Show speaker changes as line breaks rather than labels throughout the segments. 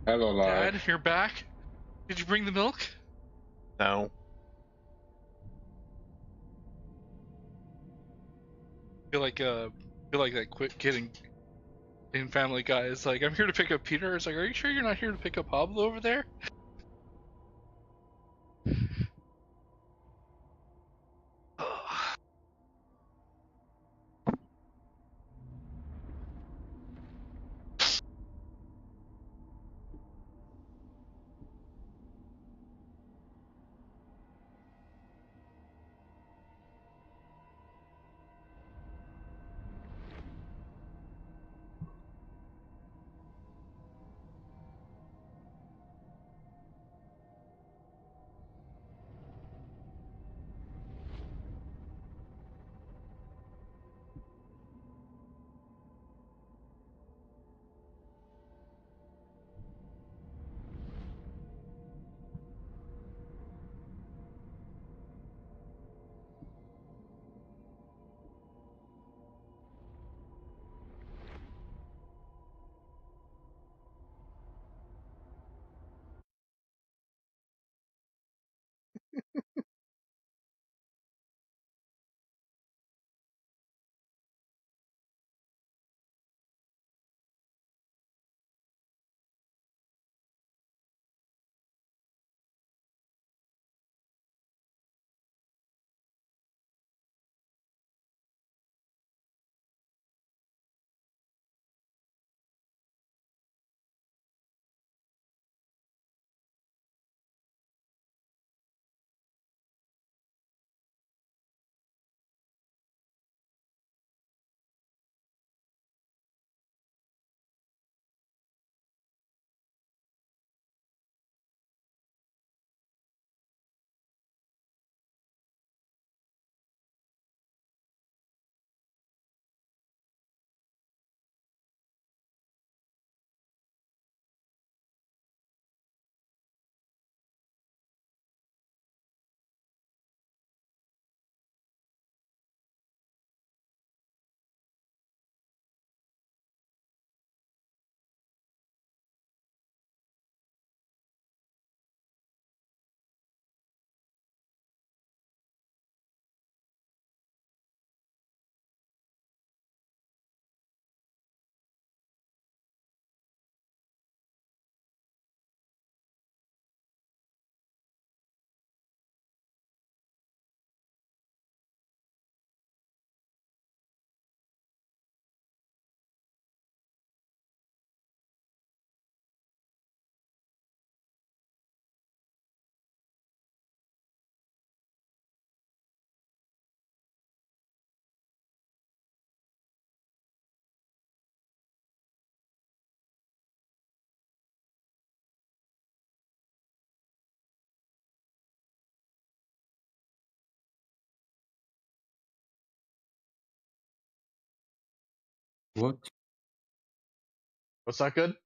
Hello, live.
Dad, you're back. Did you bring the milk?
No.
Feel like that quick kid in Family Guy is like, I'm here to pick up Peter. It's like, are you sure you're not here to pick up Pablo over there?
What?
What's that good?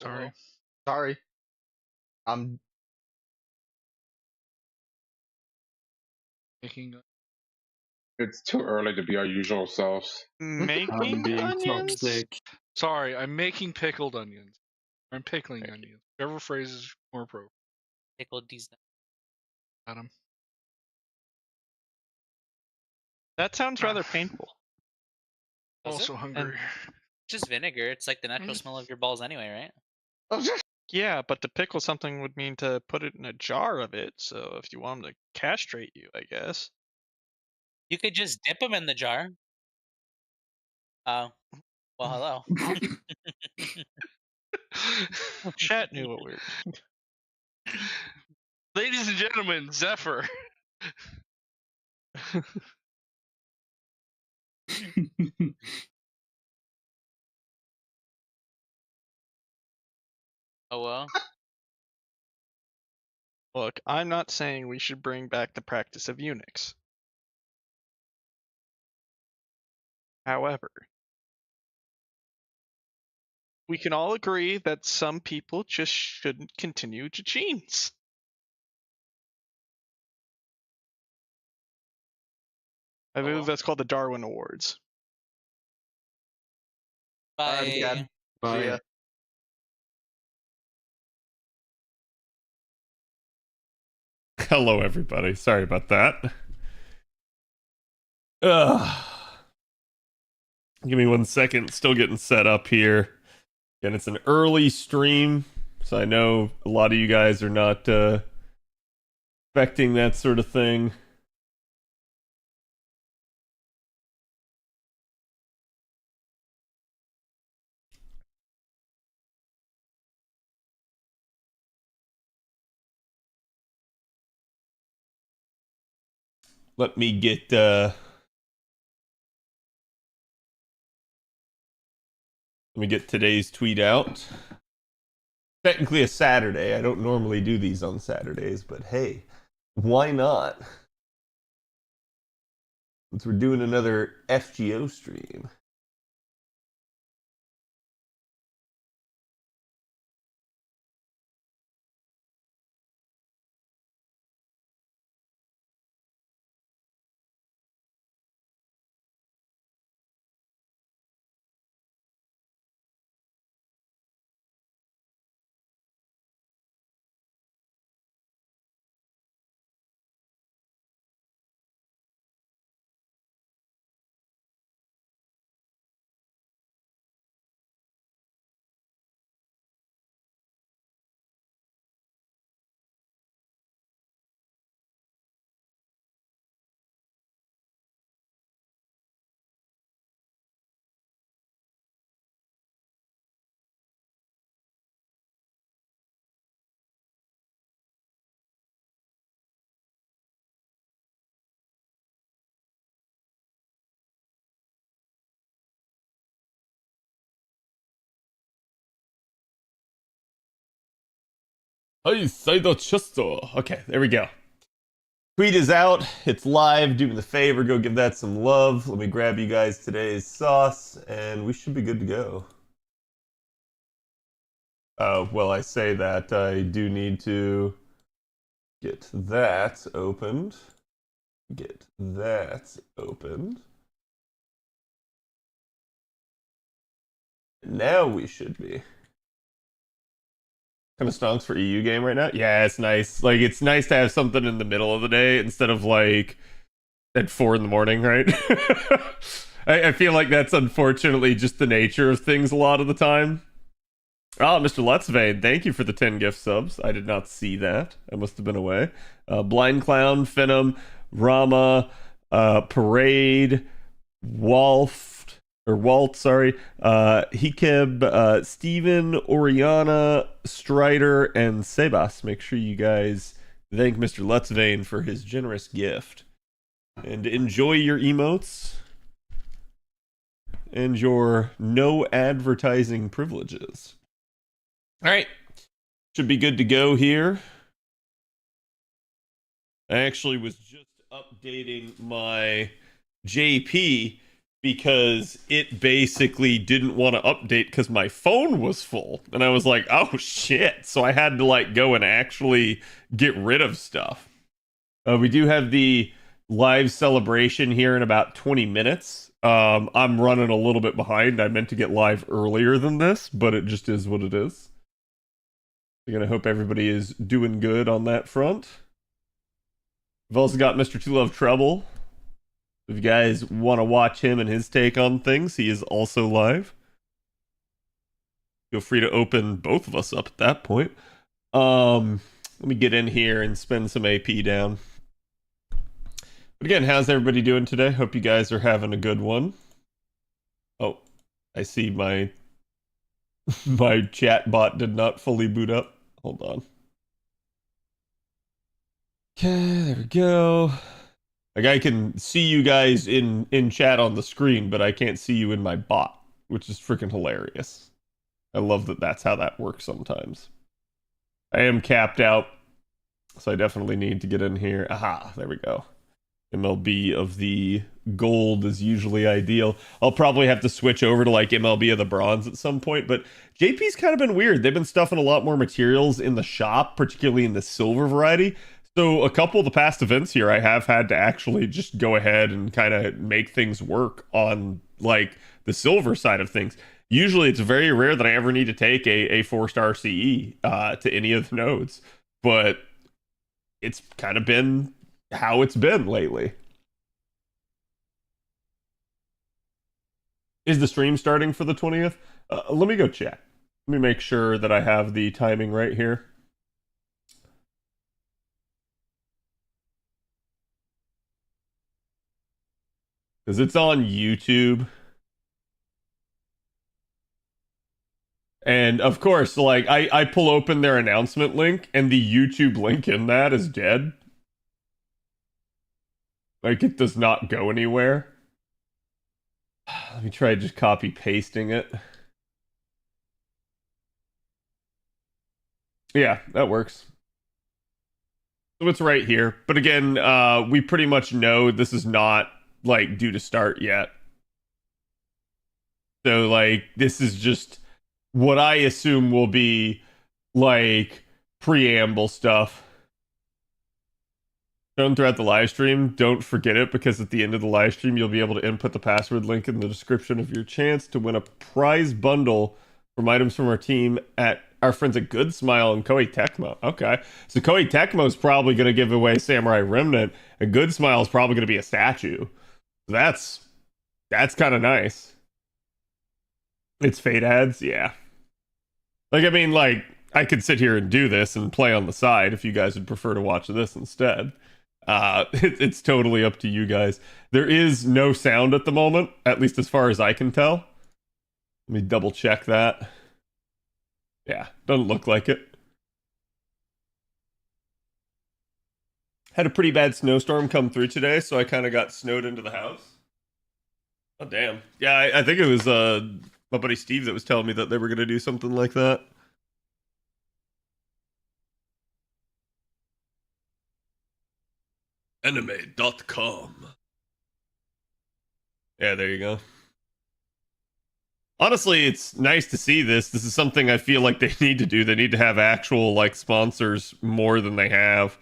Sorry.
Sorry. I'm
Making
It's too early to be our usual selves.
I'm
making
being
onions.
toxic.
Sorry, I'm making pickled onions. I'm pickling onions. Whichever phrase is more appropriate.
Pickled these.
Got him.
That sounds rather painful.
Does
Also
it?
hungry.
Just vinegar. It's like the natural smell of your balls anyway, right?
Yeah, but to pickle something would mean to put it in a jar of it. So if you want them to castrate you, I guess.
You could just dip them in the jar. Oh, well, hello.
Chat knew what we were.
Ladies and gentlemen, Zephyr.
Oh well.
Look, I'm not saying we should bring back the practice of Unix. However, we can all agree that some people just shouldn't continue to genes. I believe
well.
that's called the Darwin Awards.
Alrighty, Cad.
Bye.
See ya.
Hello, everybody. Sorry about that. Ugh. Give me 1 second. Still getting set up here. And it's an early stream, so I know a lot of you guys are not expecting that sort of thing. Let me get today's tweet out. Technically a Saturday. I don't normally do these on Saturdays, but hey, why not? Since we're doing another FGO stream. Hey, Saido Chusto. Okay, there we go. Tweet is out. It's live. Do me the favor. Go give that some love. Let me grab you guys today's sauce, and we should be good to go. Well, I say that I do need to get that opened. Get that opened. Now we should be. Kind of stonks for EU game right now. Yeah, it's nice. Like, it's nice to have something in the middle of the day instead of like at 4 in the morning, right? I feel like that's unfortunately just the nature of things a lot of the time. Oh, Mr. Lutzvane, thank you for the 10 gift subs. I did not see that. I must have been away. Blind Clown, Phenom, Rama, Parade, Walt, sorry, Hikeb, Steven, Oriana, Strider, and Sebas. Make sure you guys thank Mr. Lutzvane for his generous gift. And enjoy your emotes and your no advertising privileges. All right. Should be good to go here. I actually was just updating my JP because it basically didn't want to update because my phone was full. And I was like, oh shit. So I had to like go and actually get rid of stuff. We do have the live celebration here in about 20 minutes. I'm running a little bit behind. I meant to get live earlier than this, but it just is what it is. We're gonna hope everybody is doing good on that front. We've also got Mr. Two Love Trouble. If you guys want to watch him and his take on things, he is also live. Feel free to open both of us up at that point. Let me get in here and spend some AP down. But again, how's everybody doing today? Hope you guys are having a good one. Oh, I see my my chat bot did not fully boot up. Hold on. Okay, there we go. Like, I can see you guys in chat on the screen, but I can't see you in my bot, which is freaking hilarious. I love that that's how that works sometimes. I am capped out, so I definitely need to get in here. Aha, there we go. MLB of the gold is usually ideal. I'll probably have to switch over to like MLB of the bronze at some point, but JP's kind of been weird. They've been stuffing a lot more materials in the shop, particularly in the silver variety. So a couple of the past events here, I have had to actually just go ahead and kind of make things work on like the silver side of things. Usually it's very rare that I ever need to take a 4-star CE to any of the nodes, but it's kind of been how it's been lately. Is the stream starting for the 20th? Let me go check. Let me make sure that I have the timing right here. Because it's on YouTube. And of course, like, I pull open their announcement link, and the YouTube link in that is dead. Like, it does not go anywhere. Let me try just copy pasting it. Yeah, that works. So it's right here. But again, we pretty much know this is not, like, due to start yet. So, like, this is just what I assume will be, like, preamble stuff. Shown throughout the live stream, don't forget it, because at the end of the live stream you'll be able to input the password link in the description of your chance to win a prize bundle from items from our team at our friends at Good Smile and Koei Tecmo. Okay, so Koei Tecmo is probably going to give away Samurai Remnant, and Good Smile is probably going to be a statue. That's kind of nice. It's Fate ads, yeah. Like, I mean, like, I could sit here and do this and play on the side if you guys would prefer to watch this instead. It's totally up to you guys. There is no sound at the moment, at least as far as I can tell. Let me double check that. Yeah, doesn't look like it. Had a pretty bad snowstorm come through today, so I kind of got snowed into the house. Oh, damn. Yeah, I think it was my buddy Steve that was telling me that they were going to do something like that. Anime.com. Yeah, there you go. Honestly, it's nice to see this. This is something I feel like they need to do. They need to have actual, like, sponsors more than they have.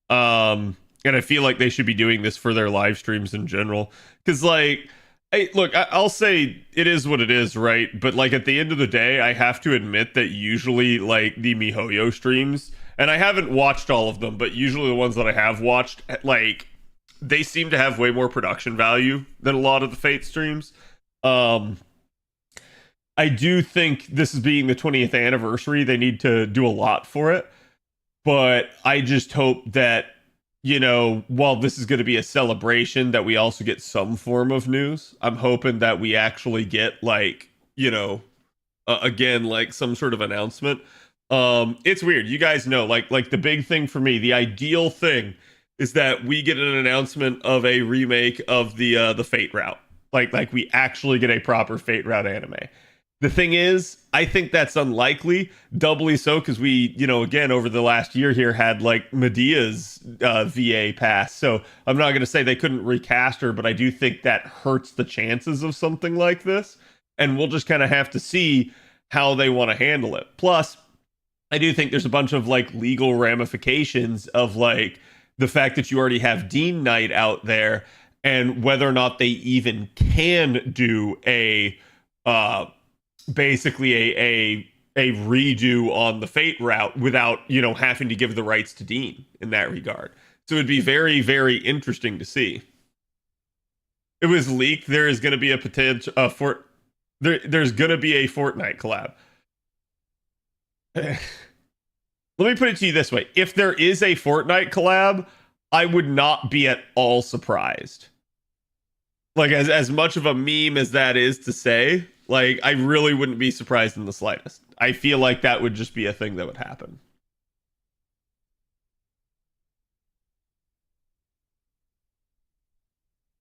And I feel like they should be doing this for their live streams in general. Because, like, look, I'll say it is what it is, right? But, like, at the end of the day, I have to admit that usually, like, the MiHoYo streams, and I haven't watched all of them, but usually the ones that I have watched, like, they seem to have way more production value than a lot of the Fate streams. I do think this is being the 20th anniversary. They need to do a lot for it. But I just hope that, you know, while this is going to be a celebration, that we also get some form of news. I'm hoping that we actually get, like, you know, again, like, some sort of announcement. It's weird. You guys know, like the big thing for me, the ideal thing is that we get an announcement of a remake of the Fate route. Like we actually get a proper Fate route anime. The thing is, I think that's unlikely, doubly so because we, you know, again, over the last year here had, like, Medea's VA pass. So I'm not going to say they couldn't recast her, but I do think that hurts the chances of something like this. And we'll just kind of have to see how they want to handle it. Plus, I do think there's a bunch of, like, legal ramifications of, like, the fact that you already have Dean Knight out there and whether or not they even can do a basically a redo on the Fate route without, having to give the rights to Dean in that regard. So it'd be very, very interesting to see. It was leaked. There is going to be a potential there's going to be a Fortnite collab. Let me put it to you this way. If there is a Fortnite collab, I would not be at all surprised. Like, as much of a meme as that is to say, like, I really wouldn't be surprised in the slightest. I feel like that would just be a thing that would happen.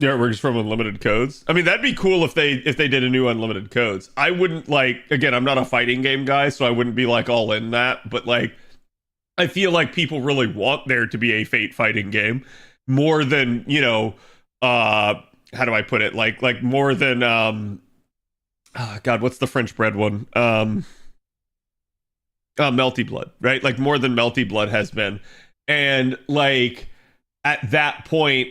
Yeah, we're just from unlimited codes. I mean, that'd be cool if they did a new unlimited codes. I wouldn't, like, again, I'm not a fighting game guy, so I wouldn't be like all in that, but like, I feel like people really want there to be a Fate fighting game more than, how do I put it? Like more than God, what's the French bread one? Melty Blood, right? Like more than Melty Blood has been. And like at that point,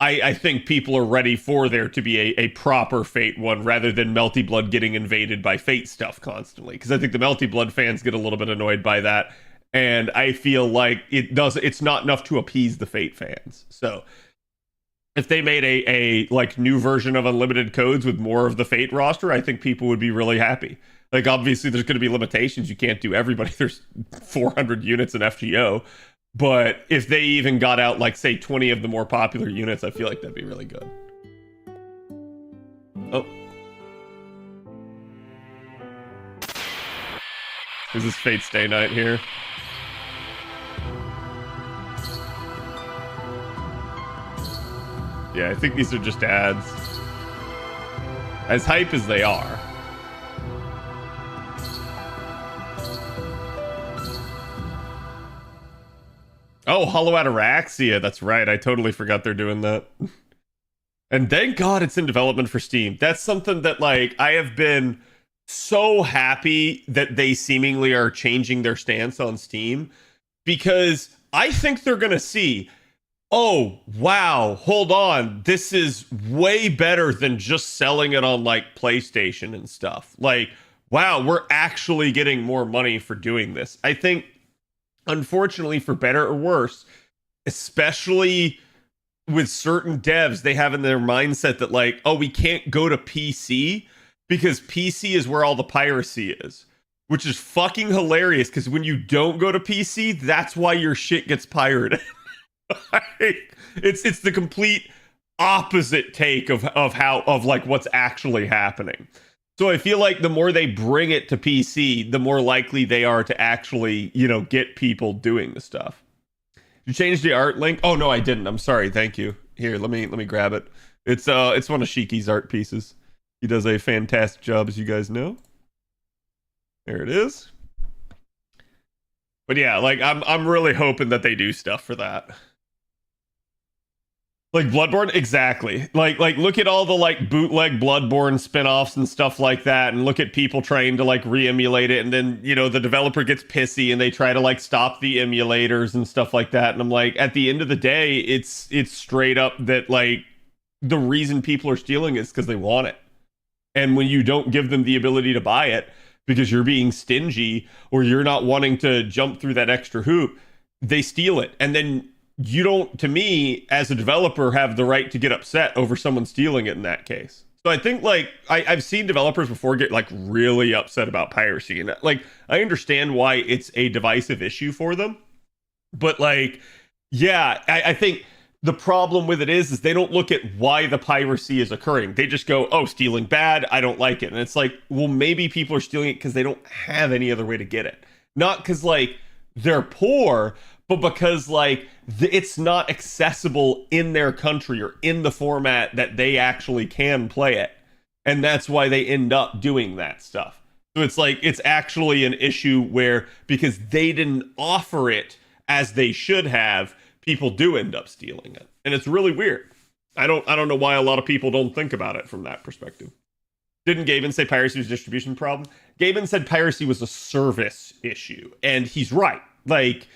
I think people are ready for there to be a proper Fate one rather than Melty Blood getting invaded by Fate stuff constantly. Because I think the Melty Blood fans get a little bit annoyed by that. And I feel like it's not enough to appease the Fate fans. So if they made a like new version of unlimited codes with more of the Fate roster, I think people would be really happy. Like obviously there's going to be limitations. You can't do everybody. There's 400 units in FGO. But if they even got out, like, say, 20 of the more popular units, I feel like that'd be really good. Oh. Is this Fate Stay Night here? Yeah, I think these are just ads. As hype as they are. Oh, Hollow Ataraxia. That's right. I totally forgot they're doing that. And thank God it's in development for Steam. That's something that, like, I have been so happy that they seemingly are changing their stance on Steam. Because I think they're going to see, oh, wow, hold on. This is way better than just selling it on, like, PlayStation and stuff. Like, wow, we're actually getting more money for doing this. I think, unfortunately, for better or worse, especially with certain devs, they have in their mindset that like, oh, we can't go to PC because PC is where all the piracy is, which is fucking hilarious because when you don't go to PC, that's why your shit gets pirated. It's the complete opposite take of like what's actually happening. So I feel like the more they bring it to PC, the more likely they are to actually, get people doing the stuff. You changed the art link? Oh no, I didn't. I'm sorry. Thank you. Here, let me grab it. It's one of Shiki's art pieces. He does a fantastic job, as you guys know. There it is. But yeah, like I'm really hoping that they do stuff for that. Like Bloodborne, exactly. Like look at all the like bootleg Bloodborne spin-offs and stuff like that, and look at people trying to like re-emulate it, and then the developer gets pissy and they try to like stop the emulators and stuff like that. And I'm like, at the end of the day, it's straight up that like the reason people are stealing is because they want it. And when you don't give them the ability to buy it because you're being stingy or you're not wanting to jump through that extra hoop, they steal it. And then you don't, to me, as a developer, have the right to get upset over someone stealing it in that case. So I think, like, I've seen developers before get, like, really upset about piracy. And, like, I understand why it's a divisive issue for them. But, like, yeah, I think the problem with it is they don't look at why the piracy is occurring. They just go, oh, stealing bad, I don't like it. And it's like, well, maybe people are stealing it because they don't have any other way to get it. Not because, like, they're poor, but because like it's not accessible in their country or in the format that they actually can play it. And that's why they end up doing that stuff. So it's like it's actually an issue where because they didn't offer it as they should have, people do end up stealing it. And it's really weird. I don't know why a lot of people don't think about it from that perspective. Didn't Gaben say piracy was a distribution problem? Gaben said piracy was a service issue. And he's right. Like,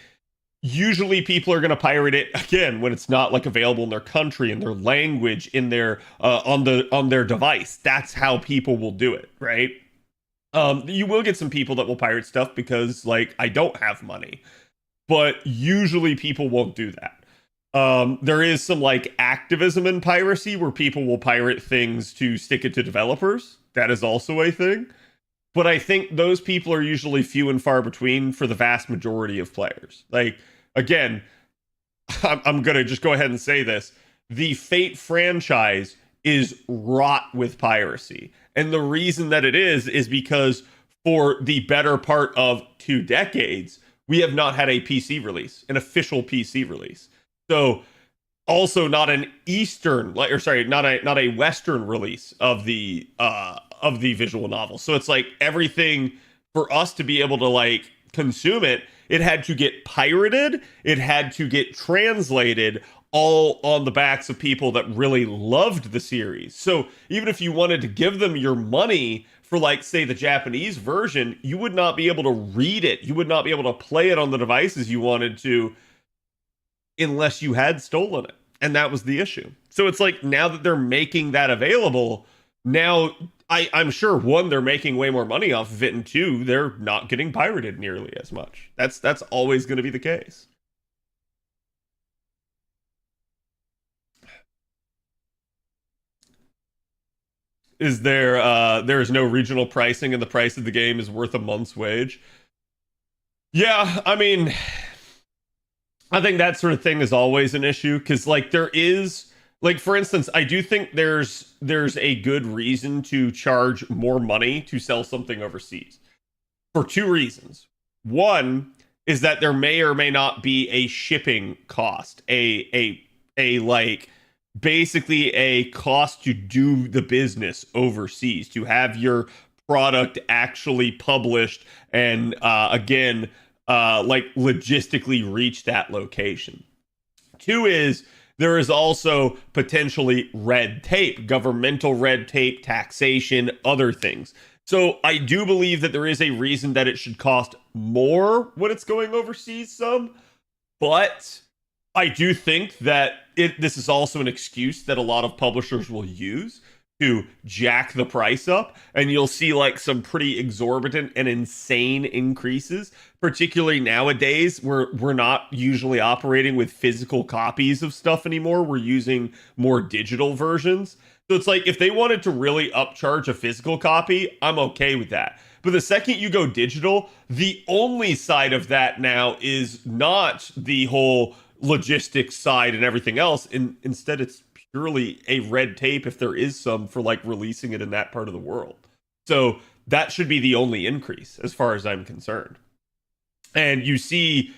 usually people are going to pirate it again when it's not like available in their country, in their language, in their on their device. That's how people will do it, right? You will get some people that will pirate stuff because, like, I don't have money. But usually people won't do that. There is some, like, activism in piracy where people will pirate things to stick it to developers. That is also a thing. But I think those people are usually few and far between for the vast majority of players. Like, again, I'm going to just go ahead and say this. The Fate franchise is wrought with piracy. And the reason that it is because for the better part of 2 decades, we have not had a PC release, an official PC release. So also not an Eastern, not a Western release of the visual novel. So it's like everything for us to be able to like consume it, it had to get pirated, it had to get translated, all on the backs of people that really loved the series. So even if you wanted to give them your money for, like, say, the Japanese version, you would not be able to read it. You would not be able to play it on the devices you wanted to unless you had stolen it. And that was the issue. So it's like, now that they're making that available, now I'm sure, 1, they're making way more money off of it, and 2, they're not getting pirated nearly as much. That's always going to be the case. Is there is no regional pricing and the price of the game is worth a month's wage? Yeah, I mean, I think that sort of thing is always an issue because, like, there is, like, for instance, I do think there's a good reason to charge more money to sell something overseas for 2 reasons. One is that there may or may not be a shipping cost, a like, basically a cost to do the business overseas, to have your product actually published and again like logistically reach that location. 2 is there is also potentially red tape, governmental red tape, taxation, other things. So I do believe that there is a reason that it should cost more when it's going overseas some, but I do think that this is also an excuse that a lot of publishers will use to jack the price up, and you'll see like some pretty exorbitant and insane increases, particularly nowadays where we're not usually operating with physical copies of stuff anymore. We're using more digital versions. So it's like, if they wanted to really upcharge a physical copy, I'm okay with that. But the second you go digital, the only side of that now is not the whole logistics side and everything else. Instead, it's purely a red tape, if there is some, for like releasing it in that part of the world. So that should be the only increase as far as I'm concerned. And you see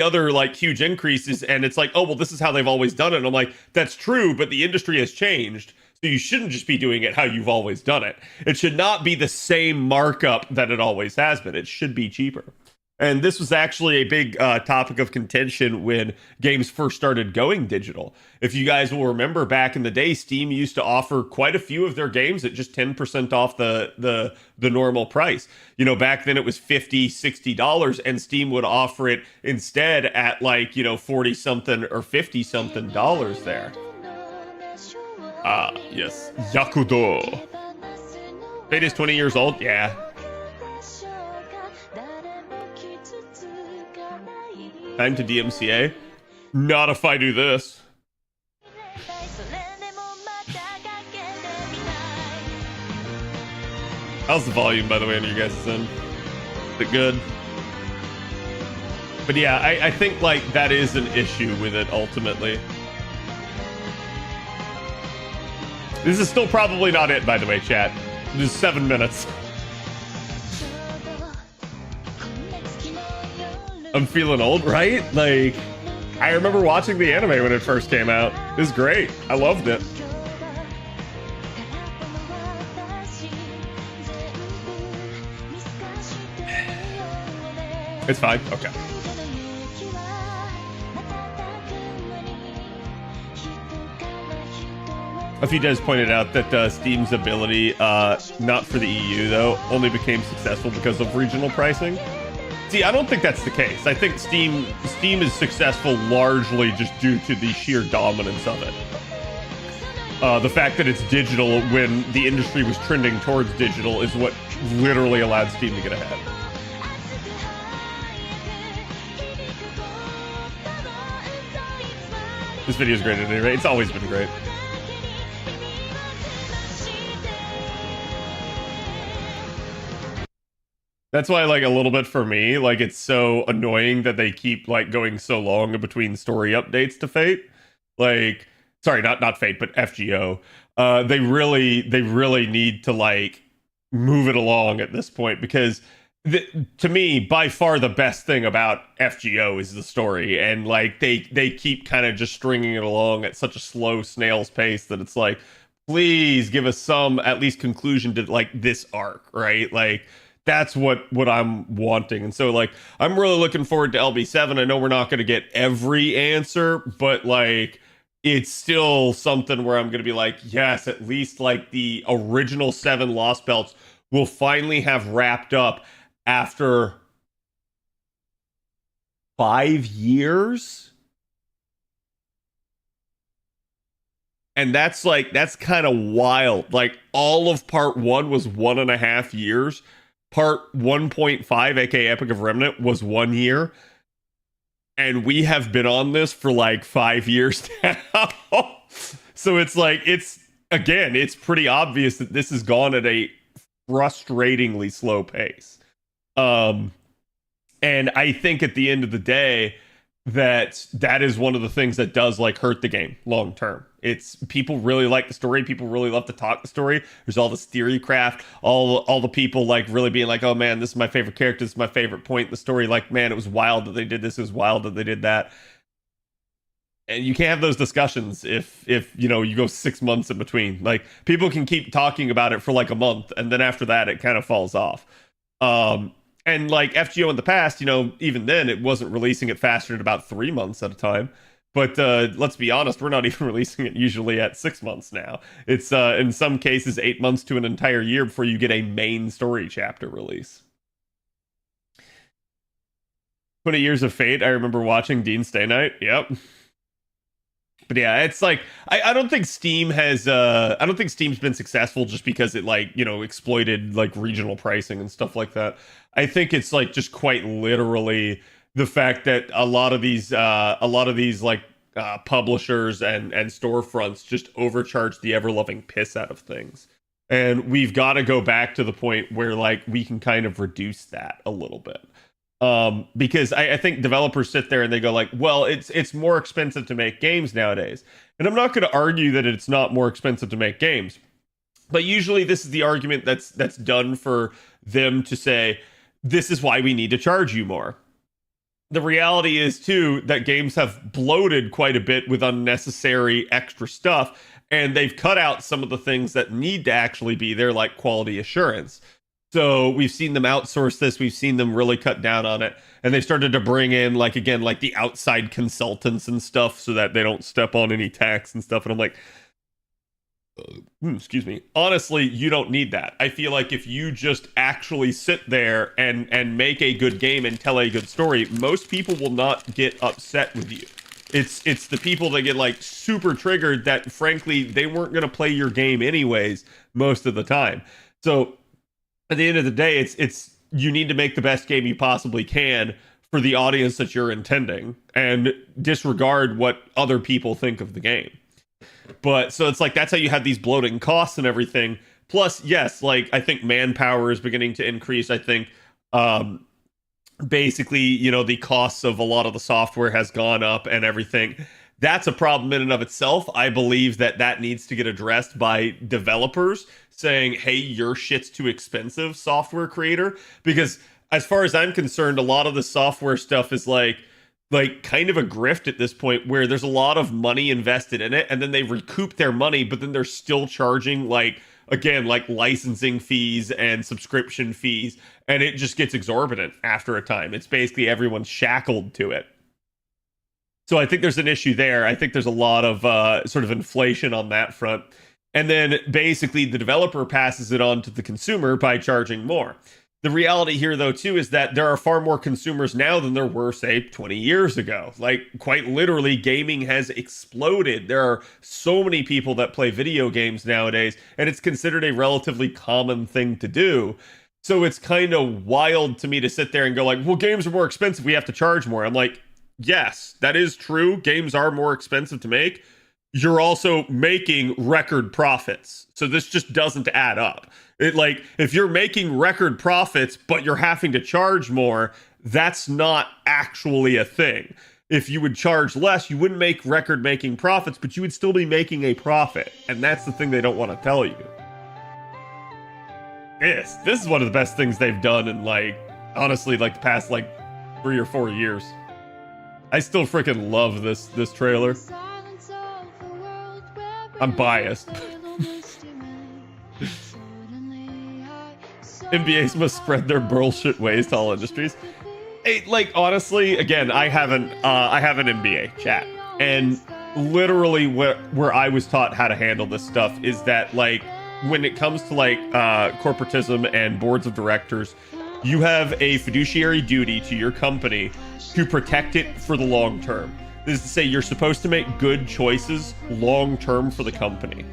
other like huge increases, and it's like, oh, well, this is how they've always done it. And I'm like, that's true, but the industry has changed. So you shouldn't just be doing it how you've always done it. It should not be the same markup that it always has been. It should be cheaper. And this was actually a big topic of contention when games first started going digital. If you guys will remember, back in the day, Steam used to offer quite a few of their games at just 10% off the normal price. You know, back then it was $50, $60, and Steam would offer it instead at like, you know, 40 something or 50 something dollars there. Yes. Yakudo. Fate is 20 years old? Yeah. Time to DMCA? Not if I do this. How's the volume, by the way, on your guys' end? Is it good? But yeah, I think like that is an issue with it ultimately. This is still probably not it, by the way, chat. This is 7 minutes. I'm feeling old, right? Like, I remember watching the anime when it first came out. It was great. I loved it. It's fine. Okay. A few devs pointed out that Steam's ability, not for the EU though, only became successful because of regional pricing. See, I don't think that's the case. I think Steam is successful largely just due to the sheer dominance of it. The fact that it's digital when the industry was trending towards digital is what literally allowed Steam to get ahead. This video is great at any rate. It's always been great. That's why, like, a little bit for me, like, it's so annoying that they keep, like, going so long in between story updates to Fate. Like, sorry, not Fate, but FGO. They really need to, like, move it along at this point, because to me, by far the best thing about FGO is the story, and, like, they keep kind of just stringing it along at such a slow snail's pace that it's like, please give us some, at least, conclusion to, like, this arc, right? Like, that's what I'm wanting. And so, like, I'm really looking forward to LB7. I know we're not going to get every answer, but, like, it's still something where I'm going to be like, yes, at least, like, the original 7 Lost Belts will finally have wrapped up after 5 years. And that's kind of wild. Like, all of part 1 was 1.5 years. Part 1.5, aka Epic of Remnant, was 1 year. And we have been on this for like 5 years now. So it's like, it's pretty obvious that this has gone at a frustratingly slow pace. And I think at the end of the day, that is one of the things that does, like, hurt the game long term. It's, people really like the story, people really love to talk the story. There's all this theory craft, all the people, like, really being like, oh man, this is my favorite character, this is my favorite point in the story, like, man, it was wild that they did this, it was wild that they did that. And you can't have those discussions if you know, you go 6 months in between. Like, people can keep talking about it for like a month, and then after that it kind of falls off. And, like, FGO in the past, you know, even then, it wasn't releasing it faster than about 3 months at a time. But let's be honest, we're not even releasing it usually at 6 months now. It's, in some cases, 8 months to an entire year before you get a main story chapter release. 20 Years of Fate, I remember watching Dean Stay Night. Yep. But yeah, it's like, I don't think Steam has, I don't think Steam's been successful just because it, like, you know, exploited, like, regional pricing and stuff like that. I think it's, like, just quite literally the fact that a lot of these like, publishers and storefronts just overcharge the ever-loving piss out of things. And we've got to go back to the point where, like, we can kind of reduce that a little bit. Because I think developers sit there and they go like, well, it's more expensive to make games nowadays. And I'm not going to argue that it's not more expensive to make games. But usually this is the argument that's done for them to say, this is why we need to charge you more. The reality is, too, that games have bloated quite a bit with unnecessary extra stuff, and they've cut out some of the things that need to actually be there, like quality assurance. So we've seen them outsource this, we've seen them really cut down on it, and they started to bring in, like, again, like the outside consultants and stuff so that they don't step on any tax and stuff, and I'm like, excuse me, honestly, you don't need that. I feel like if you just actually sit there and make a good game and tell a good story, most people will not get upset with you. It's the people that get, like, super triggered that, frankly, they weren't going to play your game anyways most of the time. So at the end of the day, it's you need to make the best game you possibly can for the audience that you're intending, and disregard what other people think of the game. But so it's like, that's how you have these bloating costs and everything. Plus, yes, like, I think manpower is beginning to increase. I think basically, you know, the costs of a lot of the software has gone up and everything. That's a problem in and of itself. I believe that needs to get addressed by developers saying, hey, your shit's too expensive, software creator. Because as far as I'm concerned, a lot of the software stuff is like kind of a grift at this point, where there's a lot of money invested in it, and then they recoup their money, but then they're still charging, like, again, like, licensing fees and subscription fees, and it just gets exorbitant after a time. It's basically everyone's shackled to it. So I think there's an issue there. I think there's a lot of sort of inflation on that front. And then basically the developer passes it on to the consumer by charging more. The reality here, though, too, is that there are far more consumers now than there were, say, 20 years ago. Like, quite literally, gaming has exploded. There are so many people that play video games nowadays, and it's considered a relatively common thing to do. So it's kind of wild to me to sit there and go like, well, games are more expensive, we have to charge more. I'm like, yes, that is true. Games are more expensive to make. You're also making record profits. So this just doesn't add up. It, like, if you're making record profits, but you're having to charge more, that's not actually a thing. If you would charge less, you wouldn't make record making profits, but you would still be making a profit. And that's the thing they don't want to tell you. This is one of the best things they've done in, like, honestly, like the past, like, 3 or 4 years. I still freaking love this trailer. I'm biased. MBAs must spread their bullshit ways to all industries. Hey, like, honestly, again, I have an MBA chat, and literally where I was taught how to handle this stuff is that, like, when it comes to, like, corporatism and boards of directors, you have a fiduciary duty to your company to protect it for the long term. This is to say, you're supposed to make good choices long term for the company.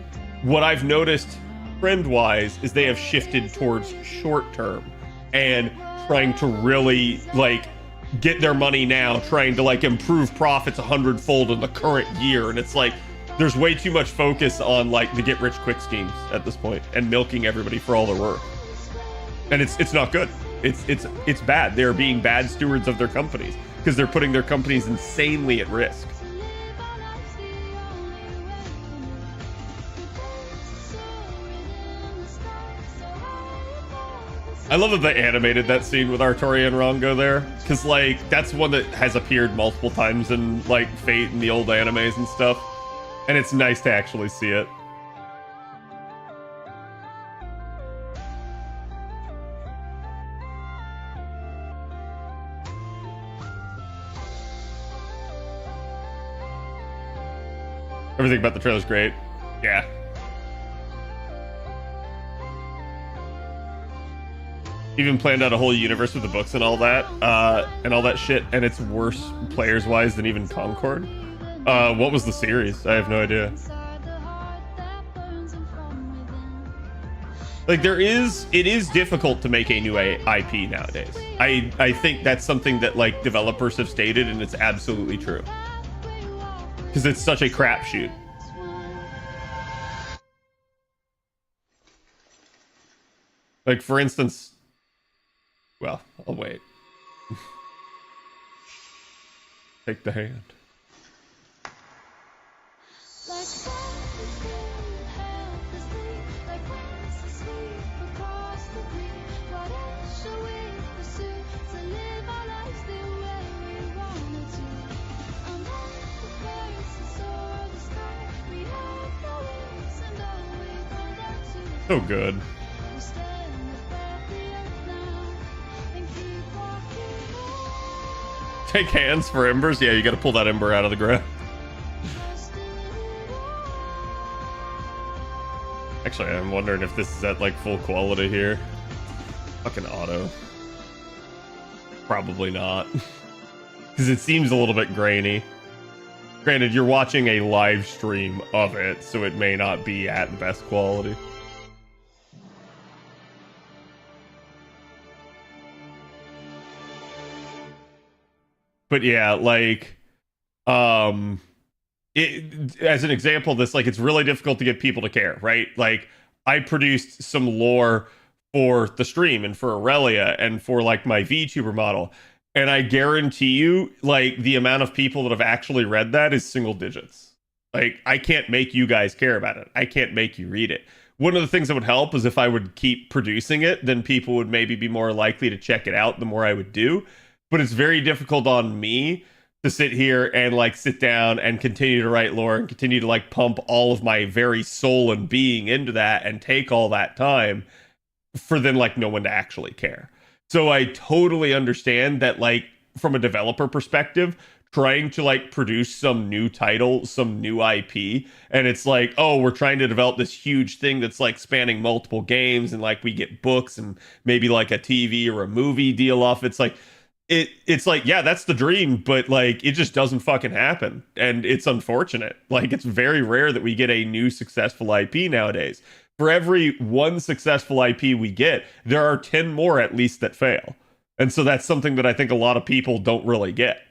What I've noticed trend-wise is they have shifted towards short term and trying to really, like, get their money now, trying to, like, improve profits 100-fold in the current year. And it's like, there's way too much focus on, like, the get-rich-quick schemes at this point and milking everybody for all their work. And it's not good. It's bad. They're being bad stewards of their companies because they're putting their companies insanely at risk. I love that they animated that scene with Artori and Rongo there, because, like, that's one that has appeared multiple times in, like, Fate and the old animes and stuff, and it's nice to actually see it. Everything about the trailer's great. Yeah. Even planned out a whole universe with the books and all that shit, and it's worse players-wise than even Concord. What was the series? I have no idea. Like, it is difficult to make a new IP nowadays. I think that's something that, like, developers have stated, and it's absolutely true. Because it's such a crapshoot. Like, for instance... Well, I'll wait. Take the hand. So good. Take hands for embers? Yeah, you gotta pull that ember out of the ground. Actually, I'm wondering if this is at, like, full quality here. Fucking auto. Probably not. Because it seems a little bit grainy. Granted, you're watching a live stream of it, so it may not be at the best quality. But yeah, like, as an example of this, like, it's really difficult to get people to care, right? Like, I produced some lore for the stream and for Aurelia and for, like, my VTuber model. And I guarantee you, like, the amount of people that have actually read that is single digits. Like, I can't make you guys care about it. I can't make you read it. One of the things that would help is if I would keep producing it, then people would maybe be more likely to check it out the more I would do. But it's very difficult on me to sit here and, like, sit down and continue to write lore and continue to, like, pump all of my very soul and being into that and take all that time for then, like, no one to actually care. So I totally understand that, like, from a developer perspective, trying to like produce some new title, some new IP, and it's like, oh, we're trying to develop this huge thing that's like spanning multiple games, and like we get books and maybe like a TV or a movie deal off. It's like it's like, yeah, that's the dream, but like it just doesn't fucking happen, and it's unfortunate. Like it's very rare that we get a new successful IP nowadays. For every one successful IP we get, there are 10 more at least that fail. And so that's something that I think a lot of people don't really get.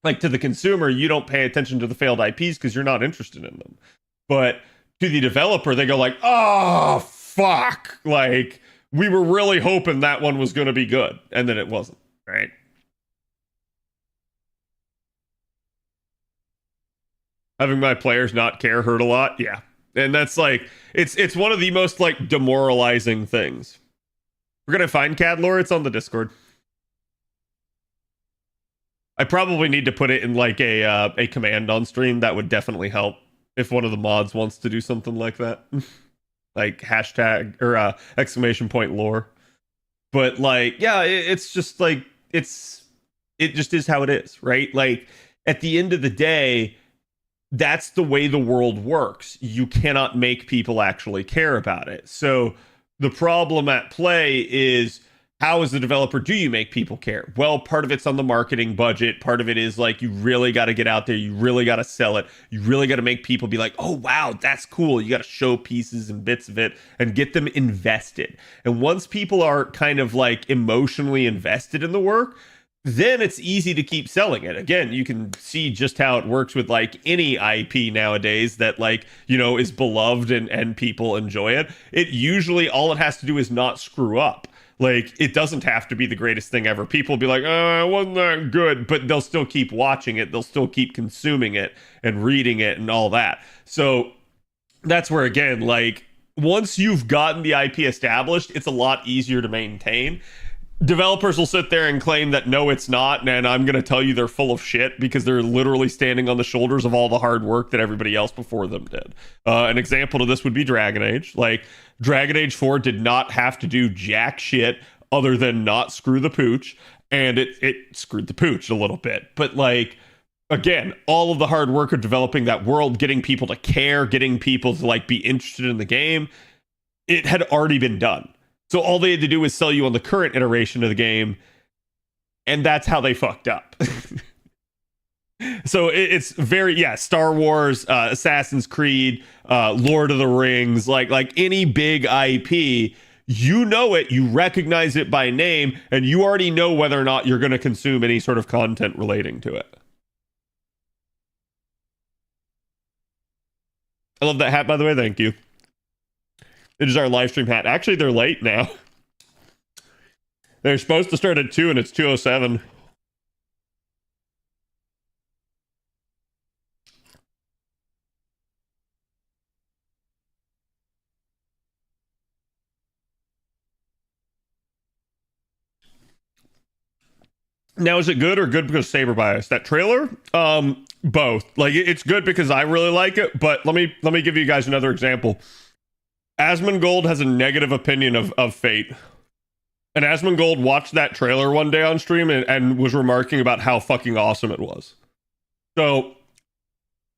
Like to the consumer, you don't pay attention to the failed IPs because you're not interested in them. But to the developer, they go like, oh, fuck. Like we were really hoping that one was going to be good. And then it wasn't, right? Having my players not care hurt a lot. Yeah. And that's like, it's one of the most like demoralizing things. We're going to find Khadroth. It's on the Discord. I probably need to put it in like a command on stream. That would definitely help if one of the mods wants to do something like that. Like hashtag or exclamation point lore. But like, yeah, it's just like, it just is how it is, right? Like at the end of the day, that's the way the world works. You cannot make people actually care about it. So the problem at play is, how as a developer do you make people care? Well, part of it's on the marketing budget. Part of it is like, you really got to get out there. You really got to sell it. You really got to make people be like, oh, wow, that's cool. You got to show pieces and bits of it and get them invested. And once people are kind of like emotionally invested in the work, then it's easy to keep selling it. Again, you can see just how it works with like any IP nowadays that like, you know, is beloved and people enjoy it. It usually, all it has to do is not screw up. Like, it doesn't have to be the greatest thing ever. People will be like, oh, it wasn't that good, but they'll still keep watching it. They'll still keep consuming it and reading it and all that. So that's where, again, like, once you've gotten the IP established, it's a lot easier to maintain. Developers will sit there and claim that no, it's not, and I'm going to tell you they're full of shit because they're literally standing on the shoulders of all the hard work that everybody else before them did. An example of this would be Dragon Age. Like, Dragon Age 4 did not have to do jack shit other than not screw the pooch, and it screwed the pooch a little bit. But, like, again, all of the hard work of developing that world, getting people to care, getting people to, like, be interested in the game, it had already been done. So all they had to do was sell you on the current iteration of the game, and that's how they fucked up. So it's very, yeah, Star Wars, Assassin's Creed, Lord of the Rings, like any big IP, you know it, you recognize it by name, and you already know whether or not you're going to consume any sort of content relating to it. I love that hat, by the way. Thank you. It is our live stream hat. Actually, they're late now. They're supposed to start at 2 and it's 2:07. Now, is it good or good because Saber bias? That trailer? Both. Like, it's good because I really like it, but let me give you guys another example. Asmongold has a negative opinion of Fate. And Asmongold watched that trailer one day on stream and was remarking about how fucking awesome it was. So,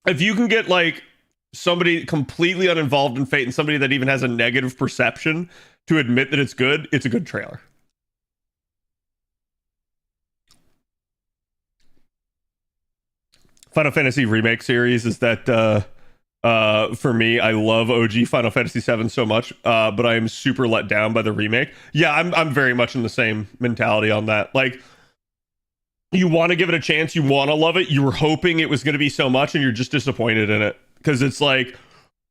if you can get, like, somebody completely uninvolved in Fate and somebody that even has a negative perception to admit that it's a good trailer. Final Fantasy Remake series is that... for me, I love OG Final Fantasy VII so much, but I am super let down by the remake. Yeah, I'm very much in the same mentality on that. Like, you want to give it a chance, you want to love it, you were hoping it was going to be so much, and you're just disappointed in it. Because it's like,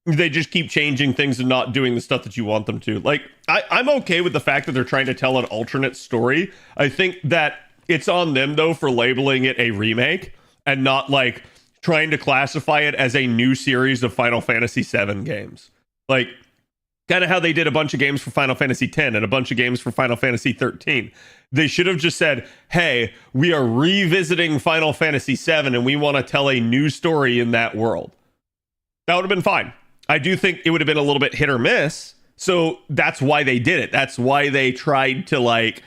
they just keep changing things and not doing the stuff that you want them to. Like, I'm okay with the fact that they're trying to tell an alternate story. I think that it's on them, though, for labeling it a remake, and not, like, trying to classify it as a new series of Final Fantasy VII games. Like, kind of how they did a bunch of games for Final Fantasy X and a bunch of games for Final Fantasy XIII. They should have just said, hey, we are revisiting Final Fantasy VII and we want to tell a new story in that world. That would have been fine. I do think it would have been a little bit hit or miss. So that's why they did it. That's why they tried to, like,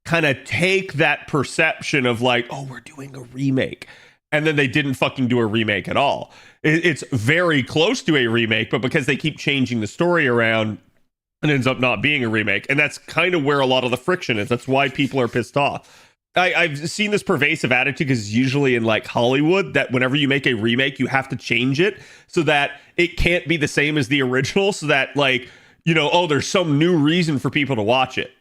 kind of take that perception of like, oh, we're doing a remake, and then they didn't fucking do a remake at all. It's very close to a remake, but because they keep changing the story around, it ends up not being a remake. And that's kind of where a lot of the friction is. That's why people are pissed off. I've seen this pervasive attitude because usually in like Hollywood, that whenever you make a remake, you have to change it so that it can't be the same as the original, so that like, you know, oh, there's some new reason for people to watch it.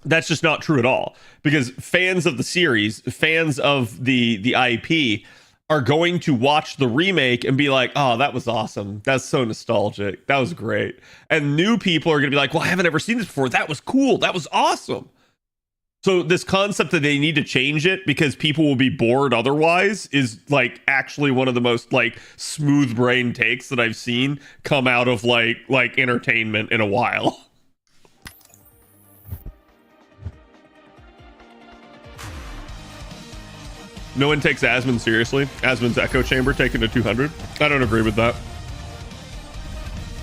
That's just not true at all, because fans of the series, fans of the IP, are going to watch the remake and be like, oh, that was awesome. That's so nostalgic. That was great. And new people are going to be like, well, I haven't ever seen this before. That was cool. That was awesome. So this concept that they need to change it because people will be bored otherwise is like actually one of the most like smooth brain takes that I've seen come out of like entertainment in a while. No one takes Asmund seriously. Asmund's echo chamber taken to 200. I don't agree with that.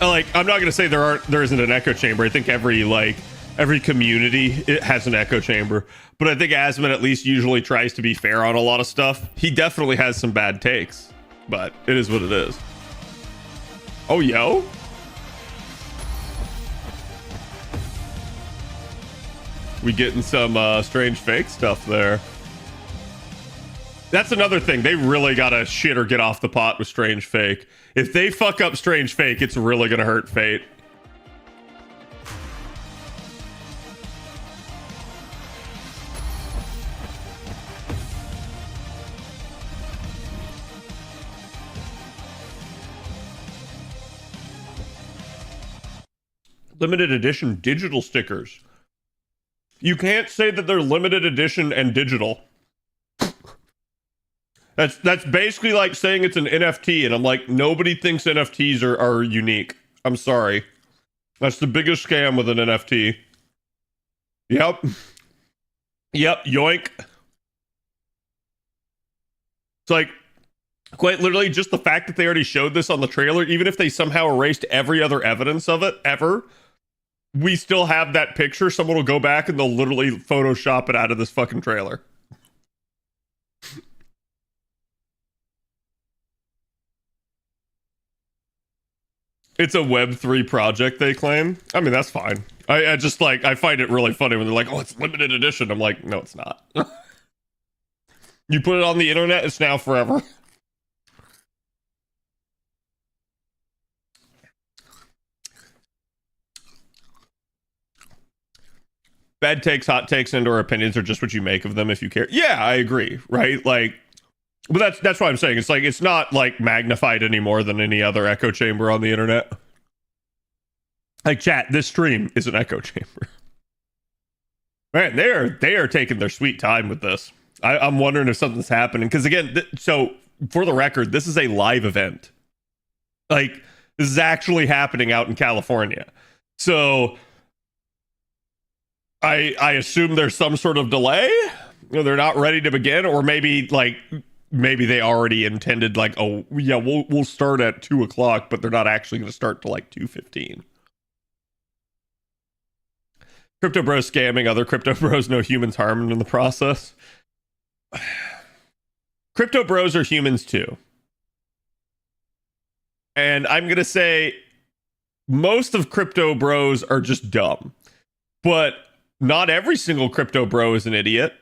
Like, I'm not gonna say there isn't an echo chamber. I think every community it has an echo chamber, but I think Asmund at least usually tries to be fair on a lot of stuff. He definitely has some bad takes, but it is what it is. Oh, yo. We getting some strange fake stuff there. That's another thing. They really gotta shit or get off the pot with Strange Fake. If they fuck up Strange Fake, it's really gonna hurt Fate. Limited edition digital stickers. You can't say that they're limited edition and digital. That's basically like saying it's an NFT, and I'm like, nobody thinks NFTs are unique. I'm sorry. That's the biggest scam with an NFT. Yep. Yep, yoink. It's like, quite literally, just the fact that they already showed this on the trailer, even if they somehow erased every other evidence of it, ever, we still have that picture. Someone will go back and they'll literally Photoshop it out of this fucking trailer. It's a Web3 project, they claim. I mean, that's fine. I just like, I find it really funny when they're like, oh, it's limited edition. I'm like, no, it's not. You put it on the internet, it's now forever. Bad takes, hot takes, and/or opinions are just what you make of them if you care. Yeah, I agree, right? Like, but that's what I'm saying. It's like, it's not like magnified any more than any other echo chamber on the internet. Like, chat, this stream is an echo chamber. Man, they are taking their sweet time with this. I'm wondering if something's happening, because again, so for the record, this is a live event. Like, this is actually happening out in California. So I assume there's some sort of delay. You know, they're not ready to begin, or maybe they already intended like, oh yeah, we'll start at 2:00, but they're not actually going to start till like 2:15. Crypto bros scamming other crypto bros, no humans harmed in the process. Crypto bros are humans too. And I'm going to say most of crypto bros are just dumb. But not every single crypto bro is an idiot.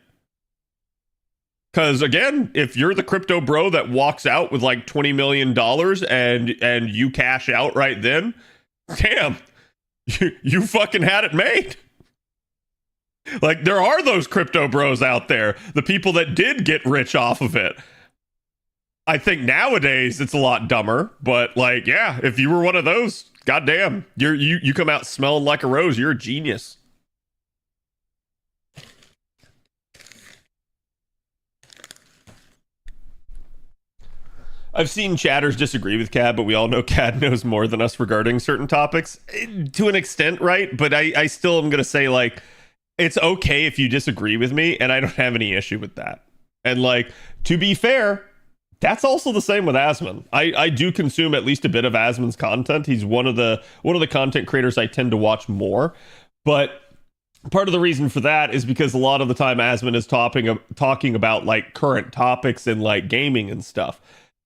Because again, if you're the crypto bro that walks out with like $20 million and you cash out right then, damn, you fucking had it made. Like, there are those crypto bros out there, the people that did get rich off of it. I think nowadays it's a lot dumber, but like, yeah, if you were one of those, goddamn, you come out smelling like a rose, you're a genius. I've seen chatters disagree with Cad, but we all know Cad knows more than us regarding certain topics to an extent, right? But I still am going to say, like, it's okay if you disagree with me, and I don't have any issue with that. And like, to be fair, that's also the same with Asmund. I do consume at least a bit of Asmund's content. He's one of the content creators I tend to watch more. But part of the reason for that is because a lot of the time Asmon is talking about like current topics in like gaming and stuff.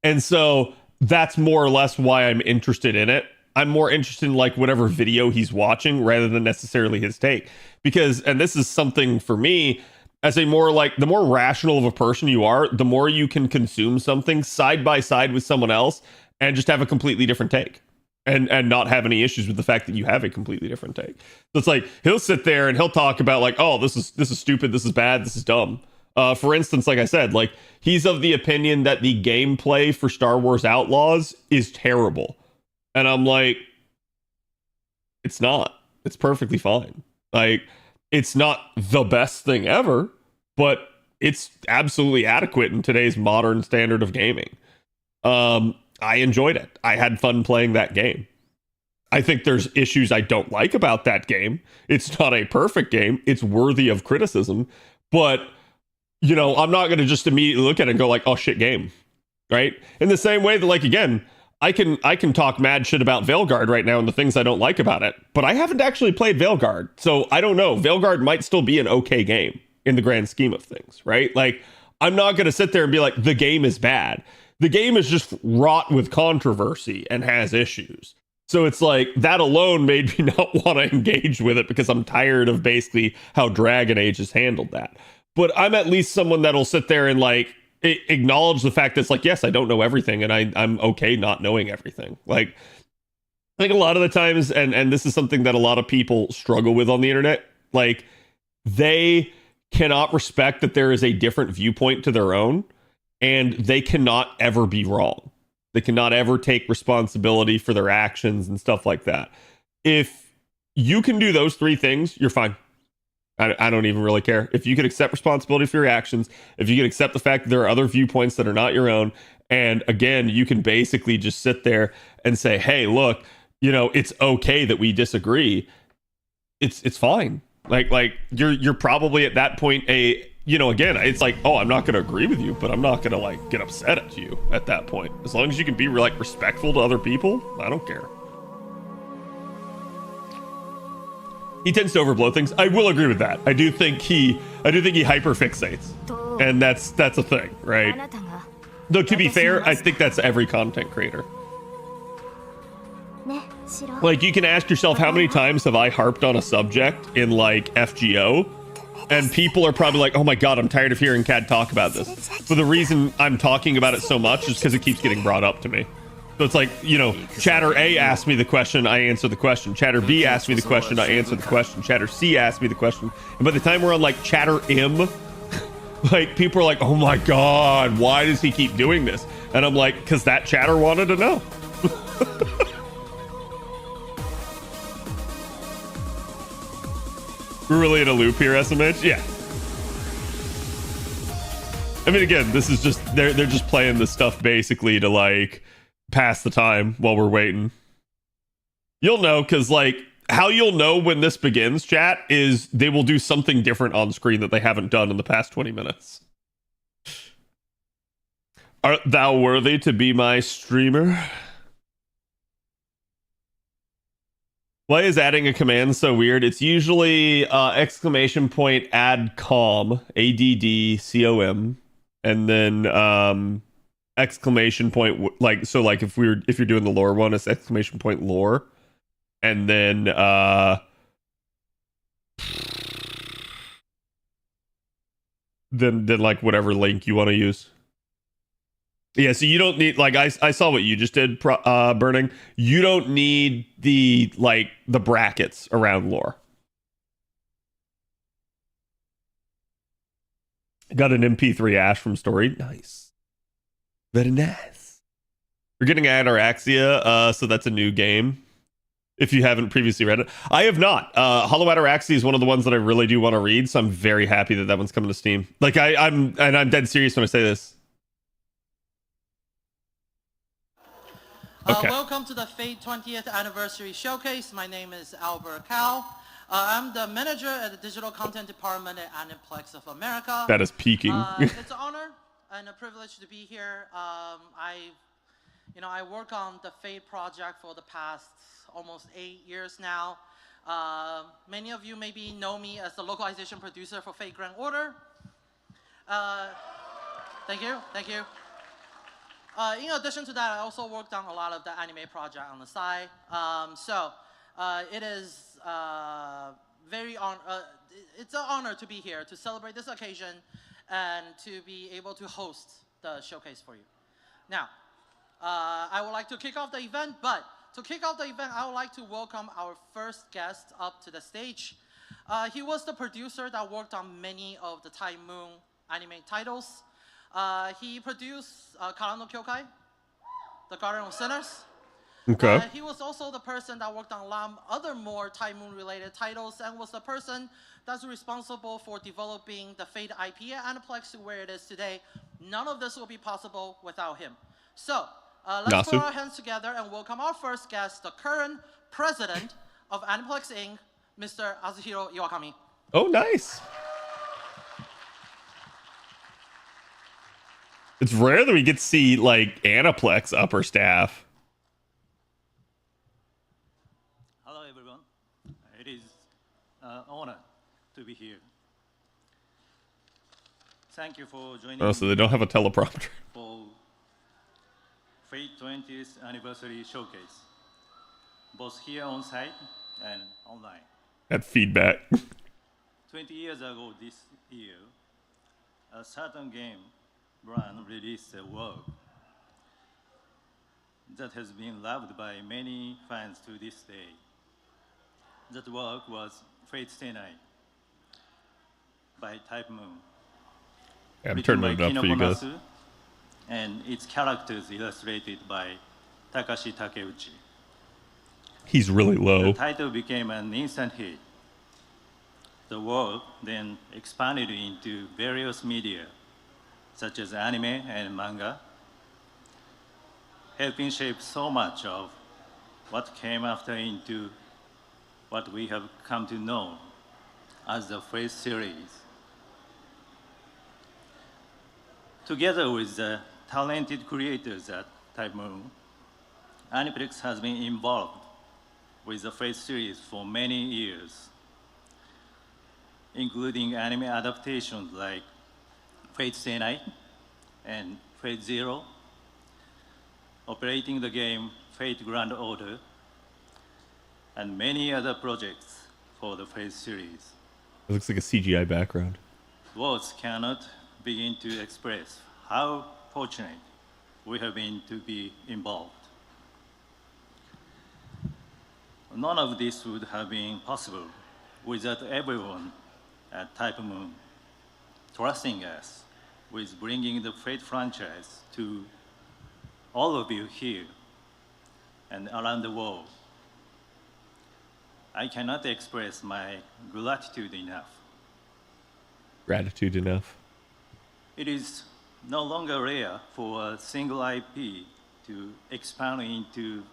And so that's more or less why I'm interested in it. I'm more interested in like whatever video he's watching rather than necessarily his take. Because, and this is something for me, as a more like, the more rational of a person you are, the more you can consume something side by side with someone else and just have a completely different take. And not have any issues with the fact that you have a completely different take. So it's like he'll sit there and he'll talk about like, oh, this is stupid, this is bad, this is dumb. For instance, like I said, like he's of the opinion that the gameplay for Star Wars Outlaws is terrible, and I'm like, it's not. It's perfectly fine. Like it's not the best thing ever, but it's absolutely adequate in today's modern standard of gaming. I enjoyed it. I had fun playing that game. I think there's issues I don't like about that game. It's not a perfect game. It's worthy of criticism. But, you know, I'm not going to just immediately look at it and go like, oh, shit game. Right? In the same way that, like, again, I can talk mad shit about Veilguard right now and the things I don't like about it. But I haven't actually played Veilguard. So I don't know. Veilguard might still be an okay game in the grand scheme of things. Right? Like, I'm not going to sit there and be like, the game is bad. The game is just wrought with controversy and has issues. So it's like that alone made me not want to engage with it because I'm tired of basically how Dragon Age has handled that. But I'm at least someone that'll sit there and like acknowledge the fact that it's like, yes, I don't know everything and I'm okay not knowing everything. Like I think a lot of the times, and this is something that a lot of people struggle with on the internet, like they cannot respect that there is a different viewpoint to their own. And they cannot ever be wrong. They cannot ever take responsibility for their actions and stuff like that. If you can do those three things, you're fine. I don't even really care. If you can accept responsibility for your actions, if you can accept the fact that there are other viewpoints that are not your own, and again, you can basically just sit there and say, hey, look, you know, it's okay that we disagree. It's fine. Like you're probably at that point you know, again, it's like, oh, I'm not going to agree with you, but I'm not going to like get upset at you at that point. As long as you can be like respectful to other people, I don't care. He tends to overblow things. I will agree with that. I do think he hyperfixates, and that's a thing, right? Though to be fair, I think that's every content creator. Like you can ask yourself, how many times have I harped on a subject in like FGO? And people are probably like, oh my god, I'm tired of hearing Cad talk about this. But the reason I'm talking about it so much is because it keeps getting brought up to me. So it's like, you know, Chatter A asked me the question, I answer the question. Chatter B asked me the question, I answer the question. Chatter C asked me the question. And by the time we're on like Chatter M, like people are like, oh my god, why does he keep doing this? And I'm like, because that chatter wanted to know. We're really in a loop here, SMH? Yeah. I mean, again, this is just, they're just playing this stuff basically to like pass the time while we're waiting. You'll know, because like, how you'll know when this begins, chat, is they will do something different on screen that they haven't done in the past 20 minutes. Art thou worthy to be my streamer? Why is adding a command so weird? It's usually exclamation point add com, ADDCOM, and then exclamation point, like, so like if you're doing the lore one, it's exclamation point lore, and then then like whatever link you want to use. Yeah, so you don't need, like, I saw what you just did, Burning. You don't need the brackets around lore. Got an MP3 Ash from Story. Nice. Very nice. We're getting Ataraxia, so that's a new game. If you haven't previously read it. I have not. Hollow Ataraxia is one of the ones that I really do want to read, so I'm very happy that one's coming to Steam. Like, I'm dead serious when I say this. Okay.
Welcome to the Fate 20th Anniversary Showcase. My name is Albert Cao. I'm the manager at the Digital Content Department at Aniplex of America.
That is peaking.
It's an honor and a privilege to be here. I work on the Fate project for the past almost 8 years now. Many of you maybe know me as the localization producer for Fate Grand Order. Thank you. In addition to that, I also worked on a lot of the anime project on the side. It is it's an honor to be here to celebrate this occasion and to be able to host the showcase for you. Now, I would like to kick off the event, but to kick off the event, I would like to welcome our first guest up to the stage. He was the producer that worked on many of the Type Moon anime titles. He produced Kara no Kyokai, The Garden of Sinners.
Okay.
He was also the person that worked on a lot of other more Type Moon related titles and was the person that's responsible for developing the Fate IP at Aniplex to where it is today. None of this will be possible without him. So let's put our hands together and welcome our first guest, the current president of Aniplex Inc., Mr. Azuhiro Iwakami.
Oh, nice. It's rare that we get to see like Aniplex upper staff.
Hello, everyone. It is an honor to be here. Thank you for joining
Oh, so they don't have a teleprompter.
for Fate 20th Anniversary Showcase, both here on site and online.
That feedback.
20 years ago this year, a certain game brand released a work that has been loved by many fans to this day. That work was Fate Stay Night by Type Moon.
Yeah, I'm
written
turning
by
it up for you
Kinoko
guys.
Nasu, and its characters illustrated by Takashi Takeuchi.
He's really
The
low.
title became an instant hit. The work then expanded into various media, such as anime and manga, helping shape so much of what came after into what we have come to know as the Fate series. Together with the talented creators at Type Moon, Aniplex has been involved with the Fate series for many years, including anime adaptations like Fate Stay Night and Fate Zero, operating the game Fate Grand Order, and many other projects for the Fate series.
It looks like a CGI background.
Words cannot begin to express how fortunate we have been to be involved. None of this would have been possible without everyone at Type Moon trusting us with bringing the Fate franchise to all of you here and around the world. I cannot express my gratitude enough.
Gratitude enough.
It is no longer rare for a single IP to expand into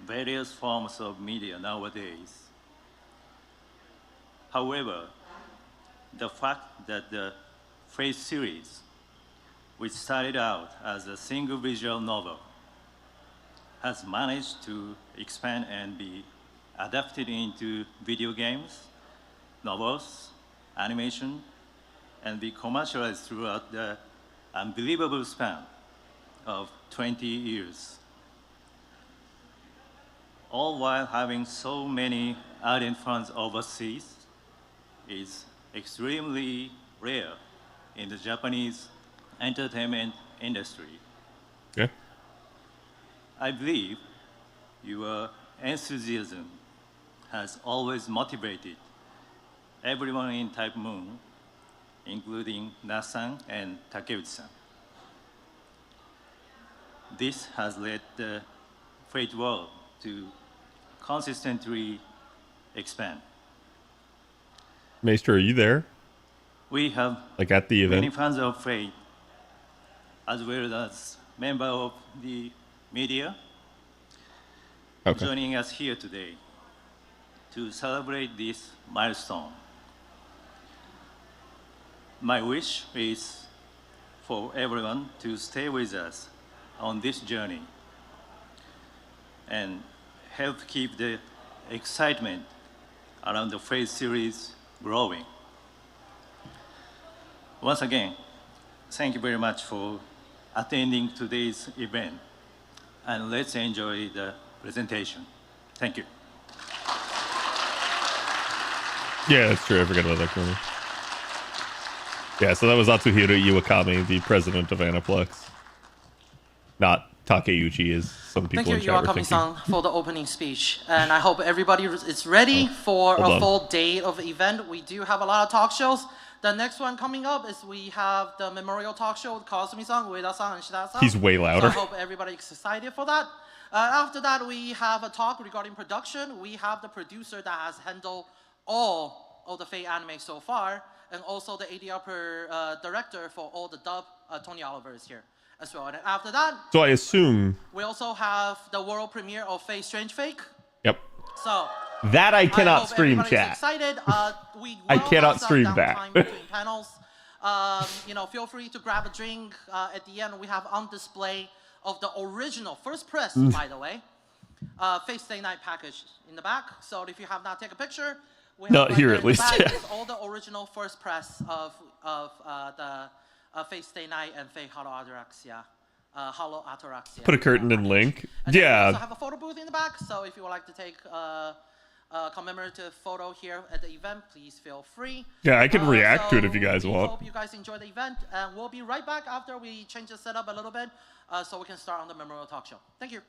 various forms of media nowadays. However, the fact that the Fate series, which started out as a single visual novel, has managed to expand and be adapted into video games, novels, animation, and be commercialized throughout the unbelievable span of 20 years. All while having so many ardent fans overseas is extremely rare in the Japanese entertainment industry.
Yeah.
I believe your enthusiasm has always motivated everyone in Type Moon, including Nasan and Takeuchi-san. This has led the Fate world to consistently expand.
Maester, are you there?
We have
Like at the
many
event?
fans of Fate, as well as members of the media,
Okay.
joining us here today to celebrate this milestone. My wish is for everyone to stay with us on this journey and help keep the excitement around the Phase series growing. Once again, thank you very much for attending today's event, and let's enjoy the presentation. Thank you.
Yeah, that's true. I forgot about that corner. Yeah, so that was Atsuhiro Iwakami, the president of Aniplex. Not Takeuchi, as some people
Thank
in
you,
chat were thinking.
Iwakami-san, for the opening speech. And I hope everybody is ready for
hold
a
on.
full day of event. We do have a lot of talk shows. The next one coming up is we have the memorial talk show with Kazumi-san, Ueda-san, and Shida-san.
He's way louder.
So I hope everybody is excited for that. After that, we have a talk regarding production. We have the producer that has handled all of the Fate anime so far, and also the ADR director for all the dub, Tony Oliver, is here as well. And after that,
So I assume...
we also have the world premiere of Fate Strange Fake.
Yep.
So
That I cannot
hope
stream,
everybody's
chat.
excited. We
I
will
cannot
have some
stream
downtime
that.
between panels. You know, feel free to grab a drink. At the end, we have on display of the original first press, by the way, Fate Stay Night package in the back. So if you have not taken a picture, we have
Not
right
here,
there
at
in the
least,
back
yeah.
is all the original first press of the Fate Stay Night and Fate Hollow Ataraxia. Hollow Ataraxia.
Put a curtain and link.
And then we also
Yeah.
have a photo booth in the back, so if you would like to take a commemorative photo here at the event, please feel free.
Yeah, I can react to it if you guys
we
want.
hope you guys enjoy the event, and we'll be right back after we change the setup a little bit, so we can start on the memorial talk show. Thank you.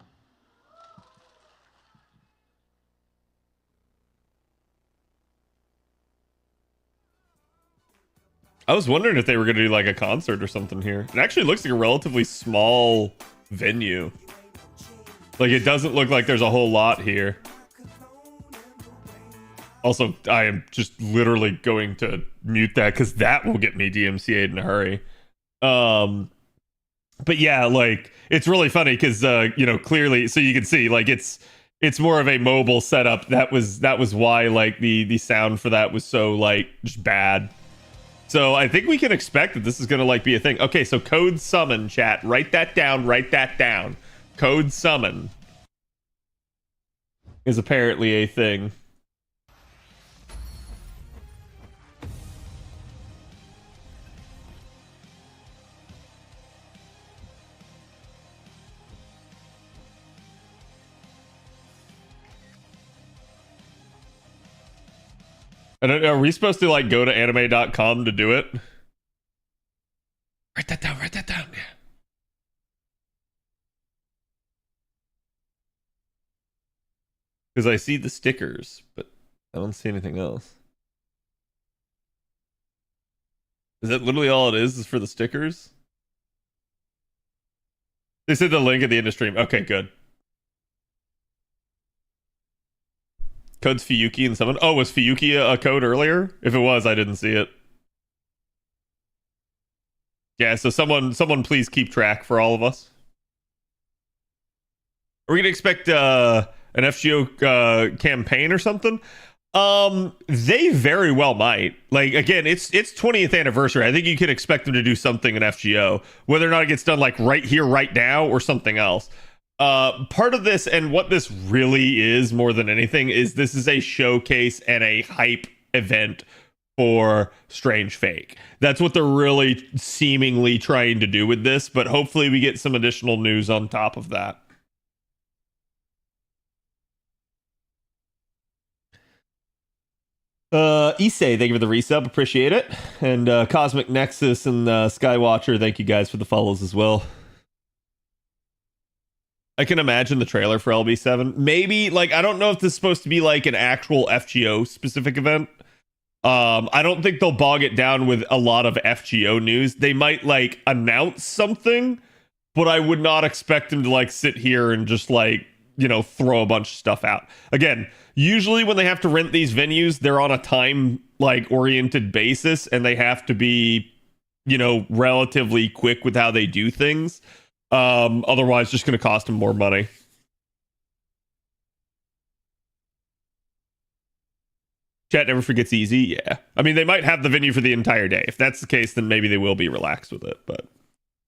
I was wondering if they were going to do like a concert or something here. It actually looks like a relatively small venue. Like, it doesn't look like there's a whole lot here. Also, I am just literally going to mute that because that will get me DMCA'd in a hurry. But yeah, like, it's really funny because, you know, clearly, so you can see, like, it's more of a mobile setup. That was why, like, the sound for that was so, like, just bad. So I think we can expect that this is going to, like, be a thing. Okay, so code summon, chat. Write that down. Write that down. Code summon is apparently a thing. And are we supposed to, like, go to anime.com to do it? Write that down. Write that down. Yeah. Because I see the stickers, but I don't see anything else. Is that literally all it is for the stickers? They said the link at the end of stream. Okay, good. Code's Fiyuki and someone. Oh, was Fiyuki a code earlier? If it was, I didn't see it. Yeah, so someone please keep track for all of us. Are we gonna expect an FGO campaign or something? They very well might. Like, again, it's 20th anniversary. I think you could expect them to do something in FGO, whether or not it gets done like right here, right now, or something else. Part of this, and what this really is more than anything, is this is a showcase and a hype event for Strange Fake. That's what they're really seemingly trying to do with this, but hopefully we get some additional news on top of that. Issei, thank you for the resub, appreciate it. And Cosmic Nexus and Skywatcher, thank you guys for the follows as well. I can imagine the trailer for LB7. Maybe, like, I don't know if this is supposed to be like an actual FGO specific event. I don't think they'll bog it down with a lot of FGO news. They might, like, announce something, but I would not expect them to, like, sit here and just, like, you know, throw a bunch of stuff out. Again, usually when they have to rent these venues, they're on a time, like, oriented basis, and they have to be, you know, relatively quick with how they do things. Otherwise, just going to cost them more money. Chat never forgets easy. Yeah. I mean, they might have the venue for the entire day. If that's the case, then maybe they will be relaxed with it. But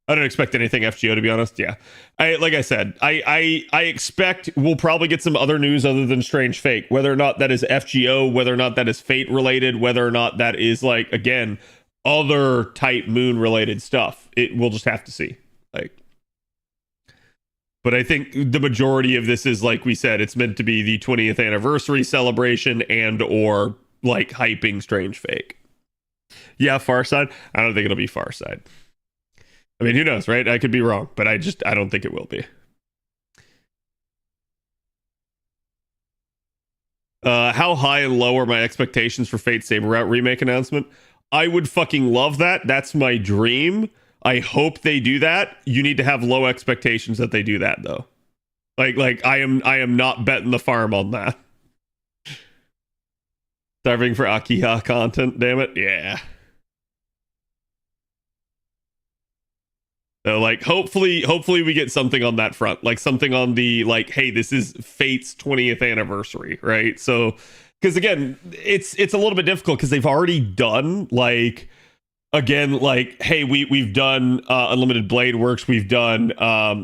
I don't expect anything FGO, to be honest. Yeah, like I said, I expect we'll probably get some other news other than Strange Fake, whether or not that is FGO, whether or not that is Fate related, whether or not that is like again other type Moon related stuff. We'll just have to see. Like, but I think the majority of this is like we said, it's meant to be the 20th anniversary celebration and or like hyping Strange Fake. Yeah, Farside. I don't think it'll be Farside. I mean, who knows, right? I could be wrong, but I don't think it will be. How high and low are my expectations for Fate Saber Route remake announcement? I would fucking love that. That's my dream. I hope they do that. You need to have low expectations that they do that, though. Like I am not betting the farm on that. Starving for Akiha content, damn it. Yeah. So like hopefully we get something on that front, like something on the like, hey, this is Fate's 20th anniversary, right? So because again, it's a little bit difficult because they've already done like again, like, hey, we've done Unlimited Blade Works, we've done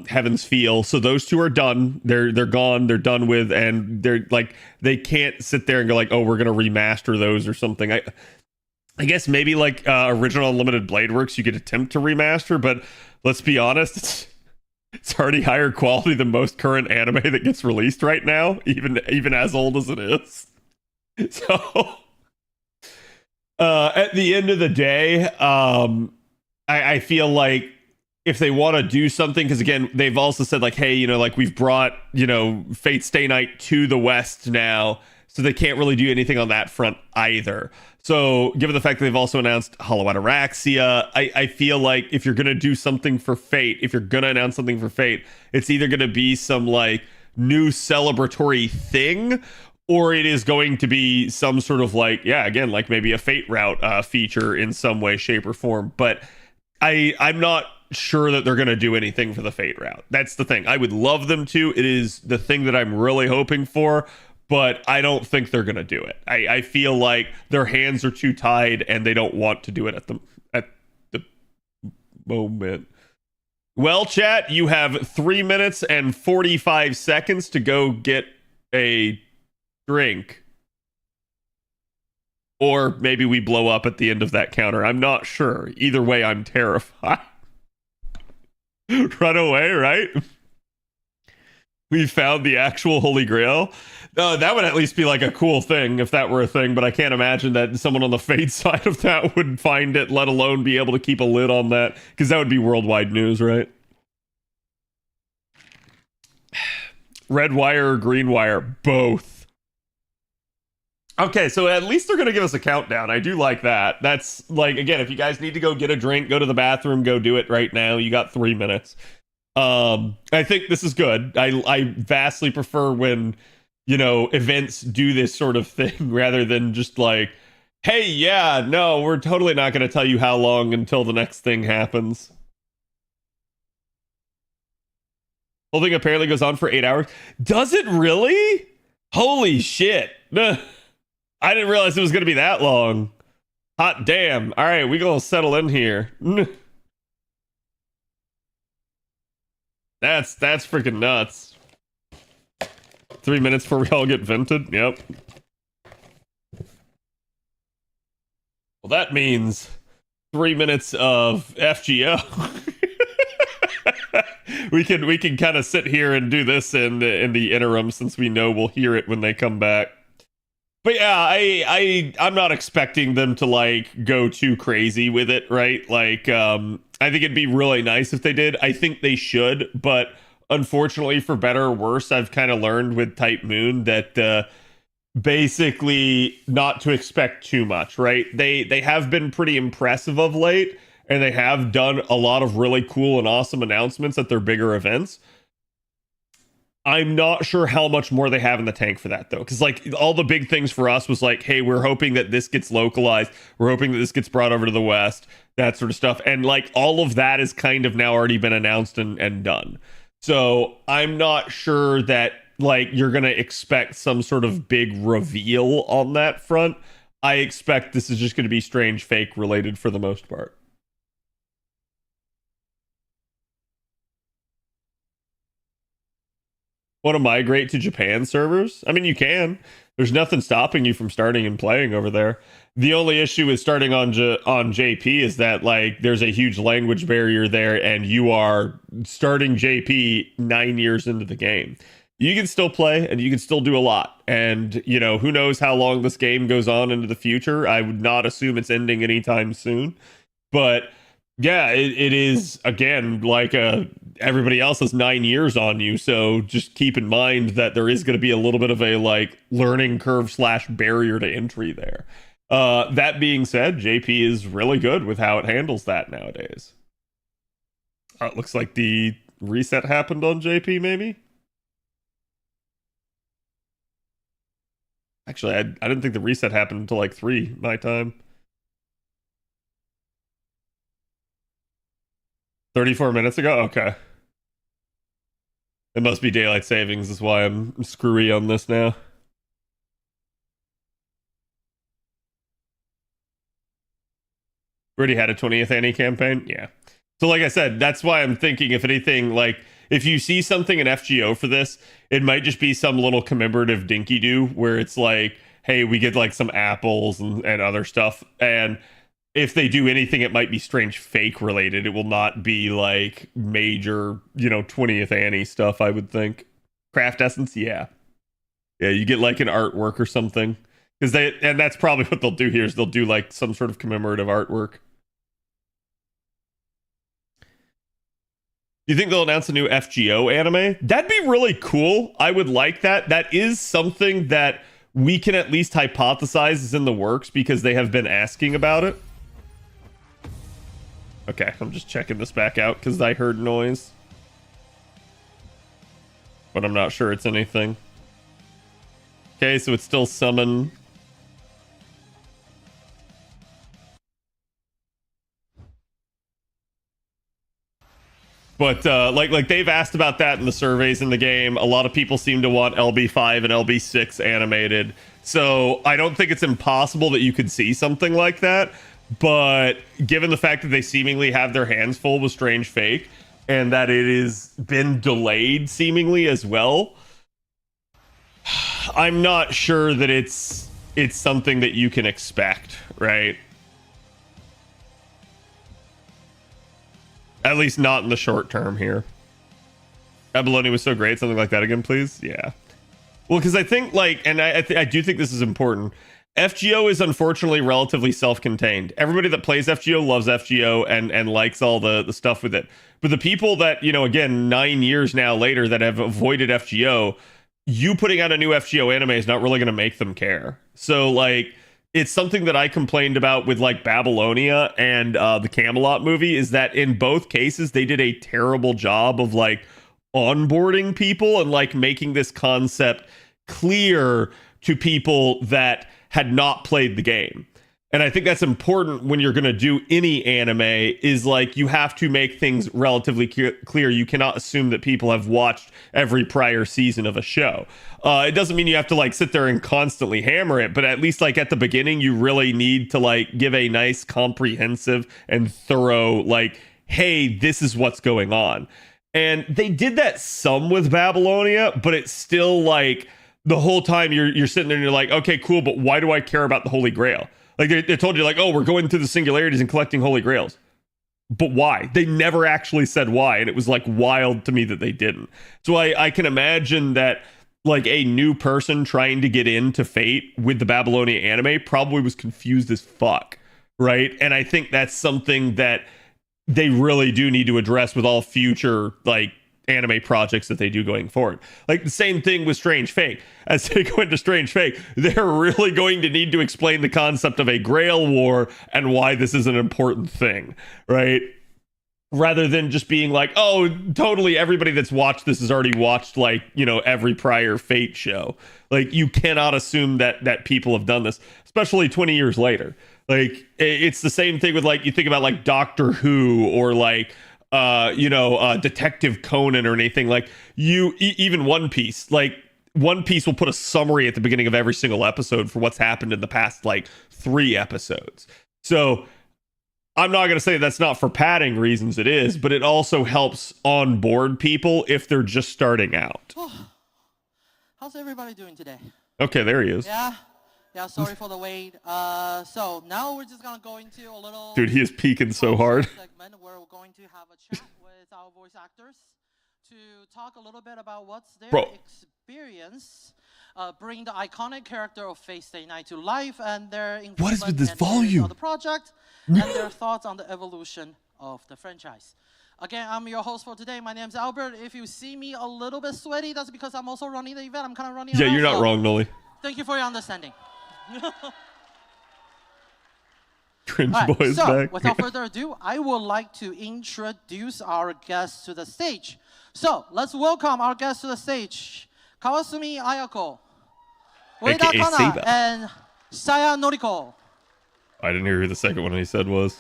Heaven's Feel, so those two are done. They're gone, they're done with, and they're like they can't sit there and go like, oh, we're gonna remaster those or something. I guess maybe like original Unlimited Blade Works you could attempt to remaster, but let's be honest, it's already higher quality than most current anime that gets released right now, even as old as it is. So at the end of the day, I feel like if they want to do something, because again, they've also said like, hey, like we've brought, Fate Stay Night to the West now, so they can't really do anything on that front either. So given the fact that they've also announced Hollow Ataraxia, I feel like if you're going to do something for Fate, if you're going to announce something for Fate, it's either going to be some like new celebratory thing, or it is going to be some sort of like, yeah, again, like maybe a Fate route feature in some way, shape, or form. But I'm not sure that they're going to do anything for the Fate route. That's the thing. I would love them to. It is the thing that I'm really hoping for, but I don't think they're going to do it. I feel like their hands are too tied and they don't want to do it at the moment. Well, chat, you have 3 minutes and 45 seconds to go get a drink. Or maybe we blow up at the end of that counter. I'm not sure. Either way, I'm terrified. Run away, right? We found the actual Holy Grail. That would at least be like a cool thing if that were a thing, but I can't imagine that someone on the Fate side of that would find it, let alone be able to keep a lid on that, because that would be worldwide news, right? Red wire or green wire? Both. Okay, so at least they're going to give us a countdown. I do like that. That's like, again, if you guys need to go get a drink, go to the bathroom, go do it right now. You got 3 minutes. I think this is good. I vastly prefer when, events do this sort of thing rather than just like, hey, yeah, no, we're totally not going to tell you how long until the next thing happens. Whole thing apparently goes on for 8 hours. Does it really? Holy shit. I didn't realize it was going to be that long. Hot damn. All right, we going to settle in here. That's freaking nuts. 3 minutes before we all get vented. Yep. Well, that means 3 minutes of FGO. we can kind of sit here and do this in the interim, since we know we'll hear it when they come back. But yeah, I'm not expecting them to like go too crazy with it, right? Like, I think it'd be really nice if they did. I think they should, but unfortunately, for better or worse, I've kind of learned with Type Moon that basically not to expect too much, right? They have been pretty impressive of late, and they have done a lot of really cool and awesome announcements at their bigger events. I'm not sure how much more they have in the tank for that, though, because like all the big things for us was like, hey, we're hoping that this gets localized, we're hoping that this gets brought over to the West, that sort of stuff, and like all of that has kind of now already been announced and done. So I'm not sure that like you're gonna expect some sort of big reveal on that front. I expect this is just going to be Strange Fake related for the most part. want to migrate to Japan servers, I mean, you can. There's nothing stopping you from starting and playing over there. The only issue with starting on JP is that like there's a huge language barrier there, and you are starting JP 9 years into the game. You can still play and you can still do a lot. And, you know, who knows how long this game goes on into the future. I would not assume it's ending anytime soon. But yeah, it is, again, like everybody else has 9 years on you. So just keep in mind that there is going to be a little bit of a like learning curve / barrier to entry there. That being said, JP is really good with how it handles that nowadays. It looks like the reset happened on JP, maybe? Actually, I didn't think the reset happened until like 3 my time. 34 minutes ago? Okay. It must be daylight savings, is why I'm screwy on this now. Already had a 20th Annie campaign? Yeah. So like I said, that's why I'm thinking, if anything, like, if you see something in FGO for this, it might just be some little commemorative dinky-do where it's like, hey, we get like some apples and other stuff. And if they do anything, it might be Strange Fake related. It will not be like major, 20th Annie stuff, I would think. Craft Essence, yeah. Yeah, you get like an artwork or something. And that's probably what they'll do here, is they'll do like some sort of commemorative artwork. Do you think they'll announce a new FGO anime? That'd be really cool. I would like that. That is something that we can at least hypothesize is in the works because they have been asking about it. Okay, I'm just checking this back out because I heard noise. But I'm not sure it's anything. Okay, so it's still summon. But like they've asked about that in the surveys in the game. A lot of people seem to want LB5 and LB6 animated. So I don't think it's impossible that you could see something like that. But given the fact that they seemingly have their hands full with Strange Fake, and that it has been delayed seemingly as well, I'm not sure that it's something that you can expect, right? At least not in the short term here. Abalone was so great. Something like that again, please. Yeah. Well, because I think like, and I do think this is important. FGO is unfortunately relatively self-contained. Everybody that plays FGO loves FGO and likes all the stuff with it. But the people that, again, 9 years now later that have avoided FGO, you putting out a new FGO anime is not really going to make them care. So like, it's something that I complained about with like Babylonia and the Camelot movie, is that in both cases they did a terrible job of like onboarding people and like making this concept clear to people that had not played the game. And I think that's important when you're going to do any anime, is like you have to make things relatively clear. You cannot assume that people have watched every prior season of a show. It doesn't mean you have to like sit there and constantly hammer it, but at least like at the beginning, you really need to like give a nice, comprehensive and thorough, like, hey, this is what's going on. And they did that some with Babylonia, but it's still like the whole time you're sitting there and you're like, okay, cool, but why do I care about the Holy Grail? Like they told you like, oh, we're going through the singularities and collecting Holy Grails. But why? They never actually said why. And it was like wild to me that they didn't. So I can imagine that like a new person trying to get into Fate with the Babylonia anime probably was confused as fuck. Right. And I think that's something that they really do need to address with all future like anime projects that they do going forward. Like the same thing with Strange Fake. As they go into Strange Fake, they're really going to need to explain the concept of a Grail War and why this is an important thing, right? Rather than just being like, oh, totally everybody that's watched this has already watched like, every prior Fate show. Like you cannot assume that people have done this, especially 20 years later. Like it's the same thing with like, you think about like Doctor Who or like Detective Conan or anything, like even One Piece. Like One Piece will put a summary at the beginning of every single episode for what's happened in the past like 3 episodes. So I'm not going to say that's not for padding reasons, it is, but it also helps onboard people if they're just starting out.
How's everybody doing today?
Okay, there he is.
Yeah? Yeah, sorry for the wait. So now we're just gonna go into a little
Dude, he is peeking so hard.
segment where we're going to have a chat with our voice actors to talk a little bit about what's their experience bringing the iconic character of Fate Stay Night to life and their involvement
What is with this
and
volume?
of the project and their thoughts on the evolution of the franchise. Again, I'm your host for today. My name's Albert. If you see me a little bit sweaty, that's because I'm also running the event. I'm kind of running
Yeah,
around,
you're not
so
wrong, Noli.
thank you for your understanding.
Cringe
All right,
boy is
so,
back.
without further ado, I would like to introduce our guests to the stage. So, let's welcome our guests to the stage. Kawasumi Ayako, Ueda
AKA
Kana,
Saber.
and Saya Noriko.
I didn't hear who the second one he said was.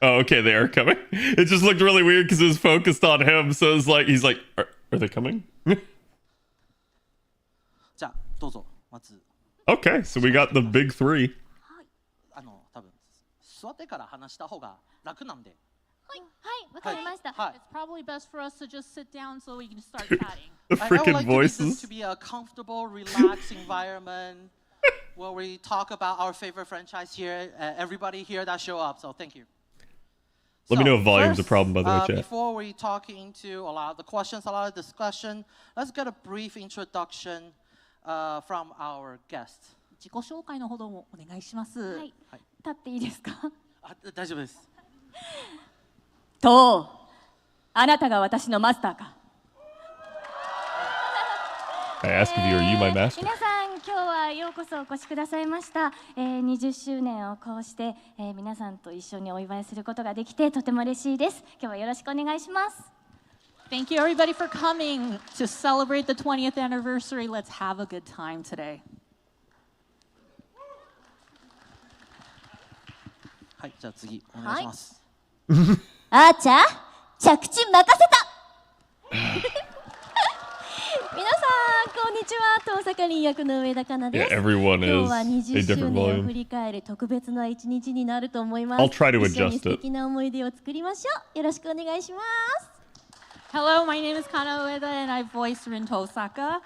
Oh, okay, they are coming. It just looked really weird because it was focused on him, so it's like he's like, are they coming?
じゃあ、どうぞ、まず、
Okay, so we got the big three.
多分座ってから話した方が楽なんで。
はい、わかりました。
はい。
It's probably best for us to just sit down so we can start chatting.
The
I would
freaking
like this
voices.
to be a comfortable, relaxed environment where we talk about our favorite franchise here. Everybody here that show up, so thank you.
Let me know if volume's a
first,
problem, by the way, chat.
Before we talk into a lot of the questions, a lot of discussion, let's get a brief introduction from our guest.
自己紹介のほどもお願いします。はい。
はい
立っていいですか？
あ、大丈夫です。
とう、あなたが私のマスターか。
I ask of you, are you my master?
皆さん、今日はようこそお越しくださいました。20周年をこうして、皆さんと一緒にお祝いすることができてとても嬉しいです。今日はよろしくお願いします。
Thank you everybody for coming to celebrate the 20th anniversary. Let's have a good time today.
はい、じゃあ次お願いします。
あーちゃ、着地任せた。皆さん、こんにちは。遠坂林役の上田香奈です。
Yeah, everyone
今日は
is
20
a
周
different
年を
volume.
振り返る特別な一日になると思います。
I'll try to
一緒に
adjust
素
it.
敵な思い出を作りましょう。よろしくお願いします。
Hello, my name is Kana Ueda and I voice Rinto Osaka.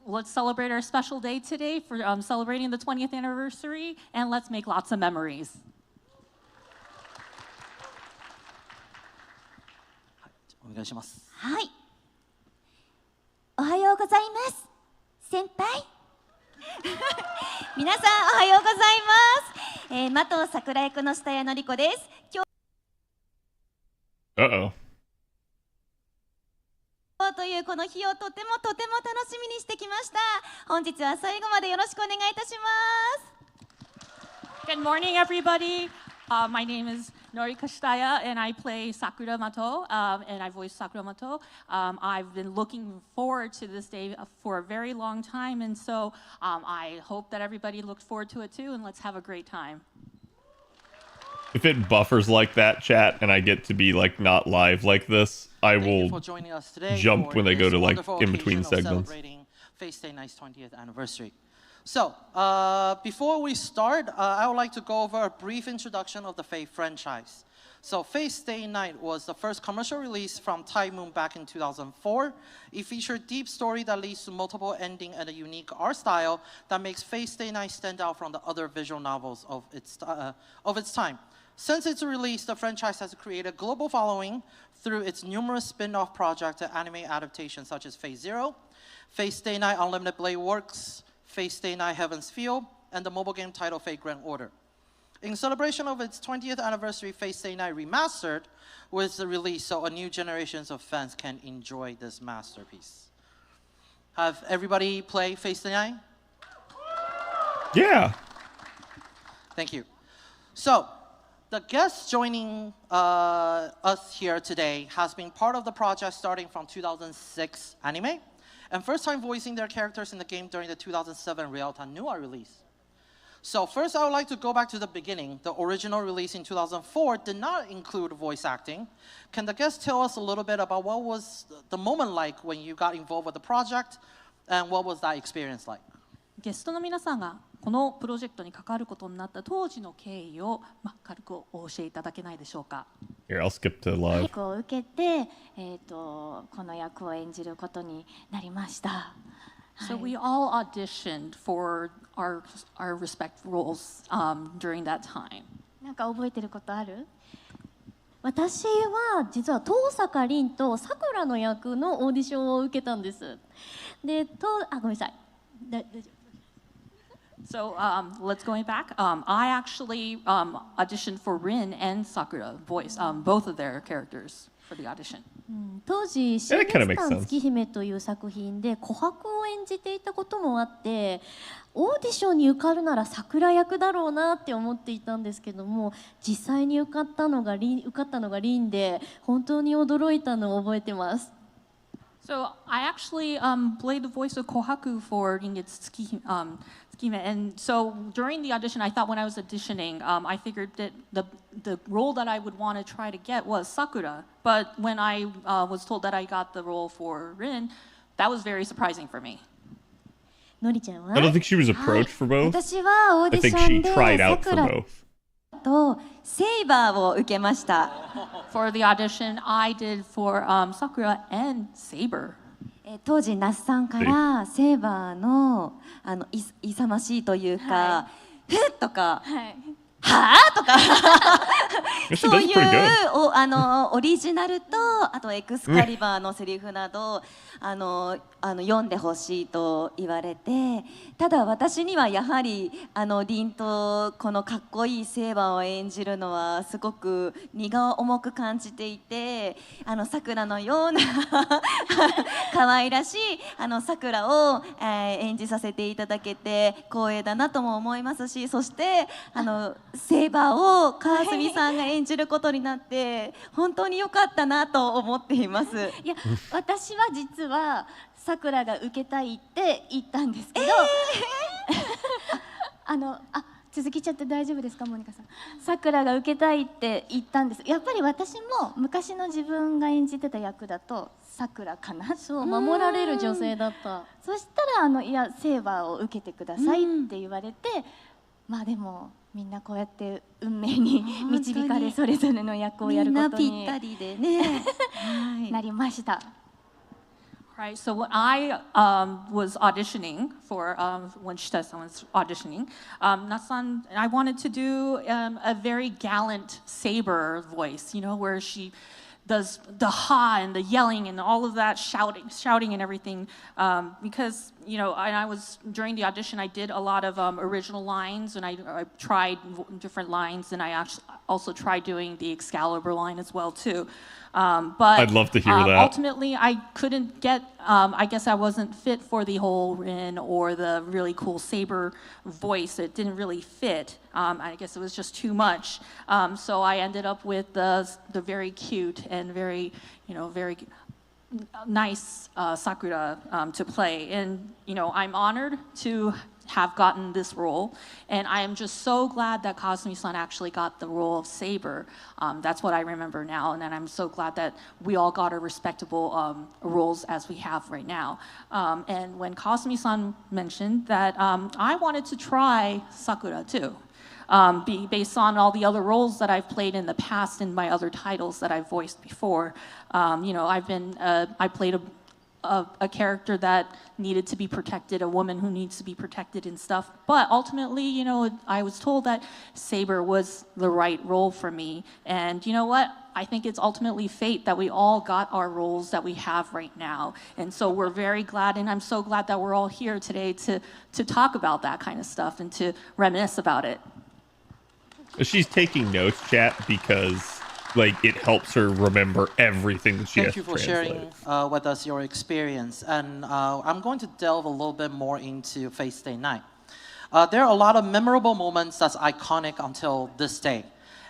Let's celebrate our special day today for celebrating the 20th anniversary and let's make lots of memories.
お願いします。
はい。おはようございます。先輩。皆さん、おはようございます。的桜役の下谷のりこです。今
Uh-oh.
日というこの日をとても楽しみにしてきました。本日は最後までよろしくお願いいたします。
Good morning, everybody. My name is Noriko Shitaya, and I play Sakura Mato, and I voice Sakura Mato. I've been looking forward to this day for a very long time, and so I hope that everybody looks forward to it too, and let's have a great time.
If it buffers like that, chat, and I get to be like not live like this, I
Thank you
will
for joining us today
jump
for
when they go
this
to like
wonderful
in between
occasion of
segments.
Celebrating Fate Stay Night's 20th anniversary. So, before we start, I would like to go over a brief introduction of the Fate franchise. So, Fate Stay Night was the first commercial release from Time Moon back in 2004. It featured deep story that leads to multiple endings and a unique art style that makes Fate Stay Night stand out from the other visual novels of its time. Since its release, the franchise has created a global following through its numerous spin-off projects and anime adaptations such as Fate Zero, Fate Stay Night Unlimited Blade Works, Fate Stay Night Heaven's Field, and the mobile game title Fate Grand Order. In celebration of its 20th anniversary, Fate Stay Night Remastered was released so a new generations of fans can enjoy this masterpiece. Have everybody played Fate Stay Night?
Yeah.
Thank you. So, the guest joining us here today has been part of the project starting from 2006 anime, and first time voicing their characters in the game during the 2007 Realta Nua release. So first, I would like to go back to the beginning. The original release in 2004 did not include voice acting. Can the guest tell us a little bit about what was the moment like when you got involved with the project, and what was that experience like?
ゲストの皆さんがこのプロジェクトに関わることになった当時の経緯を、軽くお教えいただけないでしょうか。
Here, I'll skip to live.
役を受けて、この役を演じることになりました。
So we all auditioned for our respective roles during that time.
なんか覚えてることある？私は実は遠坂凛とさくらの役のオーディションを受けたんです。で、ごめんなさい。
So let's going back. I actually auditioned for Rin and Sakura voice, both of their characters for the audition.
当時「シンデスタン月姫」という作品で琥珀を演じていたこともあってオーディションに受かるなら桜役だろうなって思っていたんですけども実際に受かったのがリンで本当に驚いたのを覚えてます。
So I actually played the voice of Kohaku for Ringit's Tsukihime, and so during the audition, I thought when I was auditioning, I figured that the role that I would want to try to get was Sakura, but when I was told that I got the role for Rin, that was very surprising for me.
のりちゃんは
I don't think she was approached for both.
私はオーデ
I
ィシ
think
ョ
she
ンで
tried
さ
out
く
for
ら
both.
とセイバーを受けました。
For the audition, I did for Sakura and Saber.
当時那須さんからセイバーの勇ましいというか、ふっとか、はあとかそういうオリジナルとあとエクスカリバーのセリフなど読んでほしいと言われてただ私にはやはり凛とこのかっこいいセイバーを演じるのはすごく荷が重く感じていてさくらのような可愛らしいさくらを、演じさせていただけて光栄だなとも思いますしそしてセイバーを川澄さんが演じることになって本当に良かったなと思っています。いや私は実はさくらが受けたいって言ったんですけど、続きちゃって大丈夫ですかモニカさん。さくらが受けたいって言ったんです。やっぱり私も昔の自分が演じてた役だとさくらかな。そう守られる女性だった。そしたらいやセイバーを受けてくださいって言われて、まあでも。みんなこうやって運命に導かれそれぞれの役をやることにみんなぴったりでねなりました。
Right. So when I was auditioning for when Shita-san was auditioning, Natsan, I wanted to do a very gallant Saber voice, where she does the ha and the yelling and all of that shouting and everything, because I was during the audition I did a lot of original lines and I tried different lines and I also tried doing the Excalibur line as well too. But
I'd love to hear that.
Ultimately, I couldn't get. I guess I wasn't fit for the whole Rin or the really cool Saber voice. It didn't really fit. I guess it was just too much. So I ended up with the very cute and very nice Sakura to play. And I'm honored to have gotten this role, and I am just so glad that Kasumi-san actually got the role of Saber. That's what I remember now, and then I'm so glad that we all got our respectable roles as we have right now. And when Kasumi-san mentioned that I wanted to try Sakura too, based on all the other roles that I've played in the past in my other titles that I've voiced before. I played a character that needed to be protected, a woman who needs to be protected and stuff. But ultimately, I was told that Saber was the right role for me. And you know what? I think it's ultimately fate that we all got our roles that we have right now. And so we're very glad, and I'm so glad that we're all here today to talk about that kind of stuff and to reminisce about it.
She's taking notes, chat, because it helps her remember everything that she has to translate.
Thank you for sharing with us your experience. And I'm going to delve a little bit more into Fate Stay Night. There are a lot of memorable moments that's iconic until this day.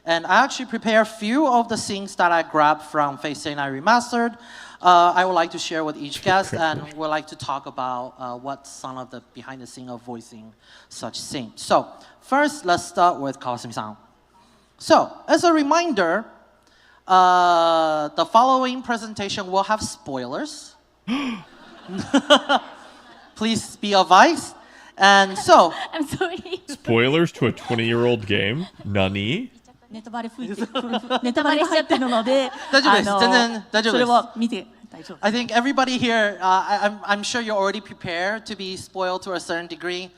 And I actually prepared a few of the scenes that I grabbed from Fate Stay Night Remastered. I would like to share with each guest and would like to talk about what's some of the behind the scene of voicing such scenes. So first, let's start with Kawasumi-san. So as a reminder, the following presentation will have spoilers. Please be advised. And so,
I'm sorry.
Spoilers to a 20-year-old game? Nani?
ネタバレ吹いてネタバレが入ってるので、
大丈夫です。全然大丈夫です。
それは見て大丈夫。
I think everybody here, I'm sure you're already prepared to be spoiled to a certain degree.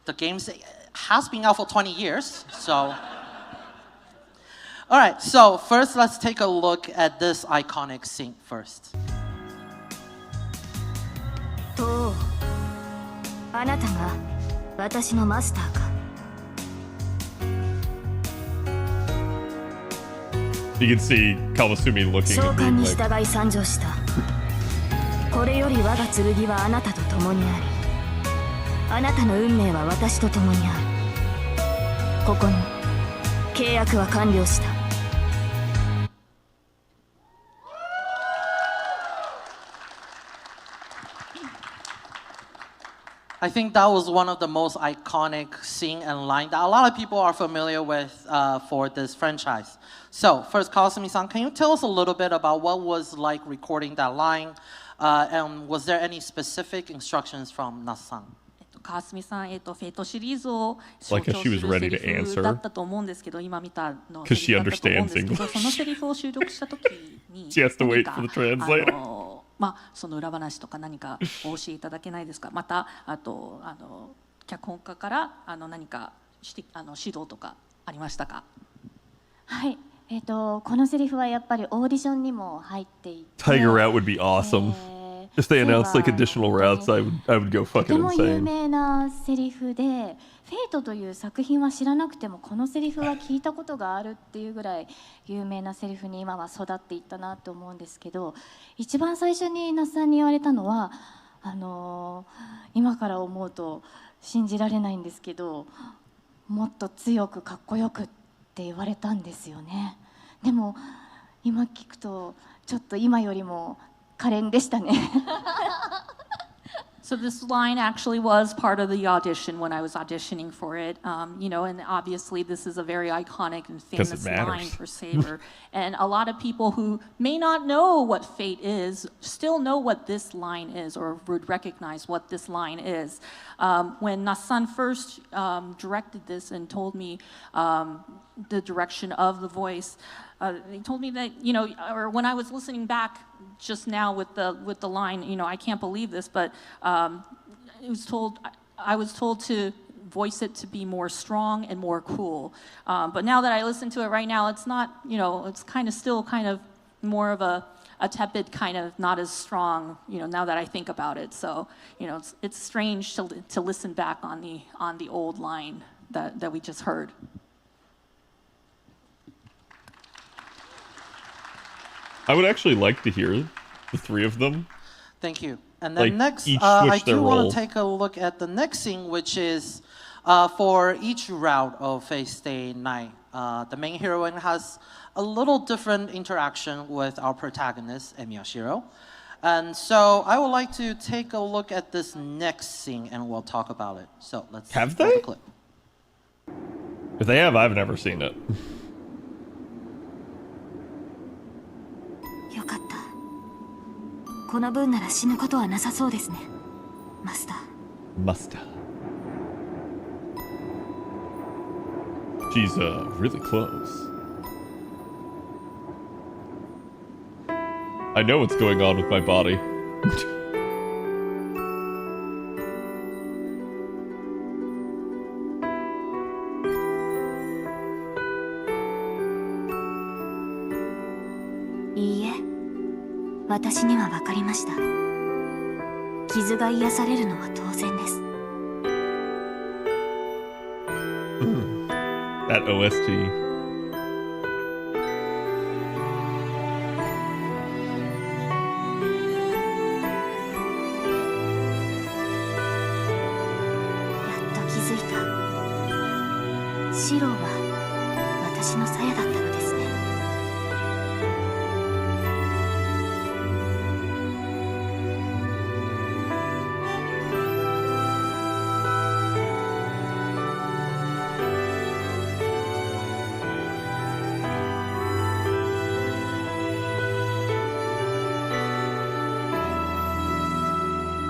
The game has been out for 20 years, so. All right, so first let's take a look at this iconic scene first.
とあなたが私のマスターか
You can see Kawasumi looking
召
at
喚
me
に
like,
従い参上したこれより我が剣はあなたと共にありあなたの運命は私と共にあるここに契約は完了した
I think that was one of the most iconic scene and line that a lot of people are familiar with for this franchise. So first, Kawasumi-san, can you tell us a little bit about what was like recording that line, and was there any specific instructions from Nasa-san?
川澄さん、フェイトシリーズを
Like
象
how
徴
she
す
was
る
ready
セ
to
リフ
answer.
だったと思うんですけど、今見たの
'Cause she
セリフだったと思うんですけ
understands
ど、そのセリフを収録した時に
She has to wait
何か
for the translator.
まあその裏話とか何かお教えいただけないですか。またあと脚本家から何か指導とかありましたか。
はい、このセリフはやっぱりオーディションにも入っていて
Tiger Route would be awesome. If they announced like additional routes, I would go
とて
fucking
も有
insane.
名なセリフで、フェイトという作品は知らなくてもこのセリフは聞いたことがあるっていうぐらい有名なセリフに今は育っていったなと思うんですけど、一番最初に那須さんに言われたのは今から思うと信じられないんですけど、もっと強くかっこよくって言われたんですよね。でも今聞くとちょっと今よりも可憐でしたね。
So this line actually was part of the audition when I was auditioning for it, you know, and obviously this is a very iconic and famous line for Saber. And a lot of people who may not know what fate is still know what this line is or would recognize what this line is. When Nassan first directed this and told me the direction of the voice, he told me that, you know, or when I was listening back just now with the line, you know, I can't believe this, but I was told to voice it to be more strong and more cool. But now that I listen to it right now, it's not, you know, it's kind of still kind of more of a tepid kind of not as strong, you know, now that I think about it. So, you know, it's strange to listen back on the old line that we just heard.
I would actually like to hear the three of them.
Thank you. And then
Like,
next,
each
I
switch their
do want
role.
to take a look at the next scene, which is for each route of Face Day Night. The main heroine has a little different interaction with our protagonist, Emiyashiro. And so I would like to take a look at this next scene and we'll talk about it. So let's
Have
roll
they?
the clip.
If they have, I've never seen it.
よかったこの分なら死ぬことはなさそうですねマスター
Musta. She's really close. I know what's going on with my body.
いいえ私には分かりました傷が癒されるのは当然です
That OST.
やっと気づいたシローは私の鞘だったのですね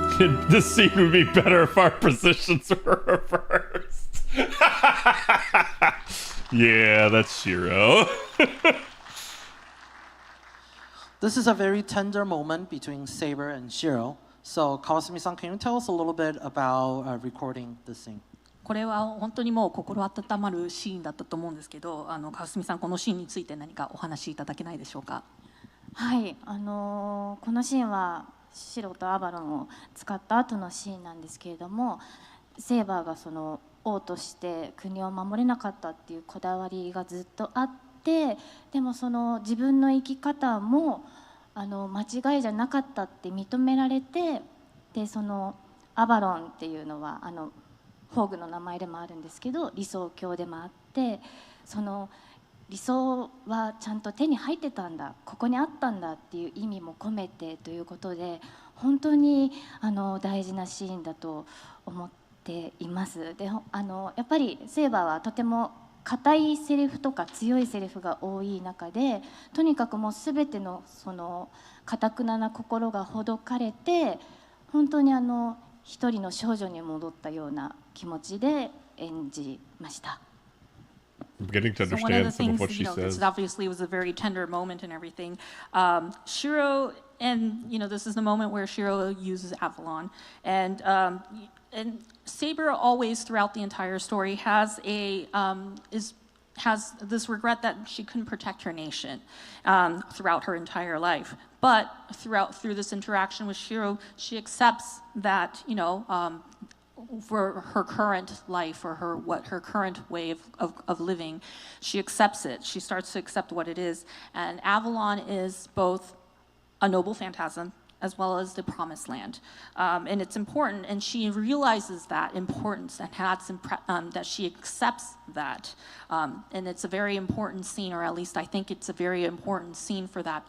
I This scene would be better if our positions were reversed. Yeah, that's Shiro.
This is a very tender moment between Saber and Shiro. So, Kawasumi-san, can you tell us a little bit about recording this scene?
これは本当にもう心温まるシーンだったと思うんですけど、川澄さんこのシーンについて何かお話しいただけないでしょうか。
はい、このシーンはシロとアバロンを使った後のシーンなんですけれども、セーバーがその王として国を守れなかったっていうこだわりがずっとあって、でもその自分の生き方も間違いじゃなかったって認められて、でそのアバロンっていうのはフォーグの名前でもあるんですけど、理想郷でもあって、その理想はちゃんと手に入ってたんだ、ここにあったんだっていう意味も込めてということで、本当に大事なシーンだと思っています。でやっぱりセーバーはとても硬いセリフとか強いセリフが多い中で、とにかくもう全てのその堅くなな心がほどかれて、本当に一人の少女に戻ったような気持ちで演じました。
I'm getting to
So one of the
understand some of
things,
what she
this
says.
obviously was a very tender moment and everything. Shiro, and this is the moment where Shiro uses Avalon, and Saber always throughout the entire story has has this regret that she couldn't protect her nation throughout her entire life. But through this interaction with Shiro, she accepts that for her current life or her current way of living, she accepts it. She starts to accept what it is, and Avalon is both a noble phantasm as well as the promised land, and it's important, and she realizes that importance, and that she accepts that, and it's a very important scene, or at least I think it's a very important scene for that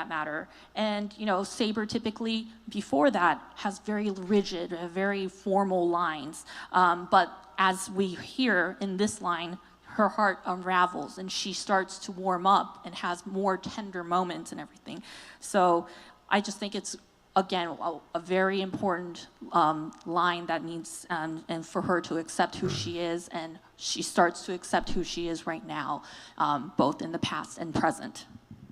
matter. And Saber typically before that has very rigid, very formal lines, but as we hear in this line, her heart unravels and she starts to warm up and has more tender moments and everything. So I just think it's, again, a very important line that needs, and for her to accept who she is, and she starts to accept who she is right now, both in the past and present.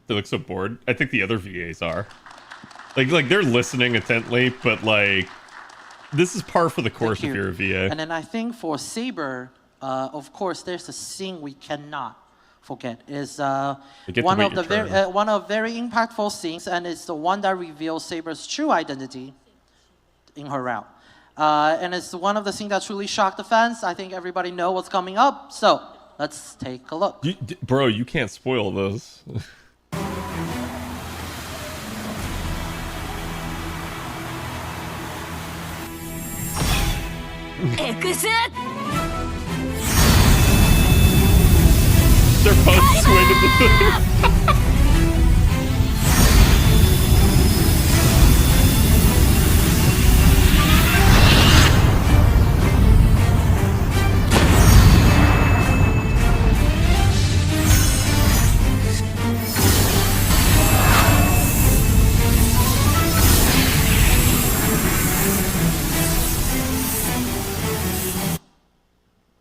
They look so bored. I think the other VAs are. Like they're listening intently, but like this is par for the course if you're a VA.
And then I think for Saber, of course, there's a scene we cannot forget. Is one of very impactful scenes, and it's the one that reveals Saber's true identity in her route. And it's one of the scenes that truly shocked the fans. I think everybody knows what's coming up, so let's take a look.
Bro, you can't spoil those. They're both swinging the thing.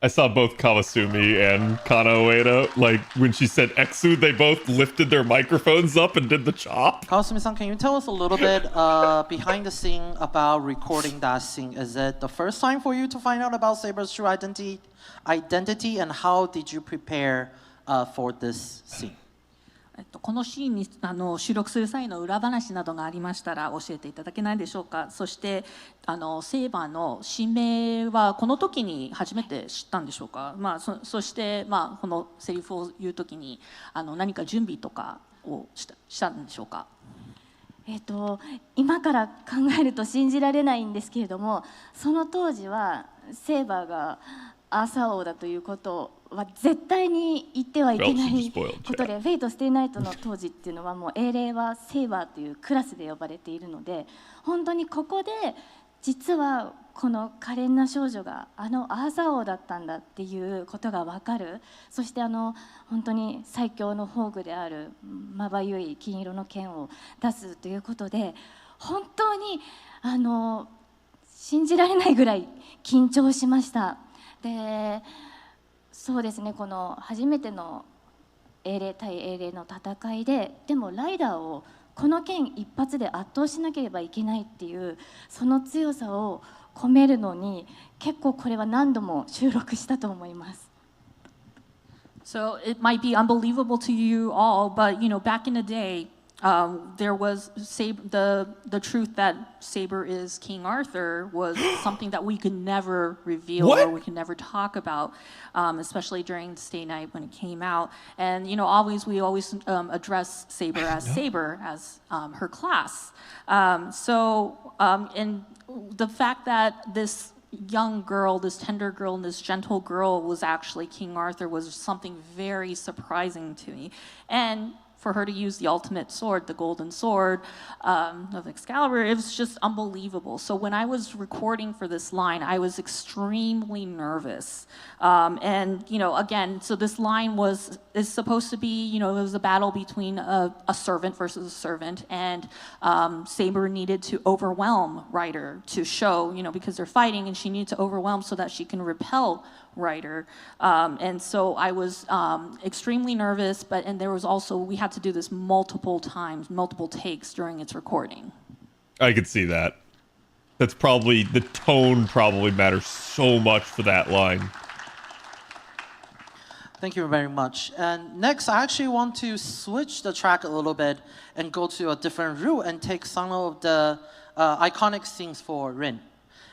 I saw both Kawasumi and Kana Ueda, like when she said Exu, they both lifted their microphones up and did the chop.
Kawasumi-san, can you tell us a little bit behind the scene about recording that scene? Is it the first time for you to find out about Saber's true identity, and how did you prepare for this scene?
このシーンに収録する際の裏話などがありましたら教えていただけないでしょうか。そしてセーバーの新名はこの時に初めて知ったんでしょうか。そしてこのセリフを言う時に何か準備とかをしたんでしょうか。
今から考えると信じられないんですけれども、その当時はセーバーがアーサー王だということは絶対に言ってはいけないことで、フェイト・ステイ・ナイトの当時っていうのはもう英霊はセーバーというクラスで呼ばれているので、本当にここで実はこの可憐な少女がアーサー王だったんだっていうことが分かる。そして本当に最強の宝具であるまばゆい金色の剣を出すということで、本当に信じられないぐらい緊張しました。で、そうですね、この初めての英霊対英霊の戦いで、でもライダーをこの剣一発で圧倒しなければいけないっていうその強さを込めるのに結構これは何度も収録したと思います。
So it might be unbelievable to you all, but back in the day, there was the truth that Saber is King Arthur was something that we could never reveal or we could never talk about, especially during Stay Night when it came out. And we always address Saber as Saber as her class. And the fact that this young girl, this tender girl, and this gentle girl was actually King Arthur was something very surprising to me. And for her to use the ultimate sword, the golden sword of Excalibur, it was just unbelievable. So when I was recording for this line, I was extremely nervous. And again, so this line is supposed to be, it was a battle between a servant versus a servant, and Saber needed to overwhelm Ryder to show, because they're fighting, and she needed to overwhelm so that she can repel Ryder. And so I was extremely nervous, and there was also, we had to do this multiple times, multiple takes during its recording.
I could see that. That's probably, the tone probably matters so much for that line.
Thank you very much. And next, I actually want to switch the track a little bit and go to a different route and take some of the iconic scenes for Rin.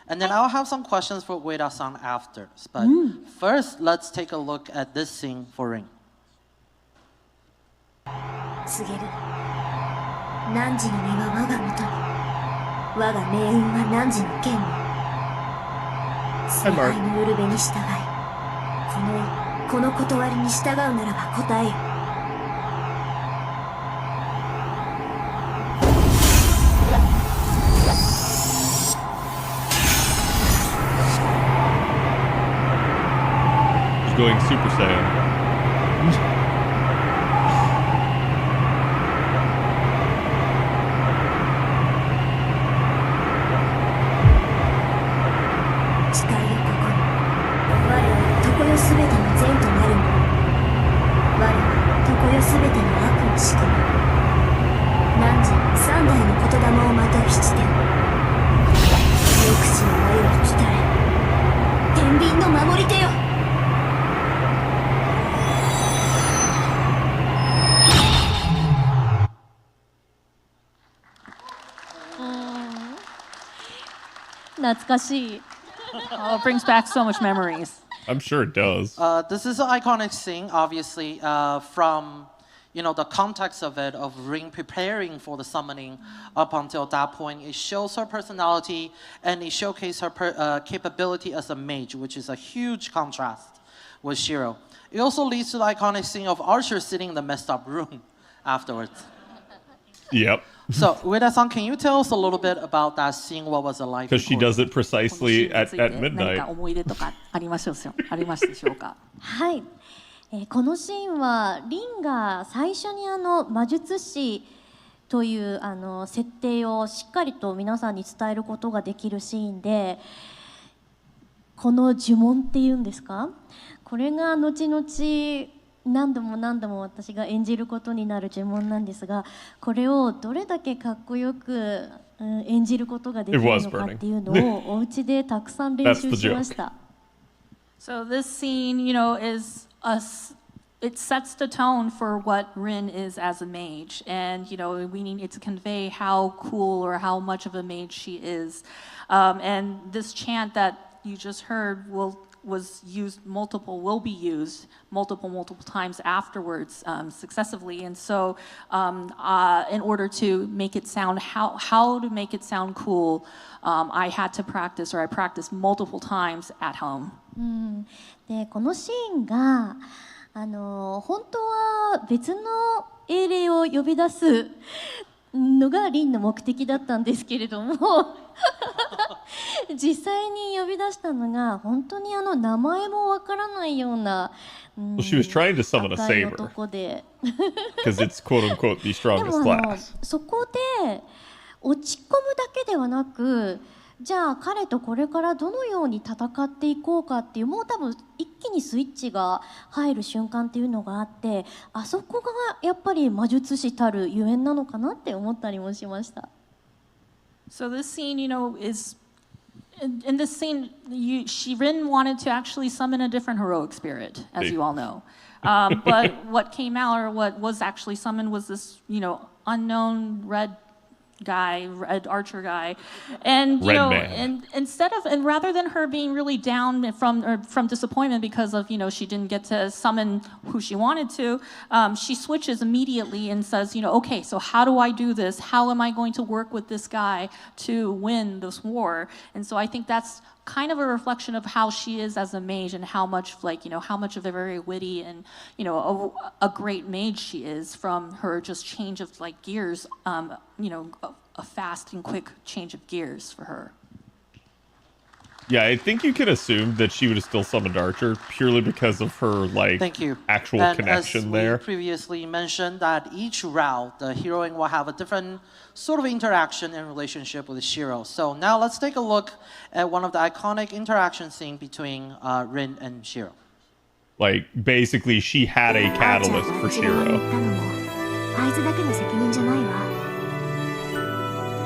And then I'll have some questions for Ueda-san after. But first, let's take a look at this scene for Rin.
告げる。汝の身は我が元に。我が命運は汝の剣に。聖杯のウルベに従い、この断りに従うならば答えよ。
Going Super Saiyan.
誓いをここに。我は常世すべての善となるもの。我は常世すべての悪を仕組む。汝三代の言霊をまとう七天。抑止の迷い来たれ。天秤の守り手よ。
懐かしい. Oh, it brings back so much memories.
I'm sure it does.
This is an iconic scene, obviously, from the context of it, of Rin preparing for the summoning up until that point. It shows her personality and it showcases her capability as a mage, which is a huge contrast with Shiro. It also leads to the iconic scene of Archer sitting in the messed up room afterwards.
Yep.
So, Ueda-san, can you tell us a little bit about that scene? What was it like?
Because she does it precisely at midnight.
何か思い出とかありましたでしょうか？
はい、このシーンはリンが最初に魔術師という設定をしっかりと皆さんに伝えることができるシーンで、この呪文っていうんですか、これが後々何度も私が演じることになる呪文なんですが、これをどれだけかっこよく演じることができるのかっていうのをお家でたくさん練習しました。
So this scene, is it sets the tone for what Rin is as a mage, and we need it to convey how cool or how much of a mage she is. And this chant that you just heard will be used multiple times afterwards successively. And so in order to make it sound, how to make it sound cool, I had to practice, or I practiced multiple times at home.
でこのシーンが本当は別の英霊を呼び出すのがリンの目的だったんですけれども実際に呼び出したのが本当に名前もわからないような
Well, she was trying to summon a saber because it's quote unquote the strongest class.
そこで落ち込むだけではなくじゃあ彼とこれからどのように戦っていこうかっていう、もう多分一気にスイッチが入る瞬間っていうのがあって、あそこがやっぱり魔術師たるゆえんなのかなって思ったりもしました。
So this scene, is in this scene, Rin wanted to actually summon a different heroic spirit, as you all know. But what came out, or what was actually summoned, was this, unknown red archer guy, and and rather than her being really down from disappointment because of she didn't get to summon who she wanted to, she switches immediately and says, okay, so how do I do this? How am I going to work with this guy to win this war? And so I think that's kind of a reflection of how she is as a mage, and how much how much of a very witty and a great mage she is, from her just change of gears, a fast and quick change of gears for her.
Yeah, I think you can assume that she would have still summoned Archer purely because of her
Thank you.
actual
and
connection
as
there.
We previously mentioned that each route, the heroine will have a different sort of interaction and relationship with Shiro. So now let's take a look at one of the iconic interaction scenes between Rin and Shiro.
Basically, she had a catalyst for Shiro.
あいつだけの責任じゃないわ。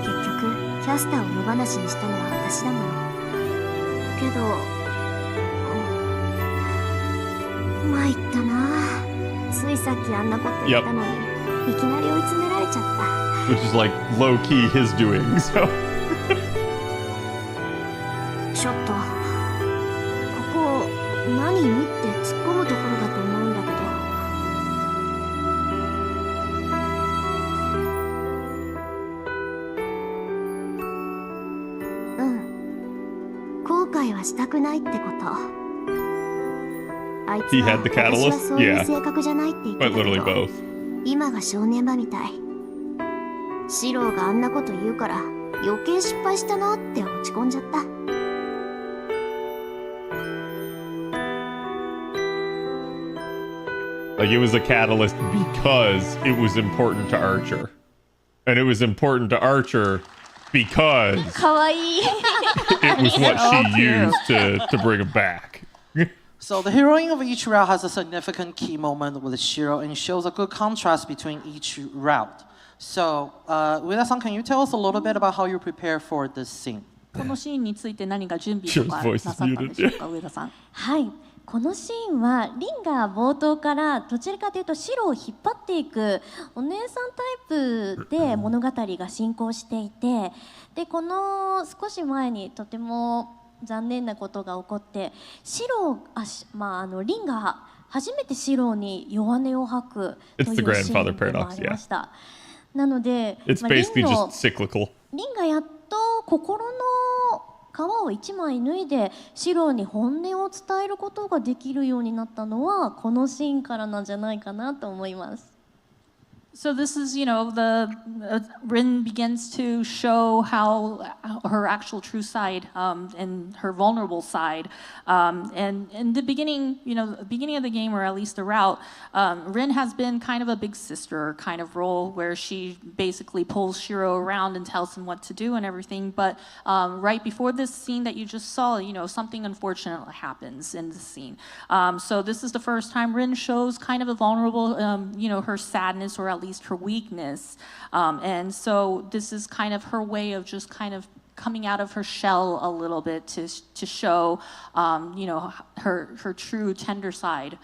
結局キャスターを野放しにしたのは私だもの。けど、参ったな。ついさっきあんなこと言ったのに、いきなり追い詰められちゃった。
Which is low key his doing, so.
ちょっと、ここ何って突っ込むところだと思うんだけど。後悔はしたくないってこと。あいつは私はそういう性格じゃないって言ってたけど、今が正念場みたい。シローがあんなこと言うから余計失敗したなって落ち込んじゃった。
It was a catalyst because it was important to Archer. And it was important to Archer because it was what she used to bring him back.
So the heroine of each route has a significant key moment with Shiro, and shows a good contrast between each route. So, Ueda-san, can you tell us a little bit about how you prepare for this scene?
このシーンについて何か準備とかなさったんでしょうか、上田さん。
はい。このシーンはリンが冒頭からどちらかというとシロを引っ張っていくお姉さんタイプで物語が進行していて、でこの少し前にとても残念なことが起こって、リンが初めてシロに弱音を吐くというシーンでもありました。なので、リンがやっと心の皮を一枚脱いでシロに本音を伝えることができるようになったのはこのシーンからなんじゃないかなと思います。
So this is, Rin begins to show how her actual true side, and her vulnerable side. And in the beginning, beginning of the game, or at least the route, Rin has been kind of a big sister kind of role where she basically pulls Shiro around and tells him what to do and everything. But right before this scene that you just saw, something unfortunate happens in the scene. So this is the first time Rin shows kind of a vulnerable, her sadness, or at least her weakness, and so this is kind of her way of just kind of coming out of her shell a little bit to show, her true tender side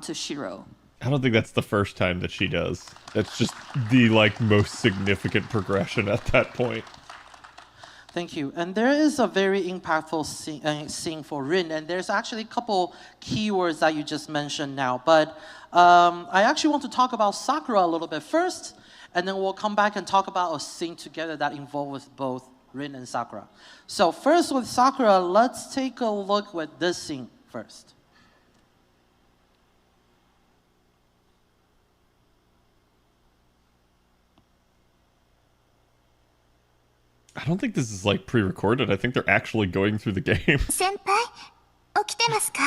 to Shiro.
I don't think that's the first time that she does. That's just the most significant progression at that point.
Thank you. And there is a very impactful scene for Rin, and there's actually a couple keywords that you just mentioned now. But I actually want to talk about Sakura a little bit first, and then we'll come back and talk about a scene together that involves both Rin and Sakura. So first with Sakura, let's take a look at this scene first.
I don't think this is pre-recorded. I think they're actually going through the game.
先輩、起きてますか？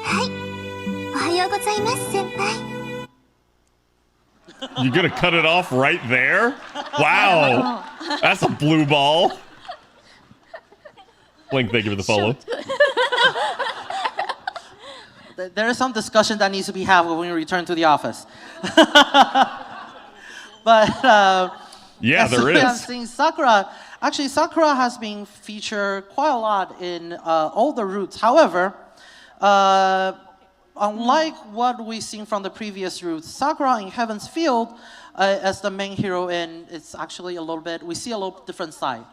はい、ようございます先輩
You gonna cut it off right there? Wow. That's a blue ball. Blink, thank you for the follow.
There is some discussion that needs to be had when we return to the office. But
yeah, there
we have
is.
seen Sakura. Actually, Sakura has been featured quite a lot in all the routes. However, unlike what we've seen from the previous routes, Sakura in Heaven's Field as the main hero, and it's actually a little bit, we see a little different side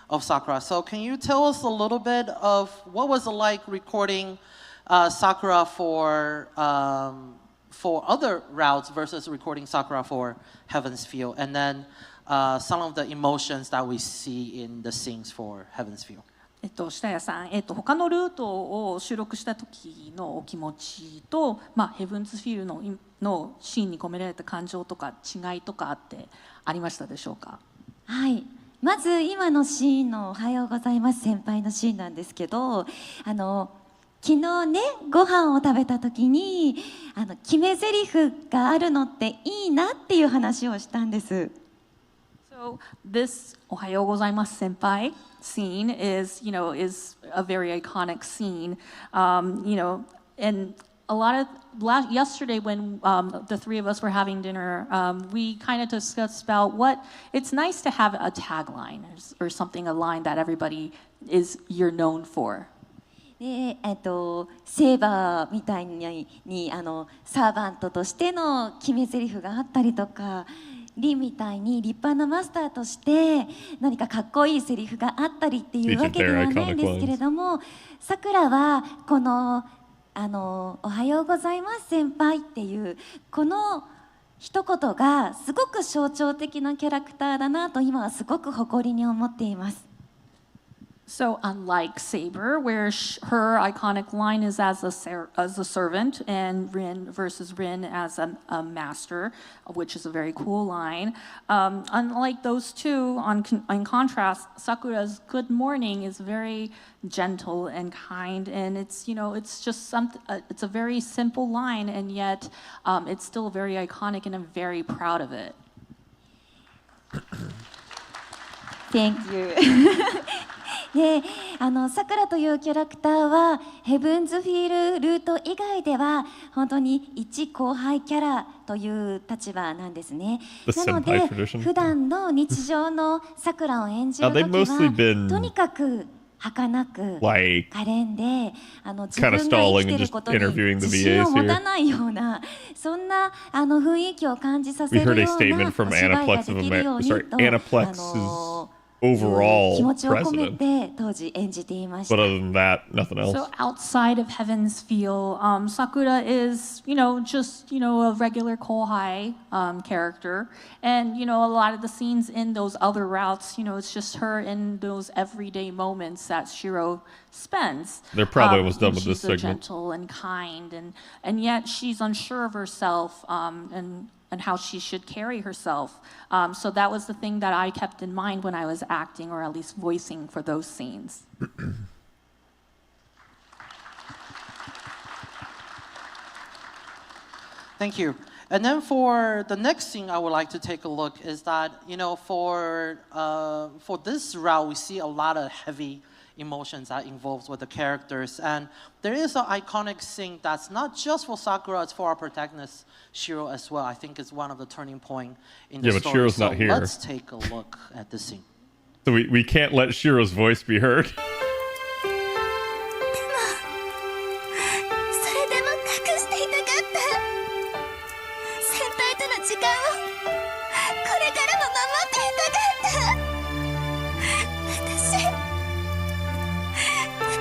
of Sakura. So can you tell us a little bit of what was it like recording Sakura for other routes versus recording Sakura for Heaven's Field, and then some of the emotions that we see in the scenes for Heaven's Field.
下谷さん、他のルートを収録した時のお気持ちと、ヘブンズフィールドのシーンに込められた感情とか違いとかってありましたでしょうか？
はい。まず今のシーンのおはようございます先輩のシーンなんですけど、昨日ねご飯を食べた時に決め台詞があるのっていいなっていう話をしたんです。
So this おはようございます先輩 scene is a very iconic scene. And a lot of yesterday when the three of us were having dinner, we kind of discussed about what it's nice to have a tagline or something, a line that everybody you're known for.
でセーバーみたいにサーバントとしての決め台詞があったりとか、リンみたいに立派なマスターとして何かかっこいいセリフがあったりっていうわけではないんですけれども、さくらはこのおはようございます先輩っていうこの一言がすごく象徴的なキャラクターだなと今はすごく誇りに思っています。
So unlike Saber, where her iconic line is as a servant, and Rin versus Rin as a master, which is a very cool line. Unlike those two, in contrast, Sakura's "Good morning" is very gentle and kind, and it's just it's a very simple line, and yet it's still very iconic, and I'm very proud of it.
Thank you. でさくらというキャラクターはヘブンズフィールルート以外では本当に一後輩キャラという立場なんですね。なので普段の日常のさくらを演じるときはとにかく儚く可憐で自分が生きてることに自信を持たないようなそんな雰囲気を感じさせるようなお芝居ができるようにと
overall
気持ちを込めて当時演じていました。
But other than that, nothing else.
So outside of Heaven's Field, Sakura is, just, a regular Kohai character. And, a lot of the scenes in those other routes, it's just her in those everyday moments that Shiro spends.
They're probably almost done with this
segment. She's so
segment.
gentle and kind, and yet she's unsure of herself, and how she should carry herself. So that was the thing that I kept in mind when I was acting, or at least voicing for those scenes.
Thank you. And then for the next thing I would like to take a look is that, for this route, we see a lot of heavy emotions that involves with the characters, and there is an iconic scene that's not just for Sakura, it's for our protagonist Shiro as well. I think it's one of the turning point in the story.
Yeah, but Shiro's not here.
Let's take a look at the scene.
So we can't let Shiro's voice be heard.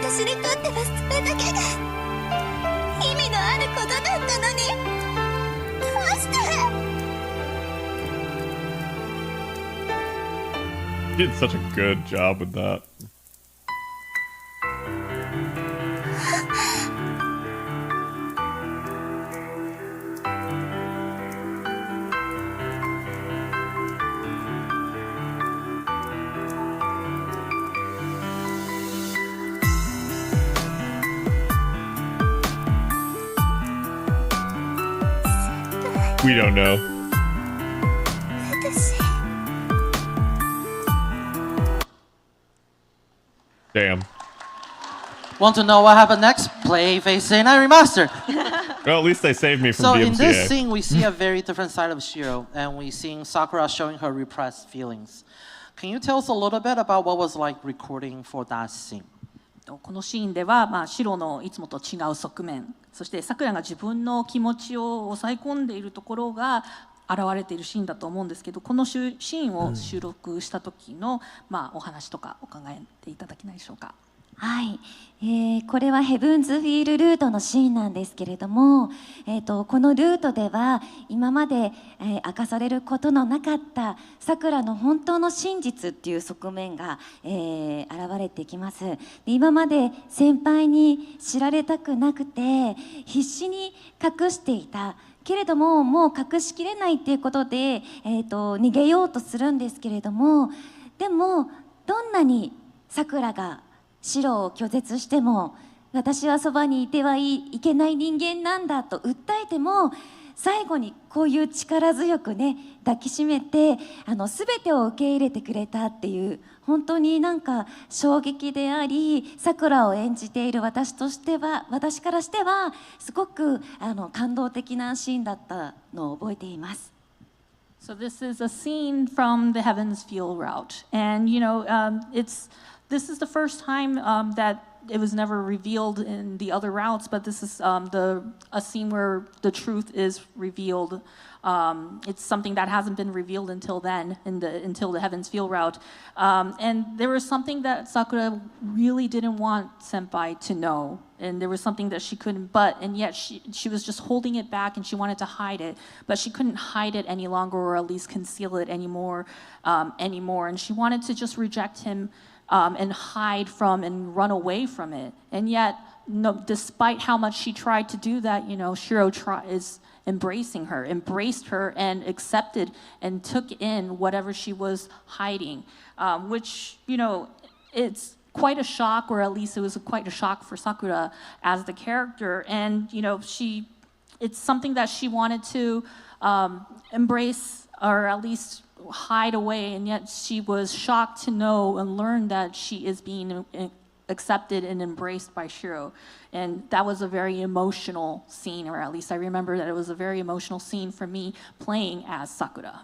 私にとってはそれだけが意味のあることだったのにどうして
You did such a good job with that. We don't know. Damn.
Want to know what happened next? Play Phase 9 Remastered.
Well, at least they saved me from
So
DMCA.
in this scene, we see a very different side of Shiro, and we see Sakura showing her repressed feelings. Can you tell us a little bit about what was like recording for that scene?
このシーンでは、シロのいつもと違う側面、そしてさくらが自分の気持ちを抑え込んでいるところが現れているシーンだと思うんですけど、このシーンを収録した時の、お話とかお考えていただけないでしょうか。
はい、これはヘブンズフィールルートのシーンなんですけれども、このルートでは今まで、明かされることのなかったさくらの本当の真実っていう側面が、現れてきます。で今まで先輩に知られたくなくて必死に隠していたけれども、もう隠しきれないっていうことで、逃げようとするんですけれども、でもどんなにさくらがシロを拒絶しても、私はそばにいてはいけない人間なんだと訴えても、最後にこういう力強くね抱きしめて全てを受け入れてくれたっていう、本当になんか衝撃であり、さくらを演じている私からしてはすごく感動的なシーンだったのを覚えています。
So this is a scene from the Heaven's Feel route, and this is the first time that it was never revealed in the other routes, but this is a scene where the truth is revealed. It's something that hasn't been revealed until then, until the Heaven's Feel route. And there was something that Sakura really didn't want Senpai to know. And there was something that she couldn't, and yet she was just holding it back, and she wanted to hide it, but she couldn't hide it any longer, or at least conceal it anymore. And she wanted to just reject him and hide from and run away from it. And yet, despite how much she tried to do that, Shiro embraced her and accepted and took in whatever she was hiding, which, it's quite a shock, or at least it was quite a shock for Sakura as the character. And, it's something that she wanted to embrace, or at least hide away, and yet she was shocked to know and learn that she is being accepted and embraced by Shiro. And that was a very emotional scene, or at least I remember that it was a very emotional scene for me playing as Sakura.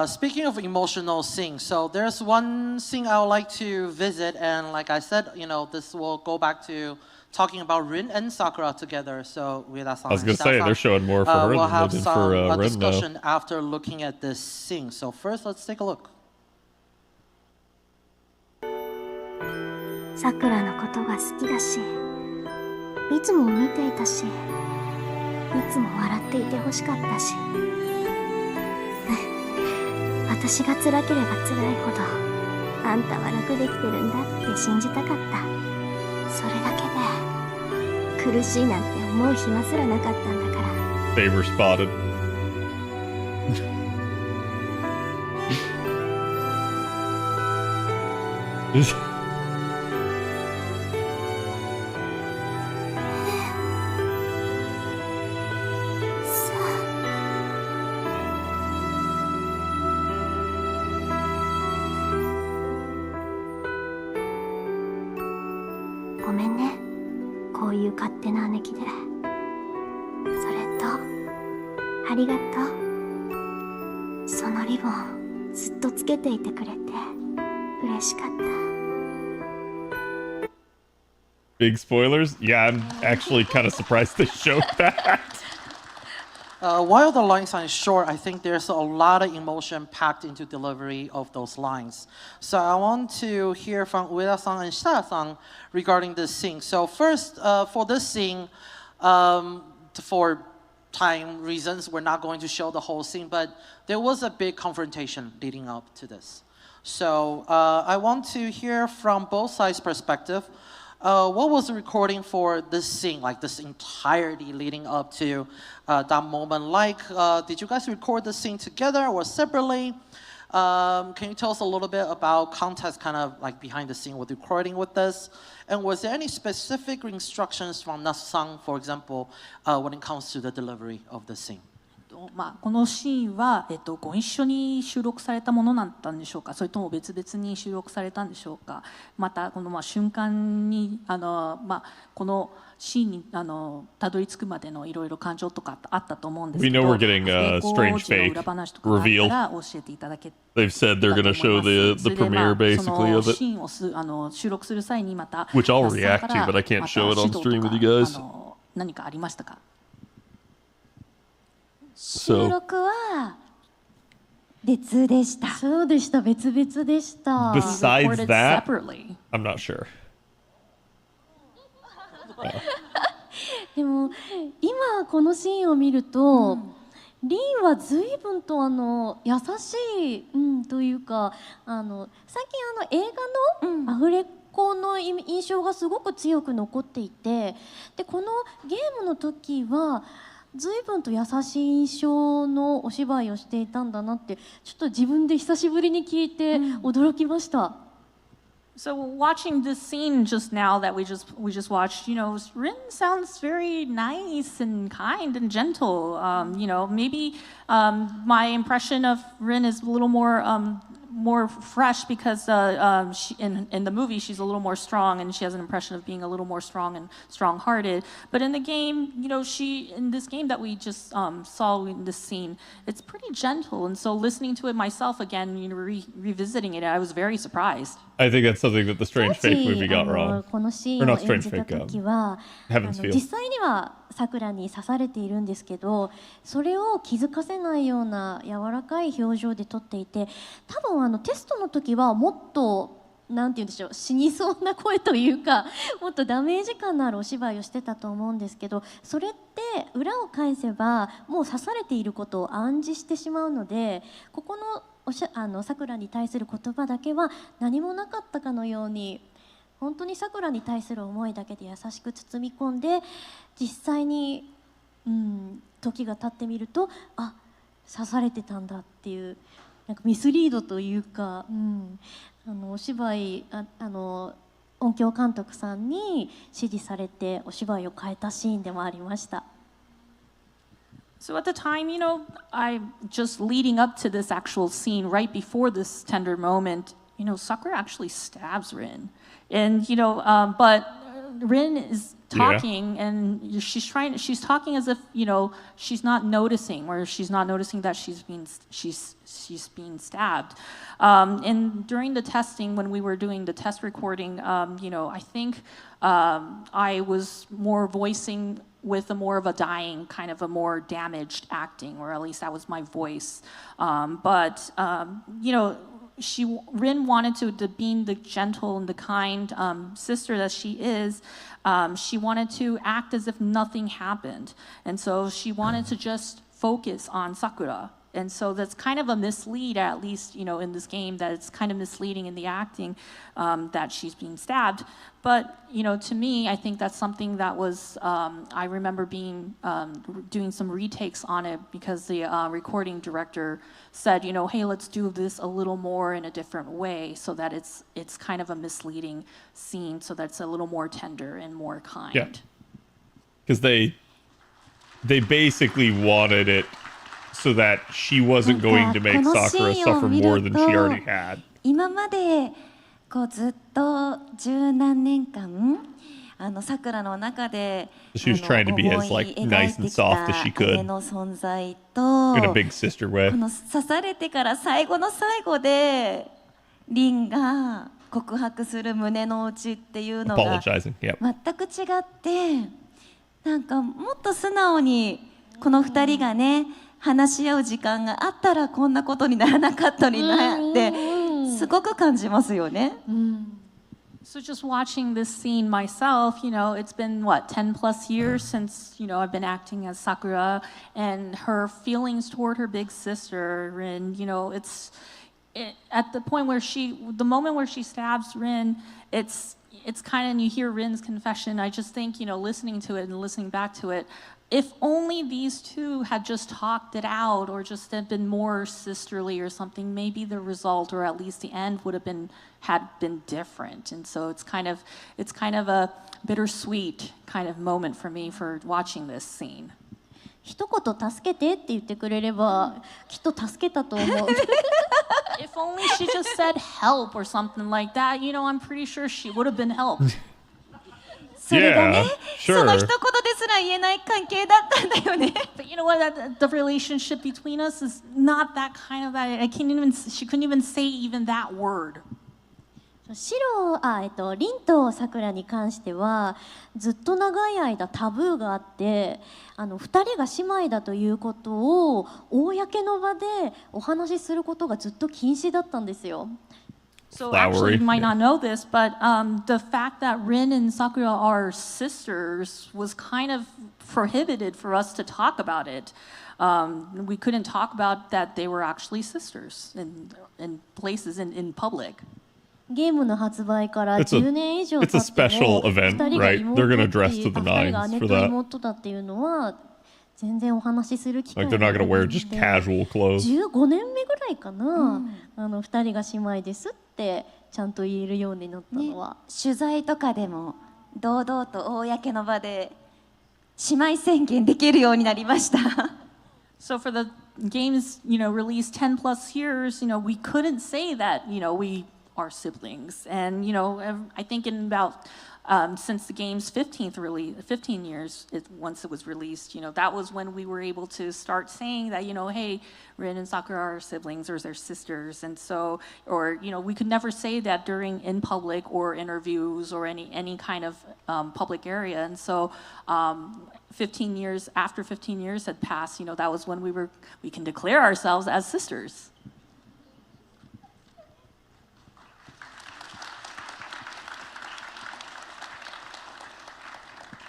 Speaking of emotional scenes, so there's one scene I would like to visit, and like I said, this will go back to talking about Rin and Sakura together. So I was
going to say, they're showing more for her
we'll
than
have
they did for Rin
discussion
now.
after looking at this scene. So first, let's take a look.
さくらのことが好きだし、いつも見ていたし、いつも笑っていてほしかったし、私が辛ければ辛いほどあんたは楽できてるんだって信じたかった。それだけで苦しいなんて思う暇すらなかったんだから。
Favor spotted.
「ごめんね、こういう勝手な姉貴で。それとありがとう。そのリボンずっとつけていてくれて嬉しかった。
Big spoilers? Yeah, I'm actually kind of surprised they showed that.
While the lines are short, I think there's a lot of emotion packed into delivery of those lines. So I want to hear from Ueda-san and Shitara-san regarding this scene. So first, for this scene, for time reasons, we're not going to show the whole scene, but there was a big confrontation leading up to this. So I want to hear from both sides' perspective. What was the recording for this scene, like this entirety leading up to that moment like? Did you guys record the scene together or separately? Can you tell us a little bit about context, kind of like behind the scene with recording with this? And was there any specific instructions from Nasu-san, for example, when it comes to the delivery of the scene?
このシーンは、ご一緒に収録されたものだったんでしょうか、それとも別々に収録されたんでしょうか。またこの瞬間にこのシーンにたどり着くまでのいろいろ感情とかあったと思うんですけど、
We know we're getting a strange fake reveal. They've said they're going to show the premiere basically of it,
シーンを収録する際にまた
which I'll react to, but I can't show it on stream with you guys.
何かありましたか。
収録は別でした。そうでした、別々でした。
Besides that, I'm not sure.
でも今このシーンを見ると、リンは随分と優しい、というか最近映画のアフレコの印象がすごく強く残っていて、でこのゲームの時は随分と優しい印象のお芝居をしていたんだなって、ちょっと自分で久しぶりに聞いて驚きました。
So watching this scene just now that we just watched, Rin sounds very nice and kind and gentle. Maybe my impression of Rin is a little more fresh because in the movie she's a little more strong and she has an impression of being a little more strong and strong-hearted. But in the game, in this game that we just saw in this scene, it's pretty gentle. And so listening to it myself again, revisiting it, I was very surprised.
I think that's something that the Strange Fake movie got wrong.
このシーンを演じた時は、
Heaven's Feel.
実際には桜に刺されているんですけど、それを気づかせないような柔らかい表情で撮っていて、多分テストの時はもっとなんて言うんでしょう、死にそうな声というか、もっとダメージ感のあるお芝居をしてたと思うんですけど、それって裏を返せばもう刺されていることを暗示してしまうので、ここの桜に対する言葉だけは何もなかったかのように、本当に桜に対する思いだけで優しく包み込んで、実際に、時が経ってみると、あ、刺されてたんだっていう、なんかミスリードというか、お芝居音響監督さんに指示されてお芝居を変えたシーンでもありました。
So at the time, I just leading up to this actual scene, right before this tender moment, Sakura actually stabs Rin, and but Rin is talking, and she's talking as if she's not noticing, or she's not noticing that she's being stabbed. And during the testing, when we were doing the test recording, I think I was more voicing with more of a dying, kind of a more damaged acting, or at least that was my voice. But Rin wanted to being the gentle and the kind sister that she is, she wanted to act as if nothing happened. And so she wanted to just focus on Sakura. And so that's kind of a mislead, at least, in this game, that it's kind of misleading in the acting that she's being stabbed. But, to me, I think that's something that was, I remember doing some retakes on it because the recording director said, hey, let's do this a little more in a different way so that it's kind of a misleading scene, so that it's a little more tender and more kind.
Yeah. Because they basically wanted it so that she wasn't going to make Sakura suffer more than she already had.
今までずっと十何年間桜の中で
She was trying to be as nice and soft as she could
の存在と
in a big sister way.
刺されてから最後の最後でリンが告白する胸の内っていうのが
Apologizing, yep.
全く違って、なんかもっと素直にこの2人がね話し合う時間があったらこんなことにならなかったのになってすごく感じますよね。
So just watching this scene myself, it's been 10 plus years since, I've been acting as Sakura, and her feelings toward her big sister, Rin, at the point where the moment where she stabs Rin, it's kind of, and you hear Rin's confession, I just think, listening to it and listening back to it, if only these two had just talked it out or just had been more sisterly or something, maybe the result or at least the end would have been different. And so it's kind of a bittersweet kind of moment for me for watching this scene.
一言助けてって言ってくれればきっと助けたと思う。
If only she just said help or something like that, you know, I'm pretty sure she would have been helped.
それがね、
sure.
その一言ですら言えない関係だったんだよね。
But you know what? The relationship between us is not that kind of that. She couldn't even say even that word.
リンとさくらに関してはずっと長い間タブーがあって2人が姉妹だということを公の場でお話しすることがずっと禁止だったんですよ。
So actually, you might not know this, but the fact that Rin and Sakura are sisters was kind of prohibited for us to talk about it. We couldn't talk about that they were actually sisters in places in public.
ゲームの発売から10年以上経っても2人が姉と妹だっていうのは全然お話しする機会がなくて15年目ぐらいかな、2人が姉妹ですってちゃんと言えるようになったのは、
取材とかでも堂々と公の場で姉妹宣言できるようになりました。
So for the games, you know, released 10 plus years, you know, we couldn't say that, you know, we are siblings. And, you know, I think in about, since the game's 15 years, once it was released, you know, that was when we were able to start saying that, you know, hey, Rin and Sakura are siblings or they're sisters. And so, or, you know, we could never say that in public or interviews or any kind of public area. And so, 15 years had passed, you know, that was when we can declare ourselves as sisters.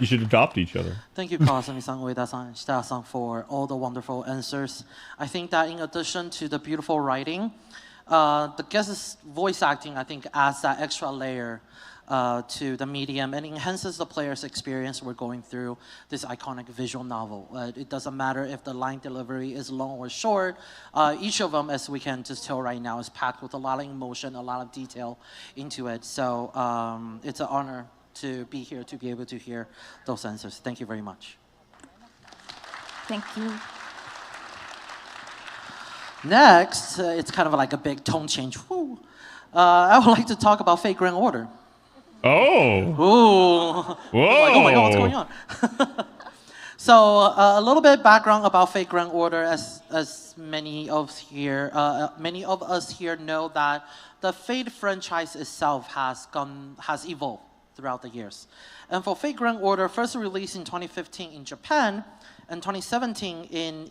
You should adopt each other.
Thank you, Kawasami-san, Ueda-san, Shita-san, for all the wonderful answers. I think that in addition to the beautiful writing, the guest's voice acting, I think, adds that extra layer to the medium and enhances the player's experience we're going through this iconic visual novel. It doesn't matter if the line delivery is long or short. Each of them, as we can just tell right now, is packed with a lot of emotion, a lot of detail into it. So it's an honor to be here, to be able to hear those answers. Thank you very much.
Thank you.
Next, it's kind of like a big tone change. I would like to talk about Fate Grand Order.
Oh.
Ooh.
Whoa.
Like, oh my God, what's going on? So a little bit background about Fate Grand Order, as many of us here know that the Fate franchise itself has evolved throughout the years. And for Fate Grand Order, first released in 2015 in Japan and 2017 in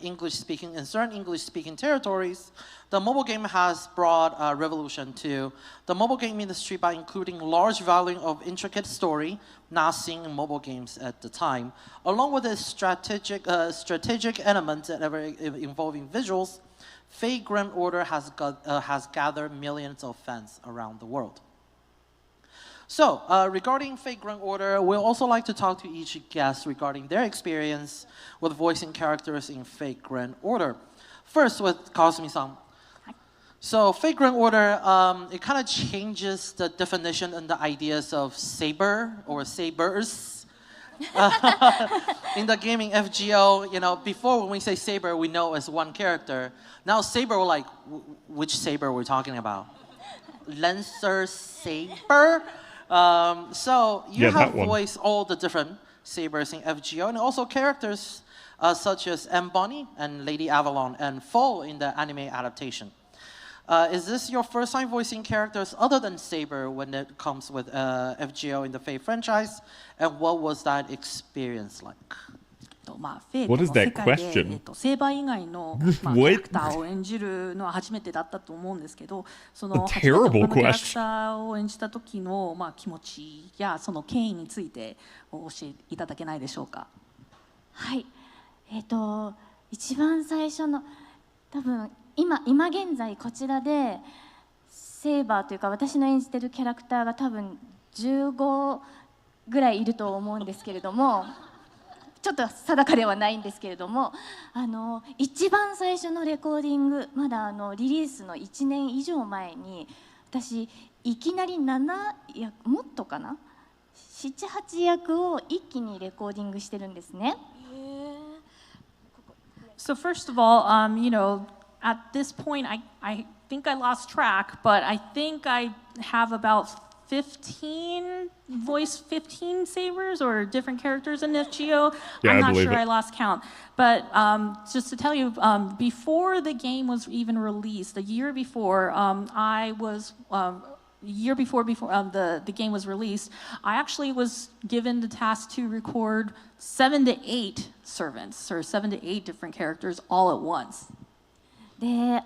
certain English-speaking territories, the mobile game has brought a revolution to the mobile game industry by including large volume of intricate story not seen in mobile games at the time, along with its strategic elements that are involving visuals. Fate Grand Order has gathered millions of fans around the world. So, regarding Fate Grand Order, we'll also like to talk to each guest regarding their experience with voicing characters in Fate Grand Order. First, with Kawasumi-san. So, Fate Grand Order, it kind of changes the definition and the ideas of saber or sabers. In the gaming FGO, you know, before when we say saber, we know as one character. Now, saber, we're like, which saber we're talking about? Lancer saber? So you have voiced all the different sabers in FGO and also characters such as M. Bonnie and Lady Avalon and Fall in the anime adaptation. Is this your first time voicing characters other than Saber when it comes with FGO in the Fate franchise? And what was that experience like?
What is that question?
セーバー以外のキャラクターを演じるのは初めてだったと思うんですけど、その初めて他のキャラクターを演じた時の気持ちやその経緯についてお教えいただけないでしょうか。
はい、一番最初の多分今現在こちらでセーバーというか私の演じてるキャラクターが多分15ぐらいいると思うんですけれども。
ちょっと定かではないんですけれども、一番最初のレコーディング、まだリリースの1年以上前に、私いきなり7役、もっとかな、7、8役を一気にレコーディングしてるんですね。
So first of all, you know, at this point, I think I lost track, but I think I have about 15 sabers or different characters in FGO.
Yeah,
I'm not
believe
sure
it.
I lost count. But just to tell you, before the game was even released, a year before, year before the game was released, I actually was given the task to record 7 to 8 servants, or 7 to 8 different characters all at once.
で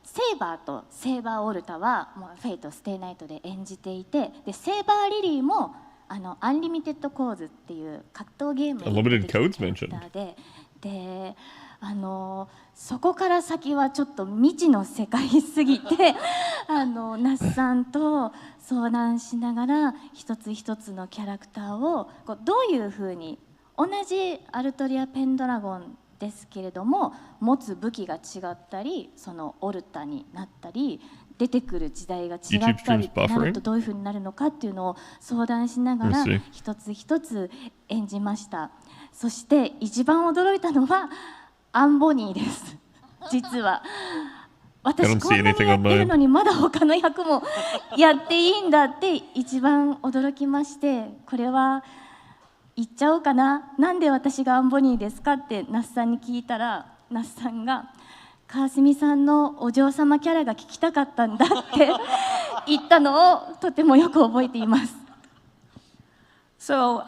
セイバーとセイバーオルタはもうフェイトステイナイトで演じていて、でセイバーリリーもアンリミテッドコーズっていう格闘ゲームに出てきたキャラクターで、そこから先はちょっと未知の世界すぎて那須さんと相談しながら一つ一つのキャラクターをどういうふうに、同じアルトリア・ペンドラゴンですけれども持つ武器が違ったり、そのオルタになったり出てくる時代が違ったりなるとどういうふうになるのかっていうのを相談しながら一つ一つ演じました。そして一番驚いたのはアンボニーです。実は私こんなにやってるのにまだ他の役もやっていいんだって一番驚きまして、これは言っちゃおうかな、なんで私がアンボニーですかって那須さんに聞いたら、那須さんが川澄さんのお嬢様キャラが聞きたかったんだって言ったのをとてもよく覚えています。
So,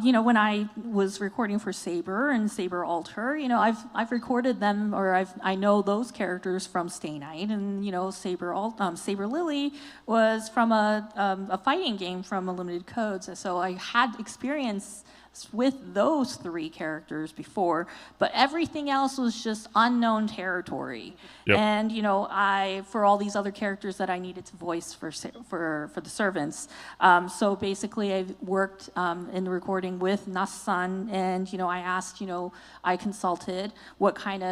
you know, when I was recording for Saber and Saber Alter, you know, I've recorded them, or I know those characters from Stay Night, and you know, Saber Lily was from a fighting game from Unlimited Codes, so I had experience with those 3 characters before, but everything else was just unknown territory.
Yep.
And you know, for all these other characters that I needed to voice for the servants, so basically I worked in the recording with Nas-san, and you know, I consulted what kind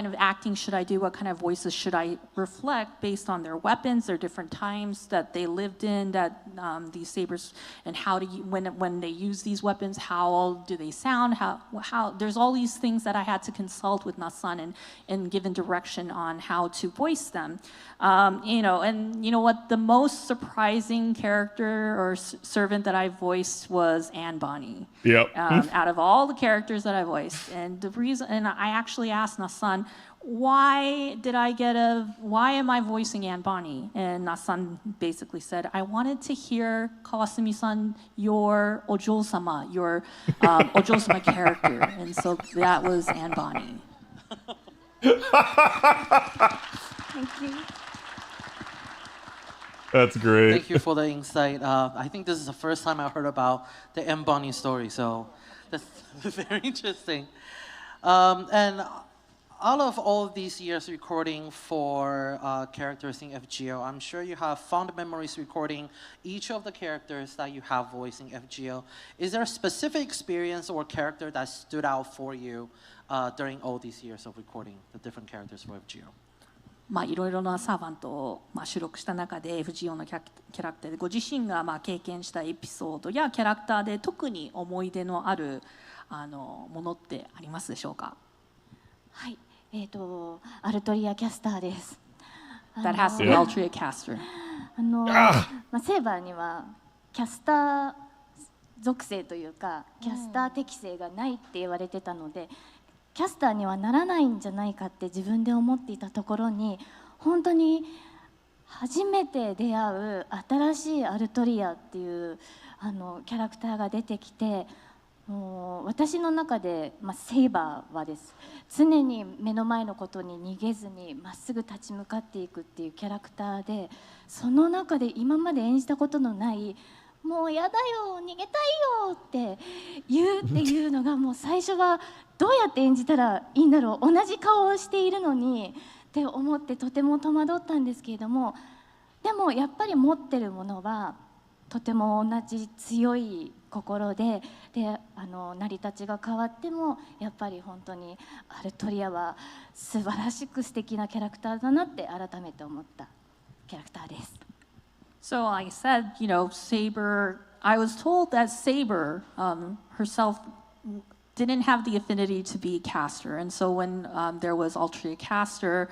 of acting should I do, what kind of voices should I reflect based on their weapons, their different times that they lived in, that these sabers, and how do you, when they use these weapons, how do they sound, how there's all these things that I had to consult with Nas-san and given direction on how to voice them. You know, and you know what, the most surprising character or servant that I voiced was Anne Bonny.
Yep.
Out of all the characters that I voiced, and the reason, and I actually asked Nas-san, why am I voicing Anne Bonny? And Nas-san basically said, I wanted to hear Kawasumi-san, your ojo-sama, your ojo-sama character, and so that was Anne Bonny.
Thank you.
That's great.
Thank you for the insight. I think this is the first time I heard about the M. Bonny story, so that's very interesting. And out of all of these years recording for characters in FGO, I'm sure you have fond memories recording each of the characters that you have voiced in FGO. Is there a specific experience or character that stood out for you during all these years of recording the different characters for FGO?
いろいろなサーバントを収録した中で FGO のキャラクターでご自身が経験したエピソードやキャラクターで特に思い出のあるものってありますでしょうか？
はい、アルトリアキャスターです。
That has to be Altria caster.
セーバーにはキャスター属性というかキャスター適性がないって言われてたので、キャスターにはならないんじゃないかって自分で思っていたところに、本当に初めて出会う新しいアルトリアっていうキャラクターが出てきて、もう私の中で、セイバーはです常に目の前のことに逃げずにまっすぐ立ち向かっていくっていうキャラクターで、その中で今まで演じたことのないもうやだよ逃げたいよって言うっていうのがもう最初はどうやって演じたらいいんだろう、同じ顔をしているのにって思ってとても戸惑ったんですけれども、でもやっぱり持ってるものはとても同じ強い心で成り立ちが変わってもやっぱり本当にアルトリアは素晴らしく素敵なキャラクターだなって改めて思ったキャラクターです。
So like I said, Saber, I was told that Saber herself didn't have the affinity to be a caster. And so when there was Altria caster,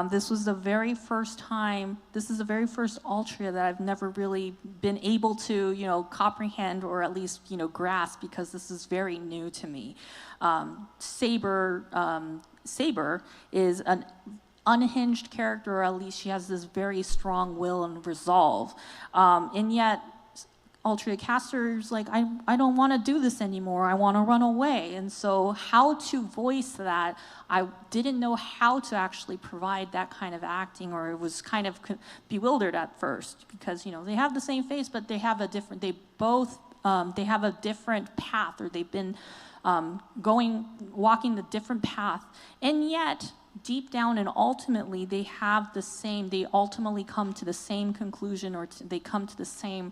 this is the very first Altria that I've never really been able to, comprehend or at least, grasp, because this is very new to me. Saber is an unhinged character, or at least she has this very strong will and resolve. And yet, Altria Caster's like, I don't want to do this anymore. I want to run away. And so how to voice that, I didn't know how to actually provide that kind of acting, or it was kind of bewildered at first because, they have the same face, but they have a different, they have a different path, or they've been walking the different path. And yet, deep down and ultimately, they ultimately come to the same conclusion, or they come to the same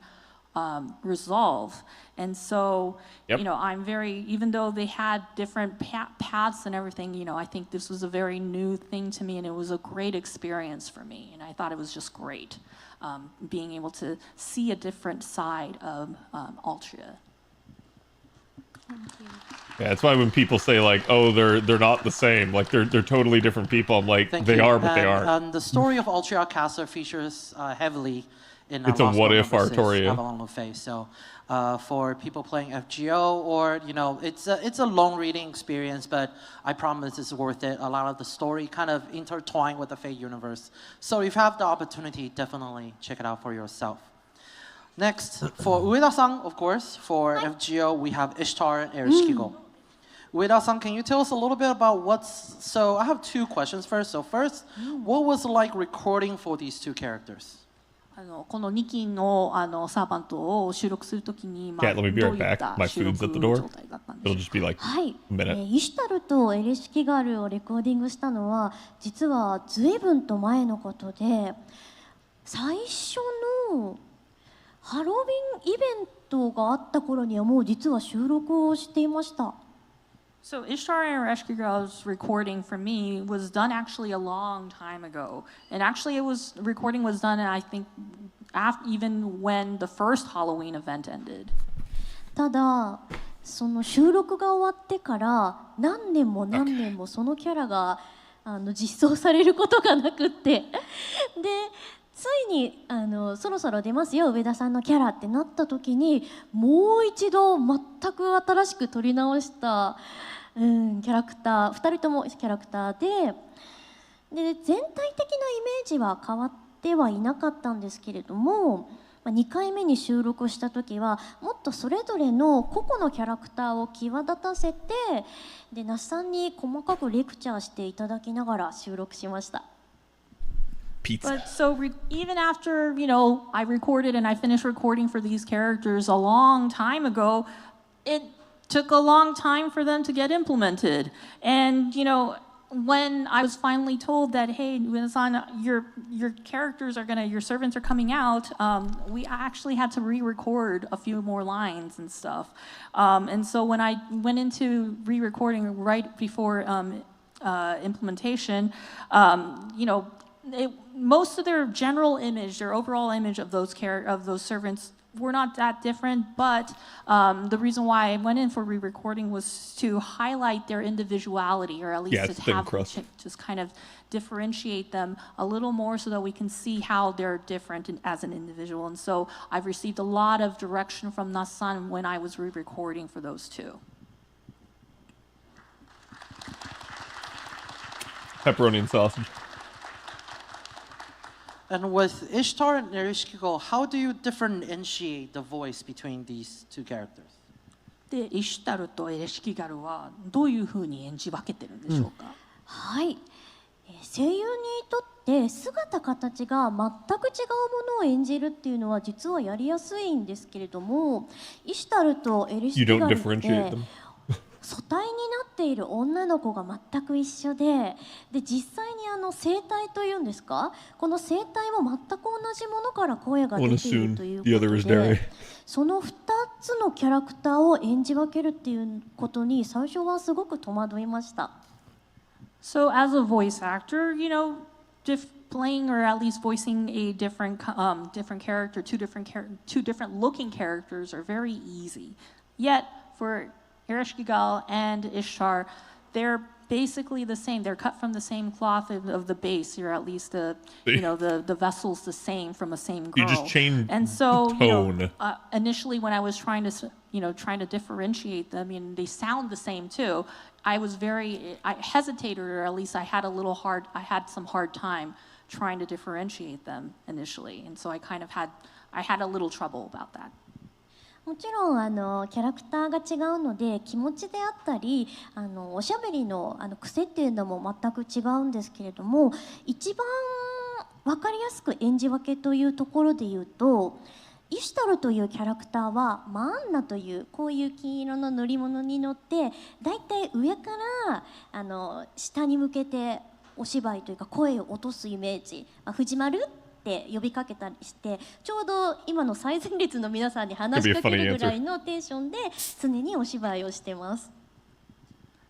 resolve. And so, I'm even though they had different paths and everything, I think this was a very new thing to me, and it was a great experience for me. And I thought it was just great being able to see a different side of Altria.
Thank you.
Yeah, that's why when people say like, "Oh, they're not the same," like they're totally different people, I'm like, they are, but they are.
The story of Altria Caster features heavily in
it's a what if Artoria.
So for people playing FGO, or it's a long reading experience, but I promise it's worth it. A lot of the story kind of intertwined with the Fate universe. So if you have the opportunity, definitely check it out for yourself. Next, for Ueda-san, of course, for FGO, we have Ishtar and Ereshkigal. Ueda-san, can you tell us a little bit about so I have two questions first. So first, what was it like recording for these two characters?
この2期のサーバントを収録するときに、
Cat, let me be right back. My food's at the door. It'll just be like
はい、
a minute.
イシュタルとエレシキガルをレコーディングしたのは実は随分と前のことで、最初のハロウィンイベントがあった頃にはもう実は収録をしていました。
So Ishtar and Ereshkigal's recording for me was done actually a long time ago, and actually recording was done, I think, even when the first Halloween event ended.
ただその収録が終わってから何年もそのキャラが実装されることがなくってでついにそろそろ出ますよ上田さんのキャラってなった時にもう一度全く新しく撮り直したキャラクター2人ともキャラクターで全体的なイメージは変わってはいなかったんですけれども2回目に収録した時はもっとそれぞれの個々のキャラクターを際立たせてで那須さんに細かくレクチャーしていただきながら収録しました。
But so even after, I recorded and I finished recording for these characters a long time ago, it took a long time for them to get implemented. And, when I was finally told that, hey, Ueda-san, your characters your servants are coming out, we actually had to re-record a few more lines and stuff. And so when I went into re-recording right before implementation, most of their general image, their overall image of those servants were not that different, but the reason why I went in for re-recording was to highlight their individuality, or at least to have them just kind of differentiate them a little more so that we can see how they're different as an individual. And so I've received a lot of direction from Nassan when I was re-recording for those two.
Pepperoni and sausage.
And with Ishtar and Ereshkigal, how do you differentiate the voice between these two characters?
で、イシュタルとエレシキガルはどういうふうに演じ分けてるんでしょうか。
はい、声優にとって姿形が全く違うものを演じるっていうのは実はやりやすいんですけれども、イシュタルとエレシキガルって素体になっている女の子が全く一緒で実際に
声帯というんですか、この声帯も全く同じものから声が出ているということで、その2つのキャラクターを演じ分けるっていうことに最初はすごく戸惑いました。
So as a voice actor, you know, playing or at least voicing a different character, two different looking characters are very easy. Yet for Ereshkigal and Ishtar, they're basically the same. They're cut from the same cloth of the base, or at least the vessel's the same from the same girl.
You just change
and so,
tone.
Initially when I was trying to differentiate them, they sound the same too. I hesitated, or at least I had some hard time trying to differentiate them initially, and so I had a little trouble about that.
もちろんキャラクターが違うので気持ちであったりおしゃべりの癖っていうのも全く違うんですけれども、一番分かりやすく演じ分けというところで言うと、イシュタルというキャラクターはマンナというこういう金色の乗り物に乗ってだいたい上から下に向けてお芝居というか声を落とすイメージ、藤丸って呼びかけたりして、ちょうど今の最前列の皆さんに話しかけるぐらいのテンションで常にお芝居をしてます。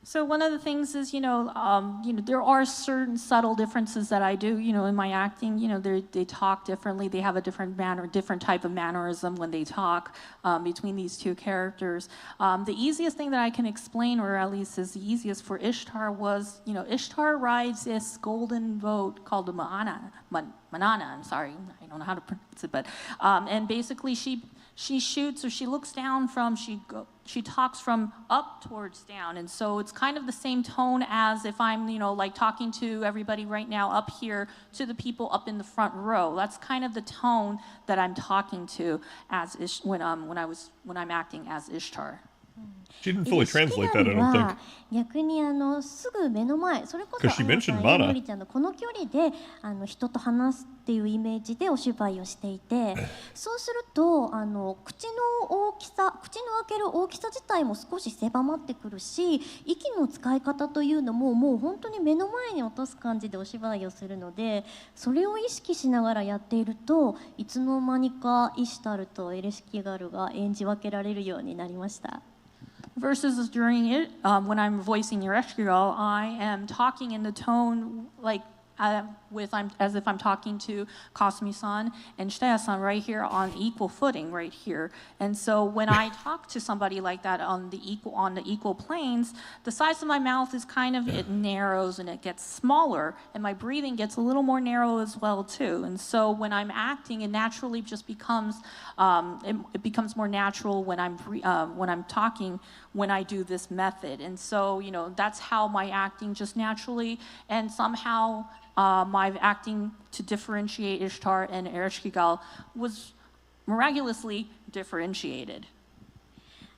So one of the things is, there are certain subtle differences that I do, in my acting. They talk differently. They have a different type of mannerism when they talk between these two characters. The easiest thing that I can explain, or at least is the easiest for Ishtar, was, Ishtar rides this golden boat called the Manana. I'm sorry, I don't know how to pronounce it, but and basically she shoots, or she looks down from, she talks from up towards down, and so it's kind of the same tone as if I'm, like talking to everybody right now up here to the people up in the front row. That's kind of the tone that I'm talking to as when I'm acting as Ishtar.
She didn't fully translate that, I don't think.
逆にすぐ目の前、それこそ
森ちゃん
のこの距離で人と話すっていうイメージでお芝居をしていて、そうすると口の開ける大きさ自体も少し狭まってくるし、息の使い方というのももう本当に目の前に落とす感じでお芝居をするので、それを意識しながらやっているといつの間にかイシュタルとエレシキガルが演じ分けられるようになりました。
Versus during it, when I'm voicing Ereshkigal, I am talking in the tone like as if I'm talking to Kasumi-san and Shitaya-san right here on equal footing right here. And so when I talk to somebody like that on the equal planes, the size of my mouth is it narrows and it gets smaller, and my breathing gets a little more narrow as well too. And so when I'm acting, it naturally just becomes it becomes more natural when I'm talking when I do this method. And so that's how my acting just naturally, and somehow my acting to differentiate Ishtar and Ereshkigal was miraculously differentiated.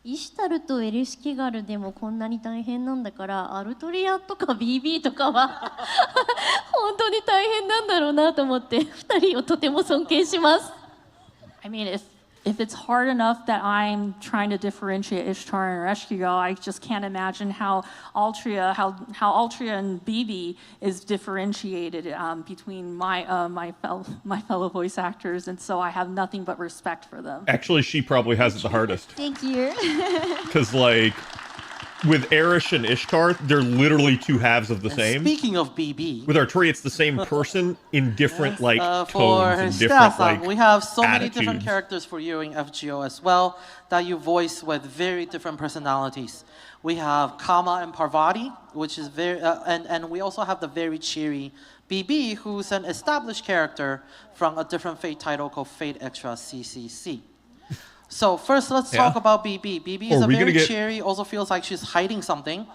イシュタルとエレシキガルでもこんなに大変なんだから、アルトリアとか BB とかは本当に大変なんだろうなと思って2人をとても尊敬します。
I mean, if it's hard enough that I'm trying to differentiate Ishtar and Ereshkigal, I just can't imagine how Altria and BB is differentiated between my fellow voice actors, and so I have nothing but respect for them.
Actually, she probably has it the hardest.
Thank you.
Because with Erish and Ishtar, they're literally two halves of the same.
Speaking of BB,
with Arturi, it's the same person in different tones
for
and different
we have so many
attitudes.
different characters for you in FGO as well that you voice with very different personalities. We have Kama and Parvati, which is very and we also have the very cheery BB, who's an established character from a different Fate title called Fate Extra CCC. So first, let's talk about BB. BB is a very cheery, also feels like she's hiding something.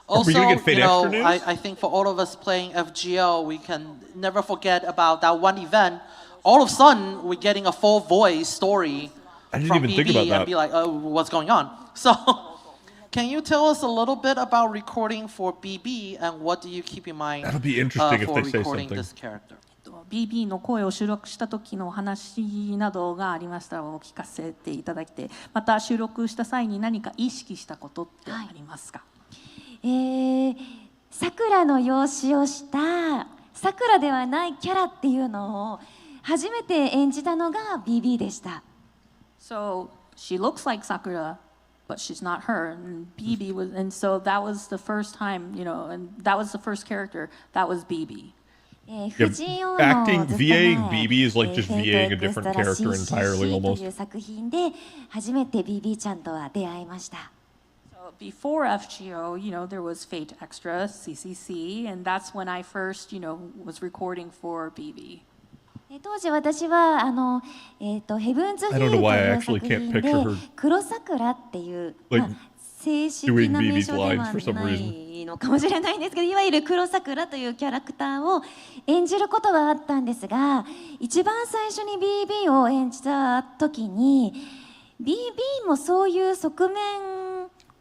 Also, I think for all of us playing FGO, we can never forget about that one event. All of a sudden, we're getting a full voice story from BB and be like, oh, what's going on? So can you tell us a little bit about recording for BB and what do you keep in mind for recording this character?
BB の声を収録した時のお話などがありましたらお聞かせていただいて、また収録した際に何か意識したことってありますか？
桜の容姿をした
さくらではないキャラっていうのを初めて演じたのが BB でした。
So she looks like Sakura, but she's not her. And BB was, and so that was the first time, you know, and that was the first character. That was BB.
Acting, VAing BB is like just VAing a different character entirely almost.
という作品で初めて BB ちゃんとは出会いました。
So before FGO, you know, there was Fate Extra, CCC, and that's when I first, you know, was recording for BB.
当時私はヘブンズフィールという作品で黒桜っていう、正式な名称ではないのかもしれないんですけど、いわゆる黒桜というキャラクターを演じることはあったんですが、一番最初に BB を演じた時に BB もそういう側面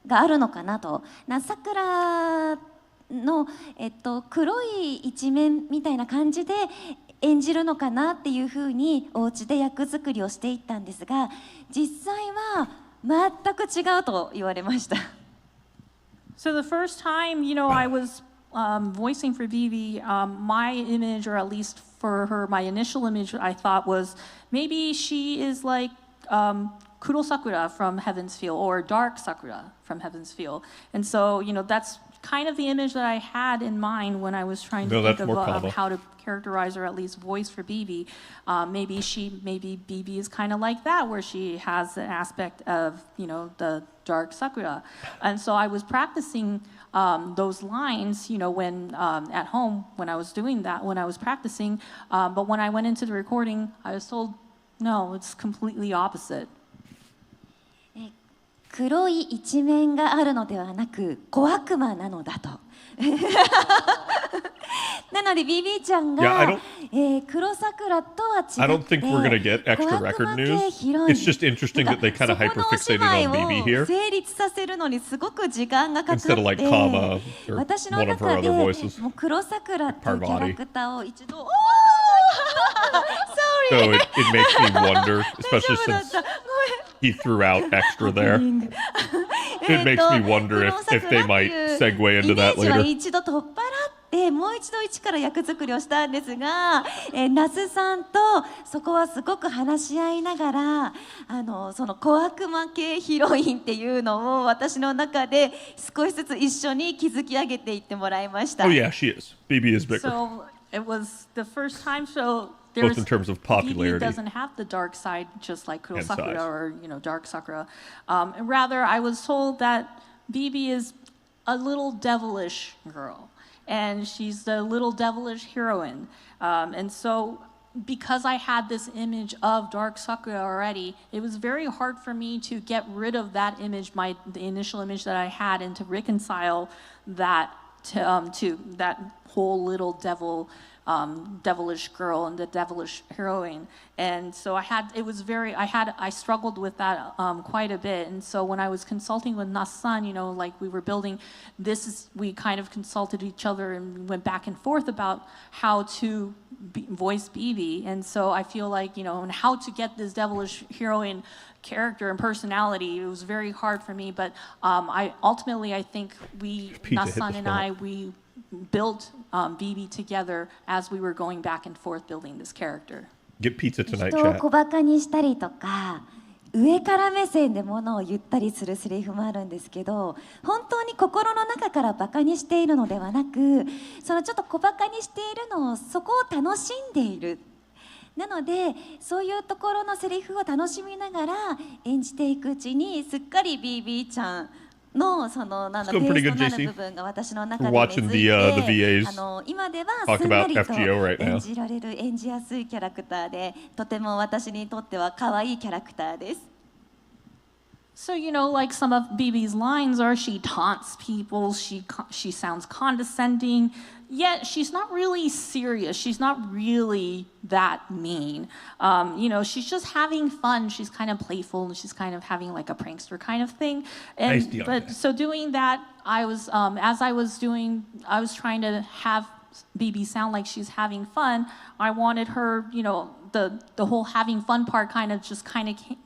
があるのかなと、桜の、黒い一面みたいな感じで演じるのかなっていうふうにお家で役作りをしていったんですが、実際は全く違うと言われました。
So the first time, you know, I was voicing for BB, my image, or at least for her, my initial image I thought was maybe she is like Kuro Sakura from Heaven's Feel or Dark Sakura from Heaven's Feel. And so, you know, that's kind of the image that I had in mind when I was trying to think of how to characterize or at least voice for BB. Maybe BB is kind of like that, where she has an aspect of, you know, the Dark Sakura. And so I was practicing those lines, you know, when at home when I was doing that, when I was practicing. But when I went into the recording, I was told, no, it's completely opposite.
黒い一面があるのではなく小悪魔なのだと。なので BB ちゃんが黒桜とは違って、
I don't think we're gonna get extra record news. It's just interesting that they kind of hyperfixated on BB here
成立させるのにすごく時間がかかって、
instead of like Kama or
私の
one of her
中で
other voices.
もう黒桜というキャラクターを一度、
So it makes me wonder, especially since he threw out extra there. It makes me wonder if they might segue into that
イメージは
later.
一度取っ払ってもう一度一から役作りをしたんですが、那須さんとそこはすごく話し合いながら、その小悪魔系ヒロインっていうのを私の中で少しずつ一緒に築き上げていってもらいました。
Oh yeah, she is. BB is bigger.
So it was the first time, so
Both in terms of popularity.
BB doesn't have the dark side just like Kuro
And
Sakura
size.
or, you know, Dark Sakura. And rather, I was told that BB is a little devilish girl, and she's the little devilish heroine. And so, because I had this image of Dark Sakura already, it was very hard for me to get rid of that image, the initial image that I had, and to reconcile that to that whole little devilish girl and the devilish heroine. And so I struggled with that quite a bit. And so when I was consulting with Nassan, you know, like we were building we kind of consulted each other and went back and forth about how to voice BB. And so I feel like, you know, and how to get this devilish heroine character and personality, it was very hard for me. But I think Nassan and I, we built BB together as we were going back and forth building this character.
Get pizza tonight,
人を
chat.
小バカにしたりとか上から目線でものを言ったりするセリフもあるんですけど、本当に心の中からバカにしているのではなく、そのちょっと小バカにしているのをそこを楽しんでいる。なのでそういうところのセリフを楽しみながら演じていくうちにすっかり BB ちゃんのそのベースとなる部分が私の中で根付いて、今ではすんなりと演じられる、演じやすいキャラクターで、とても私にとっては可愛いキャラクターです。
So, you know, like some of BB's lines are she taunts people, she sounds condescending, yet she's not really serious. She's not really that mean. You know, she's just having fun. She's kind of playful and she's kind of having like a prankster kind of thing. And so doing that, I was trying to have BB sound like she's having fun, I wanted her, you know, the whole having fun part kind of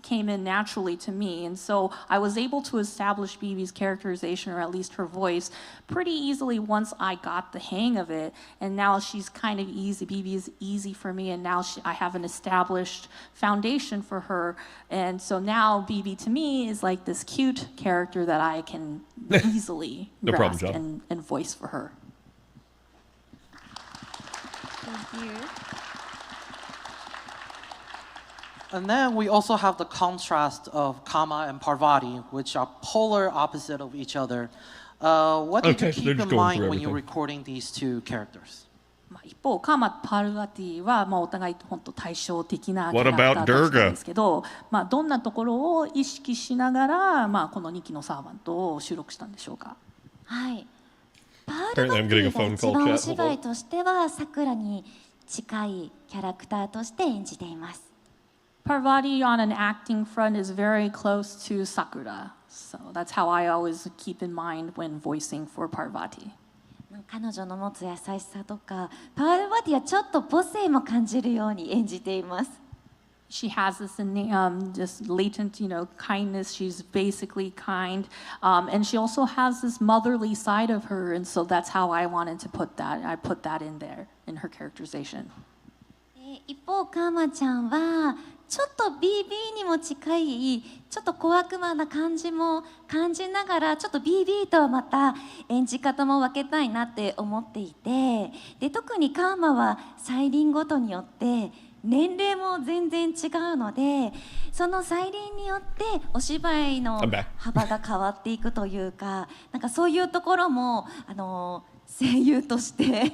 came in naturally to me. And so I was able to establish BB's characterization, or at least her voice, pretty easily once I got the hang of it. And now she's kind of easy. BB is easy for me, and now I have an established foundation for her. And so now BB to me is like this cute character that I can easily grasp and voice for her.
Thank you.
And then we also have the contrast of Kama and Parvati, which are polar opposite of each other. What did you keep in mind when you're recording these two characters?
一方、カーマとパルバティはお互い本当対照的なキャラクターたちなんですけど、どんなところを意識しながら、この2期のサーバントを収録したんでしょうか。
はい。パールバティが一番お芝居としてはさくらに近いキャラクターとして演じています。
Parvati on an acting front is very close to Sakura, so that's how I always keep in mind when voicing for Parvati.
彼女の持つ優しさとか、パールバティはちょっと母性も感じるように演じています。
She has this latent, kindness. She's basically kind, and she also has this motherly side of her, and so that's how I wanted to put that. I put that in there in her characterization.
一方、カーマちゃんはちょっと BB にも近いちょっと小悪魔な感じも感じながら、ちょっと BB とはまた演じ方も分けたいなって思っていて、で特にカーマは再臨ごとによって年齢も全然違うので、その再臨によってお芝居の幅が変わっていくというか、なんかそういうところも声優として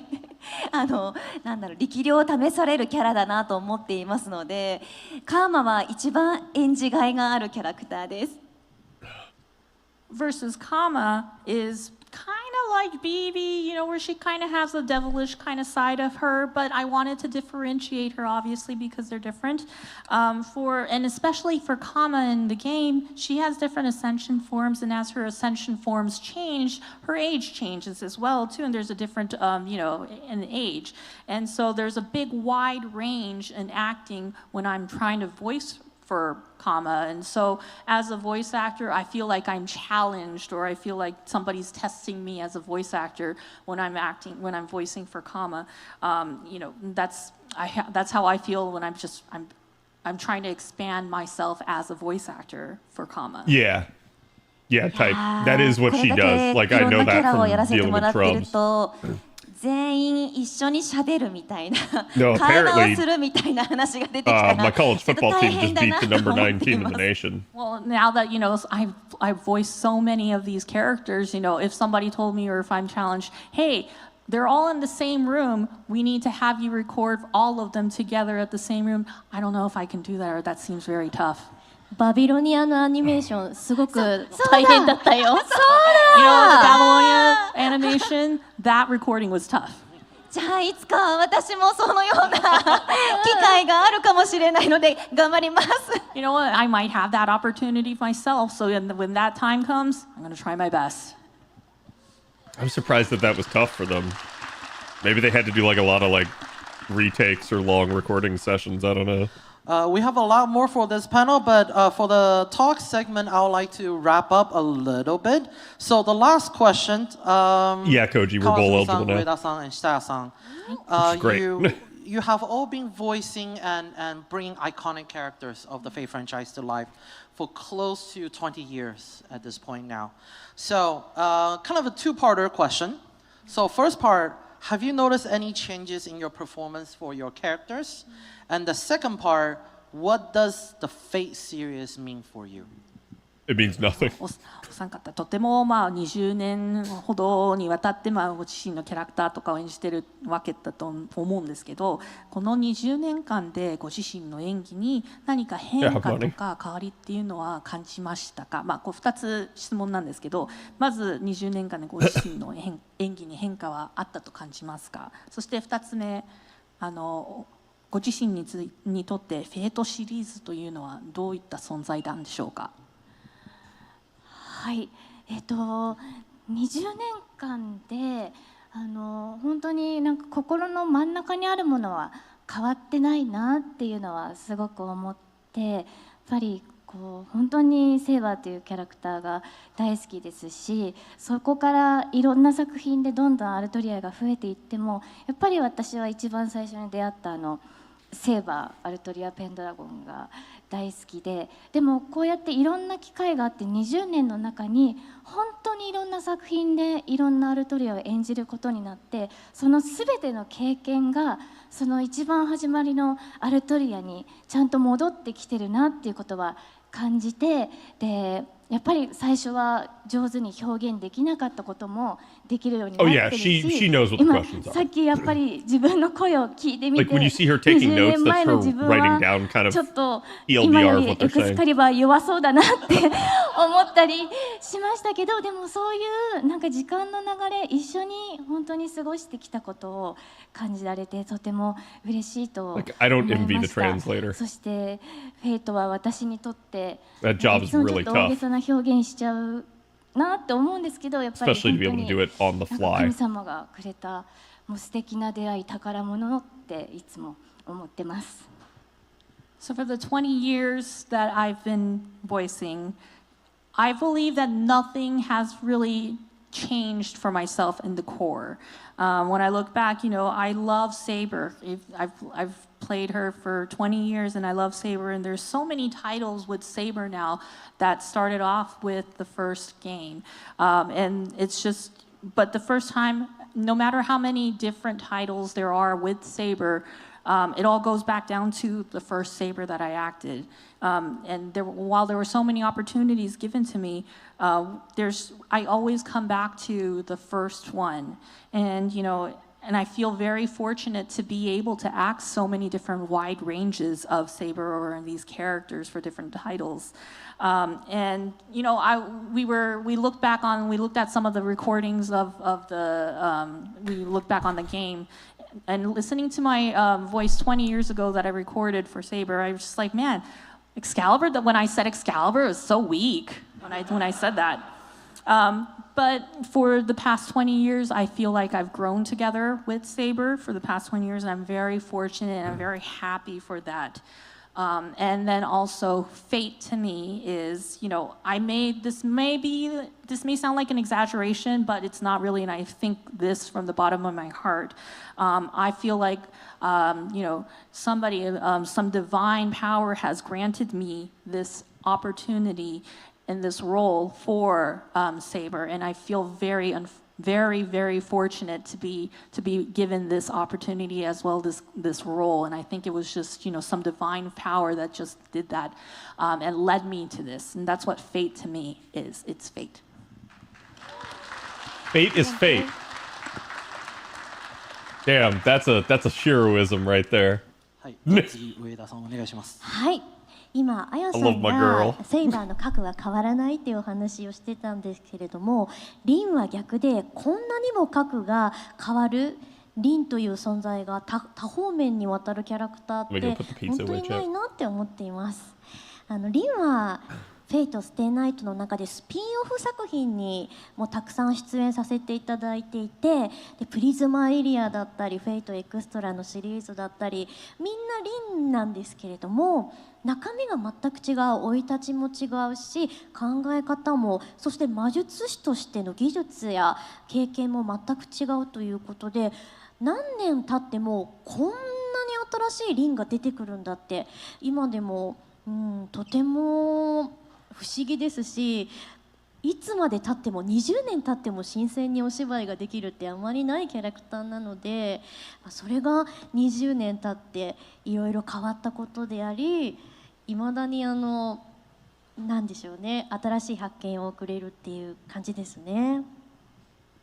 力量を試されるキャラだなと思っていますので、カーマは一番演じがいがあるキャラクターです。
Versus Kama is kind of like BB, where she kind of has a devilish kind of side of her, but I wanted to differentiate her, obviously, because they're different. And especially for Kama in the game, she has different ascension forms, and as her ascension forms change, her age changes as well, too, and there's a different, in age. And so there's a big wide range in acting when I'm trying to voice for Kama, and so as a voice actor, I feel like I'm challenged, or I feel like somebody's testing me as a voice actor when I'm voicing for Kama. That's how I feel when I'm trying to expand myself as a voice actor for Kama.
Yeah, type. That is what she does. Like I know that from dealing with Trubs.
全員一緒に喋るみたいな、会話をするみたいな話が出てきたら、
my college football team just beat the number 9 team in the nation.
Well, now that I've voiced so many of these characters, if somebody told me, or if I'm challenged, hey, they're all in the same room, we need to have you record all of them together at the same room. I don't know if I can do that, or that seems very tough.
バビロニアのアニメーションすごく大変だったよ。
そうだ。The Babylonian animation, that recording was tough.
じゃあいつか私もそのような機会があるかもしれないので頑張ります。
You know what? I might have that opportunity myself. So when that time comes, I'm going to try my best.
I'm surprised that was tough for them. Maybe they had to do like a lot of like retakes or long recording sessions. I don't know.
We have a lot more for this panel, but for the talk segment, I would like to wrap up a little bit. So the last question.
Yeah, Koji, we're bowl eligible now.
Ueda-san and Shitaya-san.
Great.
You have all been voicing and bringing iconic characters of the Fate franchise to life for close to 20 years at this point now. So kind of a two-parter question. So first part, have you noticed any changes in your performance for your characters? And the second part, what does the Fate series mean for you?
It means nothing.
お三方とても20年ほどにわたってご自身のキャラクターとかを演じてるわけだと思うんですけど、この20年間でご自身の演技に何か変化とか変わりっていうのは感じましたか？2つ質問なんですけど、まず20年間でご自身の演技に変化はあったと感じますか？そして2つ目、ご自身にとってフェイトシリーズというのはどういった存在なんでしょうか？
はい、20年間で
本当になんか心の真ん中にあるものは変わってないなっていうのはすごく思って、やっぱりこう本当にセイバーというキャラクターが大好きですし、そこからいろんな作品でどんどんアルトリアが増えていっても、やっぱり私は一番最初に出会ったセイバーアルトリアペンドラゴンが大好きで、でもこうやっていろんな機会があって20年の中に本当にいろんな作品でいろんなアルトリアを演じることになって、その全ての経験がその一番始まりのアルトリアにちゃんと戻ってきてるなっていうことは感じて、でやっぱり最初は上手に表現できなかったこともできるようになってるし、今さっきやっぱり自分の声を聞いてみて、20年前の自分はちょっと今よりエクスカリバー弱そうだなって思ったりしましたけど、でもそういうなんか時間の流れ一緒に本当に過ごしてきたことを感じられてとても嬉しいと思いました。そしてフェイトは私にとっていつもちょっと大げさな表現しちゃうなって思うんですけど、やっぱり本当に神様がくれたもう素敵な出会い、宝物っていつも思ってます。
So for the 20 years that I've been voicing, I believe that nothing has really changed for myself in the core. When I look back, I love Saber. I've played her for 20 years and I love Saber, and there's so many titles with Saber now that started off with the first game. And it's just, but the first time, no matter how many different titles there are with Saber, it all goes back down to the first Saber that I acted. And while there were so many opportunities given to me, I always come back to the first one. And I feel very fortunate to be able to act so many different wide ranges of Saber or these characters for different titles. And we looked at some of the recordings we looked back on the game, and listening to my voice 20 years ago that I recorded for Saber, I was just like, man, Excalibur, when I said Excalibur, it was so weak when I said that. But for the past 20 years, I feel like I've grown together with Saber for the past 20 years, and I'm very fortunate and I'm very happy for that. And then also, fate to me is, this may sound like an exaggeration, but it's not really, and I think this from the bottom of my heart. I feel like, some divine power has granted me this opportunity in this role for Saber, and I feel very, very fortunate to be given this opportunity as well as this role. And I think it was just some divine power that just did that and led me to this. And that's what fate to me is. It's fate.
Fate is fate. Damn, that's a heroism right there.
はい、今あやさんがセイバーの核は変わらないっていうお話をしてたんですけれども、リンは逆でこんなにも核が変わるリンという存在が多方面にわたるキャラクターって本当にないなって思っています。リンはフェイト・ステイナイトの中でスピンオフ作品にもたくさん出演させていただいていて、でプリズマエリアだったりフェイト・エクストラのシリーズだったり、みんなリンなんですけれども、中身が全く違う、生い立ちも違うし、考え方も、そして魔術師としての技術や経験も全く違うということで、何年経ってもこんなに新しいリンが出てくるんだって今でも、とても不思議ですし、いつまで経っても20年経っても新鮮にお芝居ができるってあまりないキャラクターなので、それが20年経っていろいろ変わったことであり、いまだになんでしょうね、新しい発見をくれるっていう感じですね。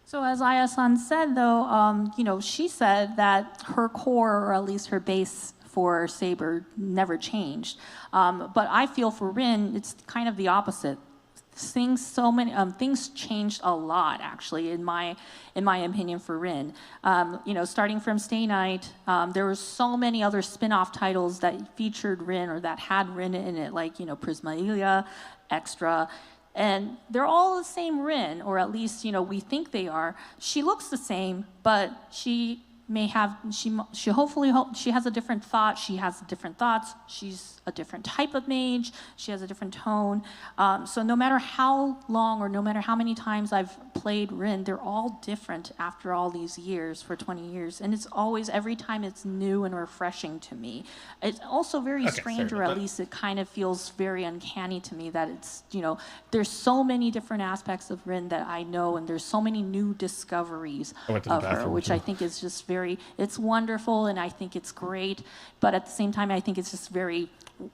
So as Aya-san said, though, she said that her core, or at least her base for Saber, never changed. But I feel for Rin, it's kind of the opposite. Things changed a lot, actually, in my opinion, for Rin. Starting from Stay Night, there were so many other spin-off titles that featured Rin or that had Rin in it, like Prisma Ilia, Extra. And they're all the same Rin, or at least, we think they are. She looks the same, but she may have, she has a different thought, she has different thoughts, she's a different type of mage, she has a different tone. So no matter how long or no matter how many times I've played Rin, they're all different after all these years, for 20 years. And it's always, every time it's new and refreshing to me. It's also very strange, or at least it kind of feels very uncanny to me that it's, there's so many different aspects of Rin that I know, and there's so many new discoveries of her, which I think is just it's wonderful, and I think it's great, but at the same time I think it's just very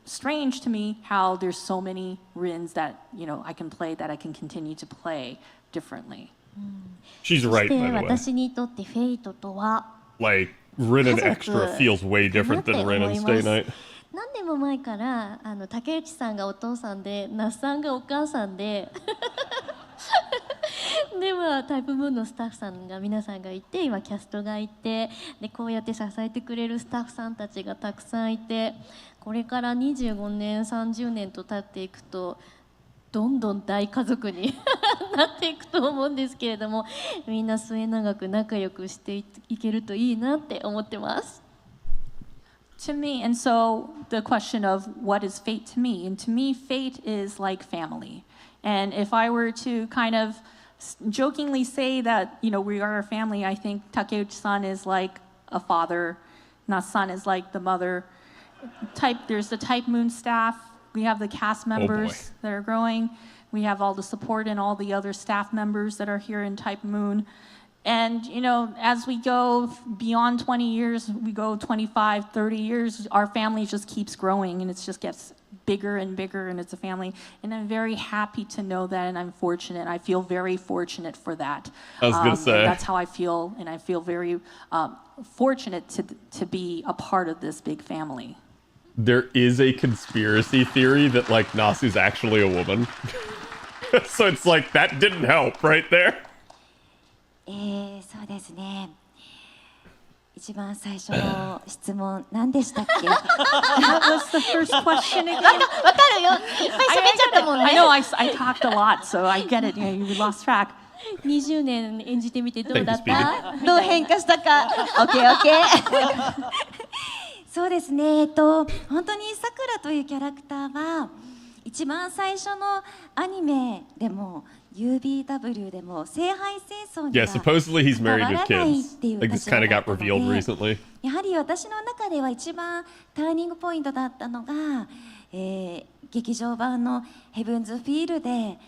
strange to me how there's so many Rins that I can play, that I can continue to play differently.
She's right, by the way.
私にとってフェイトとは
Like, Rin and Extra feels way different than Rin and Stay Night.
何年も前から竹内さんがお父さんで那須さんがお母さんででタイプムーンのスタッフさんが皆さんがいて、今キャストがいて、でこうやって支えてくれるスタッフさんたちがたくさんいて、これから25年30年と経っていくとどんどん大家族になっていくと思うんですけれども、みんな末永く仲良くしていけるといいなって思ってます。
To me, and so the question of what is fate to me, and to me fate is like family. And if I were to kind of jokingly say that, we are a family, I think Takeuchi-san is like a father, Na-san is like the mother. There's the Type Moon staff, we have the cast members that are growing, we have all the support and all the other staff members that are here in Type Moon. And, as we go beyond 20 years, we go 25, 30 years, our family just keeps growing, and it just gets bigger and bigger, and it's a family. And I'm very happy to know that, and I'm fortunate. I feel very fortunate for that.
I was going to say.
That's how I feel, and I feel very fortunate to be a part of this big family.
There is a conspiracy theory that, like, Nasu's actually a woman. So it's like, that didn't help right there.
そうですね。一番最初の質問何でしたっけ？
What was the first question again?
わかるよ。いっぱい喋っちゃったもんね。
I know I talked a lot, so I get it. You lost track.
20年演じてみてどうだった？
どう変化したか？OK。そうですね。本当にさくらというキャラクターは一番最初のアニメでも。UBW でも聖杯戦争には
supposedly he's married
変わ
with
らない
kids.
っていう
Like this kind of got revealed
私は
recently.
やはり私の中では一番ターニングポイントだったのが、劇場版のヘブンズフィールで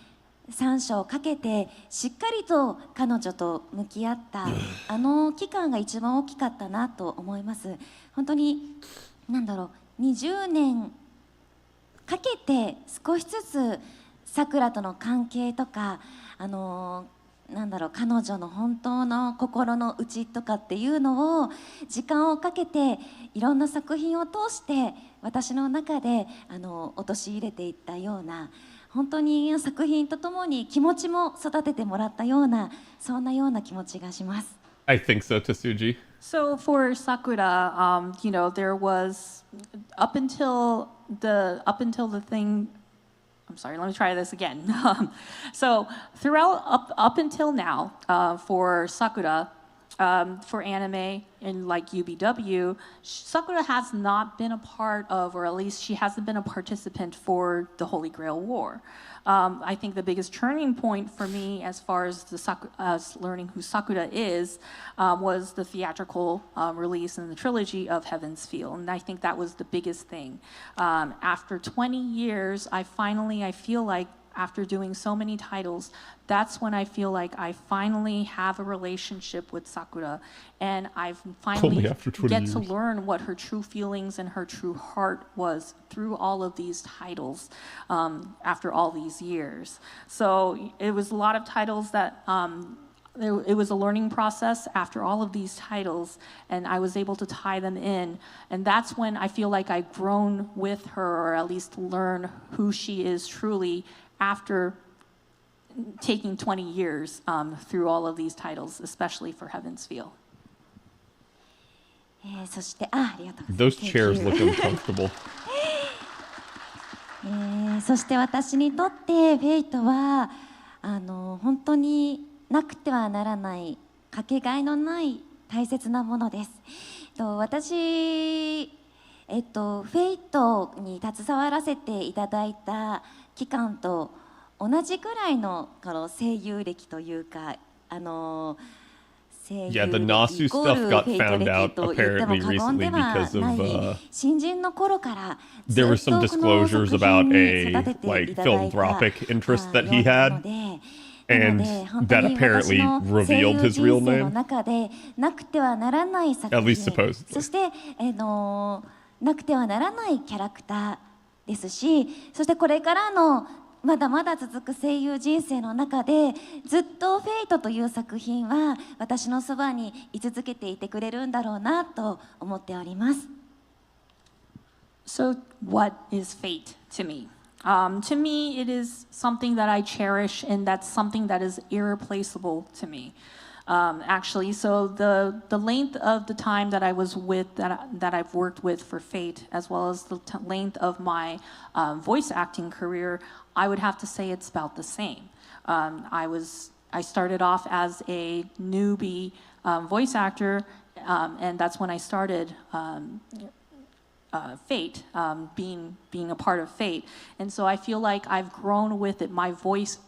3章かけてしっかりと彼女と向き合ったあの期間が一番大きかったなと思います。本当に20年かけて少しずつさくらとの関係とか彼女の本当の心の内とかっていうのを時間をかけていろんな作品を通して私の中で陥れていったような本当に作品とともに気持ちも育ててもらったようなそんなような気持ちがします。
I think so, Tsuji.
So for Sakura, there was up until the thing. I'm sorry, let me try this again. So throughout up until now, for Sakura, for anime and like UBW, Sakura has not been a part of, or at least she hasn't been a participant for the Holy Grail War. I think the biggest turning point for me as far as learning who Sakura is was the theatrical release in the trilogy of Heaven's Feel. And I think that was the biggest thing. After 20 years, I feel like after doing so many titles, that's when I feel like I finally have a relationship with Sakura, and I've finally get to learn what her true feelings and her true heart was through all of these titles after all these years. So it was a lot of titles that it was a learning process after all of these titles, and I was able to tie them in, and that's when I feel like I've grown with her, or at least learn who she is truly after taking 20 years through all of these titles, especially for Heaven's Feel.
そしてありがとうございます。
Those chairs look uncomfortable.
そして私にとってフェイトは本当になくてはならないかけがえのない大切なものです。私フェイトに携わらせていただいた期間と同じくらいの声優歴というか
Yeah, the Nasu stuff got found out apparently recently because of there were some disclosures about a philanthropic interest that he had, and that apparently revealed his real name. At least supposedly.
そしてなくてはならないキャラクターですし、そしてこれからのまだまだ続く声優人生の中でずっとフェイトという作品は私のそばに居続けていてくれるんだろうなと思っております。
So what is fate to me? To me, it is something that I cherish, and that's something that is irreplaceable to me. Actually, so the length of the time that I was with, that I've worked with for Fate, as well as the length of my voice acting career, I would have to say it's about the same. I started off as a newbie voice actor, and that's when I started Fate, being a part of Fate. And so I feel like I've grown with it. My voice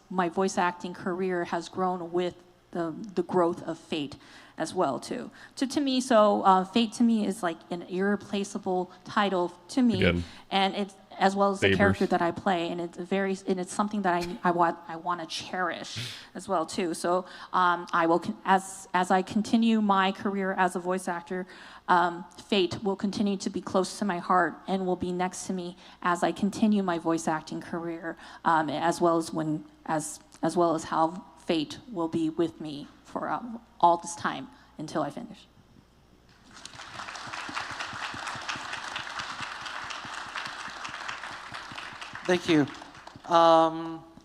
acting career has grown with the growth of Fate as well too. To me, so Fate to me is like an irreplaceable title to me. Again, and it's as well as the character that I play, and it's something that I want to cherish as well too. So I will, as I continue my career as a voice actor, Fate will continue to be close to my heart and will be next to me as I continue my voice acting career, as well as how Fate will be with me for all this time until I finish.
Thank you.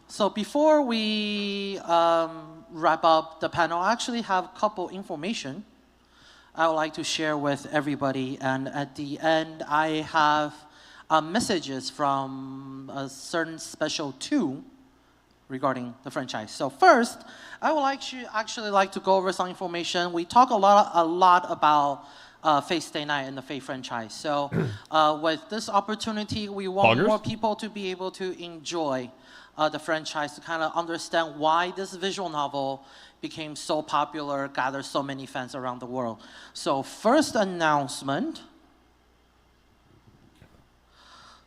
So before we wrap up the panel, I actually have a couple information I would like to share with everybody. And at the end, I have messages from a certain special two regarding the franchise. So first, I would like to go over some information. We talk a lot about Fate Stay Night and the Fate franchise. So with this opportunity, we want more people to be able to enjoy the franchise, to kind of understand why this visual novel became so popular, gathered so many fans around the world. So first announcement.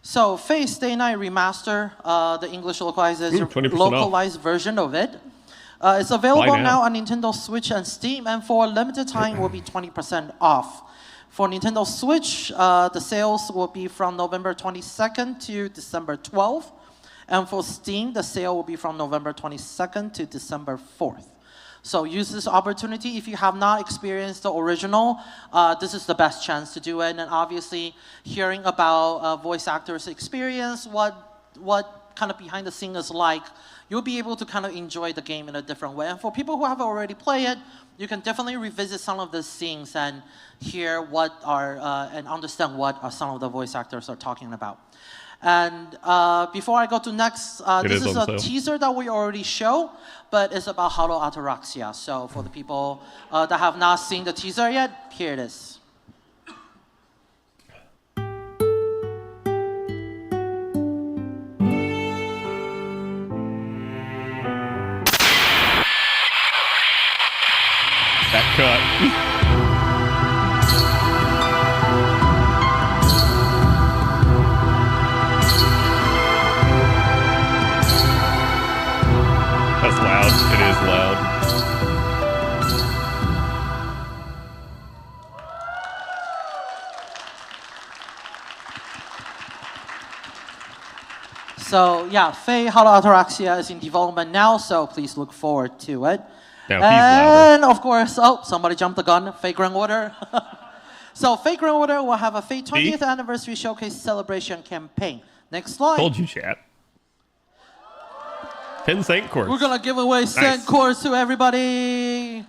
So Fate Stay Night Remaster, the English localized version of it. It's available now on Nintendo Switch and Steam, and for a limited time will be 20% off. For Nintendo Switch, the sales will be from November 22nd to December 12th. And for Steam, the sale will be from November 22nd to December 4th. So use this opportunity. If you have not experienced the original, this is the best chance to do it. And obviously, hearing about voice actors' experience, what kind of behind the scenes is like, you'll be able to kind of enjoy the game in a different way. And for people who have already played it, you can definitely revisit some of the scenes and hear and understand what some of the voice actors are talking about. And before I go to next, this is a teaser that we already show, but it's about Hollow Ataraxia. So for the people that have not seen the teaser yet, here it is.
That cut. That's loud. It is loud.
So yeah, Fate Hollow Ataraxia is in development now, so please look forward to it.
Now
and of course, somebody jumped the gun, Fate Grand Order. So Fate Grand Order will have a Fate 20th Anniversary Showcase Celebration campaign. Next slide.
Told you, chat. 10 Saint Courts.
We're gonna give away Saint Courts to everybody.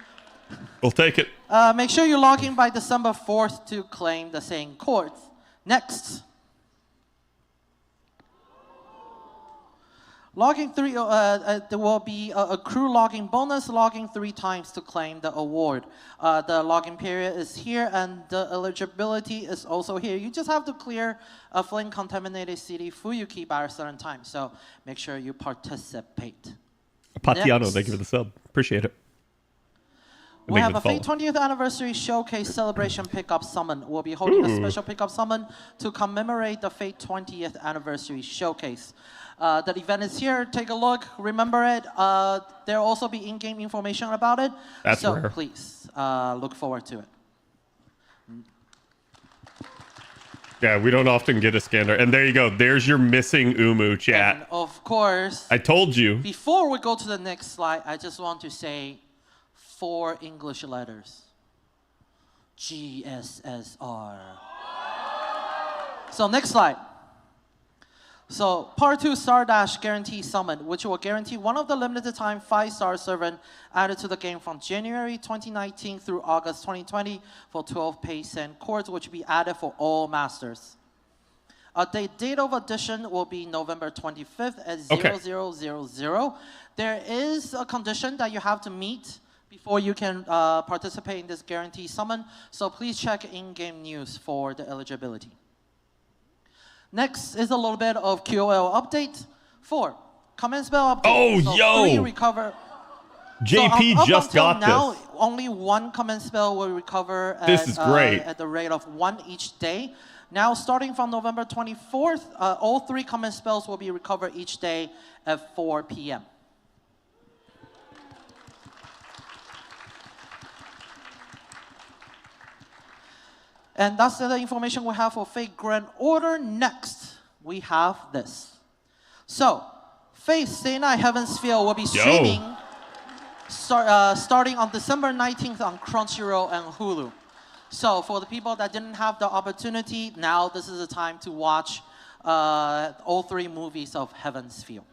We'll take it.
Make sure you log in by December 4th to claim the Saint Courts. Next. Logging 3, there will be a crew logging bonus, logging 3 times to claim the award. The logging period is here, and the eligibility is also here. You just have to clear a flame-contaminated city Fuyuki by a certain time, so make sure you participate.
Patiano, thank you for the sub. Appreciate it.
We have a Fate 20th Anniversary Showcase Celebration Pickup Summon. We'll be holding a special pickup summon to commemorate the Fate 20th Anniversary Showcase. The event is here. Take a look. Remember it. There will also be in-game information about it.
That's
so
rare.
Please look forward to it.
Yeah, we don't often get a scanner. And there you go. There's your missing Umu chat.
And of course,
I told you.
Before we go to the next slide, I just want to say 4 English letters. GSSR. So next slide. So part 2 Star Dash Guarantee Summon, which will guarantee one of the limited time 5-star servant added to the game from January 2019 through August 2020 for 12 pay cent codes, which will be added for all masters. The date of addition will be November 25th at 0000. There is a condition that you have to meet before you can participate in this guarantee summon, so please check in-game news for the eligibility. Next is a little bit of QOL update. 4, command spell update.
Oh,
so
yo!
3 recover.
JP
so
just got
now,
this.
Only 1 command spell will recover
This is great.
At the rate of 1 each day. Now, starting from November 24th, all 3 command spells will be recovered each day at 4 p.m. And that's the information we have for Fate Grand Order. Next, we have this. So, Fate Stay Night Heaven's Feel will be streaming starting on December 19th on Crunchyroll and Hulu. So, for the people that didn't have the opportunity, now this is the time to watch all 3 movies of Heaven's Feel.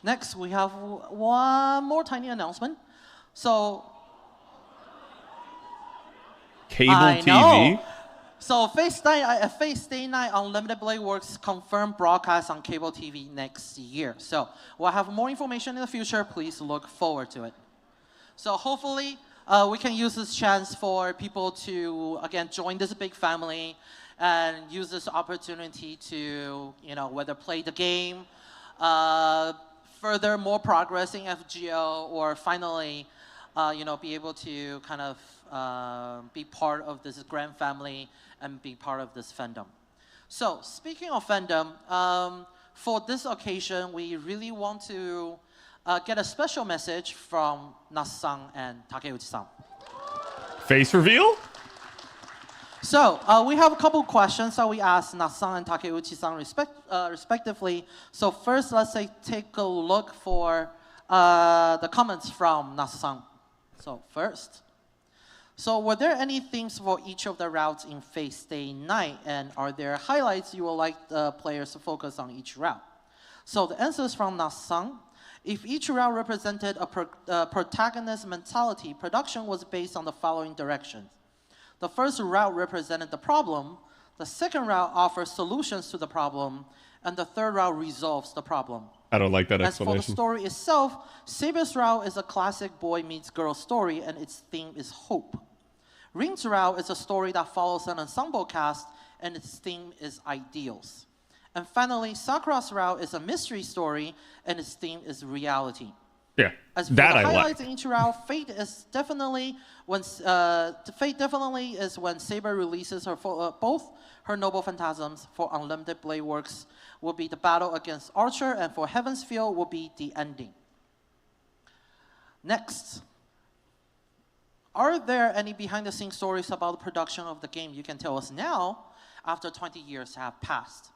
Next, we have one more tiny announcement. So,
Cable
I
TV.
know. So, Fate Stay Night Unlimited Blade Works confirmed broadcast on cable TV next year. So, we'll have more information in the future. Please look forward to it. So, hopefully, we can use this chance for people to, again, join this big family and use this opportunity to, whether play the game, further more progress in FGO, or finally, be able to kind of be part of this grand family and be part of this fandom. So speaking of fandom, for this occasion, we really want to get a special message from Nasu-san and Takeuchi-san.
Face reveal?
So we have a couple questions that we asked Nasu-san and Takeuchi-san respectively. So first, let's take a look for the comments from Nasu-san. So first, were there any themes for each of the routes in Fate Stay Night, and are there highlights you would like the players to focus on each route? So the answer is from Nasu-san. If each route represented a protagonist mentality, production was based on the following directions. The first route represented the problem, the second route offers solutions to the problem, and the third route resolves the problem.
I don't like that
As for the
explanation.
story itself, Saber's route is a classic boy meets girl story, and its theme is hope. Ring's route is a story that follows an ensemble cast, and its theme is ideals. And finally, Sakura's route is a mystery story, and its theme is reality.
Yeah,
As for
that
the
I like.
highlights in each route, Fate definitely is when Saber releases both her Noble Phantasms. For Unlimited Blade Works will be the battle against Archer, and for Heaven's Feel will be the ending. Next, are there any behind-the-scenes stories about the production of the game you can tell us now, after 20 years have passed?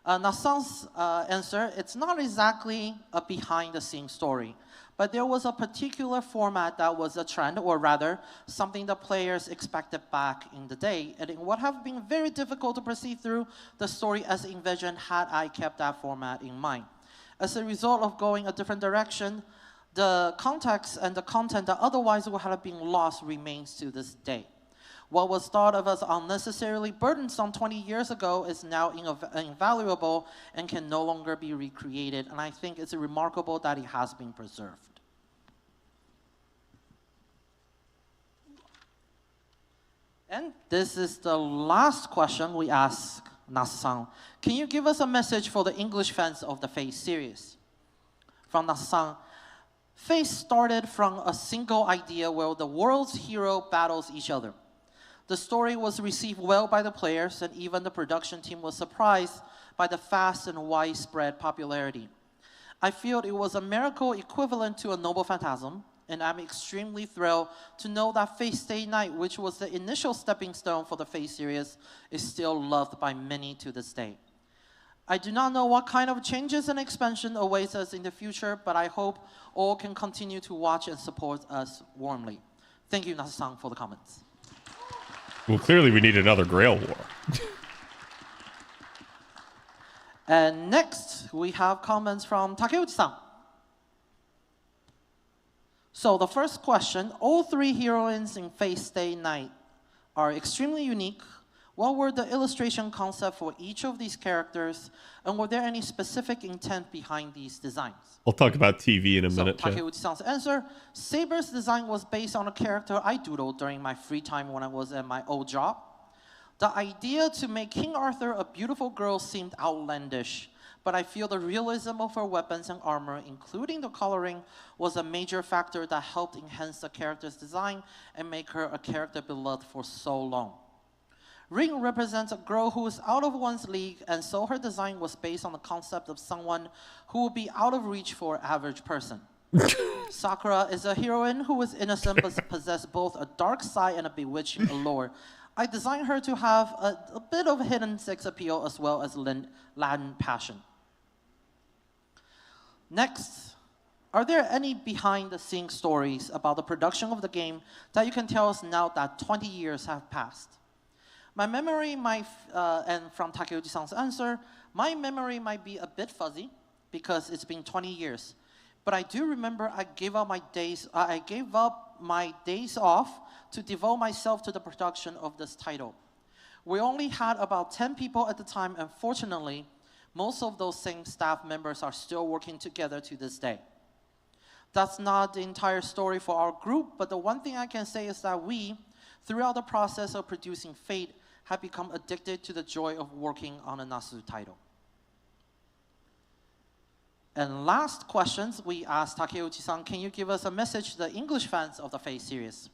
Nasan's answer, it's not exactly a behind-the-scenes story, but there was a particular format that was a trend, or rather, something the players expected back in the day, and it would have been very difficult to proceed through the story as envisioned had I kept that format in mind. As a result of going a different direction, the context and the content that otherwise would have been lost remains to this day. What was thought of as unnecessarily burdensome 20 years ago is now invaluable and can no longer be recreated, and I think it's remarkable that it has been preserved. And this is the last question we ask Nasa-san. Can you give us a message for the English fans of the Face series? From Nasa-san, Face started from a single idea where the world's hero battles each other. The story was received well by the players, and even the production team was surprised by the fast and widespread popularity. I feel it was a miracle equivalent to a noble phantasm, and I'm extremely thrilled to know that Face Stay Night, which was the initial stepping stone for the Face series, is still loved by many to this day. I do not know what kind of changes and expansion awaits us in the future, but I hope all can continue to watch and support us warmly. Thank you, Nasa-san, for the comments.
Well, clearly we need another Grail War.
And next, we have comments from Takeuchi-san. So the first question, all three heroines in Face Stay Night are extremely unique. What were the illustration concepts for each of these characters, and were there any specific intent behind these designs?
I'll talk about TV in a minute.
So Takeuchi-san's answer, Saber's design was based on a character I doodled during my free time when I was at my old job. The idea to make King Arthur a beautiful girl seemed outlandish, but I feel the realism of her weapons and armor, including the coloring, was a major factor that helped enhance the character's design and make her a character beloved for so long. Ring represents a girl who is out of one's league, and so her design was based on the concept of someone who would be out of reach for an average person. Sakura is a heroine who is innocent but possesses both a dark side and a bewitching allure. I designed her to have a bit of hidden sex appeal as well as Latin passion. Next, are there any behind-the-scenes stories about the production of the game that you can tell us now that 20 years have passed? My memory might, and from Takeuchi-san's answer, my memory might be a bit fuzzy because it's been 20 years. But I do remember I gave up my days off to devote myself to the production of this title. We only had about 10 people at the time, and fortunately, most of those same staff members are still working together to this day. That's not the entire story for our group, but the one thing I can say is that we, throughout the process of producing Fate, have become addicted to the joy of working on a Nasu title. And last questions, we asked Takeuchi-san, can you give us a message to the English fans of the Fate series?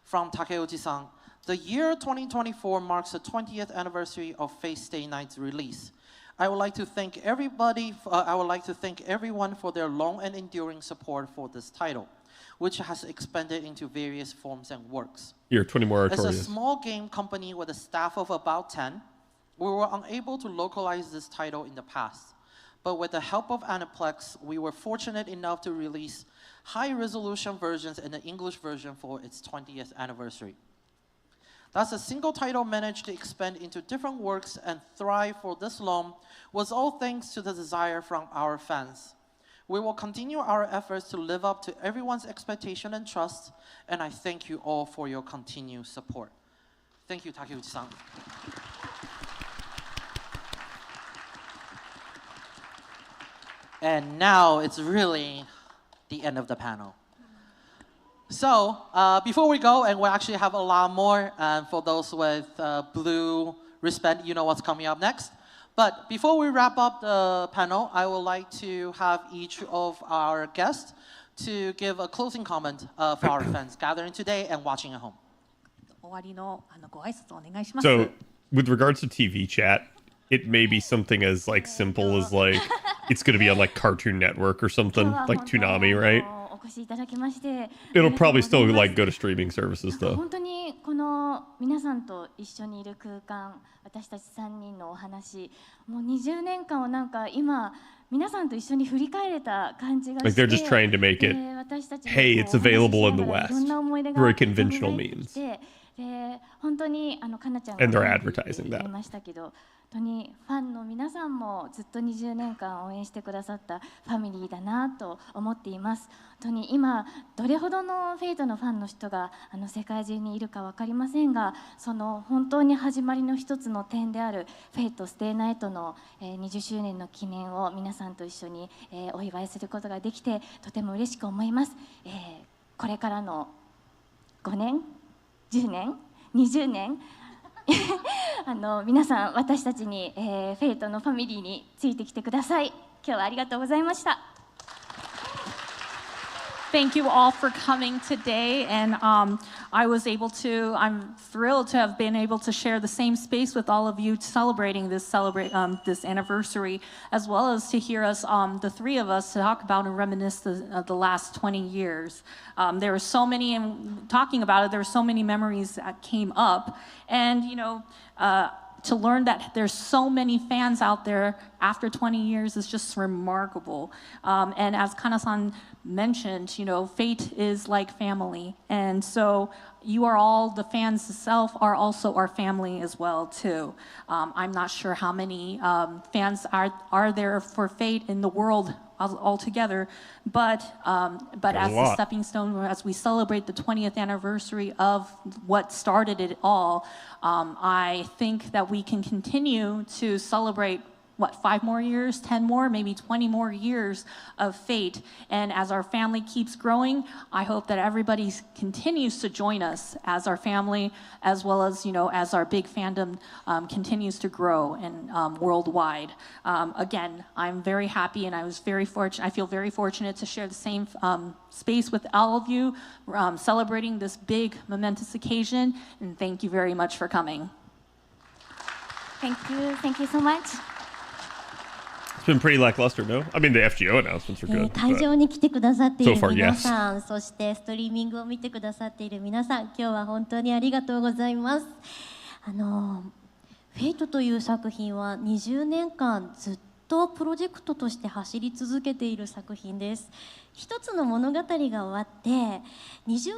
From Takeuchi-san, the year 2024 marks the 20th anniversary of Fate Stay Night's release. I would like to thank everyone for their long and enduring support for this title, which has expanded into various forms and works.
Here, 20 more
As a
Artorias.
small game company with a staff of about 10, we were unable to localize this title in the past. But with the help of Aniplex, we were fortunate enough to release high-resolution versions and the English version for its 20th anniversary. Thus, a single title managed to expand into different works and thrive for this long was all thanks to the desire from our fans. We will continue our efforts to live up to everyone's expectation and trust, and I thank you all for your continued support. Thank you, Takeuchi-san. And now it's really the end of the panel. So before we go, and we actually have a lot more, and for those with blue wristband, you know what's coming up next. But before we wrap up the panel, I would like to have each of our guests to give a closing comment for our fans gathering today and watching at home.
So, with regards to TV chat, it may be something as like simple as like it's going to be on like Cartoon Network or something like Toonami, right? It'll probably still like go to streaming services though.
本当にこの皆さんと一緒にいる空間、私たち3人のお話、もう20年間をなんか今皆さんと一緒に振り返れた感じがして、
Like they're just trying to make it, hey, it's available in the West through a conventional means.
で本当にかなちゃん
And they're
が
advertising
言い
that.
ましたけど、本当にファンの皆さんもずっと20年間応援してくださったファミリーだなと思っています。本当に今どれほどのフェイトのファンの人が世界中にいるか分かりませんが、その本当に始まりの一つの点であるフェイトステイナイトの20周年の記念を皆さんと一緒にお祝いすることができてとても嬉しく思います。これからの5年、10年、20年皆さん私たちに、フェイトのファミリーについてきてください。今日はありがとうございました。
Thank you all for coming today, and I'm thrilled to have been able to share the same space with all of you celebrating this anniversary, as well as to hear us, the three of us, talk about and reminisce the last 20 years. There were so many, and talking about it, there were so many memories that came up, and to learn that there's so many fans out there after 20 years is just remarkable. And as Kana-san mentioned, fate is like family. And so you are all, the fans itself are also our family as well too. I'm not sure how many fans are there for fate in the world altogether, but as the stepping stone, as we celebrate the 20th anniversary of what started it all, I think that we can continue to celebrate 5 more years, 10 more, maybe 20 more years of fate. And as our family keeps growing, I hope that everybody continues to join us as our family, as well as, as our big fandom continues to grow and worldwide. Again, I'm very happy, and I feel very fortunate to share the same space with all of you, celebrating this big momentous occasion. And thank you very much for coming.
Thank you so much.
It's been pretty lackluster, no? I mean, the FGO announcements are good.
会場に来てくださっている
So far,
皆さん、そしてストリーミングを見てくださっている皆さん、今日は本当にありがとうございます。フェイトという作品は20年間ずっとプロジェクトとして走り続けている作品です。一つの物語が終わって20年後、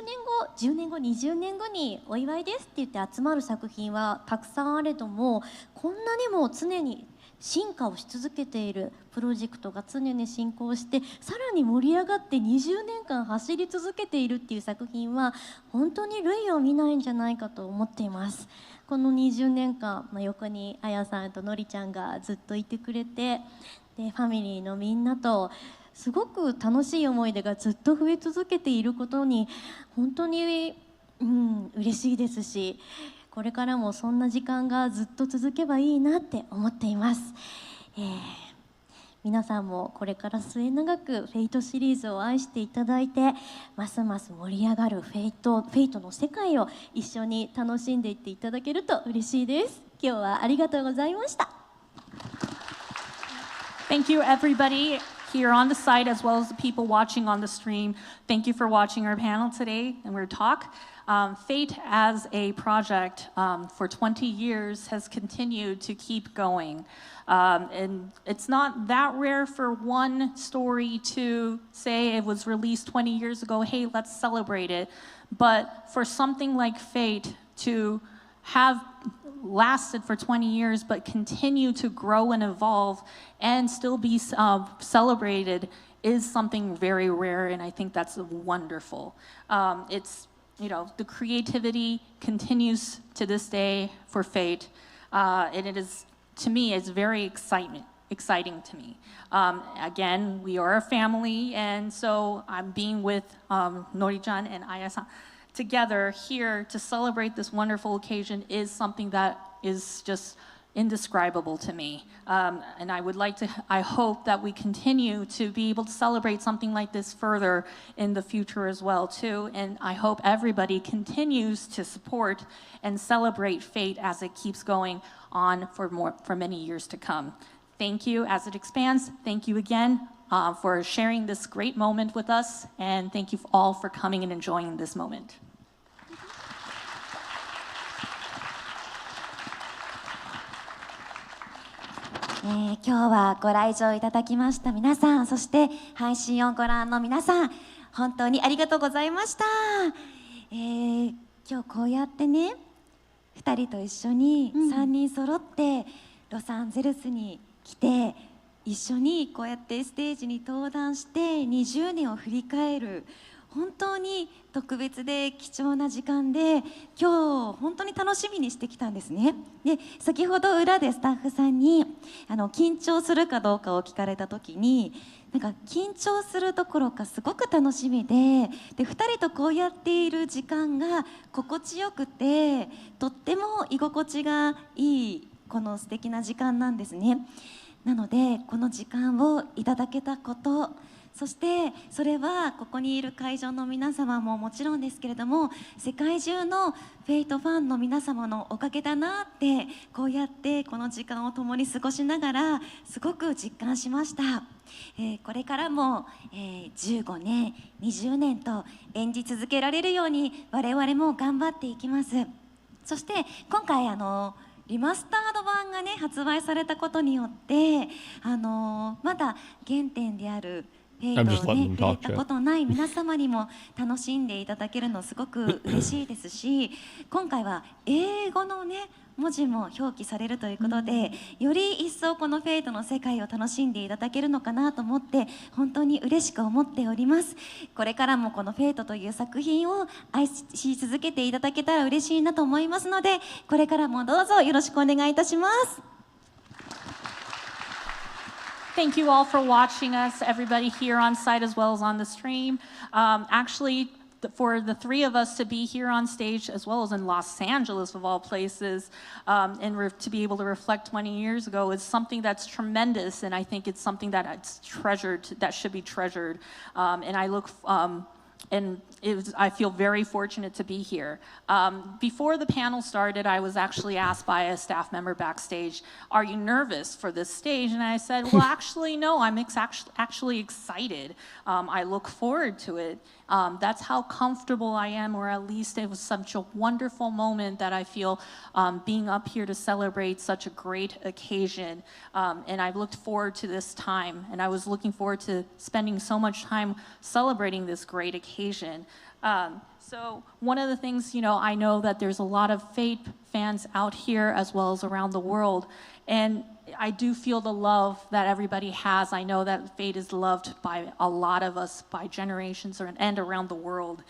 10年後、20年後にお祝いですって言って集まる作品はたくさんあれども、こんなにも常に進化をし続けているプロジェクトが常に進行してさらに盛り上がって20年間走り続けているっていう作品は本当に類を見ないんじゃないかと思っています。この20年間、横にあやさんとのりちゃんがずっといてくれて、でファミリーのみんなとすごく楽しい思い出がずっと増え続けていることに本当に、嬉しいですし、これからもそんな時間がずっと続けばいいなって思っています。皆さんもこれから末永くフェイトシリーズを愛していただいて、ますます盛り上がるフェイトの世界を一緒に楽しんでいっていただけると嬉しいです。今日はありがとうございました。
Thank you, everybody here on the site, as well as the people watching on the stream. Thank you for watching our panel today and our talk. Fate as a project for 20 years has continued to keep going. And it's not that rare for one story to say it was released 20 years ago, hey, let's celebrate it. But for something like Fate to have lasted for 20 years but continue to grow and evolve and still be celebrated is something very rare, and I think that's wonderful. The creativity continues to this day for Fate, and it is, to me, it's very exciting to me. Again, we are a family, and so I'm being with Nori-chan and Aya-san together here to celebrate this wonderful occasion is something that is just indescribable to me. And I hope that we continue to be able to celebrate something like this further in the future as well too. And I hope everybody continues to support and celebrate Fate as it keeps going on for many years to come. Thank you as it expands. Thank you again for sharing this great moment with us. And thank you all for coming and enjoying this moment.
今日はご来場いただきました皆さん、そして配信をご覧の皆さん、本当にありがとうございました。今日こうやってね、2人と一緒に3人揃ってロサンゼルスに来て、一緒にこうやってステージに登壇して20年を振り返る、本当に特別で貴重な時間で、今日本当に楽しみにしてきたんですね。で、先ほど裏でスタッフさんに緊張するかどうかを聞かれた時に、なんか緊張するどころかすごく楽しみで、2人とこうやっている時間が心地よくて、とっても居心地がいいこの素敵な時間なんですね。なのでこの時間をいただけたこと、そしてそれはここにいる会場の皆様ももちろんですけれども、世界中のフェイトファンの皆様のおかげだなって、こうやってこの時間を共に過ごしながらすごく実感しました。これからも、15年20年と演じ続けられるように我々も頑張っていきます。そして今回リマスタード版がね発売されたことによって、まだ原点であるフェイトをね触れたことない皆様にも楽しんでいただけるのすごく嬉しいですし、今回は英語のね文字も表記されるということで、より一層このフェイトの世界を楽しんでいただけるのかなと思って本当に嬉しく思っております。これからもこのフェイトという作品を愛し続けていただけたら嬉しいなと思いますので、これからもどうぞよろしくお願いいたします。
Thank you all for watching us, everybody here on site as well as on the stream. Actually, for the three of us to be here on stage as well as in Los Angeles of all places, and to be able to reflect 20 years ago is something that's tremendous, and I think it's something that it's treasured, that should be treasured. And I feel very fortunate to be here. Before the panel started, I was actually asked by a staff member backstage, "Are you nervous for this stage?" And I said, "Well, actually, no. I'm actually excited. I look forward to it. That's how comfortable I am, or at least it was such a wonderful moment that I feel being up here to celebrate such a great occasion. And I've looked forward to this time, and I was looking forward to spending so much time celebrating this great occasion." So one of the things, I know that there's a lot of Fate fans out here as well as around the world, and I do feel the love that everybody has. I know that Fate is loved by a lot of us, by generations and around the world.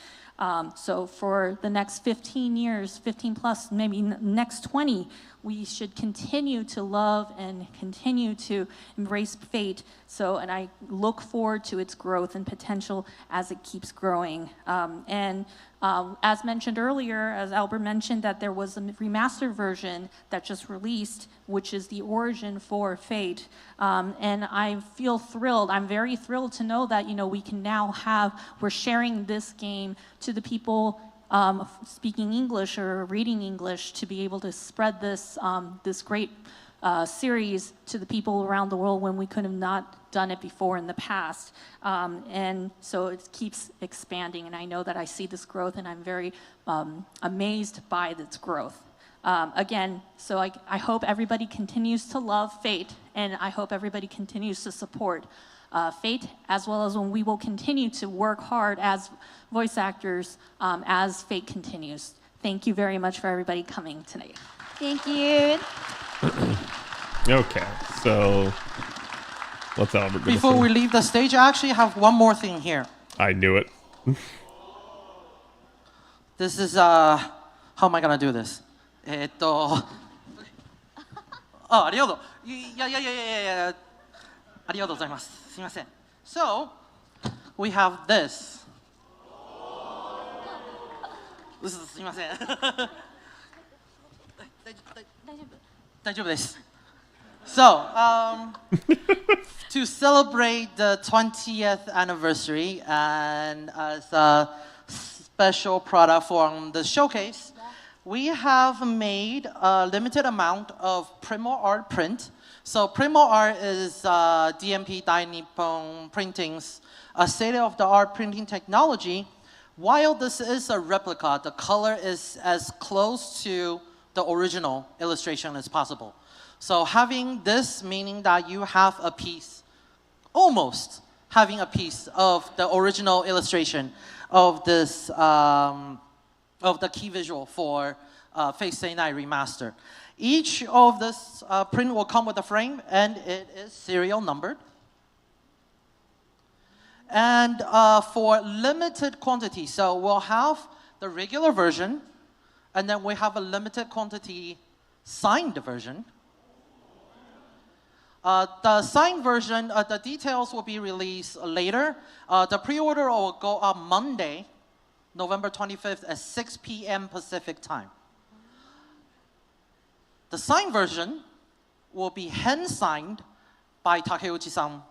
So for the next 15 years, 15 plus, maybe next 20, we should continue to love and continue to embrace Fate. And I look forward to its growth and potential as it keeps growing. As mentioned earlier, as Albert mentioned, that there was a remastered version that just released, which is the origin for Fate. And I feel thrilled. I'm very thrilled to know that, we can now we're sharing this game to the people speaking English or reading English, to be able to spread this this great series to the people around the world when we could have not done it before in the past. And so it keeps expanding, and I know that I see this growth, and I'm very amazed by its growth. Again, so I hope everybody continues to love Fate, and I hope everybody continues to support Fate, as well as when we will continue to work hard as voice actors as Fate continues. Thank you very much for everybody coming tonight.
Thank you.
Okay, so what's Albert gonna
Before
say?
we leave the stage, I actually have one more thing here.
I knew it.
This is, how am I gonna do this? ありがとう。いや。ありがとうございます。すみません。So, we have this. すみません。大丈夫です。So, to celebrate the 20th anniversary and as a special product from the showcase, we have made a limited amount of Primo Art print. So Primo Art is DMP Dai Nippon Printing's state-of-the-art printing technology. While this is a replica, the color is as close to the original illustration as possible. So having this meaning that you have a piece, almost having a piece of the original illustration of this, of the key visual for Fate Stay Night Remastered. Each of this print will come with a frame, and it is serial numbered. And for limited quantity, so we'll have the regular version, and then we have a limited quantity signed version. The signed version, the details will be released later. The pre-order will go up Monday, November 25th at 6 p.m. Pacific time. The signed version will be hand-signed by Takeuchi-san.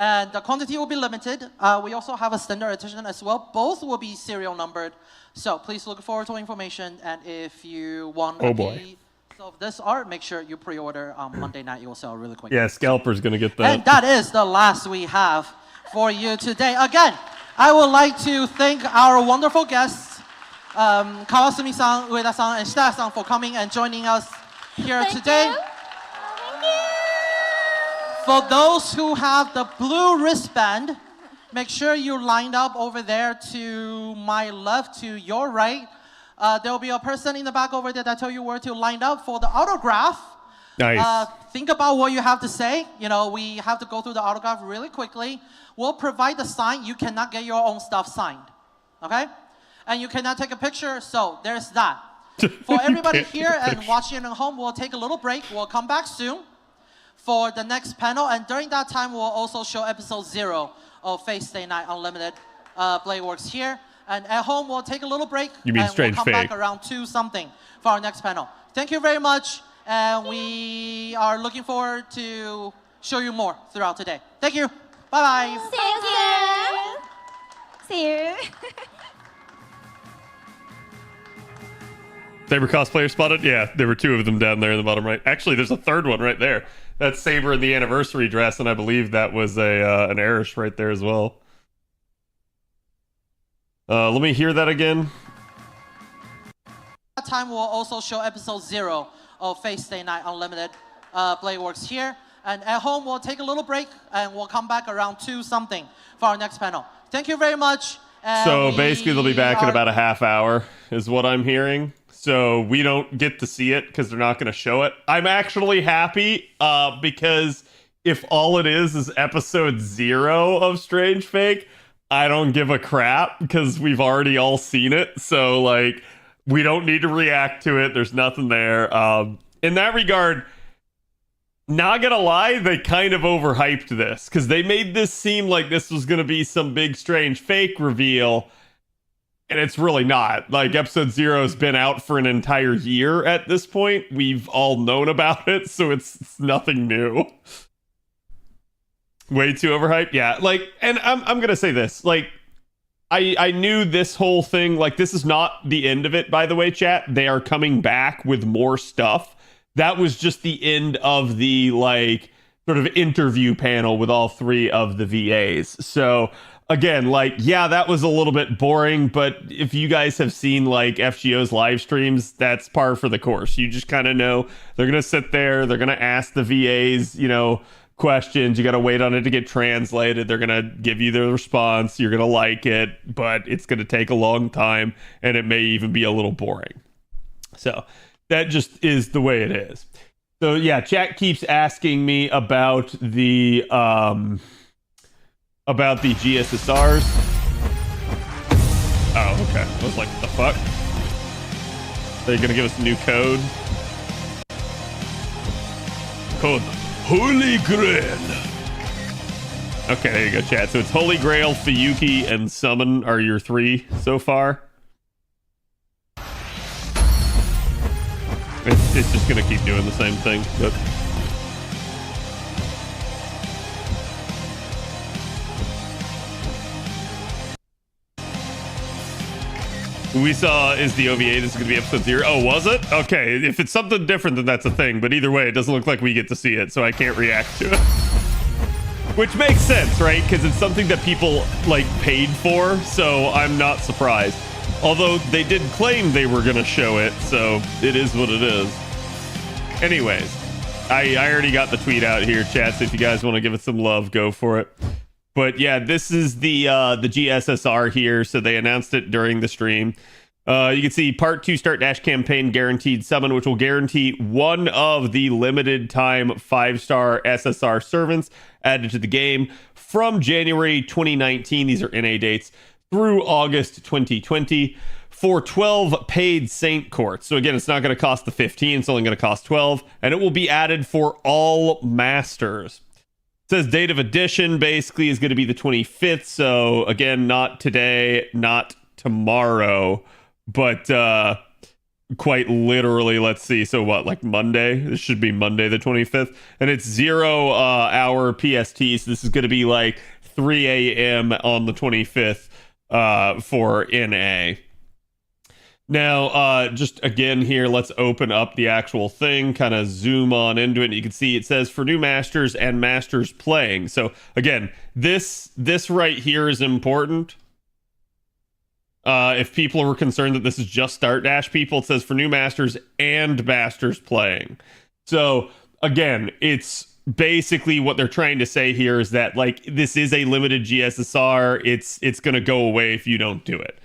And the quantity will be limited. We also have a standard edition as well. Both will be serial numbered. So please look forward to information. And if you want a piece of this art, make sure you pre-order on Monday night. It will sell really quick.
Yeah, Scalper's going to get that.
And that is the last we have for you today. Again, I would like to thank our wonderful guests, Kawasumi-san, Ueda-san, and Shita-san for coming and joining us here today. For those who have the blue wristband, make sure you lined up over there to my left, to your right. There will be a person in the back over there that tell you where to line up for the autograph.
Nice.
Think about what you have to say. You know, we have to go through the autograph really quickly. We'll provide the sign. You cannot get your own stuff signed, okay? And you cannot take a picture, so there's that. For everybody here and watching at home, we'll take a little break. We'll come back soon for the next panel, and during that time, we'll also show episode 0 of Fate Stay Night Unlimited Blade Works here. And at home, we'll take a little break.
You mean
and
Strange
we'll come
Fate.
back around 2 something for our next panel. Thank you very much, and we are looking forward to show you more throughout today. Thank you. Bye-bye.
Thank you. See you.
Saber cosplayer spotted? Yeah, there were 2 of them down there in the bottom right. Actually, there's a 3rd one right there. That's Saber in the anniversary dress, and I believe that was an Erish right there as well. Let me hear that again.
That time we'll also show episode 0 of Fate Stay Night Unlimited Blade Works here. And at home, we'll take a little break, and we'll come back around 2 something for our next panel. Thank you very much.
So basically, they'll be back in about a half hour, is what I'm hearing. So we don't get to see it because they're not going to show it. I'm actually happy because if all it is episode 0 of Strange Fake, I don't give a crap because we've already all seen it. So, like, we don't need to react to it. There's nothing there. In that regard, not gonna lie, they kind of overhyped this because they made this seem like this was gonna be some big Strange Fake reveal. And it's really not. Like, episode 0 has been out for an entire year at this point. We've all known about it, so it's nothing new. Way too overhyped? Yeah, like, and I'm gonna say this. Like, I knew this whole thing, like, this is not the end of it, by the way, chat. They are coming back with more stuff. That was just the end of the, like, sort of interview panel with all 3 of the VAs. So, again, like, yeah, that was a little bit boring, but if you guys have seen, like, FGO's live streams, that's par for the course. You just kind of know they're going to sit there, they're going to ask the VAs, you know, questions. You got to wait on it to get translated. They're going to give you their response. You're going to like it, but it's going to take a long time, and it may even be a little boring. So that just is the way it is. So, yeah, chat keeps asking me about the GSSRs. Oh, okay. I was like, what the fuck? Are they gonna give us a new code? Code Holy Grail. Okay, there you go, chat. So it's Holy Grail, Fuyuki, and Summon are your 3 so far. It's just gonna keep doing the same thing, but we saw is the OVA. This is going to be episode 0. Oh, was it? Okay, if it's something different, then that's a thing. But either way, it doesn't look like we get to see it, so I can't react to it. Which makes sense, right? Because it's something that people, like, paid for, so I'm not surprised. Although they did claim they were going to show it, so it is what it is. Anyways, I already got the tweet out here, chat, so if you guys want to give it some love, go for it. But yeah, this is the GSSR here, so they announced it during the stream. You can see Part 2 Start Dash Campaign Guaranteed Summon, which will guarantee one of the limited time 5-star SSR servants added to the game from January 2019. These are NA dates through August 2020 for 12 paid Saint Courts. So again, it's not going to cost the 15, it's only going to cost 12, and it will be added for all masters. It says date of addition basically is going to be the 25th. So again, not today, not tomorrow, but quite literally, let's see. So what, like Monday? This should be Monday the 25th. And it's 0 hour PST. So this is going to be like 3 a.m. on the 25th for NA. Now, just again here, let's open up the actual thing, kind of zoom on into it. And you can see it says for new masters and masters playing. So again, this right here is important. If people were concerned that this is just Start Dash people, it says for new masters and masters playing. So again, it's basically what they're trying to say here is that like this is a limited GSSR. It's going to go away if you don't do it.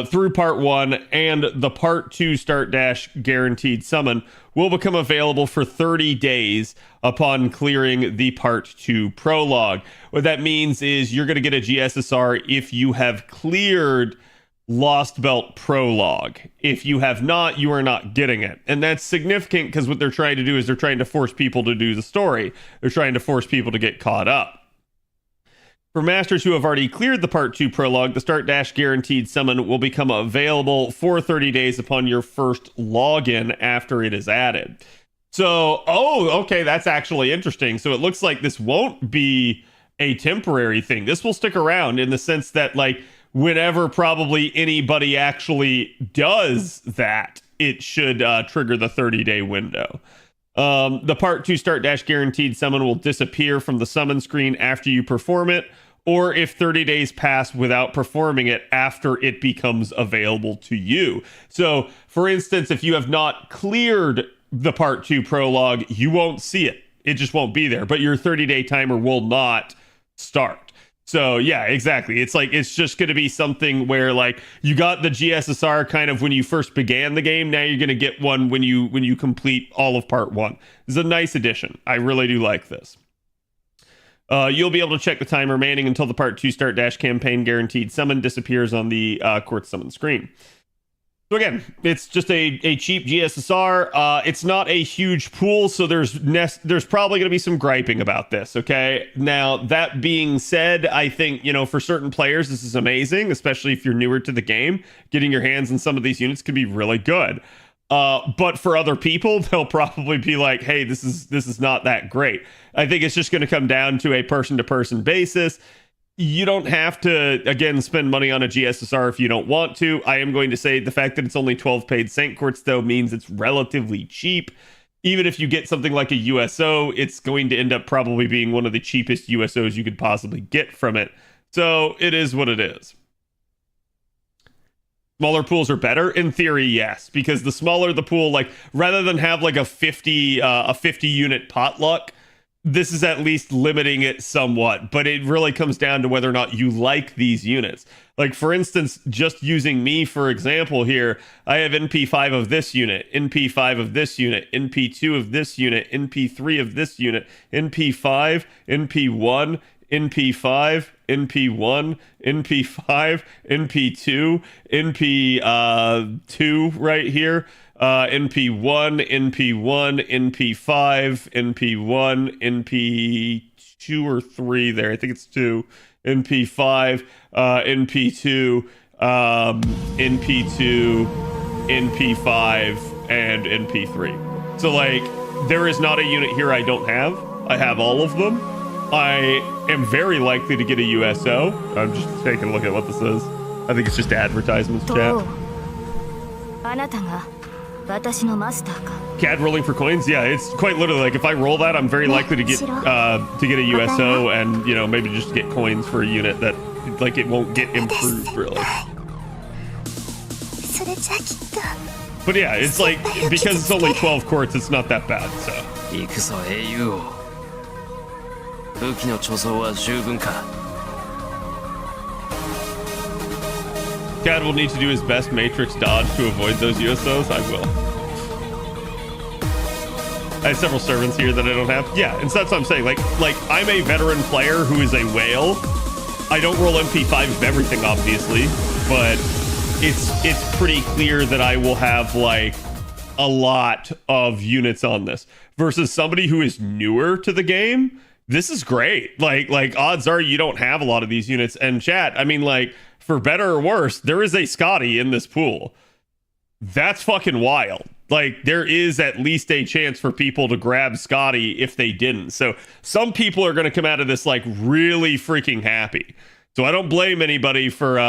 Through Part 1 and the Part 2 Start Dash Guaranteed Summon will become available for 30 days upon clearing the Part 2 Prologue. What that means is you're going to get a GSSR if you have cleared Lost Belt Prologue. If you have not, you are not getting it. And that's significant because what they're trying to do is they're trying to force people to do the story. They're trying to force people to get caught up. For masters who have already cleared the Part 2 Prologue, the Start Dash Guaranteed Summon will become available for 30 days upon your first login after it is added. So, okay, that's actually interesting. So it looks like this won't be a temporary thing. This will stick around in the sense that, like, whenever probably anybody actually does that, it should trigger the 30-day window. The Part 2 Start Dash Guaranteed Summon will disappear from the summon screen after you perform it, or if 30 days pass without performing it after it becomes available to you. So, for instance, if you have not cleared the Part 2 Prologue, you won't see it. It just won't be there, but your 30-day timer will not start. So yeah, exactly. It's like, it's just going to be something where like you got the GSSR kind of when you first began the game. Now you're going to get one when you complete all of Part 1. This is a nice addition. I really do like this. You'll be able to check the time remaining until the Part 2 Start Dash Campaign Guaranteed Summon disappears on the Court Summon screen. So again, it's just a cheap GSSR. It's not a huge pool, so there's probably going to be some griping about this, okay? Now, that being said, I think, for certain players, this is amazing, especially if you're newer to the game. Getting your hands on some of these units could be really good. But for other people, they'll probably be like, hey, this is not that great. I think it's just going to come down to a person-to-person basis. You don't have to, again, spend money on a GSSR if you don't want to. I am going to say the fact that it's only 12 paid Saint Courts, though, means it's relatively cheap. Even if you get something like a USO, it's going to end up probably being one of the cheapest USOs you could possibly get from it. So it is what it is. Smaller pools are better? In theory, yes. Because the smaller the pool, like, rather than have like a 50 unit potluck, this is at least limiting it somewhat, but it really comes down to whether or not you like these units. Like, for instance, just using me for example here, I have NP5 of this unit, NP5 of this unit, NP2 of this unit, NP3 of this unit, NP5, NP1, NP5, NP1, NP5, NP2, NP2 right here. NP1, NP1, NP5, NP1, NP2 or 3 there. I think it's 2. NP5, NP2, NP2, NP5, and NP3. So, like, there is not a unit here I don't have. I have all of them. I am very likely to get a USO. I'm just taking a look at what this is. I think it's just advertisements, chat. CAD rolling for coins? Yeah, it's quite literally like if I roll that, I'm very likely to get a USO and maybe just get coins for a unit that like it won't get improved really. But yeah, it's like because it's only 12 courts, it's not that bad. So. Chad will need to do his best Matrix dodge to avoid those USOs. I will. I have several servants here that I don't have. Yeah, and so that's what I'm saying. Like I'm a veteran player who is a whale. I don't roll MP5 of everything, obviously, but it's pretty clear that I will have like a lot of units on this versus somebody who is newer to the game. This is great. Like odds are you don't have a lot of these units. And chat, I mean, like, for better or worse, there is a Scotty in this pool. That's fucking wild. Like, there is at least a chance for people to grab Scotty if they didn't. So some people are going to come out of this like really freaking happy. So I don't blame anybody for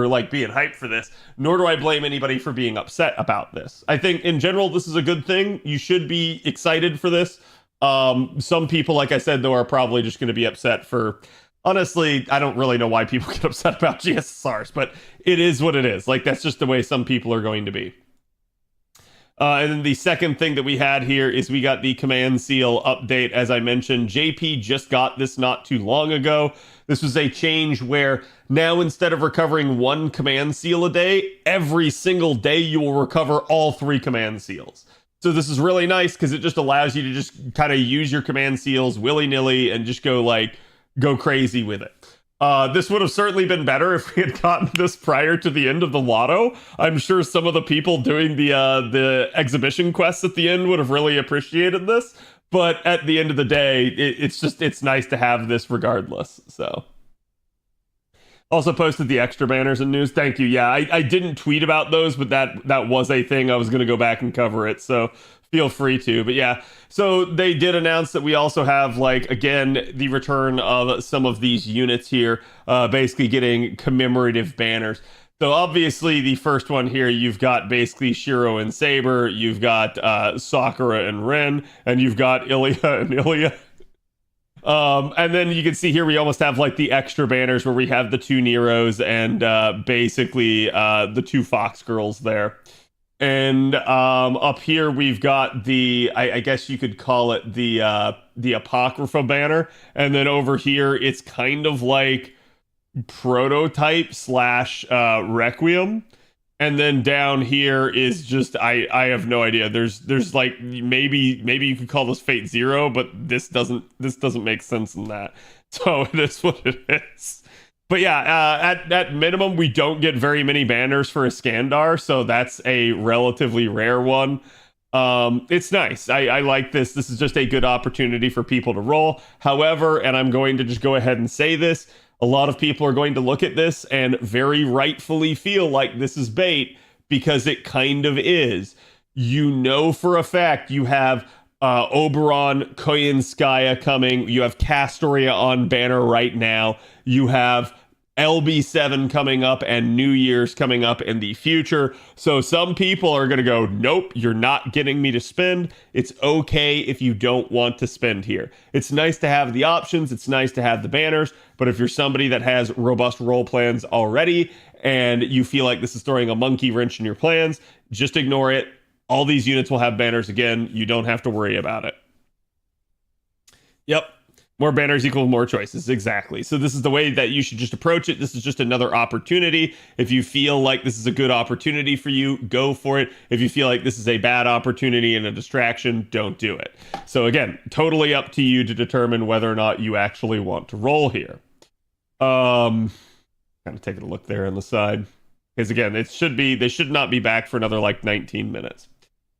like being hyped for this, nor do I blame anybody for being upset about this. I think in general, this is a good thing. You should be excited for this. Some people, like I said, though, are probably just going to be upset for, honestly, I don't really know why people get upset about GSSRs, but it is what it is. Like, that's just the way some people are going to be. And then the second thing that we had here is we got the command seal update. As I mentioned, JP just got this not too long ago. This was a change where now instead of recovering one command seal a day, every single day you will recover all 3 command seals. So this is really nice because it just allows you to just kind of use your command seals willy-nilly and just go crazy with it. This would have certainly been better if we had gotten this prior to the end of the lotto. I'm sure some of the people doing the exhibition quests at the end would have really appreciated this. But at the end of the day, it's nice to have this regardless. So, also posted the extra banners and news. Thank you. Yeah, I didn't tweet about those, but that was a thing. I was going to go back and cover it. So feel free to. But yeah, so they did announce that we also have, like, again, the return of some of these units here, basically getting commemorative banners. So obviously the first one here, you've got basically Shiro and Saber, you've got Sakura and Ren, and you've got Ilya and Ilya. And then you can see here we almost have like the extra banners where we have the 2 Neros and basically the 2 Fox girls there. And up here we've got the, I guess you could call it the Apocrypha banner. And then over here it's kind of like prototype / Requiem. And then down here is just I have no idea. There's like maybe you could call this Fate Zero, but this doesn't make sense in that. So it is what it is. But yeah, at minimum we don't get very many banners for a Skandar, so that's a relatively rare one. It's nice. I like this. This is just a good opportunity for people to roll. However, and I'm going to just go ahead and say this, a lot of people are going to look at this and very rightfully feel like this is bait, because it kind of is. You know for a fact you have Oberon, Koyanskaya coming. You have Castoria on banner right now. You have LB7 coming up and New Year's coming up in the future. So some people are going to go, nope, you're not getting me to spend. It's okay if you don't want to spend here. It's nice to have the options. It's nice to have the banners. But if you're somebody that has robust role plans already and you feel like this is throwing a monkey wrench in your plans, just ignore it. All these units will have banners again. You don't have to worry about it. Yep. More banners equal more choices. Exactly. So this is the way that you should just approach it. This is just another opportunity. If you feel like this is a good opportunity for you, go for it. If you feel like this is a bad opportunity and a distraction, don't do it. So again, totally up to you to determine whether or not you actually want to roll here. Kind of taking a look there on the side. Because again, they should not be back for another like 19 minutes.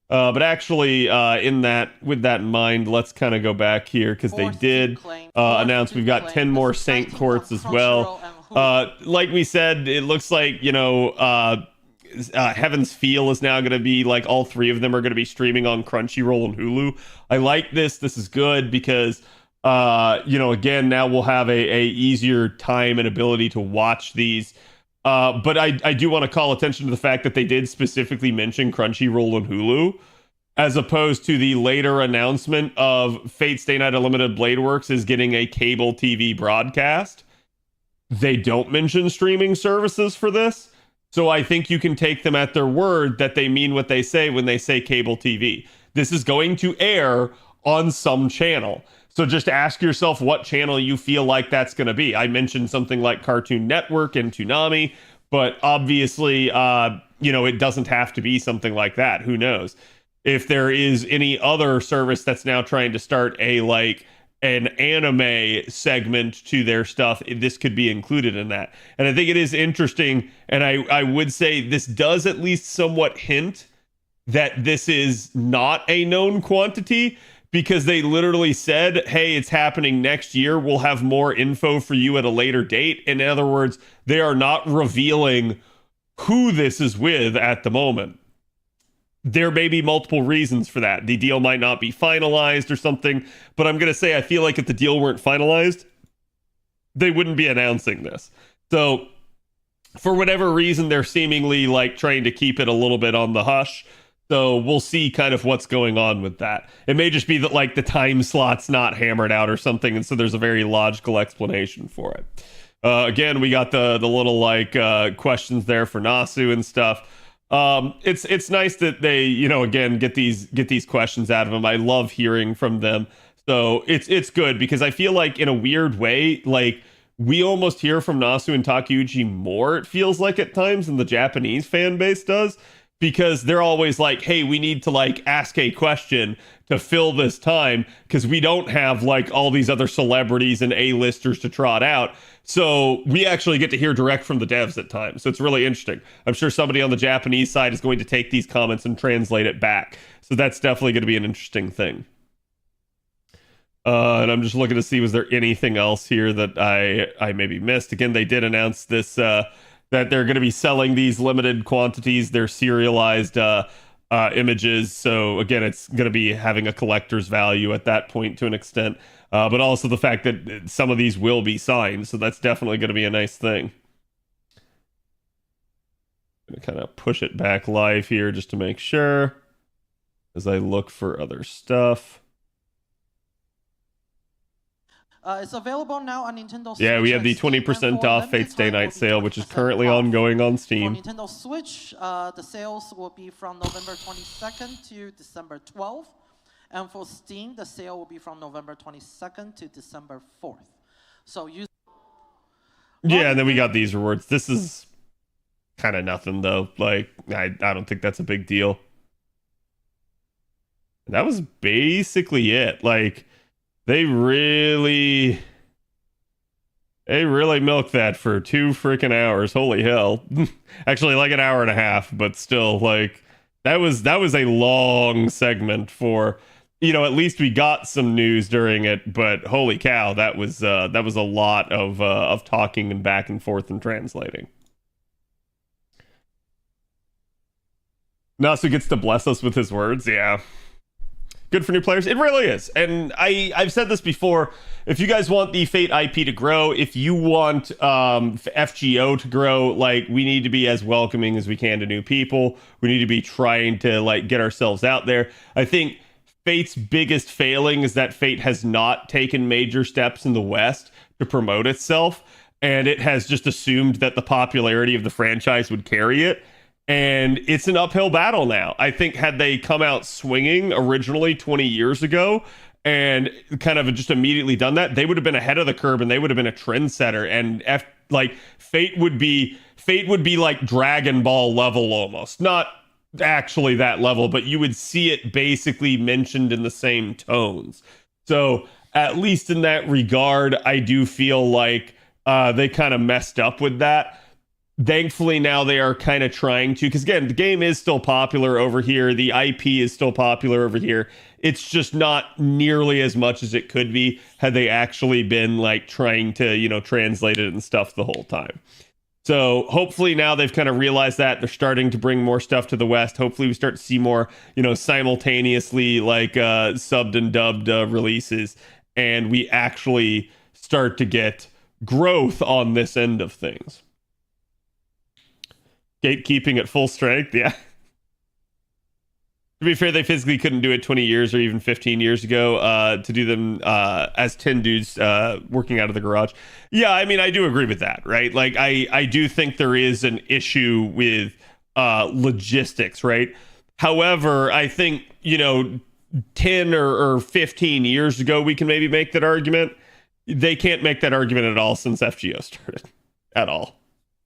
But actually, with that in mind, let's kind of go back here because they did announce we've got 10 more Saint Courts as well. Like we said, it looks like, Heaven's Feel is now going to be like all 3 of them are going to be streaming on Crunchyroll and Hulu. I like this. This is good because, again, now we'll have a easier time and ability to watch these. But I do want to call attention to the fact that they did specifically mention Crunchyroll and Hulu, as opposed to the later announcement of Fate Stay Night Unlimited Blade Works is getting a cable TV broadcast. They don't mention streaming services for this, so I think you can take them at their word that they mean what they say when they say cable TV. This is going to air on some channel. So just ask yourself what channel you feel like that's going to be. I mentioned something like Cartoon Network and Toonami, But obviously, it doesn't have to be something like that. Who knows? If there is any other service that's now trying to start an anime segment to their stuff, this could be included in that. And I think it is interesting, and I would say this does at least somewhat hint that this is not a known quantity, because they literally said, hey, it's happening next year. We'll have more info for you at a later date. In other words, they are not revealing who this is with at the moment. There may be multiple reasons for that. The deal might not be finalized or something, but I'm going to say I feel like if the deal weren't finalized, they wouldn't be announcing this. So for whatever reason, they're seemingly trying to keep it a little bit on the hush. So we'll see kind of what's going on with that. It may just be that the time slot's not hammered out or something, and so there's a very logical explanation for it. Again, we got the little questions there for Nasu and stuff. It's nice that they again get these questions out of them. I love hearing from them. So it's good, because I feel like in a weird way, we almost hear from Nasu and Takeuchi more, it feels like at times, than the Japanese fan base does. Because they're always like, hey, we need to ask a question to fill this time, because we don't have all these other celebrities and A-listers to trot out. So we actually get to hear direct from the devs at times. So it's really interesting. I'm sure somebody on the Japanese side is going to take these comments and translate it back. So that's definitely going to be an interesting thing. And I'm just looking to see, was there anything else here that I maybe missed? Again, they did announce this, that they're going to be selling these limited quantities. They're serialized images. So again, it's going to be having a collector's value at that point to an extent. But also the fact that some of these will be signed. So that's definitely going to be a nice thing. I'm going to kind of push it back live here just to make sure, as I look for other stuff.
It's available now on Nintendo Switch.
Yeah, we have the 20% off Fate's Day Night sale, which is currently ongoing on Steam.
For Nintendo Switch, the sales will be from November 22nd to December 12th. And for Steam, the sale will be from November 22nd to December 4th. So use.
Yeah, and then we got these rewards. This is kind of nothing, though. I don't think that's a big deal. That was basically it. They really milked that for 2 freaking hours. Holy hell. Actually, an hour and a half, but still, that was a long segment for, at least we got some news during it, but holy cow, that was a lot of talking and back and forth and translating. Nasu gets to bless us with his words, yeah. Good for new players. It really is. And I've said this before. If you guys want the Fate IP to grow, if you want FGO to grow, we need to be as welcoming as we can to new people. We need to be trying to get ourselves out there. I think Fate's biggest failing is that Fate has not taken major steps in the West to promote itself. And it has just assumed that the popularity of the franchise would carry it. And it's an uphill battle now. I think had they come out swinging originally 20 years ago and kind of just immediately done that, they would have been ahead of the curve and they would have been a trendsetter. And Fate would be like Dragon Ball level almost. Not actually that level, but you would see it basically mentioned in the same tones. So at least in that regard, I do feel like they kind of messed up with that. Thankfully, now they are kind of trying to, because again, the game is still popular over here. The IP is still popular over here. It's just not nearly as much as it could be had they actually been trying to, translate it and stuff the whole time. So hopefully now they've kind of realized that they're starting to bring more stuff to the West. Hopefully we start to see more, simultaneously subbed and dubbed releases, and we actually start to get growth on this end of things. Gatekeeping at full strength, yeah. To be fair, they physically couldn't do it 20 years or even 15 years ago to do them as 10 dudes working out of the garage. Yeah, I mean, I do agree with that, right? I do think there is an issue with logistics, right? However, I think, 10 or 15 years ago, we can maybe make that argument. They can't make that argument at all since FGO started. At all.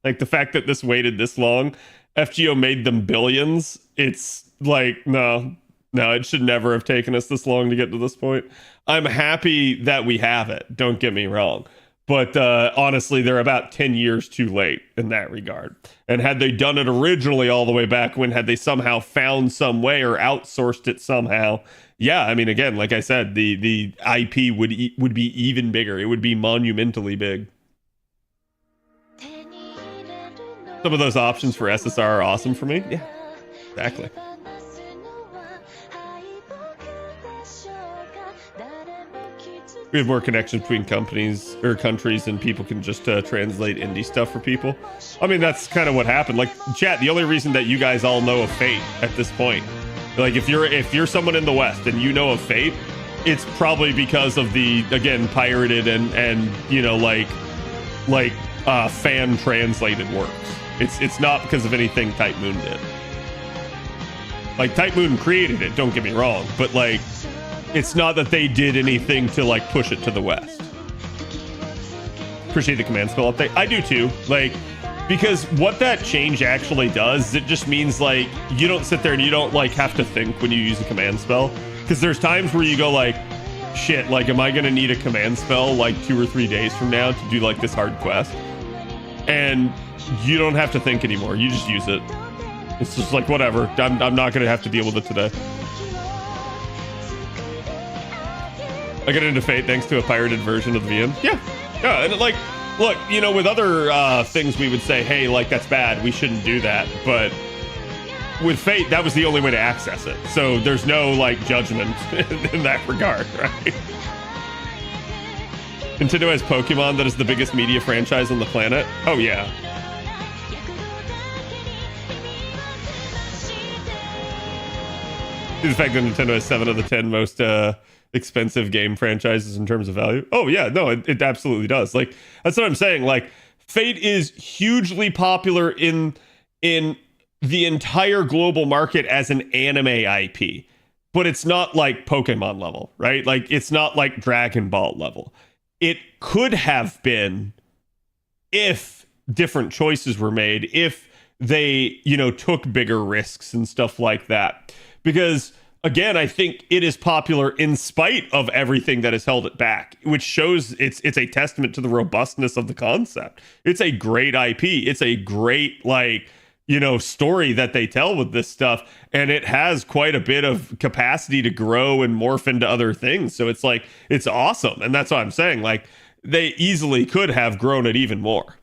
Like the fact that this waited this long, FGO made them billions. It's like, no, it should never have taken us this long to get to this point. I'm happy that we have it. Don't get me wrong. But honestly, they're about 10 years too late in that regard. And had they done it originally all the way back when, had they somehow found some way or outsourced it somehow, yeah, I mean, again, like I said, the IP would be even bigger. It would be monumentally big. Some of those options for SSR are awesome for me. Yeah, exactly. We have more connections between companies or countries, and people can just translate indie stuff for people. I mean, that's kind of what happened. Like, chat, the only reason that you guys all know of Fate at this point, like if you're someone in the West and you know of Fate, it's probably because of the, again, pirated and you know, like fan translated works. It's not because of anything Type Moon did. Like, Type Moon created it, don't get me wrong, but like, it's not that they did anything to like push it to the West. Appreciate the command spell update. I do too. Like, because what that change actually does, it just means like you don't sit there and you don't like have to think when you use a command spell. Because there's times where you go like, shit, like, am I gonna need a command spell like 2 or 3 days from now to do like this hard quest? And you don't have to think anymore. You just use it. It's just like, whatever. I'm not gonna have to deal with it today. I got into Fate thanks to a pirated version of the VM. Yeah, and like, look, you know, with other things we would say, hey, like, that's bad, we shouldn't do that. But with Fate, that was the only way to access it. So there's no like judgment in that regard, right? Nintendo has Pokemon that is the biggest media franchise on the planet. Oh yeah. The fact that Nintendo has 7 of the 10 most expensive game franchises in terms of value. Oh yeah, no, it absolutely does. Like, that's what I'm saying. Like, Fate is hugely popular in the entire global market as an anime IP, but it's not like Pokemon level, right? Like, it's not like Dragon Ball level. It could have been if different choices were made, if they, you know, took bigger risks and stuff like that. Because again, I think it is popular in spite of everything that has held it back, which shows it's a testament to the robustness of the concept. It's a great IP. It's a great, like, you know, story that they tell with this stuff, and it has quite a bit of capacity to grow and morph into other things. So it's like, it's awesome. And that's what I'm saying. Like, they easily could have grown it even more.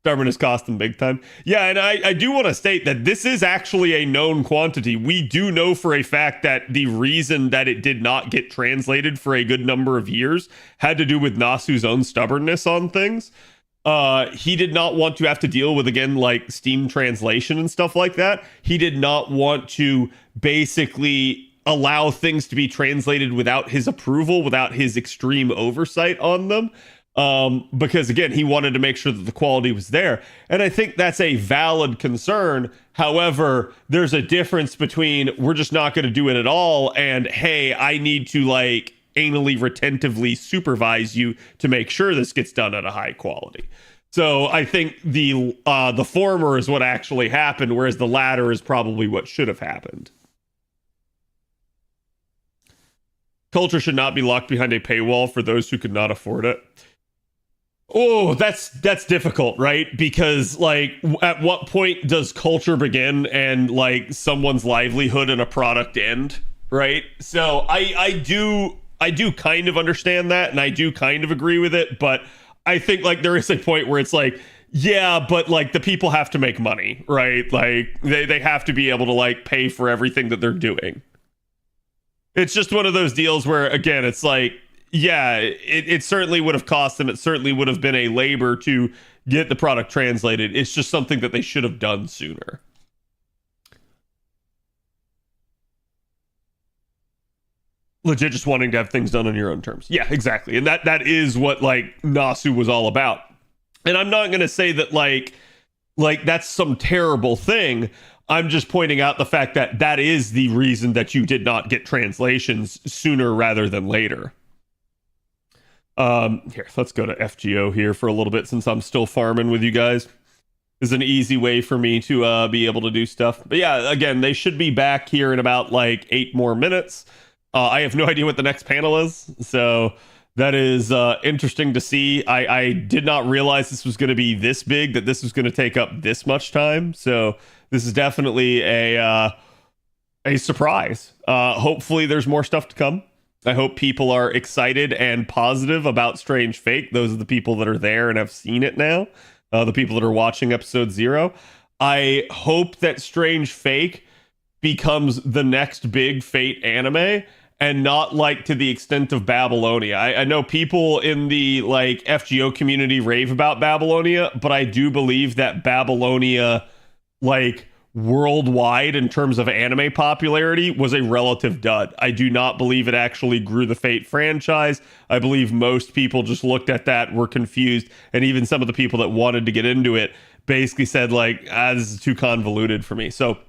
Stubbornness cost them big time. Yeah, and I do want to state that this is actually a known quantity. We do know for a fact that the reason that it did not get translated for a good number of years had to do with Nasu's own stubbornness on things. He did not want to have to deal with, again, like Steam translation and stuff like that. He did not want to basically allow things to be translated without his approval, without his extreme oversight on them. Because again, he wanted to make sure that the quality was there. And I think that's a valid concern. However, there's a difference between we're just not going to do it at all and, hey, I need to like anally retentively supervise you to make sure this gets done at a high quality. So I think the former is what actually happened, whereas the latter is probably what should have happened. Culture should not be locked behind a paywall for those who could not afford it. Oh, that's difficult, right? Because like, at what point does culture begin and like someone's livelihood and a product end, right? So I do kind of understand that, and I do kind of agree with it, but I think like there is a point where it's like, yeah, but like the people have to make money, right? Like they have to be able to like pay for everything that they're doing. It's just one of those deals where, again, it's like, yeah, it certainly would have cost them. It certainly would have been a labor to get the product translated. It's just something that they should have done sooner. Legit just wanting to have things done on your own terms. Yeah, exactly. And that is what like Nasu was all about. And I'm not going to say that like that's some terrible thing. I'm just pointing out the fact that that is the reason that you did not get translations sooner rather than later. Here, let's go to FGO here for a little bit since I'm still farming with you guys. This is an easy way for me to be able to do stuff. But yeah, again, they should be back here in about like 8 more minutes. I have no idea what the next panel is, so that is interesting to see. I did not realize this was going to be this big, that this was going to take up this much time. So this is definitely a surprise. Hopefully there's more stuff to come. I hope people are excited and positive about Strange Fake. Those are the people that are there and have seen it now. The people that are watching episode 0. I hope that Strange Fake becomes the next big Fate anime and not like to the extent of Babylonia. I know people in the like FGO community rave about Babylonia, but I do believe that Babylonia, like worldwide in terms of anime popularity, was a relative dud. I do not believe it actually grew the Fate franchise. I believe most people just looked at that, were confused, and even some of the people that wanted to get into it basically said like, this is too convoluted for me. So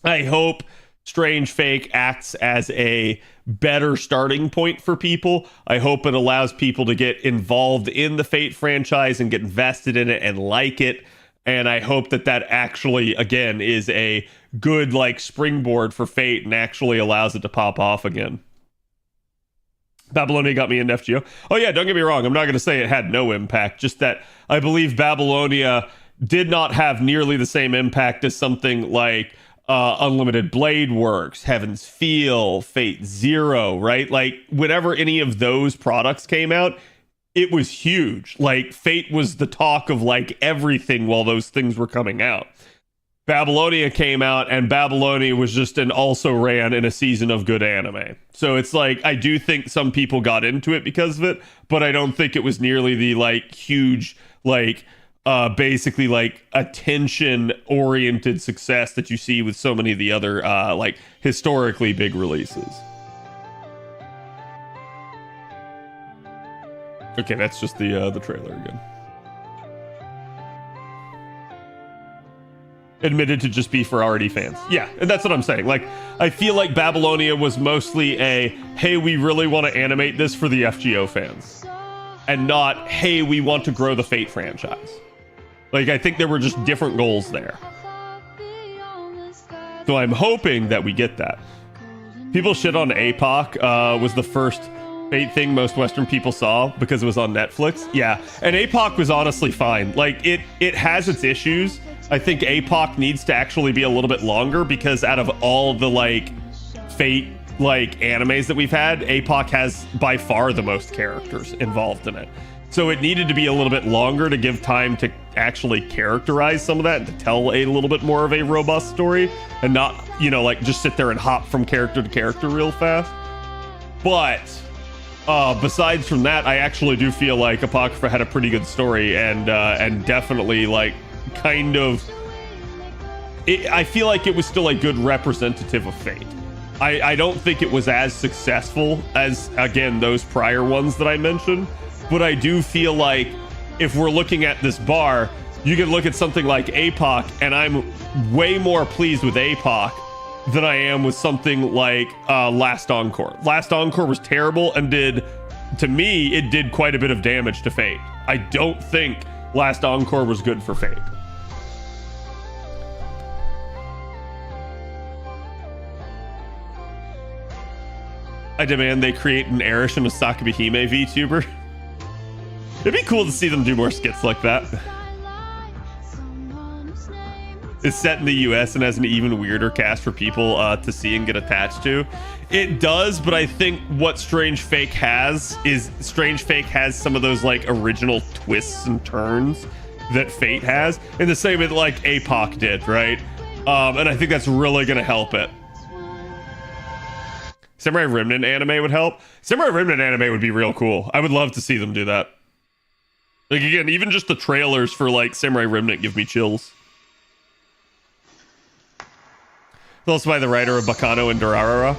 I hope Strange Fake acts as a better starting point for people. I hope it allows people to get involved in the Fate franchise and get invested in it and like it. And I hope that that actually, again, is a good like springboard for Fate and actually allows it to pop off again. Babylonia got me into FGO. Oh yeah, don't get me wrong. I'm not going to say it had no impact. Just that I believe Babylonia did not have nearly the same impact as something like Unlimited Blade Works, Heaven's Feel, Fate Zero, right? Like whenever any of those products came out, it was huge. Like Fate was the talk of like everything while those things were coming out. Babylonia came out and Babylonia was just an also ran in a season of good anime. So it's like, I do think some people got into it because of it, but I don't think it was nearly the like huge, like basically like attention oriented success that you see with so many of the other like historically big releases. Okay, that's just the trailer again. Admitted to just be for already fans. Yeah, and that's what I'm saying. Like, I feel like Babylonia was mostly a, hey, we really want to animate this for the FGO fans. And not, hey, we want to grow the Fate franchise. Like, I think there were just different goals there. So I'm hoping that we get that. People shit on APOC was the first Fate thing most Western people saw because it was on Netflix. Yeah, and APOC was honestly fine. Like, it has its issues. I think APOC needs to actually be a little bit longer because out of all the, like, Fate, like, animes that we've had, APOC has by far the most characters involved in it. So it needed to be a little bit longer to give time to actually characterize some of that and to tell a little bit more of a robust story and not, you know, like, just sit there and hop from character to character real fast. But besides from that, I actually do feel like Apocrypha had a pretty good story and definitely like kind of I feel like it was still a good representative of Fate. I don't think it was as successful as, again, those prior ones that I mentioned, but I do feel like if we're looking at this bar, you can look at something like APOC and I'm way more pleased with APOC than I am with something like Last Encore. Last Encore was terrible and to me, it did quite a bit of damage to Fate. I don't think Last Encore was good for Fate. I demand they create an Erish and a Sakabe Hime VTuber. It'd be cool to see them do more skits like that. It's set in the US and has an even weirder cast for people to see and get attached to. It does, but I think what Strange Fake has is Strange Fake has some of those like original twists and turns that Fate has in the same way that like APOC did, right? And I think that's really going to help it. Samurai Remnant anime would help. Samurai Remnant anime would be real cool. I would love to see them do that. Like, again, even just the trailers for like Samurai Remnant give me chills. It's also by the writer of Bakano and Durarara.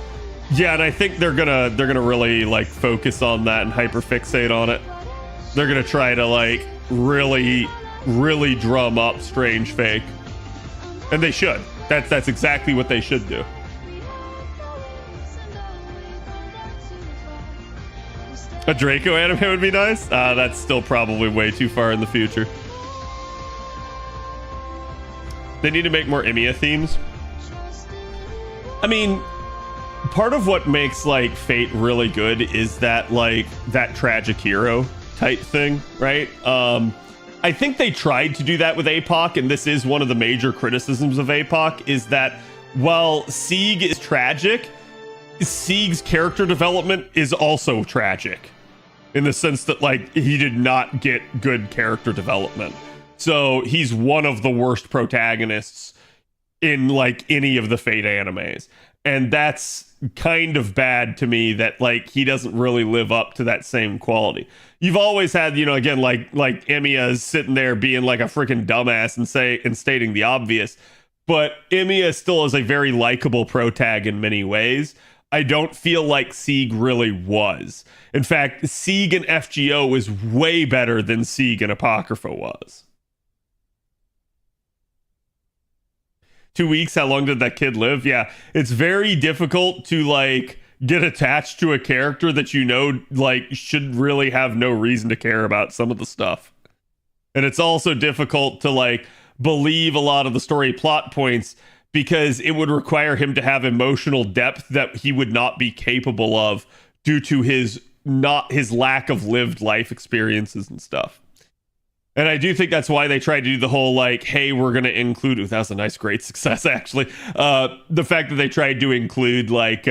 Yeah, and I think they're gonna really like focus on that and hyperfixate on it. They're gonna try to like really drum up Strange Fake, and they should. That's exactly what they should do. A Draco anime would be nice. That's still probably way too far in the future. They need to make more Emiya themes. I mean, part of what makes like Fate really good is that like that tragic hero type thing, right? I think they tried to do that with APOC, and this is one of the major criticisms of APOC, is that while Sieg is tragic, Sieg's character development is also tragic in the sense that like he did not get good character development. So he's one of the worst protagonists in like any of the Fate animes. And that's kind of bad to me that like he doesn't really live up to that same quality. You've always had, you know, again, like Emiya is sitting there being like a freaking dumbass and stating the obvious, but Emiya still is a very likable protag in many ways. I don't feel like Sieg really was. In fact, Sieg and FGO is way better than Sieg and Apocrypha was. 2 weeks, how long did that kid live? Yeah, it's very difficult to like get attached to a character that you know like should really have no reason to care about some of the stuff. And it's also difficult to like believe a lot of the story plot points because it would require him to have emotional depth that he would not be capable of due to his lack of lived life experiences and stuff. And I do think that's why they tried to do the whole like, hey, we're going to include, that was a nice, great success actually. The fact that they tried to include like,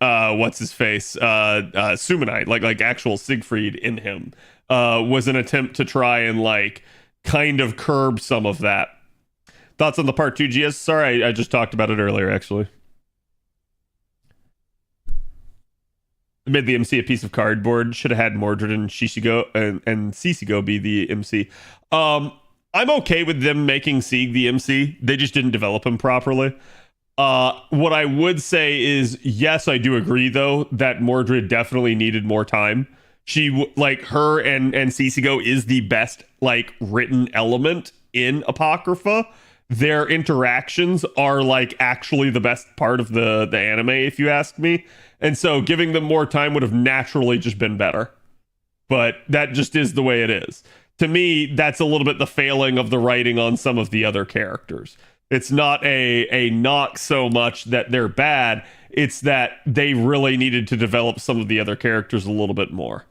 what's his face? Sumanite, like actual Siegfried in him, was an attempt to try and like kind of curb some of that. Thoughts on the part 2 GS? Sorry, I just talked about it earlier, actually. I made the MC a piece of cardboard. Should have had Mordred and Shishigo and Sisigo be the MC. I'm okay with them making Sieg the MC. They just didn't develop him properly. What I would say is, yes, I do agree, though, that Mordred definitely needed more time. She, like, her and Sisigo is the best, like, written element in Apocrypha. Their interactions are like actually the best part of the anime, if you ask me. And so giving them more time would have naturally just been better. But that just is the way it is. To me, that's a little bit the failing of the writing on some of the other characters. It's not a knock so much that they're bad. It's that they really needed to develop some of the other characters a little bit more.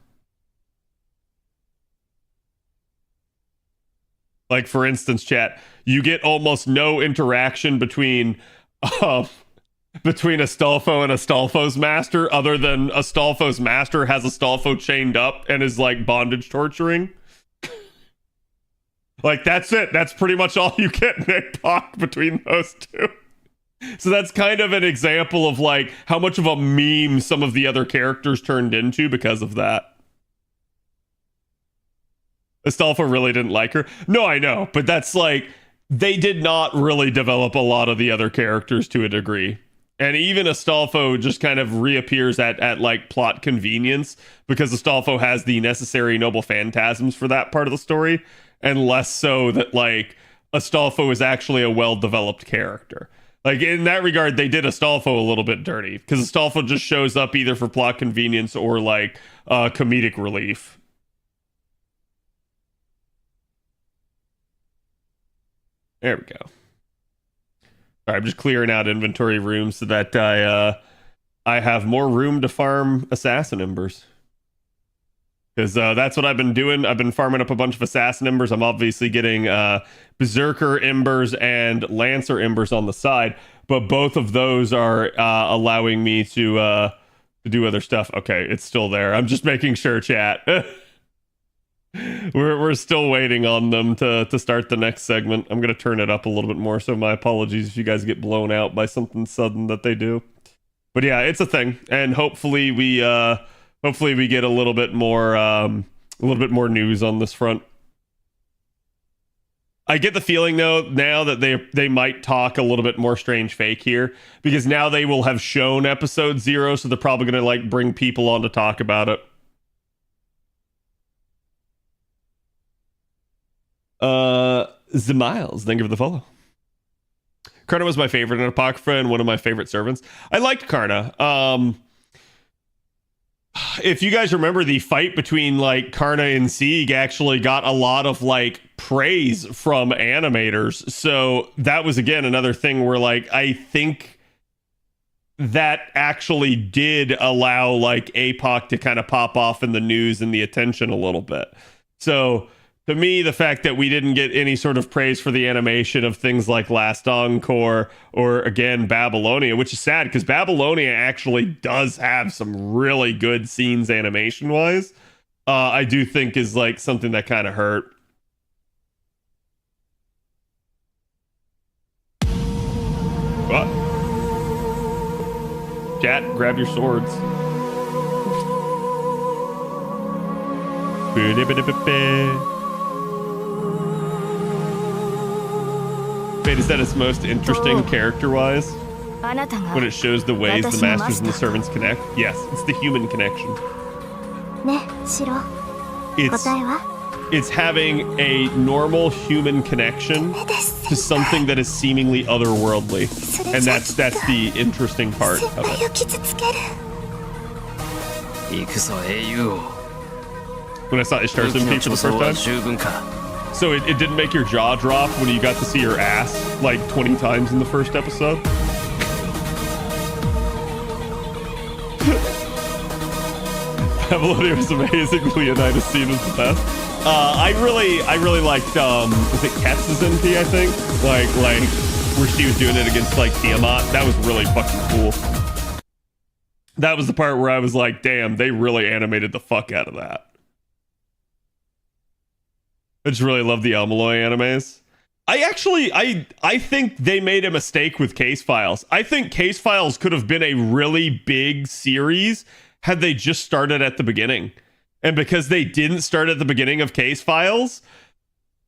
Like, for instance, chat, you get almost no interaction between Astolfo and Astolfo's master, other than Astolfo's master has Astolfo chained up and is, like, bondage torturing. Like, that's it. That's pretty much all you get in APOC between those two. So that's kind of an example of, like, how much of a meme some of the other characters turned into because of that. Astolfo really didn't like her. No, I know, but that's like, they did not really develop a lot of the other characters to a degree. And even Astolfo just kind of reappears at like plot convenience because Astolfo has the necessary noble phantasms for that part of the story, and less so that like Astolfo is actually a well-developed character. Like, in that regard, they did Astolfo a little bit dirty because Astolfo just shows up either for plot convenience or like comedic relief. There we go. All right, I'm just clearing out inventory room so that I have more room to farm assassin embers. Because that's what I've been doing. I've been farming up a bunch of assassin embers. I'm obviously getting berserker embers and lancer embers on the side, but both of those are allowing me to do other stuff. Okay, it's still there. I'm just making sure, chat. We're still waiting on them to start the next segment. I'm gonna turn it up a little bit more, so my apologies if you guys get blown out by something sudden that they do. But yeah, it's a thing, and hopefully we get a little bit more news on this front. I get the feeling though now that they might talk a little bit more Strange Fake here, because now they will have shown episode 0, so they're probably gonna like bring people on to talk about it. The Miles, thank you for the follow. Karna was my favorite in Apocrypha and one of my favorite servants. I liked Karna. if you guys remember, the fight between like Karna and Sieg actually got a lot of like praise from animators. So that was again another thing where like I think that actually did allow like APOC to kind of pop off in the news and the attention a little bit. So to me, the fact that we didn't get any sort of praise for the animation of things like Last Encore or again Babylonia, which is sad because Babylonia actually does have some really good scenes animation wise, I do think is like something that kind of hurt. What? Chat, grab your swords. Wait, is that its most interesting character-wise? When it shows the ways the masters and the servants connect? Yes, it's the human connection. It's having a normal human connection to something that is seemingly otherworldly. And that's the interesting part of it. When I saw Ishtar's MP for the first time. So it didn't make your jaw drop when you got to see her ass like 20 times in the first episode? Babylonia was amazing. Leonidas scene was the best. I really liked was it Ketz's MP, I think? Like where she was doing it against like Tiamat. That was really fucking cool. That was the part where I was like, damn, they really animated the fuck out of that. I just really love the Elmaloy animes. I think they made a mistake with Case Files. I think Case Files could have been a really big series had they just started at the beginning. And because they didn't start at the beginning of Case Files,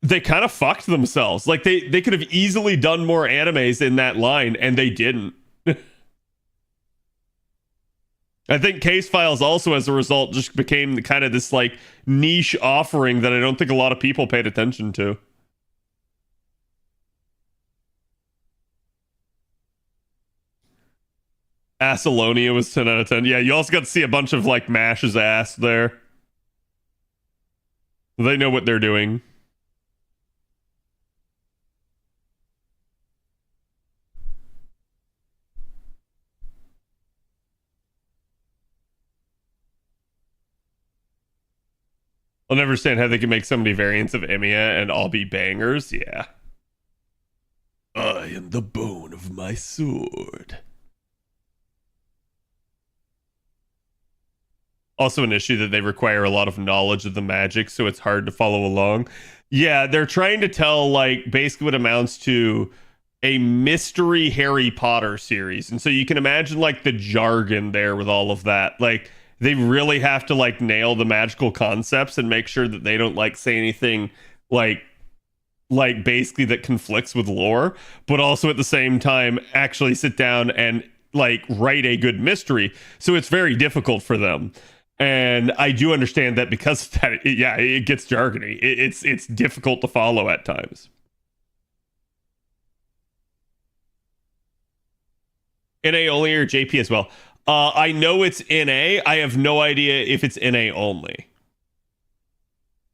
they kind of fucked themselves. Like they could have easily done more animes in that line, and they didn't. I think Case Files also, as a result, just became kind of this like niche offering that I don't think a lot of people paid attention to. Assalonia was 10 out of 10. Yeah, you also got to see a bunch of like Mash's ass there. They know what they're doing. I'll never understand how they can make so many variants of Emiya and all be bangers. Yeah. I am the bone of my sword. Also an issue that they require a lot of knowledge of the magic, so it's hard to follow along. Yeah, they're trying to tell, like, basically what amounts to a mystery Harry Potter series. And so you can imagine, like, the jargon there with all of that. Like, they really have to, like, nail the magical concepts and make sure that they don't, like, say anything, like basically that conflicts with lore, but also at the same time actually sit down and, like, write a good mystery. So it's very difficult for them. And I do understand that because of that, it gets jargony. It's difficult to follow at times. NA only or JP as well? I know it's NA. I have no idea if it's NA only.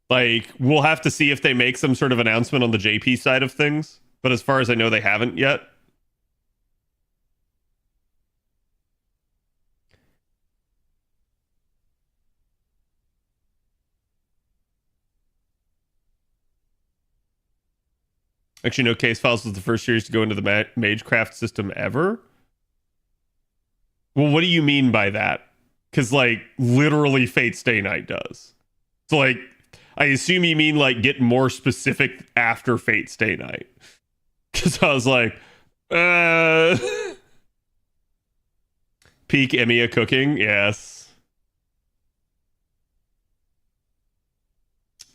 Like, we'll have to see if they make some sort of announcement on the JP side of things. But as far as I know, they haven't yet. Actually, no, Case Files was the first series to go into the Magecraft system ever. Well, what do you mean by that? Because, like, literally Fate Stay Night does. So, like, I assume you mean, like, get more specific after Fate Stay Night. Because I was like, Peak Emiya cooking? Yes.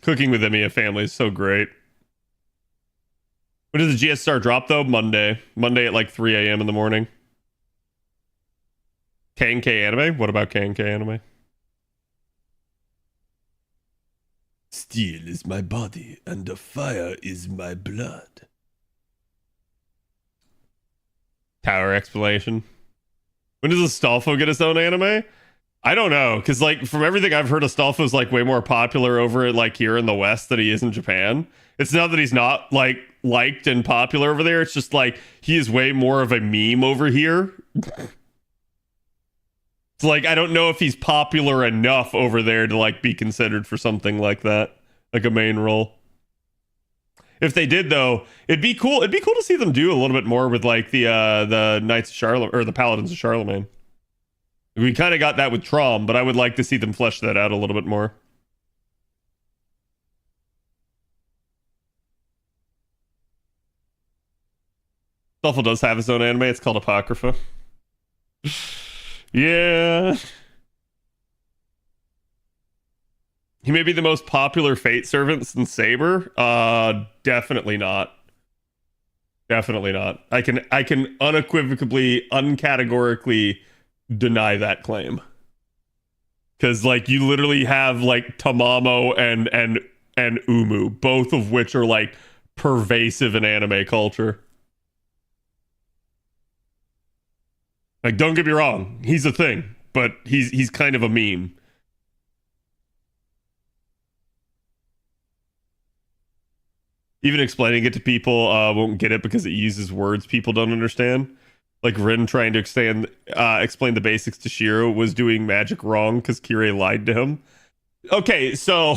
Cooking with Emiya family is so great. When does the GSR drop, though? Monday. Monday at, like, 3 a.m. in the morning. K&K anime? What about K&K anime? Steel is my body, and the fire is my blood. Tower explanation. When does Astolfo get his own anime? I don't know, because like from everything I've heard, Astolfo's like way more popular over like here in the West than he is in Japan. It's not that he's not like liked and popular over there. It's just like he is way more of a meme over here. It's like I don't know if he's popular enough over there to like be considered for something like that, like a main role. If they did though, it'd be cool. It'd be cool to see them do a little bit more with like the Knights of Charlemagne or the Paladins of Charlemagne. We kind of got that with Trom, but I would like to see them flesh that out a little bit more. Stuffle does have his own anime. It's called Apocrypha. Yeah. He may be the most popular Fate servant since Saber. Definitely not. Definitely not. I can unequivocally, uncategorically deny that claim. Because like you literally have like Tamamo and Umu, both of which are like pervasive in anime culture. Like don't get me wrong, he's a thing, but he's kind of a meme. Even explaining it to people won't get it because it uses words people don't understand. Like Rin trying to explain the basics to Shiro was doing magic wrong because Kirei lied to him. Okay, so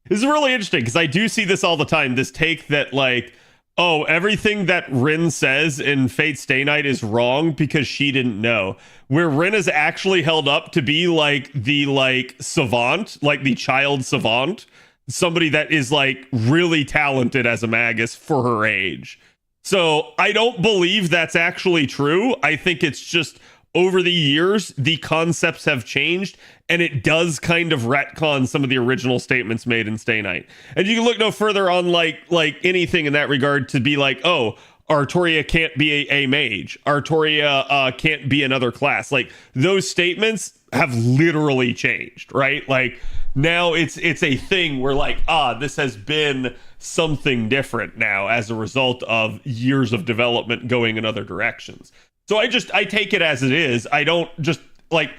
this is really interesting because I do see this all the time. This take that like, oh, everything that Rin says in Fate Stay Night is wrong because she didn't know. Where Rin is actually held up to be like the like savant, like the child savant. Somebody that is like really talented as a magus for her age. So I don't believe that's actually true. I think it's just over the years, the concepts have changed and it does kind of retcon some of the original statements made in Stay Night. And you can look no further on like anything in that regard to be like, oh, Artoria can't be a mage. Artoria can't be another class. Like those statements have literally changed, right? Like now it's a thing where like, this has been something different now as a result of years of development going in other directions. So I take it as it is. I don't just like,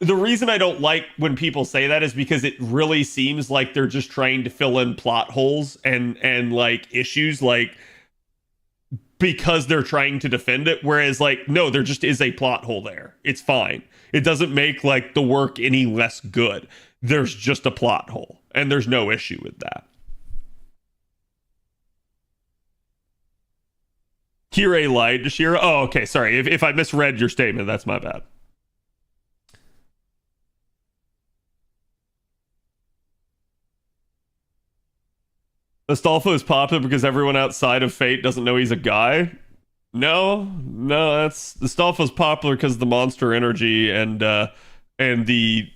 the reason I don't like when people say that is because it really seems like they're just trying to fill in plot holes and like issues like because they're trying to defend it. Whereas like, no, there just is a plot hole there. It's fine. It doesn't make like the work any less good. There's just a plot hole and there's no issue with that. Kirei lied to Shira. Oh, okay. Sorry. If I misread your statement, that's my bad. Astolfo is popular because everyone outside of Fate doesn't know he's a guy. No, that's Astolfo's popular because of the monster energy and the,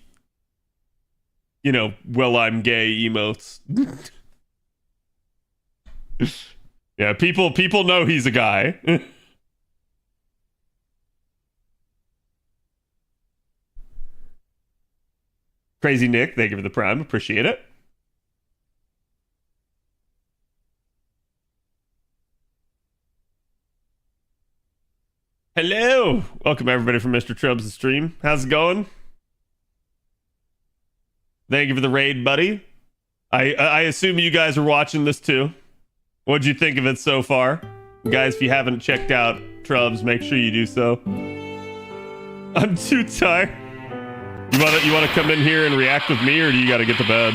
you know, well, I'm gay emotes. Yeah, people know he's a guy. Crazy Nick, thank you for the prime. Appreciate it. Hello! Welcome everybody from Mr. Trubs' stream. How's it going? Thank you for the raid, buddy. I assume you guys are watching this too. What'd you think of it so far? Guys, if you haven't checked out Trubs, make sure you do so. I'm too tired. You wanna come in here and react with me, or do you gotta get to bed?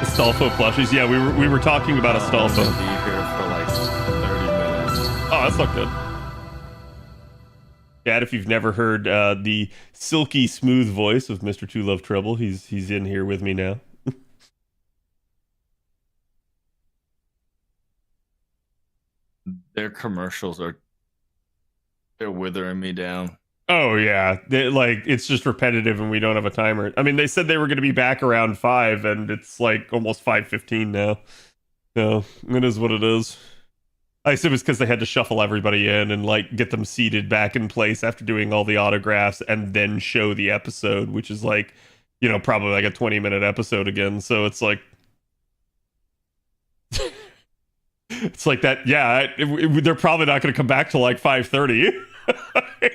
Astolfo plushies. Yeah, we were talking about Astolfo.
I'm gonna be here for like 30 minutes.
Oh, that's not good. Dad, if you've never heard the silky smooth voice of Mr. Two Love Trouble, he's in here with me now.
Their commercials they're withering me down.
Oh yeah, it's just repetitive and we don't have a timer. I mean, they said they were going to be back around 5 and it's like almost 5:15 now. So it is what it is. I assume it's because they had to shuffle everybody in and like get them seated back in place after doing all the autographs and then show the episode, which is like, you know, probably like a 20-minute episode again. So it's like, It's like that. Yeah, they're probably not going to come back till like 5:30.
Yeah,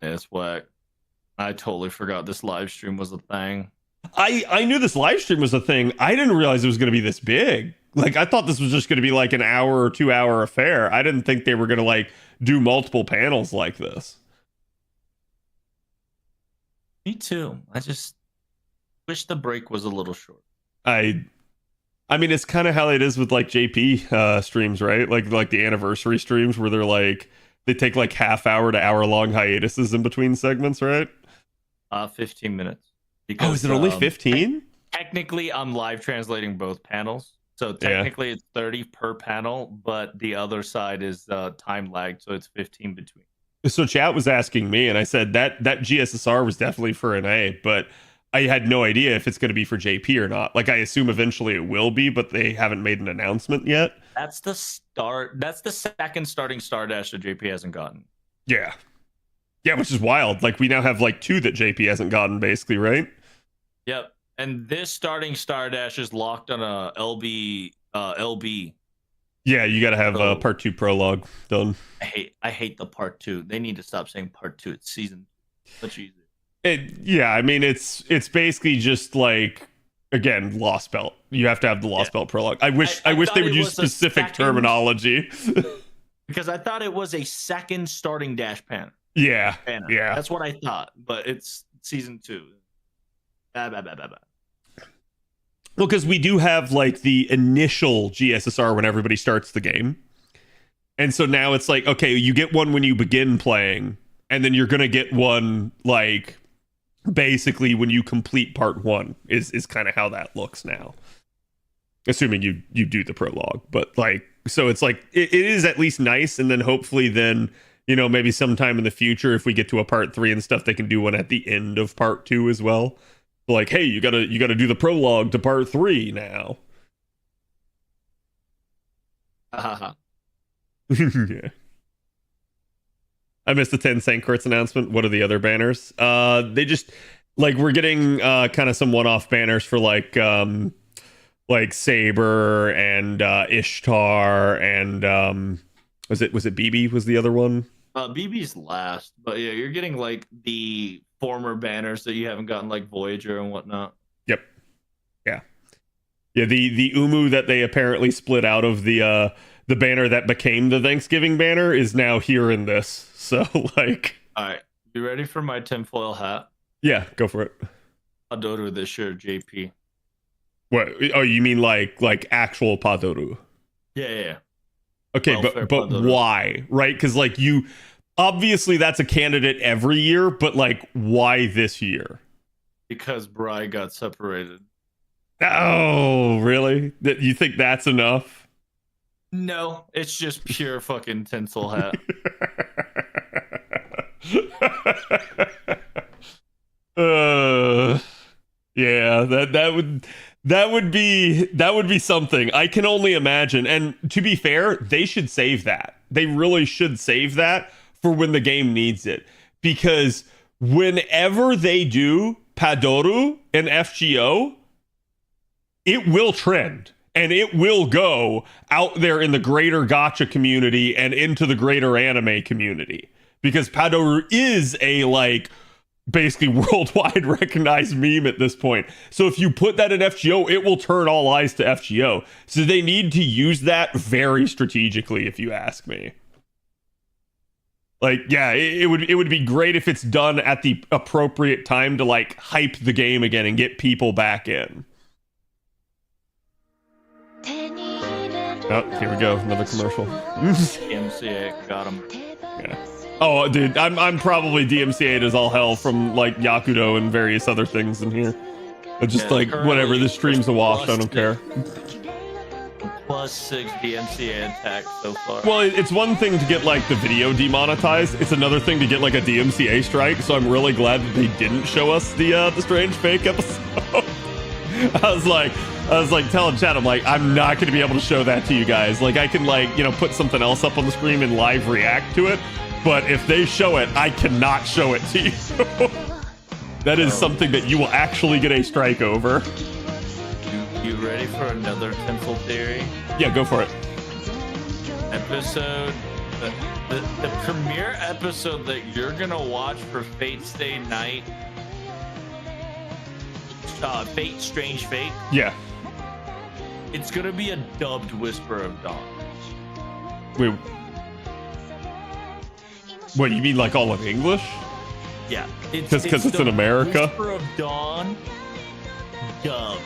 it's whack. I totally forgot this live stream was a thing.
I knew this live stream was a thing. I didn't realize it was going to be this big. Like, I thought this was just going to be like an hour or 2 hour affair. I didn't think they were going to like do multiple panels like this.
Me too. I just wish the break was a little short.
I mean, it's kind of how it is with like JP streams, right? Like the anniversary streams where they're like, they take like half-hour to hour-long hiatuses in between segments, right?
15 minutes. Because,
is it only 15?
Technically, I'm live translating both panels. So technically it's 30 per panel, but the other side is time lagged, so it's 15 between.
So chat was asking me, and I said that GSSR was definitely for an A, but I had no idea if it's going to be for JP or not. Like, I assume eventually it will be, but they haven't made an announcement yet.
That's the start. That's the second starting Star Dash that JP hasn't gotten.
Yeah. Yeah, which is wild. Like, we now have like 2 that JP hasn't gotten, basically, right?
Yep. And this starting Star Dash is locked on a LB.
Yeah, you got to have part 2 prologue done.
I hate the part 2. They need to stop saying part 2. It's season. Much easier.
Yeah, I mean, it's basically just like, again, Lost Belt. You have to have the Lost Belt prologue. I wish they would use specific terminology.
Because I thought it was a second starting Dash panel.
Yeah.
That's what I thought, but it's season 2.
Well, because we do have like the initial GSSR when everybody starts the game. And so now it's like, okay, you get one when you begin playing, and then you're going to get one like basically when you complete part 1 is kind of how that looks now. Assuming you do the prologue. But like, so it's like, it is at least nice. And then hopefully then, you know, maybe sometime in the future, if we get to a part 3 and stuff, they can do one at the end of part 2 as well. Like, hey, you gotta do the prologue to part 3 now. Yeah. I missed the 10 Sankwarts announcement. What are the other banners? They just like, we're getting kind of some one-off banners for like Saber and Ishtar and was it BB was the other one?
BB's last, but yeah, you're getting like the former banners that you haven't gotten, like Voyager and whatnot.
Yep. Yeah. The Umu that they apparently split out of the banner that became the Thanksgiving banner is now here in this. So like,
all right, you ready for my tinfoil hat?
Yeah, go for it.
Padoru this year, JP.
What? Oh, you mean like actual Padoru?
Yeah.
Okay, but why? Right? Because like, you obviously that's a candidate every year, but like, why this year?
Because Bri got separated.
Oh, really? That you think that's enough?
No, it's just pure fucking tinsel hat.
Yeah, that would be something. I can only imagine. And to be fair, they should save that. They really should save that for when the game needs it. Because whenever they do Padoru and FGO, it will trend. And it will go out there in the greater gacha community and into the greater anime community. Because Padoru is a, like, basically worldwide recognized meme at this point. So if you put that in FGO, it will turn all eyes to FGO. So they need to use that very strategically, if you ask me. Like, yeah, it would be great if it's done at the appropriate time to, like, hype the game again and get people back in. Oh, here we go, another commercial.
DMCA got him.
Yeah. Oh, dude, I'm probably DMCA'd as all hell from like Yakudo and various other things in here. Just like whatever, this stream's a wash. I don't care.
+6 DMCA attack so far.
Well, it's one thing to get like the video demonetized. It's another thing to get like a DMCA strike. So I'm really glad that they didn't show us the strange fake episode. I was like telling chat, I'm like, I'm not going to be able to show that to you guys. Like, I can like, you know, put something else up on the screen and live react to it. But if they show it, I cannot show it to you. That is something that you will actually get a strike over.
You ready for another tinsel theory?
Yeah, go for it.
Episode, the premiere episode that you're gonna watch for Fate Stay Night, Fate Strange Fate.
Yeah.
It's gonna be a dubbed Whisper of Dawn.
Wait. What, you mean like all in English?
Yeah.
Because it's in America?
Whisper of Dawn dubbed.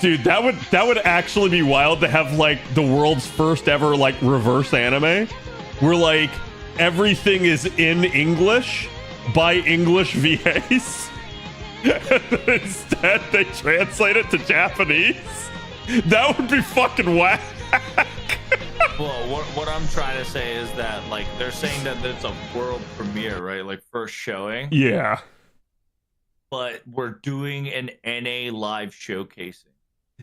Dude, that would actually be wild to have like the world's first ever like reverse anime where like everything is in English by English VAs. Instead they translate it to Japanese. That would be fucking whack.
Well, what I'm trying to say is that like they're saying that it's a world premiere, right? Like first showing.
Yeah.
But we're doing an NA live showcasing.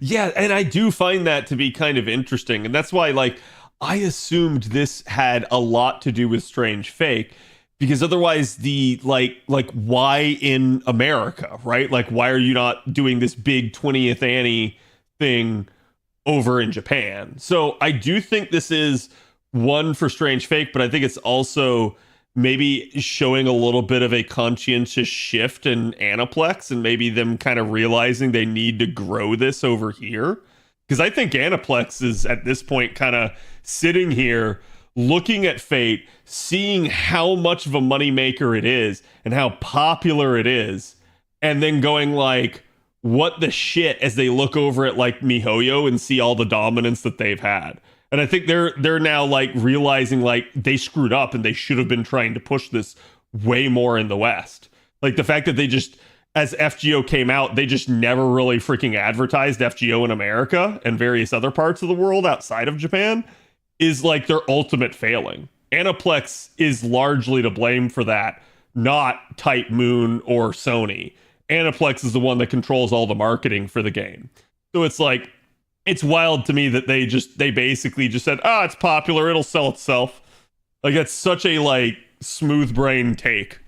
Yeah, and I do find that to be kind of interesting, and that's why like I assumed this had a lot to do with Strange Fake, because otherwise the like why in America, right? Like why are you not doing this big 20th Annie thing over in Japan? So I do think this is one for Strange Fake, but I think it's also maybe showing a little bit of a conscientious shift in Aniplex and maybe them kind of realizing they need to grow this over here. Because I think Aniplex is at this point kind of sitting here looking at Fate, seeing how much of a moneymaker it is and how popular it is, and then going like, what the shit, as they look over at like MiHoYo and see all the dominance that they've had. And I think they're now like realizing like they screwed up and they should have been trying to push this way more in the West. Like the fact that they just, as FGO came out, they just never really freaking advertised FGO in America and various other parts of the world outside of Japan is like their ultimate failing. Aniplex is largely to blame for that, not Type Moon or Sony. Aniplex is the one that controls all the marketing for the game. So it's like, it's wild to me that they basically just said, it's popular, it'll sell itself. Like, it's such a like smooth brain take.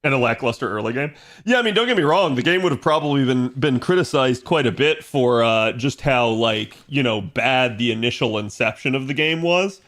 And a lackluster early game. Yeah, I mean, don't get me wrong, the game would have probably been criticized quite a bit for just how like, you know, bad the initial inception of the game was.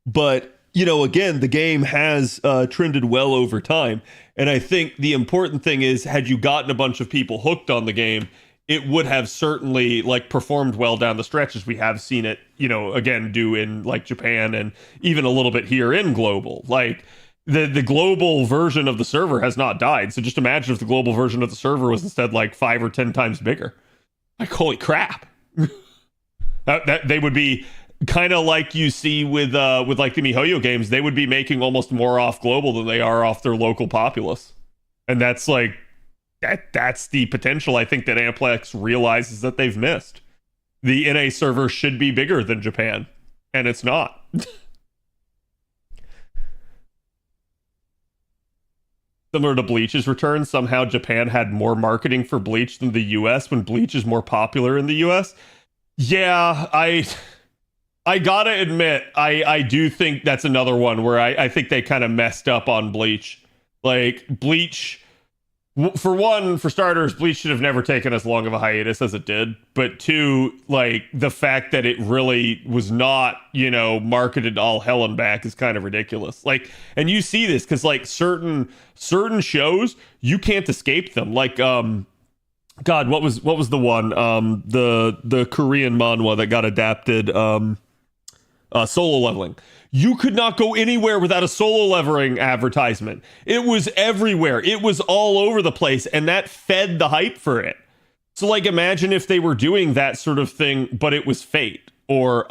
But you know, again, the game has trended well over time. And I think the important thing is, had you gotten a bunch of people hooked on the game, it would have certainly like performed well down the stretch, as we have seen it, you know, again, do in like Japan and even a little bit here in global. Like the global version of the server has not died. So just imagine if the global version of the server was instead like 5 or 10 times bigger. Like, holy crap. that they would be kind of like you see with like the MiHoYo games. They would be making almost more off global than they are off their local populace. And that's like, that's the potential I think that Aniplex realizes that they've missed. The NA server should be bigger than Japan, and it's not. Similar to Bleach's return, somehow Japan had more marketing for Bleach than the US when Bleach is more popular in the US. Yeah, I gotta admit, I do think that's another one where I think they kind of messed up on Bleach. Like, Bleach, for starters, Bleach should have never taken as long of a hiatus as it did. But two, like, the fact that it really was not, you know, marketed all hell and back is kind of ridiculous. Like, and you see this because, like, certain shows, you can't escape them. Like, God, what was the one? The Korean manhwa that got adapted, Solo Leveling. You could not go anywhere without a Solo Leveling advertisement. It was everywhere. It was all over the place, and that fed the hype for it. So, like, imagine if they were doing that sort of thing, but it was Fate, or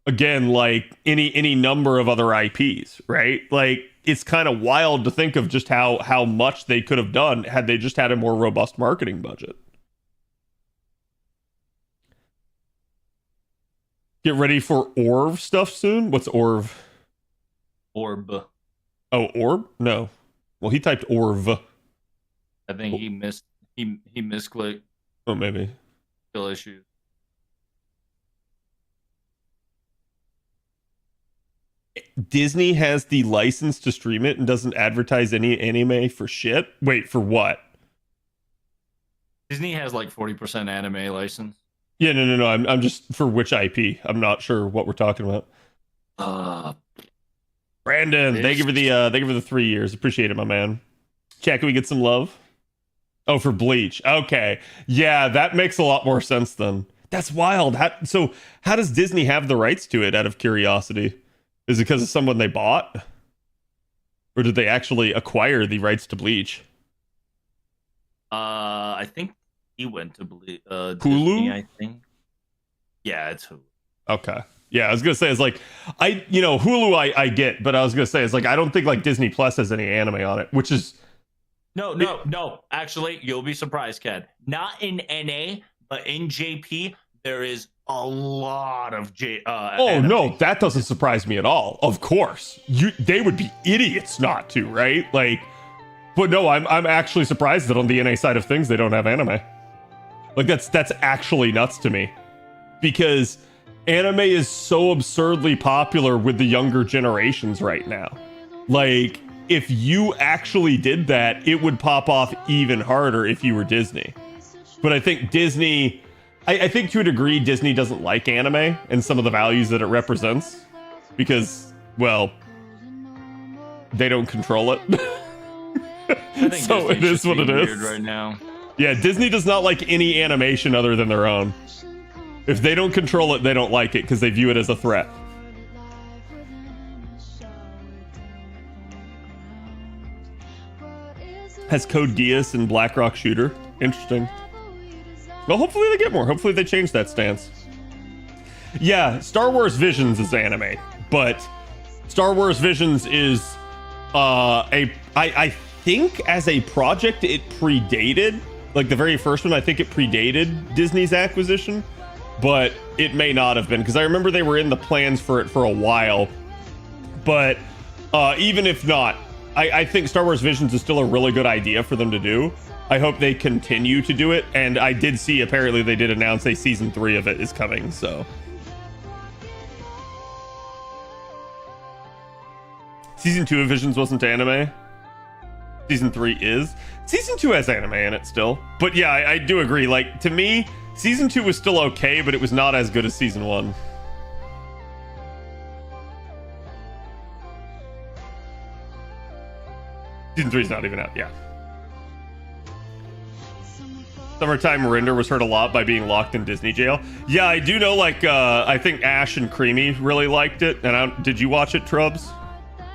again, like any number of other IPs, right? Like, it's kind of wild to think of just how much they could have done had they just had a more robust marketing budget. Get ready for Orv stuff soon. What's Orv?
Orb.
Oh, Orb? No. Well, he typed Orv.
I think he misclicked.
Oh, maybe.
Still issues.
Disney has the license to stream it and doesn't advertise any anime for shit? Wait, for what?
Disney has like 40% anime license.
Yeah, no. I'm just for which IP. I'm not sure what we're talking about. Brandon, thank you for the 3 years. Appreciate it, my man. Chat, can we get some love? Oh, for Bleach. Okay. Yeah, that makes a lot more sense then. That's wild. How does Disney have the rights to it, out of curiosity? Is it because of someone they bought? Or did they actually acquire the rights to Bleach?
I think he went to Bleach.
Hulu?
Disney, I think. Yeah, it's Hulu.
Okay. Yeah, I was gonna say, it's like, Hulu I get, but I was gonna say, it's like, I don't think like Disney Plus has any anime on it, which is...
No. Actually, you'll be surprised, Ken. Not in NA, but in JP, there is a lot of anime.
No, that doesn't surprise me at all. Of course. They would be idiots not to, right? Like, but no, I'm actually surprised that on the NA side of things, they don't have anime. Like, that's actually nuts to me. Because anime is so absurdly popular with the younger generations right now. Like, if you actually did that, it would pop off even harder if you were Disney. But I think Disney... I think to a degree, Disney doesn't like anime and some of the values that it represents. Because, well, they don't control it. So it is what it is.
Right now.
Yeah, Disney does not like any animation other than their own. If they don't control it, they don't like it because they view it as a threat. Has Code Geass and Blackrock Shooter. Interesting. Well, hopefully they get more. Hopefully they change that stance. Yeah, Star Wars Visions is anime, but Star Wars Visions is I think as a project it predated, like the very first one, I think it predated Disney's acquisition, but it may not have been, because I remember they were in the plans for it for a while. But even if not, I think Star Wars Visions is still a really good idea for them to do. I hope they continue to do it, and I did see apparently they did announce a season 3 of it is coming, so. Season 2 of Visions wasn't anime. Season 3 is. Season 2 has anime in it still. But yeah, I do agree. Like, to me, Season 2 was still okay, but it was not as good as Season 1. Season 3 is not even out, yeah. Summertime Render was hurt a lot by being locked in Disney jail. Yeah, I do know, like, I think Ash and Creamy really liked it. And did you watch it, Trubs?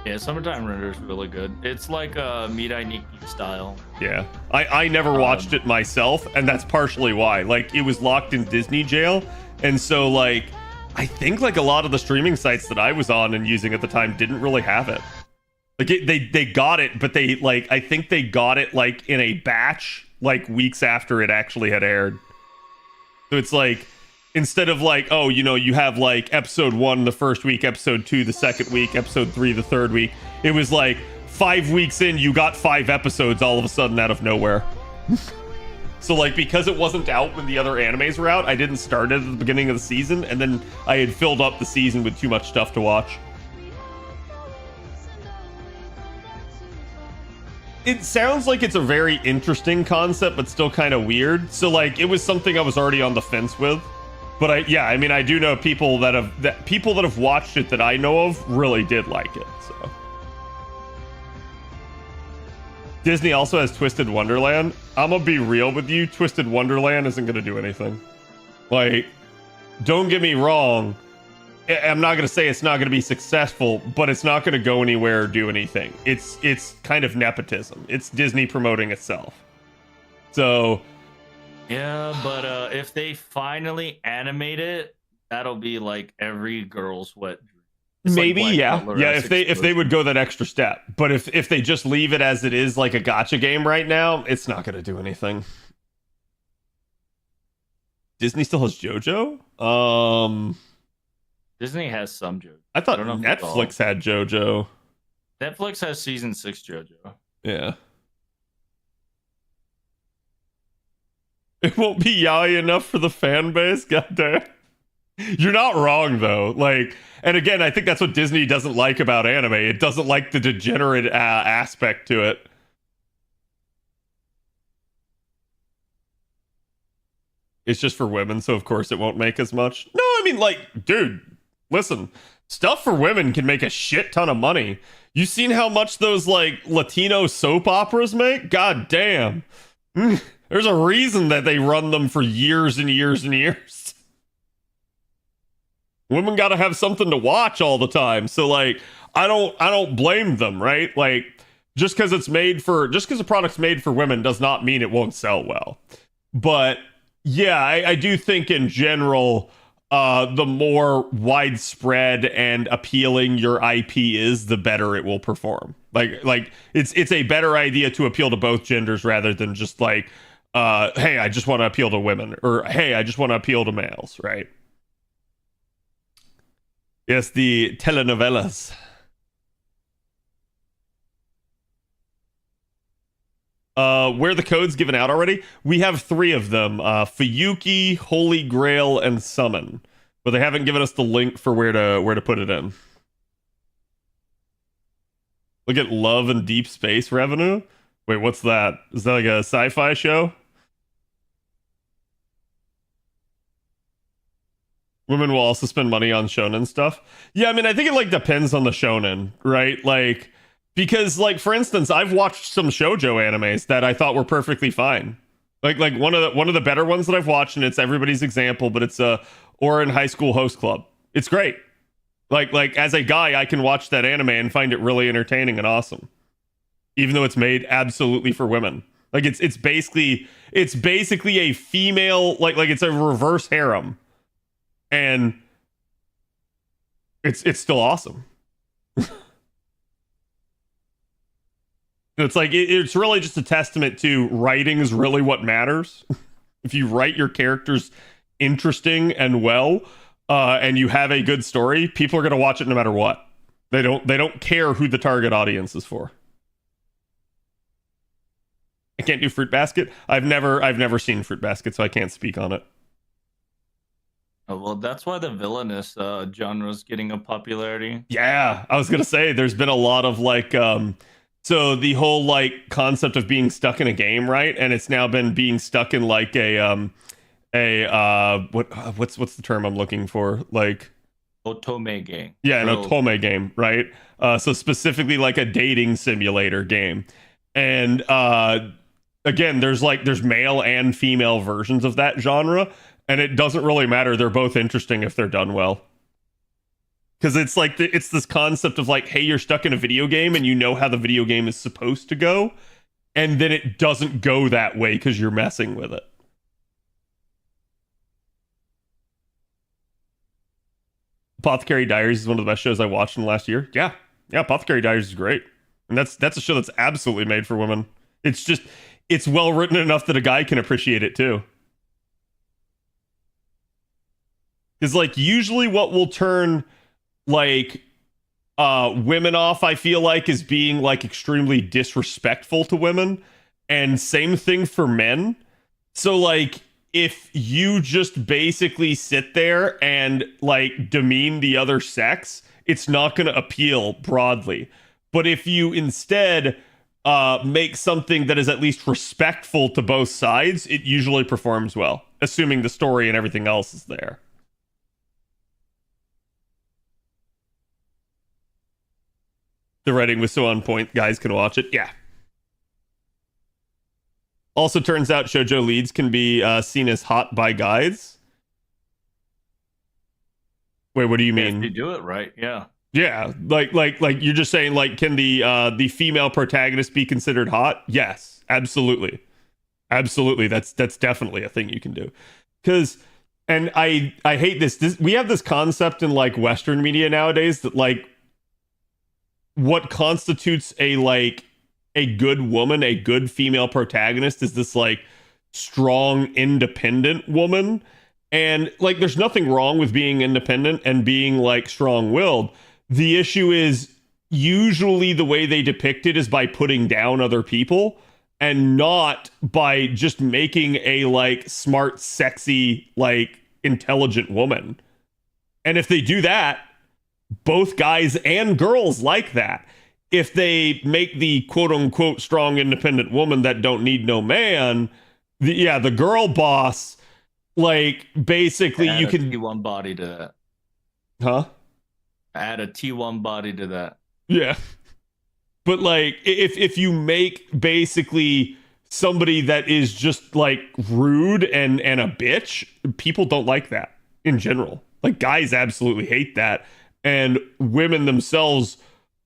Yeah, Summertime Render is really good. It's like a Mirai Nikki style.
Yeah. I never watched it myself, and that's partially why. Like, it was locked in Disney jail, and so, like, I think, like, a lot of the streaming sites that I was on and using at the time didn't really have it. Like, they got it, but they, like, I think they got it, like, in a batch, like, weeks after it actually had aired. So it's like, instead of like, oh, you have like episode 1 the first week, episode 2 the second week, episode 3 the third week, it was like 5 weeks in, you got 5 episodes all of a sudden out of nowhere. So like, because it wasn't out when the other animes were out, I didn't start it at the beginning of the season, and then I had filled up the season with too much stuff to watch. It sounds like it's a very interesting concept, but still kind of weird. So like, it was something I was already on the fence with. But I mean, I do know people that have watched it that I know of really did like it. So Disney also has Twisted Wonderland. I'm gonna be real with you, Twisted Wonderland isn't gonna do anything. Like, don't get me wrong, I'm not gonna say it's not gonna be successful, but it's not gonna go anywhere or do anything. It's kind of nepotism. It's Disney promoting itself. So
yeah, but if they finally animate it, that'll be like every girl's wet dream. It's
maybe,
like
yeah. If they would go that extra step. But if they just leave it as it is, like a gacha game right now, it's not gonna do anything. Disney still has JoJo?
Disney has some JoJo.
I thought Netflix had JoJo.
Netflix has season 6 JoJo.
Yeah. It won't be yaoi enough for the fan base? Goddamn. You're not wrong though. Like, and again, I think that's what Disney doesn't like about anime. It doesn't like the degenerate aspect to it. It's just for women, so of course it won't make as much. No, I mean, like, dude, listen, stuff for women can make a shit ton of money. You seen how much those like Latino soap operas make? God damn. There's a reason that they run them for years and years and years. Women got to have something to watch all the time. So like, I don't blame them, right? Like, just because a product's made for women does not mean it won't sell well. But yeah, I do think in general, the more widespread and appealing your IP is, the better it will perform. Like it's a better idea to appeal to both genders rather than just like, hey, I just want to appeal to women, or hey, I just want to appeal to males, right? Yes, the telenovelas. Where the code's given out already? We have 3 of them. Fuyuki, Holy Grail, and Summon. But they haven't given us the link for where to put it in. Look at Love and Deep Space revenue. Wait, what's that? Is that like a sci-fi show? Women will also spend money on shonen stuff. Yeah, I mean, I think it like depends on the shonen, right? Like, because like for instance, I've watched some shoujo animes that I thought were perfectly fine. Like one of the better ones that I've watched, and it's everybody's example, but it's Orin High School Host Club. It's great. Like as a guy, I can watch that anime and find it really entertaining and awesome, even though it's made absolutely for women. Like it's basically a female, like it's a reverse harem, and it's still awesome. It's like it's really just a testament to writing is really what matters. If you write your characters interesting and well, and you have a good story, people are going to watch it no matter what. They don't care who the target audience is for. I can't do Fruit Basket. I've never seen Fruit Basket, so I can't speak on it.
Oh, well, that's why the villainous genre is getting a popularity.
Yeah, I was gonna say there's been a lot of like so the whole like concept of being stuck in a game, right? And it's now been being stuck in like what's the term I'm looking for? Like
otome game.
Yeah, an otome game, right? So specifically like a dating simulator game. And again, there's male and female versions of that genre, and it doesn't really matter. They're both interesting if they're done well. Because it's like it's this concept of like, hey, you're stuck in a video game and you know how the video game is supposed to go, and then it doesn't go that way because you're messing with it. Apothecary Diaries is one of the best shows I watched in the last year. Yeah, Apothecary Diaries is great, and that's a show that's absolutely made for women. It's well written enough that a guy can appreciate it too. Because like usually what will turn like women off, I feel like, is being like extremely disrespectful to women, and same thing for men. So like if you just basically sit there and like demean the other sex, it's not going to appeal broadly. But if you instead make something that is at least respectful to both sides, it usually performs well, assuming the story and everything else is there. The writing was so on point, guys can watch it. Yeah. Also turns out shoujo leads can be seen as hot by guys. Wait, what do you mean?
If you do it right, yeah.
Yeah, like you're just saying, like, can the female protagonist be considered hot? Yes, absolutely. Absolutely. That's definitely a thing you can do. Because, and I hate this, we have this concept in like Western media nowadays that like what constitutes a good woman, a good female protagonist, is this like strong, independent woman. And like there's nothing wrong with being independent and being like strong-willed. The issue is usually the way they depict it is by putting down other people, and not by just making a like smart, sexy, like intelligent woman. And if they do that, both guys and girls like that. If they make the quote unquote strong independent woman that don't need no man, the girl boss, like basically
Add
you
a
can
T1 body to that.
Huh?
Add a T1 body to that.
Yeah. But like if you make basically somebody that is just like rude and a bitch, people don't like that in general. Like guys absolutely hate that. And women themselves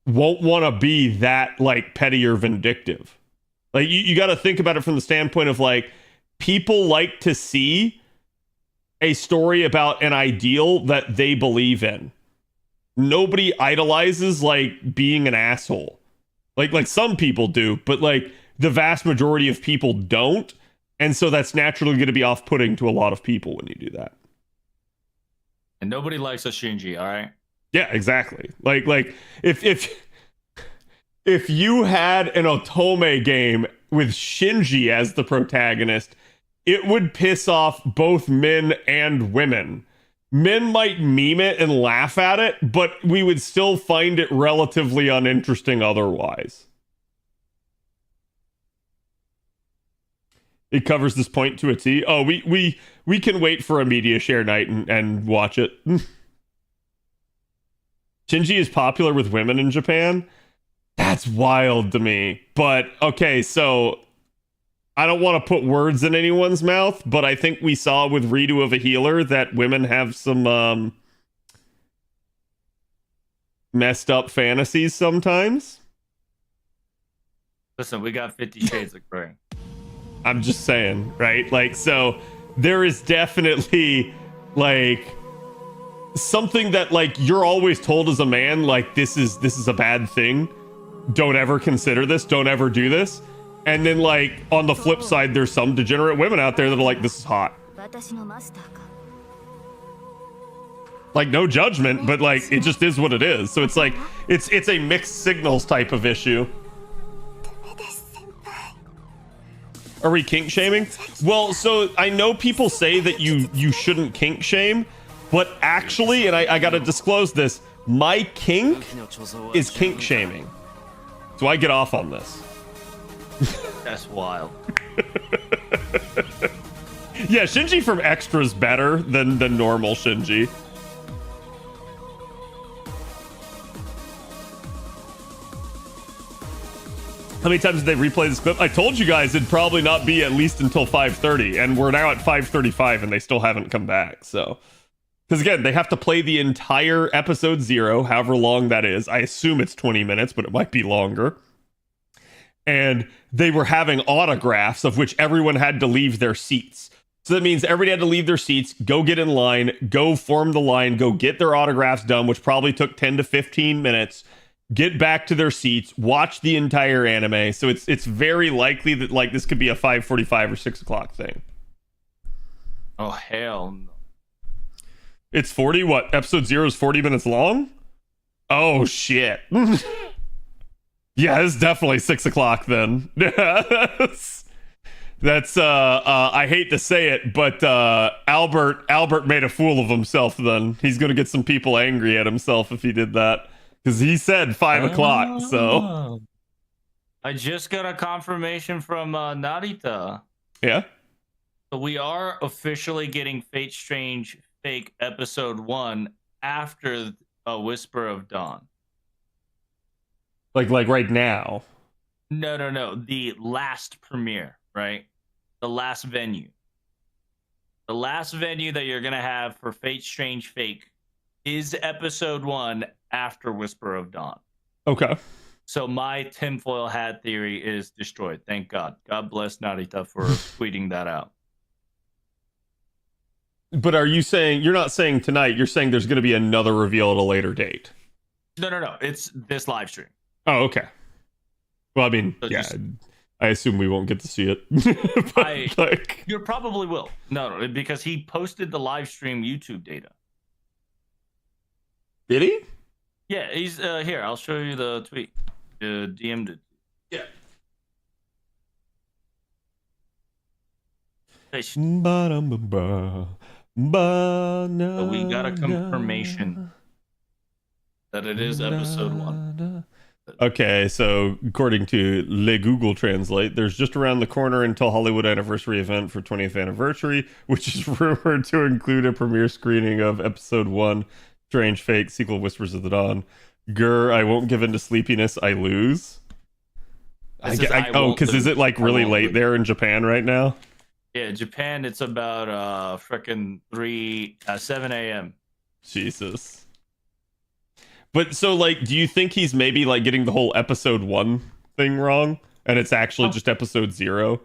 won't want to be that like petty or vindictive. Like you got to think about it from the standpoint of like people like to see a story about an ideal that they believe in. Nobody idolizes like being an asshole. Like some people do, but like the vast majority of people don't. And so that's naturally going to be off-putting to a lot of people when you do that.
And nobody likes a Shinji, all right?
Yeah, exactly. Like if you had an Otome game with Shinji as the protagonist, it would piss off both men and women. Men might meme it and laugh at it, but we would still find it relatively uninteresting otherwise. It covers this point to a T. Oh, we can wait for a media share night and watch it. Shinji is popular with women in Japan? That's wild to me. But, okay, so I don't want to put words in anyone's mouth, but I think we saw with Redo of a Healer that women have some messed up fantasies sometimes.
Listen, we got 50 Shades of Grey.
I'm just saying, right? Like, so there is definitely like something that like you're always told as a man, like this is a bad thing. Don't ever consider this. Don't ever do this. And then like on the flip side, there's some degenerate women out there that are like, this is hot. Like no judgment, but like it just is what it is. So it's like it's a mixed signals type of issue. Are we kink shaming? Well, so I know people say that you shouldn't kink shame, but actually, and I gotta disclose this, my kink is kink shaming. So I get off on this.
That's wild.
Yeah, Shinji from Extra's better than normal Shinji. How many times did they replay this clip? I told you guys it'd probably not be at least until 5:30, and we're now at 5:35 and they still haven't come back, so. Because again, they have to play the entire episode 0, however long that is. I assume it's 20 minutes, but it might be longer. And they were having autographs of which everyone had to leave their seats. So that means everybody had to leave their seats, go get in line, go form the line, go get their autographs done, which probably took 10 to 15 minutes, get back to their seats, watch the entire anime. So it's very likely that like this could be a 5:45 or 6 o'clock thing.
Oh, hell no.
It's 40, what? Episode 0 is 40 minutes long? Oh, shit. Yeah, it's definitely 6 o'clock then. That's I hate to say it, but Albert made a fool of himself then. He's gonna get some people angry at himself if he did that. Because he said 5 o'clock, so.
I just got a confirmation from Narita.
Yeah?
So we are officially getting Fate Strange Fake Episode 1 after A Whisper of Dawn.
Like right now?
No. The last premiere, right? The last venue. The last venue that you're going to have for Fate Strange Fake is Episode 1 after Whisper of Dawn.
Okay.
So my tinfoil hat theory is destroyed. Thank God. God bless Narita for tweeting that out.
But are you saying, you're not saying tonight, you're saying there's going to be another reveal at a later date?
No. It's this live stream.
Oh, okay. Well, I mean,
So
yeah,
just-
I assume we won't get to see it. But, like,
You probably will. No, because he posted the live stream YouTube data.
did he?
Yeah, he's here. I'll show you the tweet. DM'd it.
Yeah.
So we got a confirmation that it is episode 1.
Okay, so according to Le Google Translate, there's just around the corner until Hollywood anniversary event for 20th anniversary, which is rumored to include a premiere screening of episode 1, Strange Fake, sequel Whispers of the Dawn. Grr, I won't give in to sleepiness, I lose. Because is it like really late there in Japan right now?
Yeah, Japan, it's about frickin' 7 a.m.
Jesus. But so, like, do you think he's maybe like getting the whole episode 1 thing wrong, and it's actually just episode 0?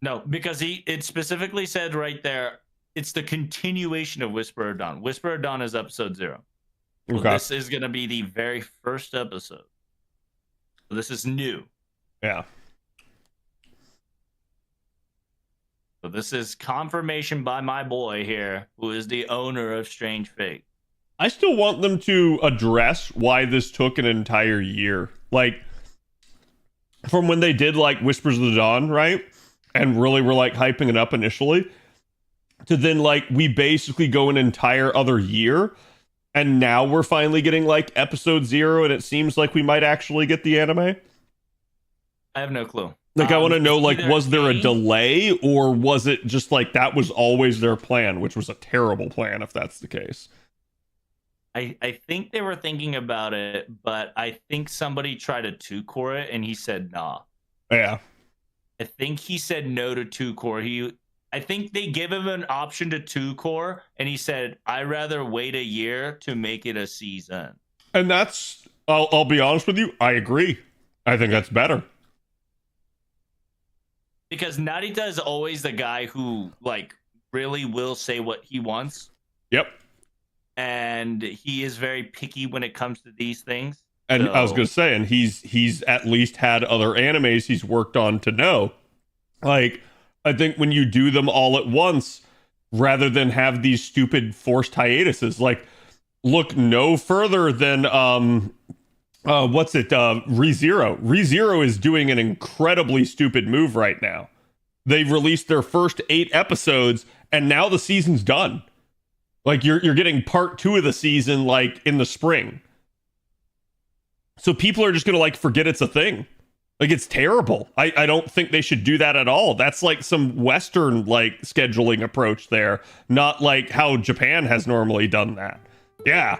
No, because it specifically said right there, it's the continuation of Whisper of Dawn. Whisper of Dawn is episode 0. So
Okay.
this is going to be the very first episode. So this is new.
Yeah.
So this is confirmation by my boy here, who is the owner of Strange Fate.
I still want them to address why this took an entire year. Like, from when they did, like, Whispers of the Dawn, right? And really were, like, hyping it up initially. To then, like, we basically go an entire other year. And now we're finally getting, like, episode 0. And it seems like we might actually get the anime.
I have no clue.
Like, I want to know, like,
either
was there a delay? Or was it just, like, that was always their plan? Which was a terrible plan, if that's the case.
I think they were thinking about it, but I think somebody tried to 2-core it, and he said nah.
Yeah.
I think he said no to 2-core. I think they give him an option to 2-core, and he said, I'd rather wait a year to make it a season.
And that's, I'll be honest with you, I agree. I think that's better.
Because Narita is always the guy who, like, really will say what he wants.
Yep.
And he is very picky when it comes to these things.
And
so,
I was going to say, and he's at least had other animes he's worked on to know. Like, I think when you do them all at once, rather than have these stupid forced hiatuses, like, look no further than, ReZero. ReZero is doing an incredibly stupid move right now. They've released their first 8 episodes, and now the season's done. Like, you're getting part 2 of the season, like, in the spring. So people are just going to, like, forget it's a thing. Like, it's terrible. I don't think they should do that at all. That's, like, some Western, like, scheduling approach there. Not, like, how Japan has normally done that. Yeah.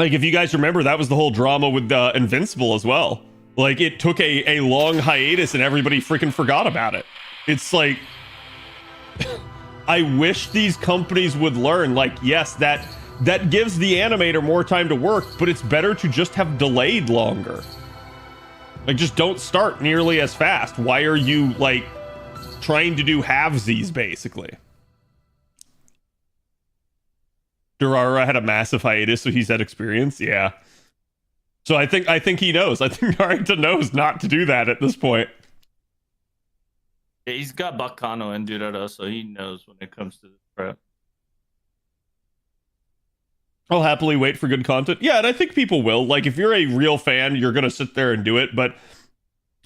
Like, if you guys remember, that was the whole drama with Invincible as well. Like, it took a long hiatus and everybody freaking forgot about it. It's like... I wish these companies would learn, like, yes, that gives the animator more time to work, but it's better to just have delayed longer. Like, just don't start nearly as fast. Why are you, like, trying to do halvesies, basically? Durara had a massive hiatus, so he's had experience. Yeah. So I think he knows. I think Narita knows not to do that at this point.
Yeah, he's got Bakano and Durara, so he knows when it comes to the prep.
I'll happily wait for good content. Yeah, and I think people will. Like, if you're a real fan, you're going to sit there and do it. But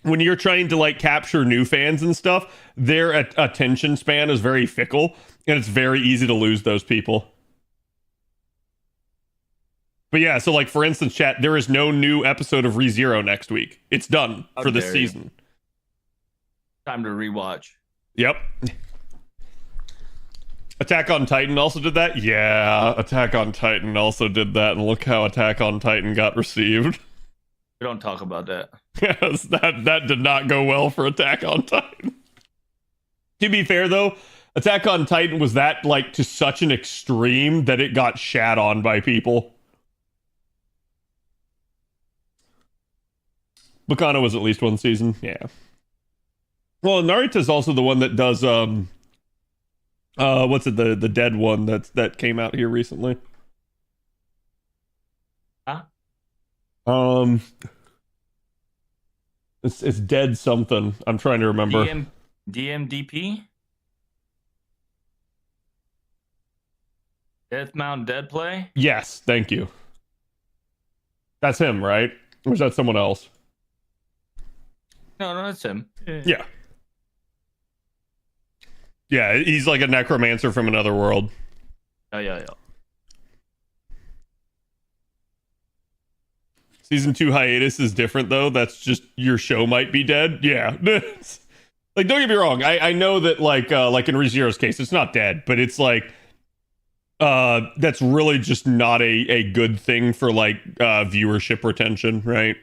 when you're trying to, like, capture new fans and stuff, their attention span is very fickle, and it's very easy to lose those people. But yeah, so, like, for instance, chat, there is no new episode of ReZero next week. It's done for this season.
Time to rewatch.
Yep. Attack on Titan also did that? Yeah, Attack on Titan also did that, and look how Attack on Titan got received.
We don't talk about that.
Yes, that did not go well for Attack on Titan. To be fair, though, Attack on Titan was that, like, to such an extreme that it got shat on by people. Bakano was at least 1 season, yeah. Well, Narita's also the one that does, what's it, the dead one that came out here recently?
Huh?
It's dead something. I'm trying to remember.
DMDP? Death Mount Dead Play?
Yes, thank you. That's him, right? Or is that someone else?
No, that's him.
Yeah. Yeah, he's like a necromancer from another world.
Yeah.
Season 2 hiatus is different though. That's just your show might be dead. Yeah. Like, don't get me wrong. I know that like in ReZero's case, it's not dead, but it's like that's really just not a good thing for like viewership retention, right?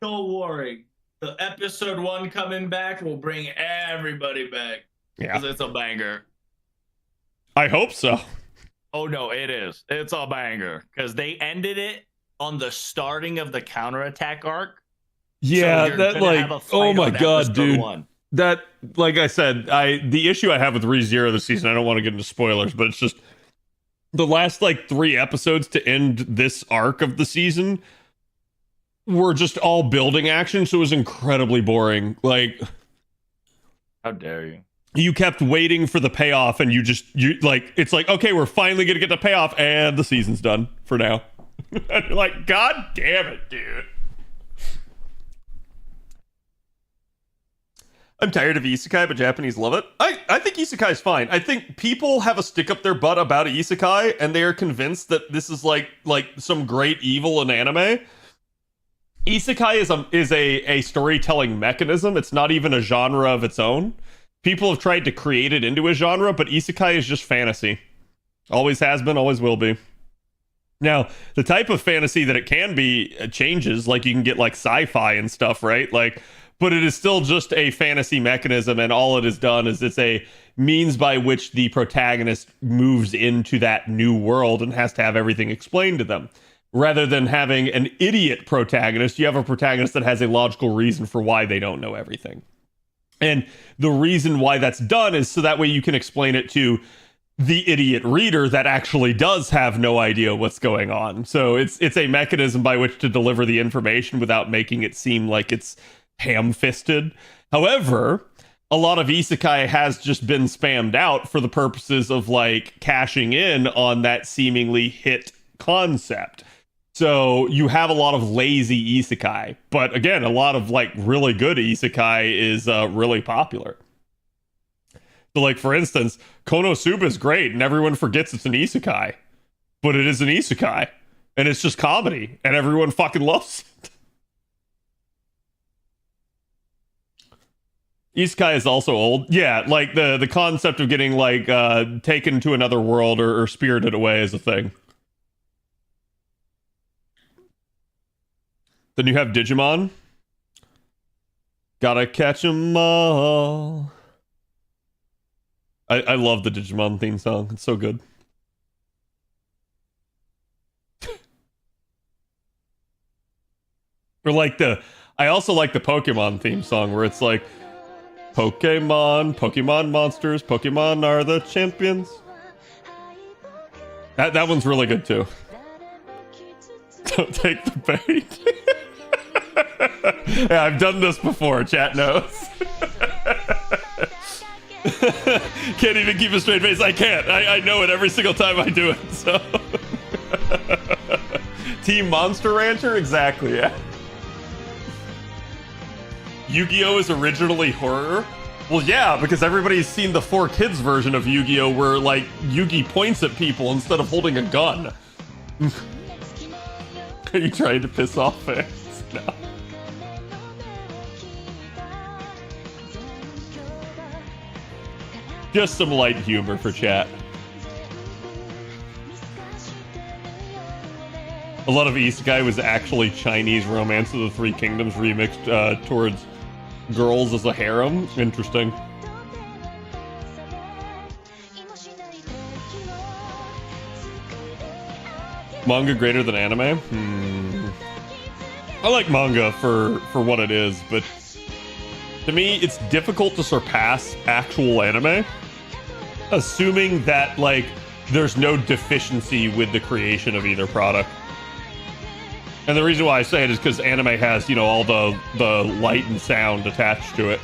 Don't worry. The episode 1 coming back will bring everybody back.
Yeah.
Because it's a banger.
I hope so.
Oh no, it is. It's a banger. Because they ended it on the starting of the counterattack arc.
Yeah,
So
that like, oh my god, dude.
1.
That, like I said, the issue I have with ReZero this season, I don't want to get into spoilers, but it's just the last like 3 episodes to end this arc of the season were just all building action, so it was incredibly boring. Like,
how dare you?
You kept waiting for the payoff, and you like, it's like, okay, we're finally gonna get the payoff, and the season's done for now. And you're like, god damn it, dude. I'm tired of isekai, but Japanese love it. I think isekai is fine. I think people have a stick up their butt about isekai, and they are convinced that this is like some great evil in anime. Isekai is a storytelling mechanism. It's not even a genre of its own. People have tried to create it into a genre, but isekai is just fantasy. Always has been, always will be. Now, the type of fantasy that it can be changes. Like, you can get like sci-fi and stuff, right? Like, but it is still just a fantasy mechanism, and all it has done is it's a means by which the protagonist moves into that new world and has to have everything explained to them. Rather than having an idiot protagonist, you have a protagonist that has a logical reason for why they don't know everything. And the reason why that's done is so that way you can explain it to the idiot reader that actually does have no idea what's going on. So it's a mechanism by which to deliver the information without making it seem like it's ham-fisted. However, a lot of isekai has just been spammed out for the purposes of like cashing in on that seemingly hit concept. So you have a lot of lazy isekai, but again, a lot of like really good isekai is really popular. So like, for instance, Konosuba is great and everyone forgets it's an isekai, but it is an isekai and it's just comedy and everyone fucking loves it. Isekai is also old. Yeah, like the concept of getting like taken to another world or spirited away is a thing. Then you have Digimon. Gotta catch 'em all. I love the Digimon theme song. It's so good. Or like I also like the Pokemon theme song where it's like, Pokemon monsters, Pokemon are the champions. That one's really good too. Don't take the bait. Yeah, I've done this before, chat knows. Can't even keep a straight face. I can't. I know it every single time I do it, so. Team Monster Rancher? Exactly, yeah. Yu-Gi-Oh! Is originally horror? Well, yeah, because everybody's seen the 4Kids version of Yu-Gi-Oh! Where, like, Yugi points at people instead of holding a gun. Are you trying to piss off fans? No. Just some light humor for chat. A lot of Isekai was actually Chinese Romance of the Three Kingdoms remixed towards girls as a harem. Interesting. Manga greater than anime? I like manga for what it is, but to me, it's difficult to surpass actual anime, assuming that, like, there's no deficiency with the creation of either product. And the reason why I say it is because anime has, you know, all the light and sound attached to it.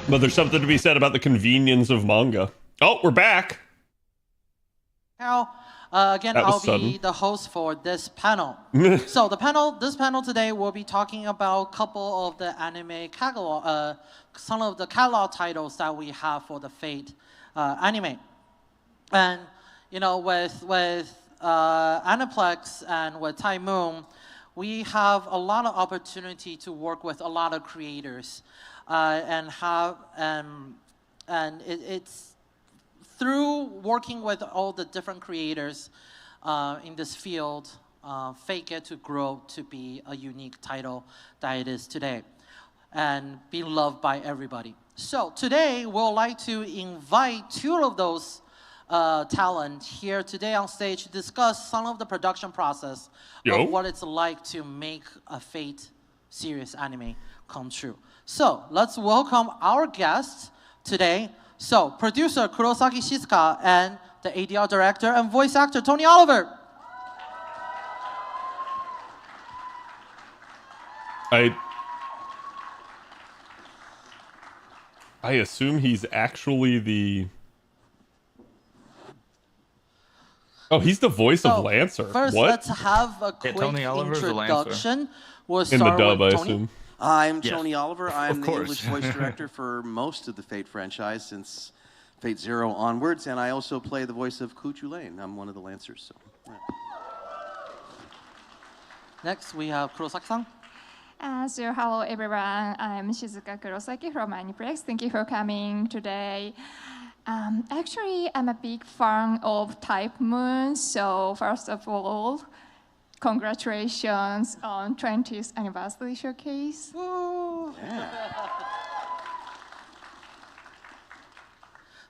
But there's something to be said about the convenience of manga. Oh, we're back.
Now, Again,
That was
I'll
sudden.
be the host for this panel. So this panel today will be talking about a couple of the anime catalog, some of the catalog titles that we have for the Fate anime. And you know, with Aniplex and with Ty Moon, we have a lot of opportunity to work with a lot of creators, it's through working with all the different creators in this field, Fate get to grow to be a unique title that it is today, and be loved by everybody. So today we'd like to invite two of those talent here today on stage to discuss some of the production process of what it's like to make a Fate series anime come true. So let's welcome our guests today. So producer Kurosaki Shizuka and the ADR director and voice actor Tony Oliver.
I assume he's actually the... Oh, he's the voice of Lancer.
First,
what?
let's have a quick introduction. We'll start
in the dub,
with
I
Tony.
assume.
I'm Tony Oliver. I'm the English voice director for most of the Fate franchise since Fate Zero onwards, and I also play the voice of Kuchu Lane. I'm one of the Lancers. So, yeah.
Next, we have Kurosaki-san.
So hello everyone, I'm Shizuka Kurosaki from Aniplex. Thank you for coming today. Actually, I'm a big fan of Type Moon, so first of all, congratulations on 20th anniversary showcase.
Yeah.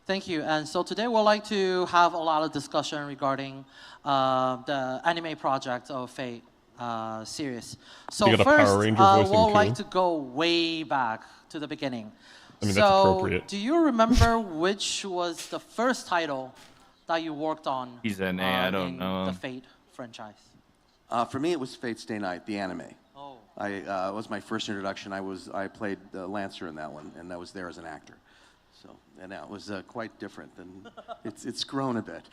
Thank you. And so today we'd like to have a lot of discussion regarding the anime project of Fate series. So first, we'd like to go way back to the beginning.
I mean,
so
that's appropriate.
Do you remember which was the first title that you worked on
He's an A, I don't
in
know.
the Fate franchise?
For me, it was Fate Stay Night, the anime.
Oh.
It was my first introduction. I played Lancer in that one, and I was there as an actor. So, and that was quite different. And it's grown a bit.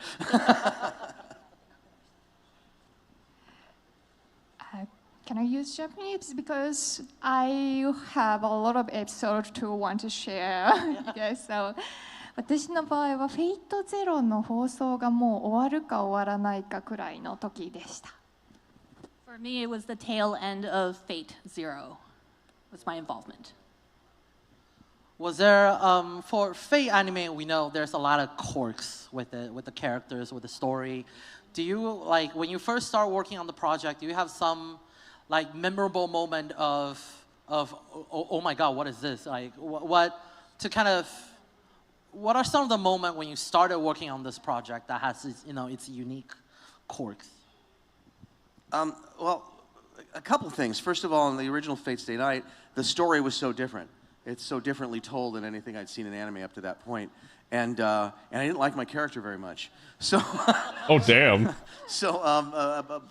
Can I use Japanese? Because I have a lot of episodes to want to share. Okay, so 私の場合はフェイトゼロの放送がもう終わるか終わらないかくらいの時でした。
For me, it was the tail end of Fate Zero. Was my involvement.
Was there for Fate anime? We know there's a lot of quirks with it, with the characters, with the story. Do you like when you first start working on the project? Do you have some like memorable moment of oh my god, what is this? Like what to kind of what are some of the moments when you started working on this project that has its, you know, its unique quirks?
Well, a couple things. First of all, in the original Fate Stay Night, the story was so different. It's so differently told than anything I'd seen in anime up to that point. And I didn't like my character very much. So
oh damn.
So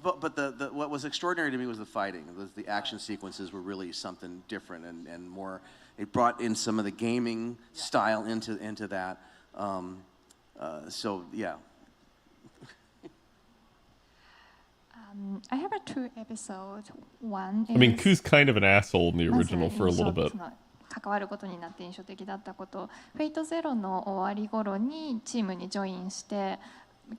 but what was extraordinary to me was the fighting. The action sequences were really something different and more. It brought in some of the gaming style into that. So yeah.
I have two episodes. One is
I mean, Ku's kind of an asshole in the original for a little bit.
関わることになって印象的だったこと、フェイトゼロの終わり頃にチームにジョインして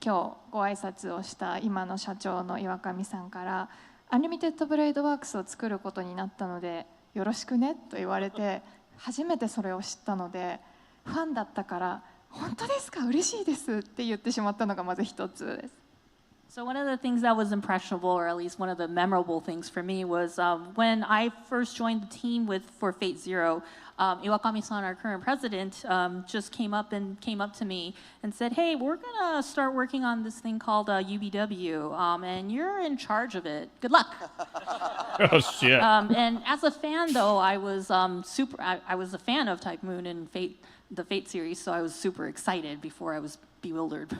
今日ご挨拶をした今の社長の岩上さんからアニメテッドブレイドワークスを作ることになったのでよろしくねと言われて初めてそれを知ったのでファンだったから本当ですか嬉しいですって言ってしまったのがまず一つです。
So one of the things that was impressionable, or at least one of the memorable things for me, was when I first joined the team for Fate Zero. Iwakami-san, our current president, just came up to me and said, "Hey, we're gonna start working on this thing called UBW, and you're in charge of it. Good luck."
Oh shit!
And as a fan, though, I was I was a fan of Type Moon and the Fate series, so I was super excited before I was bewildered.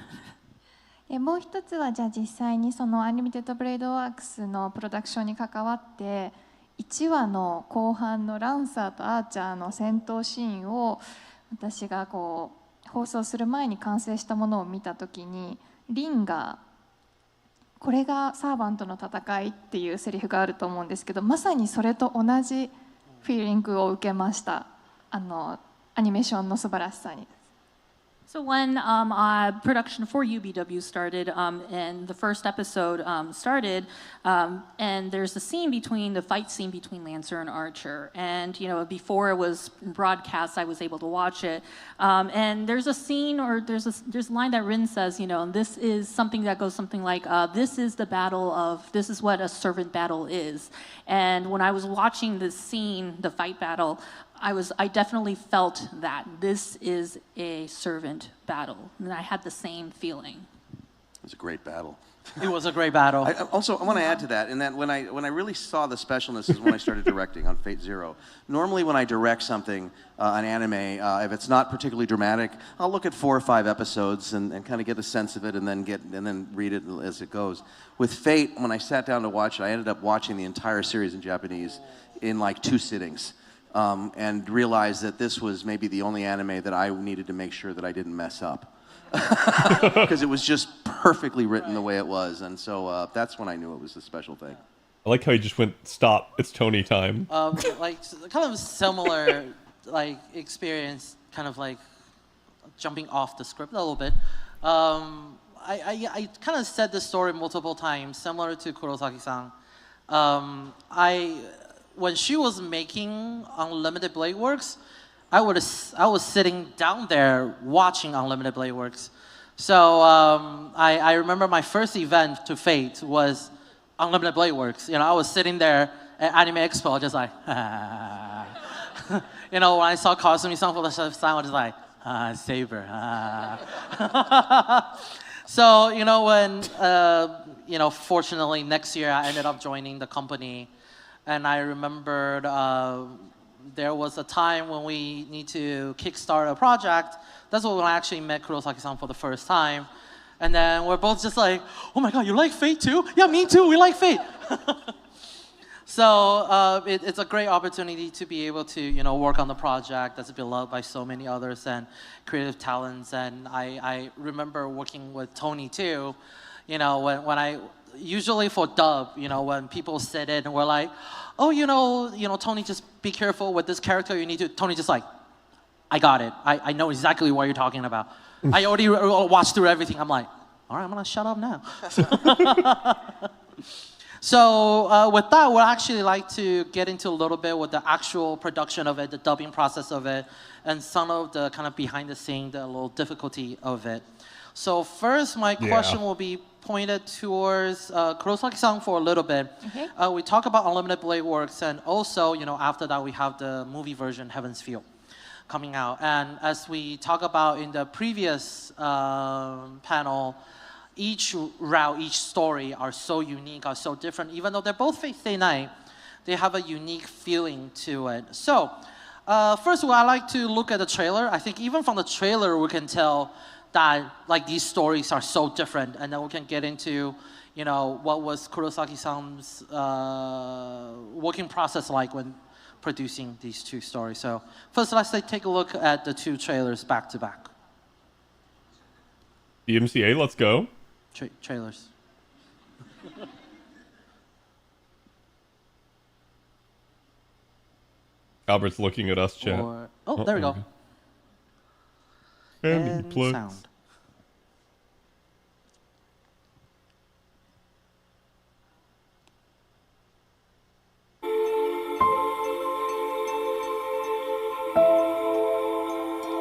もう一つはじゃあ実際にそのアニメテッドブレイドワークスのプロダクションに関わって1話の後半のランサーとアーチャーの戦闘シーンを私がこう放送する前に完成したものを見た時にリンがこれがサーバントの戦いっていうセリフがあると思うんですけど、まさにそれと同じフィーリングを受けました。アニメーションの素晴らしさに。
So when production for UBW started, and the first episode started, and there's a scene between the fight scene between Lancer and Archer, and before it was broadcast, I was able to watch it, and there's a scene or there's a line that Rin says, this is something that goes something like, this is what a servant battle is, and when I was watching this scene, the fight battle, I definitely felt that this is a servant battle, and I had the same feeling.
It was a great battle.
It was a great battle.
I want to add to that, in that when I really saw the specialness is when I started directing on Fate Zero. Normally when I direct something, an anime, if it's not particularly dramatic, I'll look at 4 or 5 episodes and kind of get a sense of it and then read it as it goes. With Fate, when I sat down to watch it, I ended up watching the entire series in Japanese in like 2 sittings. And realized that this was maybe the only anime that I needed to make sure that I didn't mess up. Because it was just perfectly written the way it was. And so that's when I knew it was a special thing.
I like how you just went, stop, it's Tony time.
Like kind of similar experience, kind of like jumping off the script a little bit. I kind of said this story multiple times, similar to Kurosaki-san. When she was making Unlimited Blade Works, I was sitting down there watching Unlimited Blade Works. So I remember my first event to Fate was Unlimited Blade Works. I was sitting there at Anime Expo, just like, when I saw Kasumi-san for the first time, I was just like, Saber. So when fortunately next year I ended up joining the company. And I remembered there was a time when we need to kickstart a project. That's when I actually met Kurosaki-san for the first time. And then we're both just like, oh my God, you like Fate too? Yeah, me too, we like Fate. So it's a great opportunity to be able to work on the project that's beloved by so many others and creative talents. And I remember working with Tony too, when I, usually for dub, when people sit in and we're like, oh, Tony, just be careful with this character. Tony just like, I got it. I know exactly what you're talking about. I already watched through everything. I'm like, all right, I'm gonna shut up now. So with that, we'd actually like to get into a little bit with the actual production of it, the dubbing process of it, and some of the kind of behind the scene, the little difficulty of it. So first, my question will be pointed towards Kurosaki-san for a little bit.
Okay.
We talk about Unlimited Blade Works, and also, after that, we have the movie version, Heaven's Feel, coming out. And as we talk about in the previous panel, each route, each story are so unique, are so different. Even though they're both Fate Stay Night, they have a unique feeling to it. So, first of all, I like to look at the trailer. I think even from the trailer, we can tell that these stories are so different, and then we can get into what was Kurosaki-san's working process like when producing these 2 stories. So first, let's take a look at the 2 trailers back to back.
BMCA, let's go.
Trailers.
Albert's looking at us, chat.
Oh, there we go.
And
sound.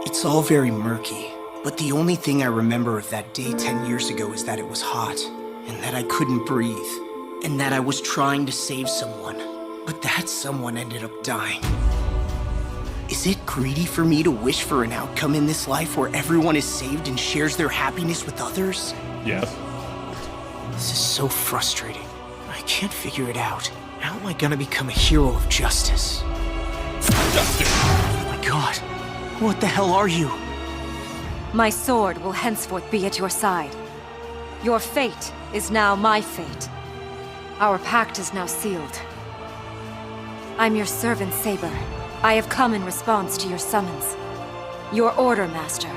It's all very murky, but the only thing I remember of that day 10 years ago is that it was hot, and that I couldn't breathe, and that I was trying to save someone, but that someone ended up dying. Is it greedy for me to wish for an outcome in this life where everyone is saved and shares their happiness with others?
Yes.
This is so frustrating. I can't figure it out. How am I gonna become a hero of justice?
Justice!
Oh my God. What the hell are you?
My sword will henceforth be at your side. Your fate is now my fate. Our pact is now sealed. I'm your servant, Saber. I have come in response to your summons. Your order, Master.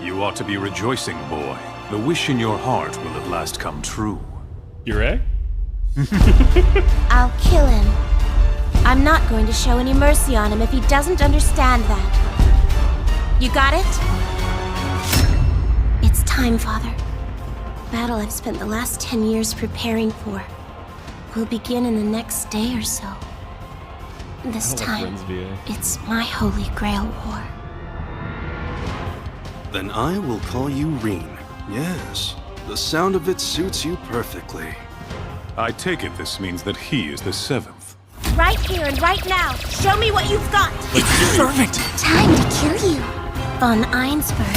You ought to be rejoicing, boy. The wish in your heart will at last come true.
You're right?
I'll kill him. I'm not going to show any mercy on him if he doesn't understand that. You got it? It's time, Father. Battle I've spent the last 10 years preparing for will begin in the next day or so. This time, it's my Holy Grail War.
Then I will call you Reen. Yes, the sound of it suits you perfectly. I take it this means that he is the 7th.
Right here and right now, show me what you've got.
Servant!
Time to kill you, Von Einsberg.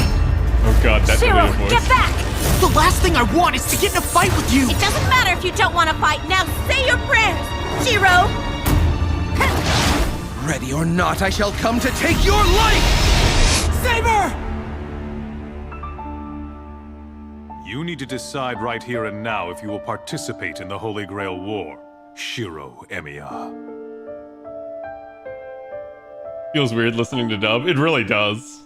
Oh god, that's
Shiro,
a voice.
get back!
The last thing I want is to get in a fight with you!
It doesn't matter if you don't want to fight. Now say your prayers, Shiro!
Ready or not, I shall come to take your life! Saber!
You need to decide right here and now if you will participate in the Holy Grail War, Shiro Emiya.
Feels weird listening to dub. It really does.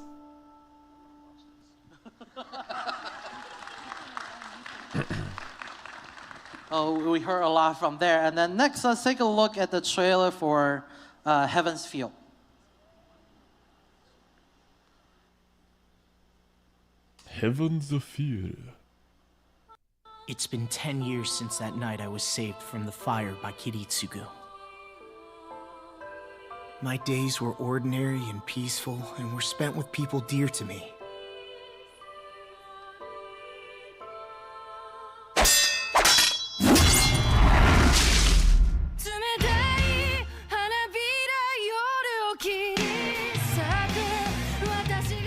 Oh, we heard a lot from there. And then next, let's take a look at the trailer for Heaven's Feel.
Heaven's Feel.
It's been 10 years since that night I was saved from the fire by Kiritsugu. My days were ordinary and peaceful, and were spent with people dear to me.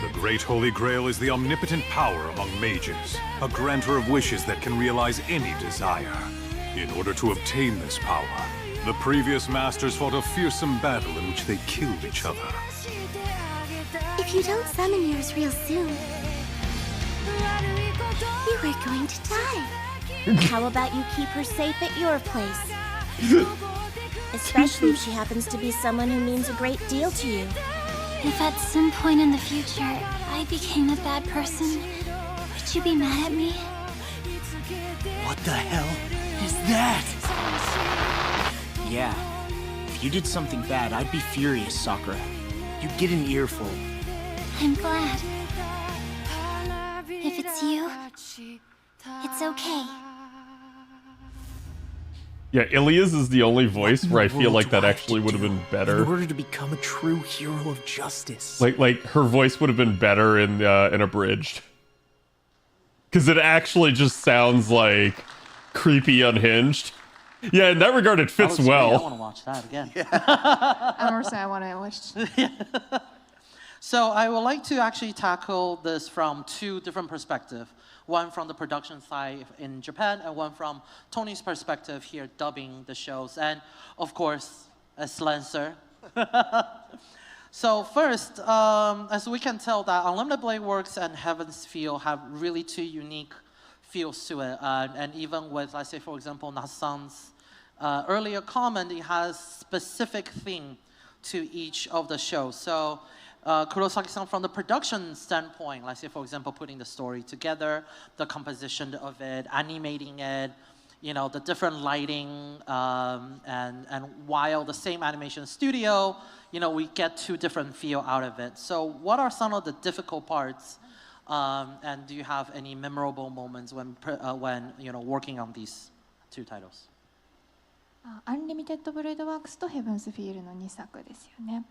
The Great Holy Grail is the omnipotent power among mages, a granter of wishes that can realize any desire. In order to obtain this power, the previous masters fought a fearsome battle in which they killed each other.
If you don't summon yours real soon, you are going to die. How about you keep her safe at your place? Especially if she happens to be someone who means a great deal to you.
If at some point in the future I became a bad person, would you be mad at me?
What the hell is that? Yeah, if you did something bad, I'd be furious, Sakura. You'd get an earful.
I'm glad. If it's you, it's okay.
Yeah, Ilia's is the only voice where I feel like that actually would have been better.
In order to become a true hero of justice.
Like her voice would have been better in Abridged. Because it actually just sounds like creepy unhinged. Yeah, in that regard, it fits well.
I want to watch that again.
I want to say I want to watch.
So I would like to actually tackle this from two different perspectives. One from the production side in Japan, and one from Tony's perspective here dubbing the shows. And of course, as Lancer. So first, as we can tell that Unlimited Blade Works and Heaven's Feel have really two unique feels to it. And even with, let's say, for example, Nassan's earlier comment, it has specific theme to each of the shows. So Kurosaki-san, from the production standpoint, let's say, for example, putting the story together, the composition of it, animating it, you know, the different lighting, and while the same animation studio, you know, we get two different feel out of it. So what are some of the difficult parts, and do you have any memorable moments when you know, working on these two titles?
アンリミテッドブレードワークスとヘブンスフィールの2作ですよね。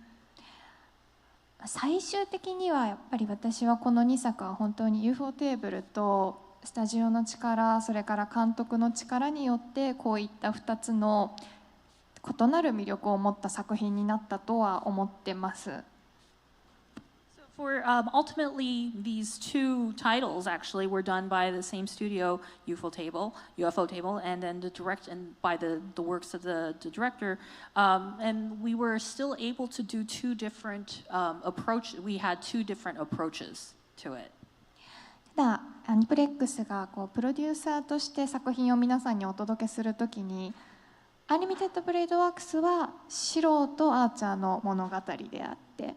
最終的にはやっぱり私はこの2作は本当に UFO テーブルとスタジオの力、それから監督の力によってこういった2つの異なる魅力を持った作品になったとは思ってます。
For ultimately, these two titles actually were done by the same studio, UFO Table, and then by the works of the director, and we were still able to do two different We had two different approaches to it.
ただアニプレックスがこうプロデューサーとして作品を皆さんにお届けするときに、アニメテッドブレードワークスは素人アーチャーの物語であって、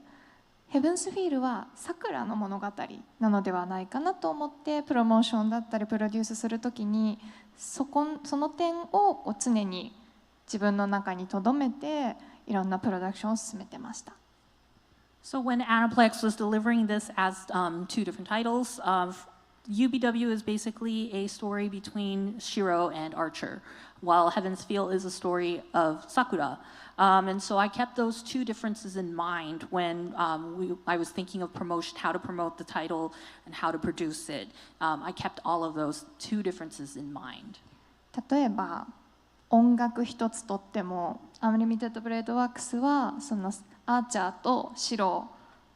ヘブンスフィールはさくらの物語なのではないかなと思って、プロモーションだったりプロデュースするときにその点をこう常に自分の中に留めていろんなプロダクションを進めてました。
So when Aniplex was delivering this as two different titles, UBW is basically a story between Shiro and Archer, while Heaven's Feel is a story of Sakura. And so I kept those two differences in mind when I was thinking of promotion, how to promote the title and how to produce it. I kept all of those two differences in mind.
例えば音楽一つとっても、アンリミテッドブレードワークスはそのアーチャーとシロ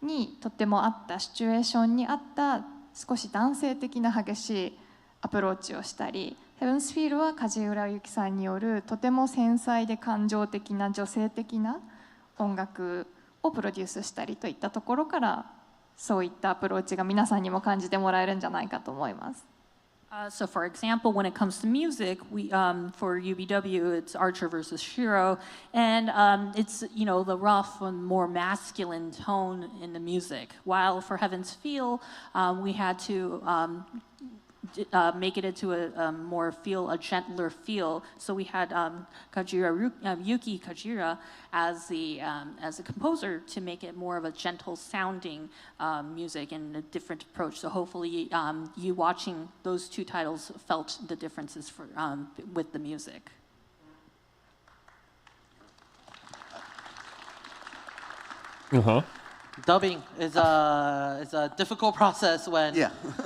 にとっても合ったシチュエーションに合った少し男性的な激しいアプローチをしたり、ヘブンスフィールは梶浦由記さんによるとても繊細で感情的な女性的な音楽をプロデュースしたりといったところから、そういったアプローチが皆さんにも感じてもらえるんじゃないかと思います。
So for example, when it comes to music, we for UBW, it's Archer versus Shiro, and it's the rough and more masculine tone in the music. While for Heaven's Feel, we had to make it into a gentler feel. So we had Yuki Kajira as a composer to make it more of a gentle sounding music and a different approach. So hopefully you watching those two titles felt the differences with the music.
Dubbing is a difficult process when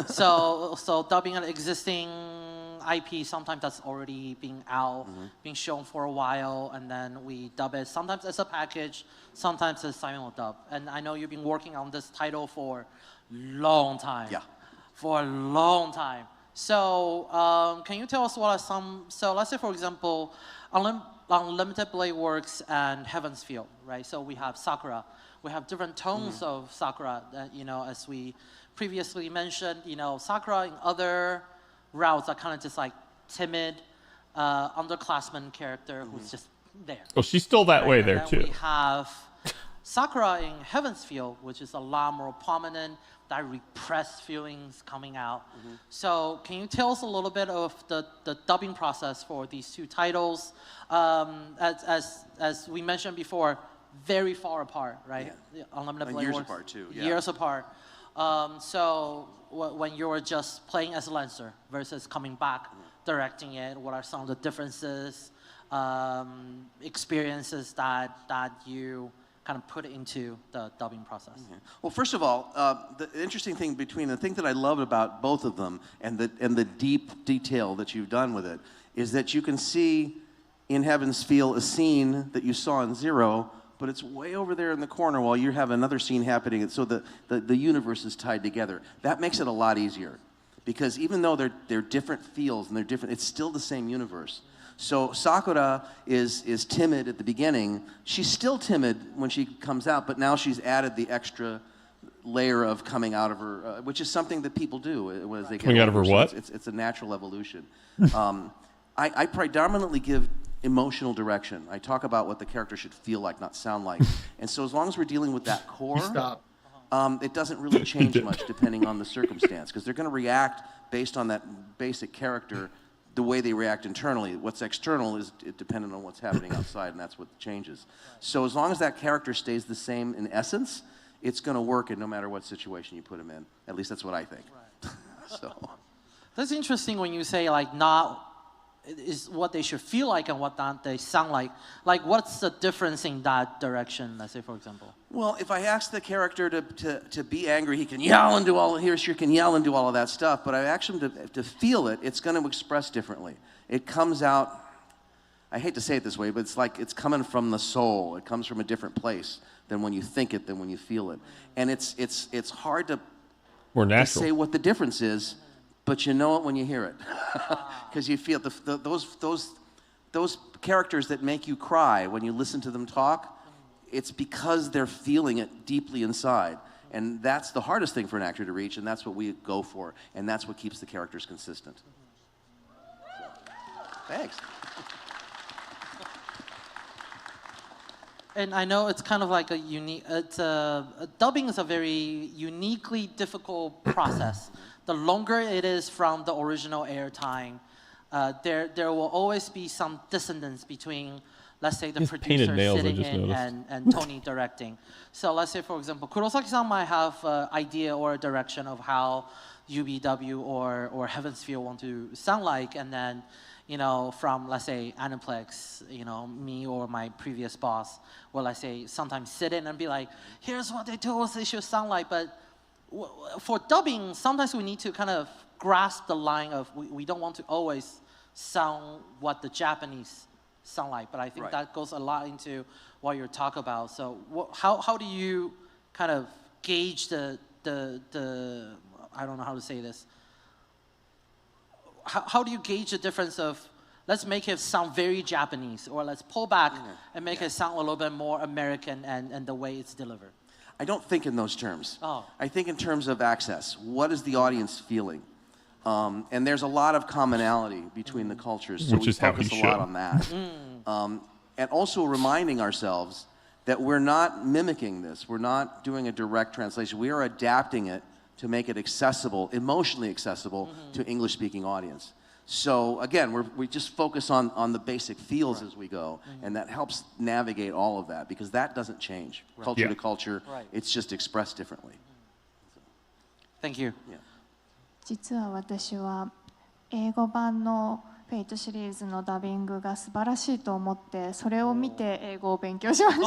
so dubbing an existing IP sometimes that's already being out, being shown for a while, and then we dub it sometimes as a package, sometimes as simul dub. And I know you've been working on this title for a long time. For a long time. So can you tell us what are some? So let's say for example, Unlimited Blade Works and Heaven's Feel, right? So we have Sakura. We have different tones of Sakura that, as we previously mentioned, Sakura in other routes are kind of just like timid, underclassman character who's just there.
Well, she's still that way there too.
We have Sakura in Heaven's Feel, which is a lot more prominent, that repressed feelings coming out. So can you tell us a little bit of the dubbing process for these two titles? As we mentioned before, very far apart, right? Unlimited Blade
years
Works,
apart too.
Years apart. So when you're just playing as a Lancer versus coming back, directing it, what are some of the differences, experiences that you kind of put into the dubbing process?
Well, first of all, the interesting thing the thing that I love about both of them and the deep detail that you've done with it is that you can see in Heaven's Feel a scene that you saw in Zero, but it's way over there in the corner while you have another scene happening, and so the universe is tied together. That makes it a lot easier, because even though they're different feels and they're different, it's still the same universe. So Sakura is timid at the beginning. She's still timid when she comes out, but now she's added the extra layer of coming out of her, which is something that people do as they get
coming out of her what?
It's a natural evolution. I predominantly give emotional direction. I talk about what the character should feel like, not sound like. And so as long as we're dealing with that core, it doesn't really change much depending on the circumstance, because they're going to react based on that basic character the way they react internally. What's external is dependent on what's happening outside, and that's what changes. So as long as that character stays the same in essence, it's going to work in no matter what situation you put him in. At least that's what I think. Right. So
that's interesting when you say like not is what they should feel like and what not they sound like. Like, what's the difference in that direction, let's say, for example?
Well, if I ask the character to be angry, he can yell and do all, he or she can yell and do all of that stuff, but I ask him to feel it, it's going to express differently. It comes out, I hate to say it this way, but it's like it's coming from the soul. It comes from a different place than when you think it, than when you feel it. And it's hard to say what the difference is, but you know it when you hear it, because you feel those characters that make you cry when you listen to them talk. It's because they're feeling it deeply inside, and that's the hardest thing for an actor to reach, and that's what we go for, and that's what keeps the characters consistent. So, thanks.
and I know it's kind of like a unique. Dubbing is a very uniquely difficult process. The longer it is from the original airtime, there will always be some dissonance between, let's say, the producer sitting in and Tony directing. So let's say, for example, Kurosaki-san might have an idea or a direction of how UBW or Heaven's Feel want to sound like, and then, you know, from, let's say, Aniplex, you know, me or my previous boss will, let's say, sometimes sit in and be like, here's what they told us they should sound like. But for dubbing, sometimes we need to kind of grasp the line of we don't want to always sound what the Japanese sound like. But I think that goes a lot into what you're talking about. So how do you kind of gauge the I don't know how to say this. How do you gauge the difference of, let's make it sound very Japanese, or let's pull back and make it sound a little bit more American and the way it's delivered?
I don't think in those terms.
Oh.
I think in terms of access. What is the audience feeling? And there's a lot of commonality between the cultures, so we focus a lot on that. And also reminding ourselves that we're not mimicking this. We're not doing a direct translation. We are adapting it to make it accessible, emotionally accessible to English-speaking audience. So again, we just focus on the basic feels as we go, and that helps navigate all of that, because that doesn't change. Culture to culture, it's just expressed differently.
Thank you.
Yeah.
実は私は英語版のフェイトシリーズのダビングが素晴らしいと思って、それを見て英語を勉強しました。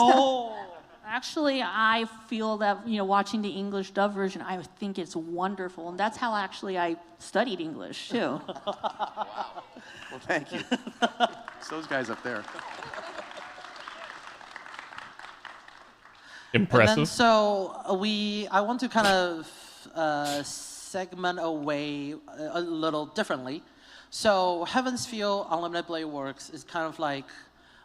Actually, I feel that, you know, watching the English dub version, I think it's wonderful. And that's how actually I studied English, too.
Wow. Well, thank you. It's those guys up there.
Impressive.
And then, so I want to kind of segment away a little differently. So Heaven's Feel Unlimited Blade Works is kind of like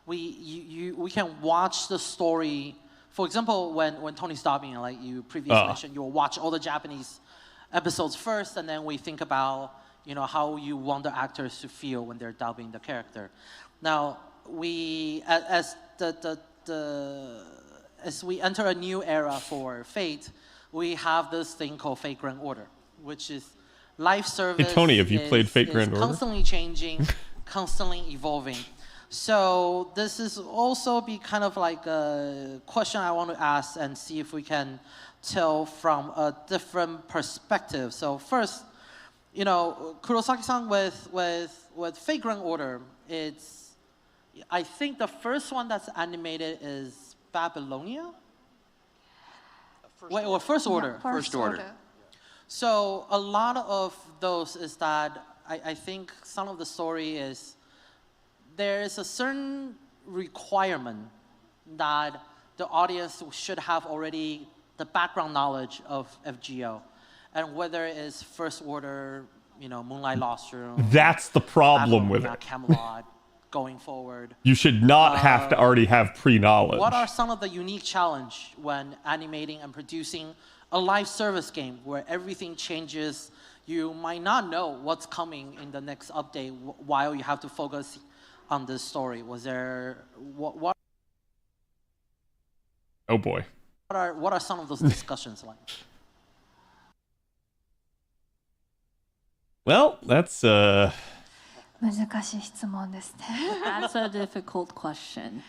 we can watch the story. For example, when Tony's dubbing, like you previously mentioned, you will watch all the Japanese episodes first, and then we think about, you know, how you want the actors to feel when they're dubbing the character. Now, as we enter a new era for Fate, we have this thing called Fate Grand Order, which is life service.
Hey Tony, have you played Fate Grand Order?
Constantly changing, constantly evolving. So this is also be kind of like a question I want to ask and see if we can tell from a different perspective. So first, you know, Kurosaki-san with Fate Grand Order, I think the first one that's animated is Babylonia? First Order.
Yeah, First Order.
So a lot of those is that I think some of the story is there is a certain requirement that the audience should have already the background knowledge of FGO, and whether it's First Order, you know, Moonlight Lost Room.
That's the problem with it.
Camelot, going forward.
You should not have to already have pre-knowledge.
What are some of the unique challenge when animating and producing a live service game where everything changes? You might not know what's coming in the next update while you have to focus on this story. Was there what?
Oh boy.
What are some of those discussions like?
Well, that's
難しい質問ですね。
That's a difficult question.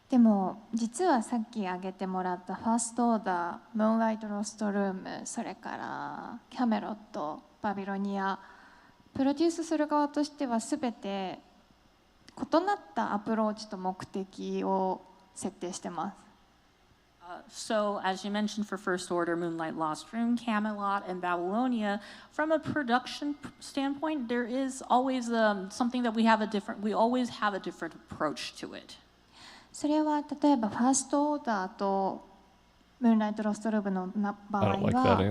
でも実はさっき挙げてもらったファーストオーダー、ムーンライトロストルーム、それからキャメロット、バビロニア、プロデュースする側としてはすべて異なったアプローチと目的を設定してます。
So, as you mentioned for First Order, Moonlight Lost Room, Camelot, and Babylonia, from a production standpoint, there is always something that we always have a different approach to it.
それは例えばファーストオーダーとムーンライトロストルームの場合は、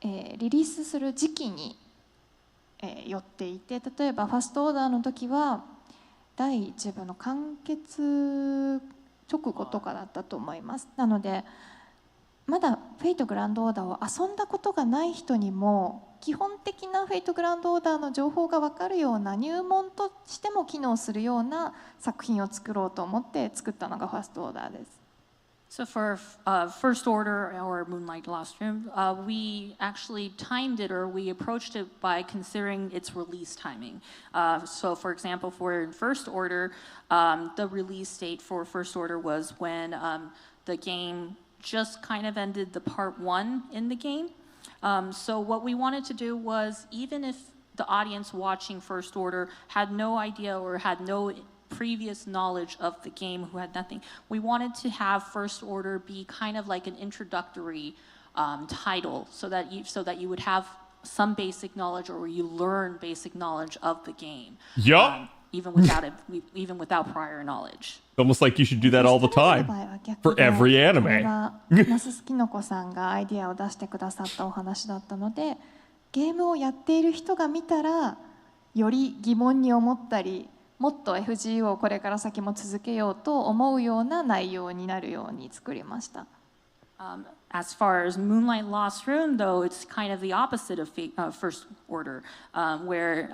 リリースする時期に、よっていて、例えばファーストオーダーの時は第1部の完結直後とかだったと思います。なのでまだフェイトグランドオーダーを遊んだことがない人にも基本的なフェイトグランドオーダーの情報が分かるような入門としても機能するような作品を作ろうと思って作ったのがファーストオーダーです。
So for First Order or Moonlight Lost Room, we actually timed it, or we approached it by considering its release timing. So for example, for First Order, the release date for First Order was when the game just kind of ended the part 1 in the game. So what we wanted to do was, even if the audience watching First Order had no idea or had no previous knowledge of the game, who had nothing, we wanted to have First Order be kind of like an introductory title, so that you would have some basic knowledge, or you learn basic knowledge of the game.
Yup.
Even without prior knowledge.
Almost like you should do that all the time for every anime.
那すすきのこさんがアイディアを出してくださったお話だったので、ゲームをやっている人が見たらより疑問に思ったり、もっと FGO をこれから先も続けようと思うような内容になるように作りました。
As far as Moonlight Lost Room, though, it's kind of the opposite of First Order, where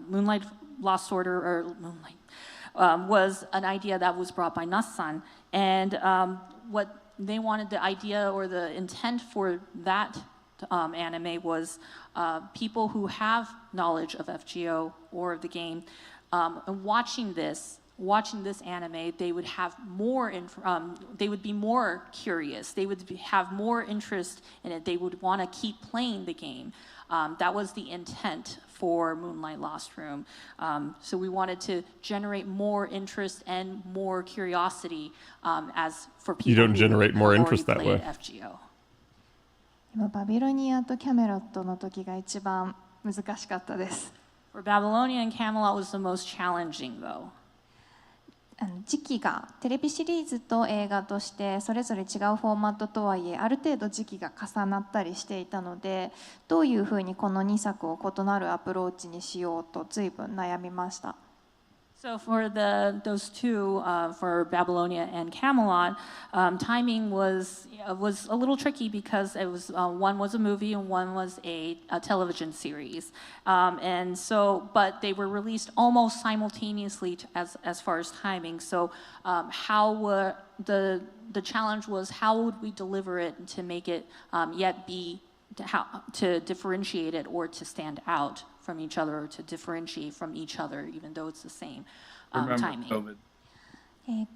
Moonlight Lost Order, or Moonlight, was an idea that was brought by Nas-san, and what they wanted, the idea or the intent for that anime was people who have knowledge of FGO or of the game, and watching this anime, they would have more, they would be more curious. They would have more interest in it. They would want to keep playing the game. That was the intent for Moonlight Lost Room. So we wanted to generate more interest and more curiosity as for people.
You don't generate more interest that way.
FGO.
今バビロニアとキャメロットの時が一番難しかったです。
For Babylonia and Camelot was the most challenging, though.
時期がテレビシリーズと映画としてそれぞれ違うフォーマットとはいえ、ある程度時期が重なったりしていたので、どういうふうにこの2作を異なるアプローチにしようと随分悩みました。
So for those two, for Babylonia and Camelot, timing was a little tricky because it was one was a movie and one was a television series, and so but they were released almost simultaneously as far as timing. So how the challenge was, how would we deliver it to make it yet be to differentiate it or to stand out from each other, or to differentiate from each other, even though it's the same timing.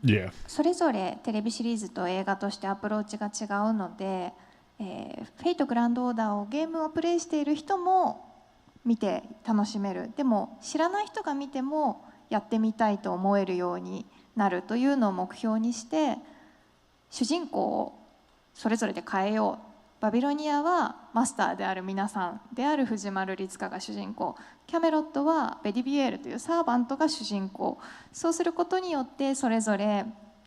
Yeah.
それぞれテレビシリーズと映画としてアプローチが違うので、フェイトグランドオーダーをゲームをプレイしている人も見て楽しめる。でも知らない人が見てもやってみたいと思えるようになるというのを目標にして、主人公をそれぞれで変えよう。バビロニアはマスターである皆さんである藤丸律香が主人公、キャメロットはベディビエールというサーバントが主人公。そうすることによってそれぞれ、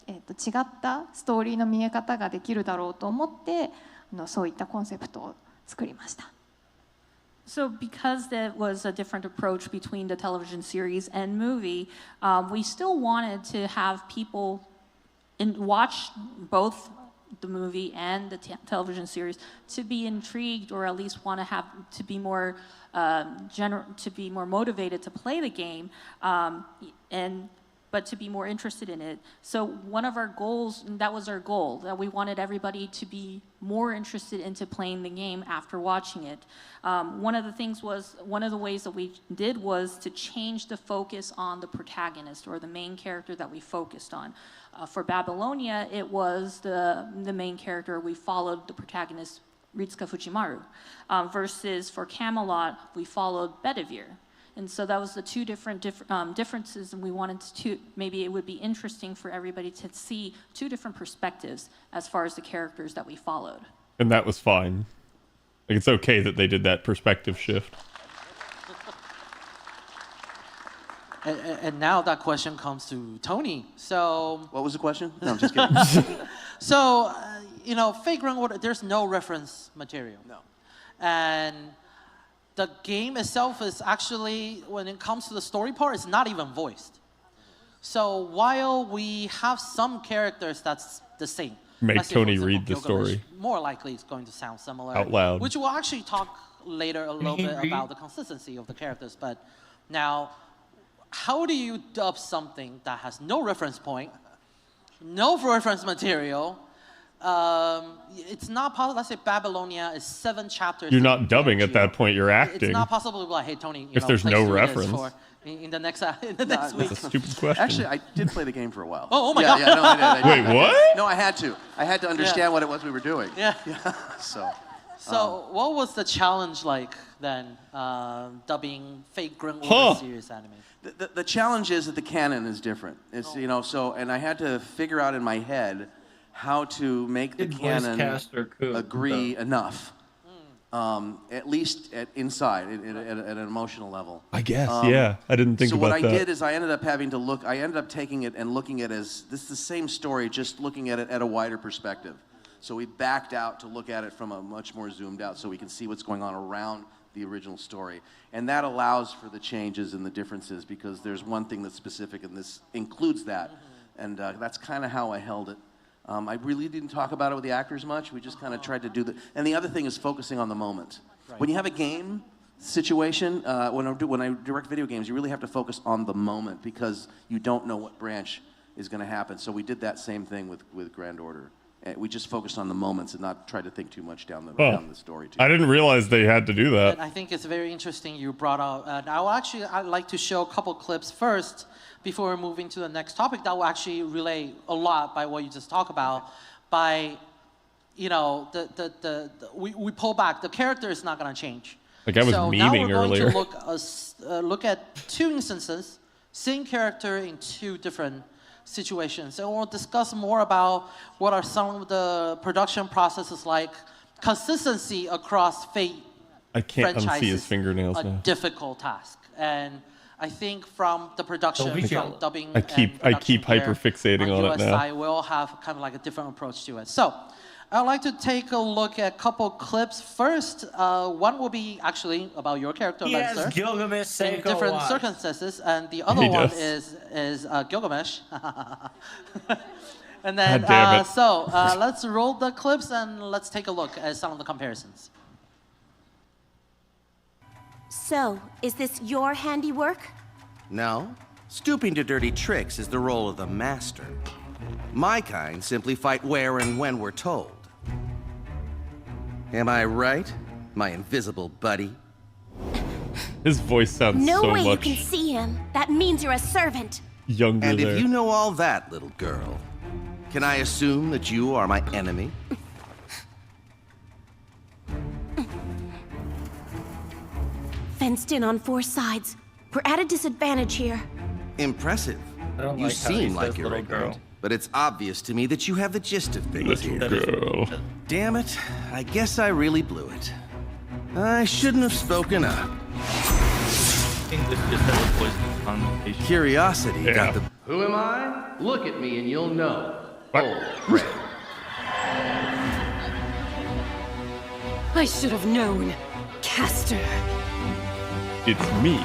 違ったストーリーの見え方ができるだろうと思ってそういったコンセプトを作りました。
So because there was a different approach between the television series and movie, we still wanted to have people watch both the movie and the television series to be intrigued, or at least want to have to be more motivated to play the game, but to be more interested in it. So one of our goals, and that was our goal, that we wanted everybody to be more interested into playing the game after watching it. One of the ways that we did was to change the focus on the protagonist, or the main character that we focused on. For Babylonia, it was the main character. We followed the protagonist, Ritsuka Fujimaru, versus for Camelot, we followed Bedivere. And so that was the two differences, and we wanted to, maybe it would be interesting for everybody to see two different perspectives as far as the characters that we followed.
And that was fine. Like, it's okay that they did that perspective shift.
And now that question comes to Tony. So
what was the question? No, I'm just kidding.
So Fate Grand Order, there's no reference material.
No.
And the game itself is actually, when it comes to the story part, it's not even voiced. So while we have some characters that's the same.
Make Tony read the story.
More likely it's going to sound similar.
Out loud.
Which we'll actually talk later a little bit about the consistency of the characters. But now, how do you dub something that has no reference point, no reference material, it's not possible. Let's say Babylonia is 7 chapters.
You're not dubbing at that point. You're acting.
It's not possible to be like, hey Tony,
if there's no reference.
In the next week.
That's a stupid question.
Actually, I did play the game for a while.
Oh my god.
Yeah, no, I did.
Wait, what?
No, I had to. I had to understand what it was we were doing.
Yeah.
So.
What was the challenge like then, dubbing Fate Grand Order series anime?
The challenge is that the canon is different. It's and I had to figure out in my head how to make the canon agree enough, at least inside at an emotional level.
I guess, yeah. I didn't think about that.
So what I did is I ended up having to look. I ended up taking it and looking at it as this is the same story, just looking at it at a wider perspective. So we backed out to look at it from a much more zoomed out, so we can see what's going on around the original story. And that allows for the changes and the differences because there's one thing that's specific and this includes that. And that's kind of how I held it. I really didn't talk about it with the actors much. We just kind of tried to do that. And the other thing is focusing on the moment. Right. When you have a game situation, when I direct video games, you really have to focus on the moment because you don't know what branch is going to happen. So we did that same thing with Grand Order. We just focused on the moments and not try to think too much down the story.
I didn't realize they had to do that.
And I think it's very interesting you brought out. And I'd like to show a couple clips first before we move into the next topic that will actually relate a lot by what you just talked about. By, we pull back. The character is not going to change.
Like I was memeing earlier.
So now we're going to look at 2 instances, same character in 2 different situations, and we'll discuss more about what are some of the production processes like. Consistency across Fate
I can't
franchises
unsee his fingernails
a
now.
difficult task, and I think from the production, from dubbing,
I keep hyperfixating on it now.
I will have kind of like a different approach to it. So I'd like to take a look at a couple clips. First, one will be actually about your character, Lester,
Gilgamesh
in different circumstances, and the other one is Gilgamesh. And then, let's roll the clips and let's take a look at some of the comparisons.
So, is this your handiwork?
No. Stooping to dirty tricks is the role of the master. My kind simply fight where and when we're told. Am I right, my invisible buddy?
His voice sounds so much
No way you can see him. That means you're a servant.
Younger
and
there.
if you know all that, little girl, can I assume that you are my enemy?
Fenced in on 4 sides. We're at a disadvantage here.
Impressive. You
like
seem like you're ignorant, but it's obvious to me that you have the gist of things here.
Girl.
Damn it, I guess I really blew it. I shouldn't have spoken up. Curiosity got the...
Who am I? Look at me and you'll know. Oh, Red.
I should have known. Castor.
It's me,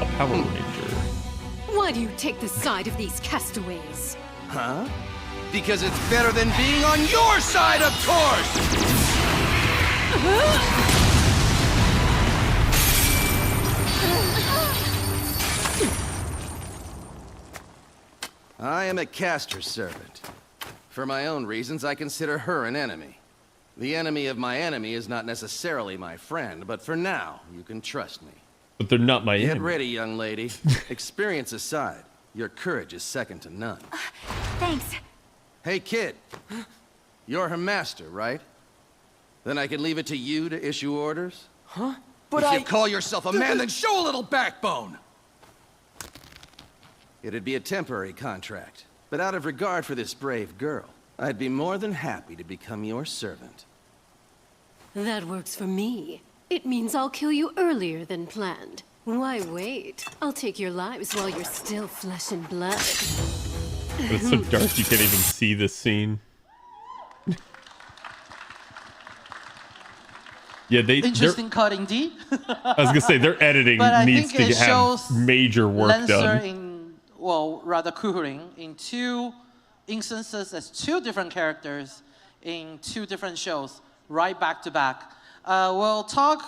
a Power Ranger.
Why do you take the side of these castaways?
Huh? Because it's better than being on your side, of course! I am a caster's servant. For my own reasons, I consider her an enemy. The enemy of my enemy is not necessarily my friend, but for now, you can trust me.
But they're not my
Get
enemy.
ready, young lady. Experience aside, your courage is second to none.
Thanks.
Hey, kid. You're her master, right? Then I can leave it to you to issue orders?
Huh?
But if you call yourself a man, then show a little backbone! It'd be a temporary contract, but out of regard for this brave girl, I'd be more than happy to become your servant.
That works for me. It means I'll kill you earlier than planned. Why wait? I'll take your lives while you're still flesh and blood.
It's so dark you can't even see this scene. Yeah,
interesting cut indeed.
I was gonna say their editing needs to have major work done.
Rather Kuhurin in 2 instances as 2 different characters in 2 different shows, right back to back. We'll talk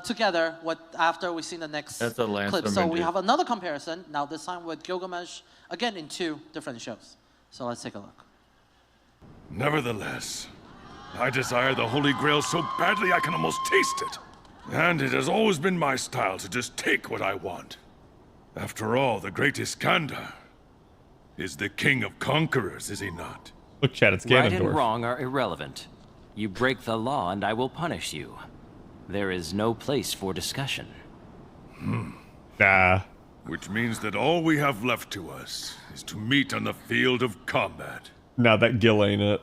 together after we see the next clip. So we have another comparison, now this time with Gilgamesh, again in 2 different shows. So let's take a look.
Nevertheless, I desire the Holy Grail so badly I can almost taste it. And it has always been my style to just take what I want. After all, the great Iskander is the king of conquerors, is he not?
Look, Chad, it's
Right
Ganondorf.
and wrong are irrelevant. You break the law and I will punish you. There is no place for discussion.
Nah.
Which means that all we have left to us is to meet on the field of combat.
Nah, that Gil ain't it.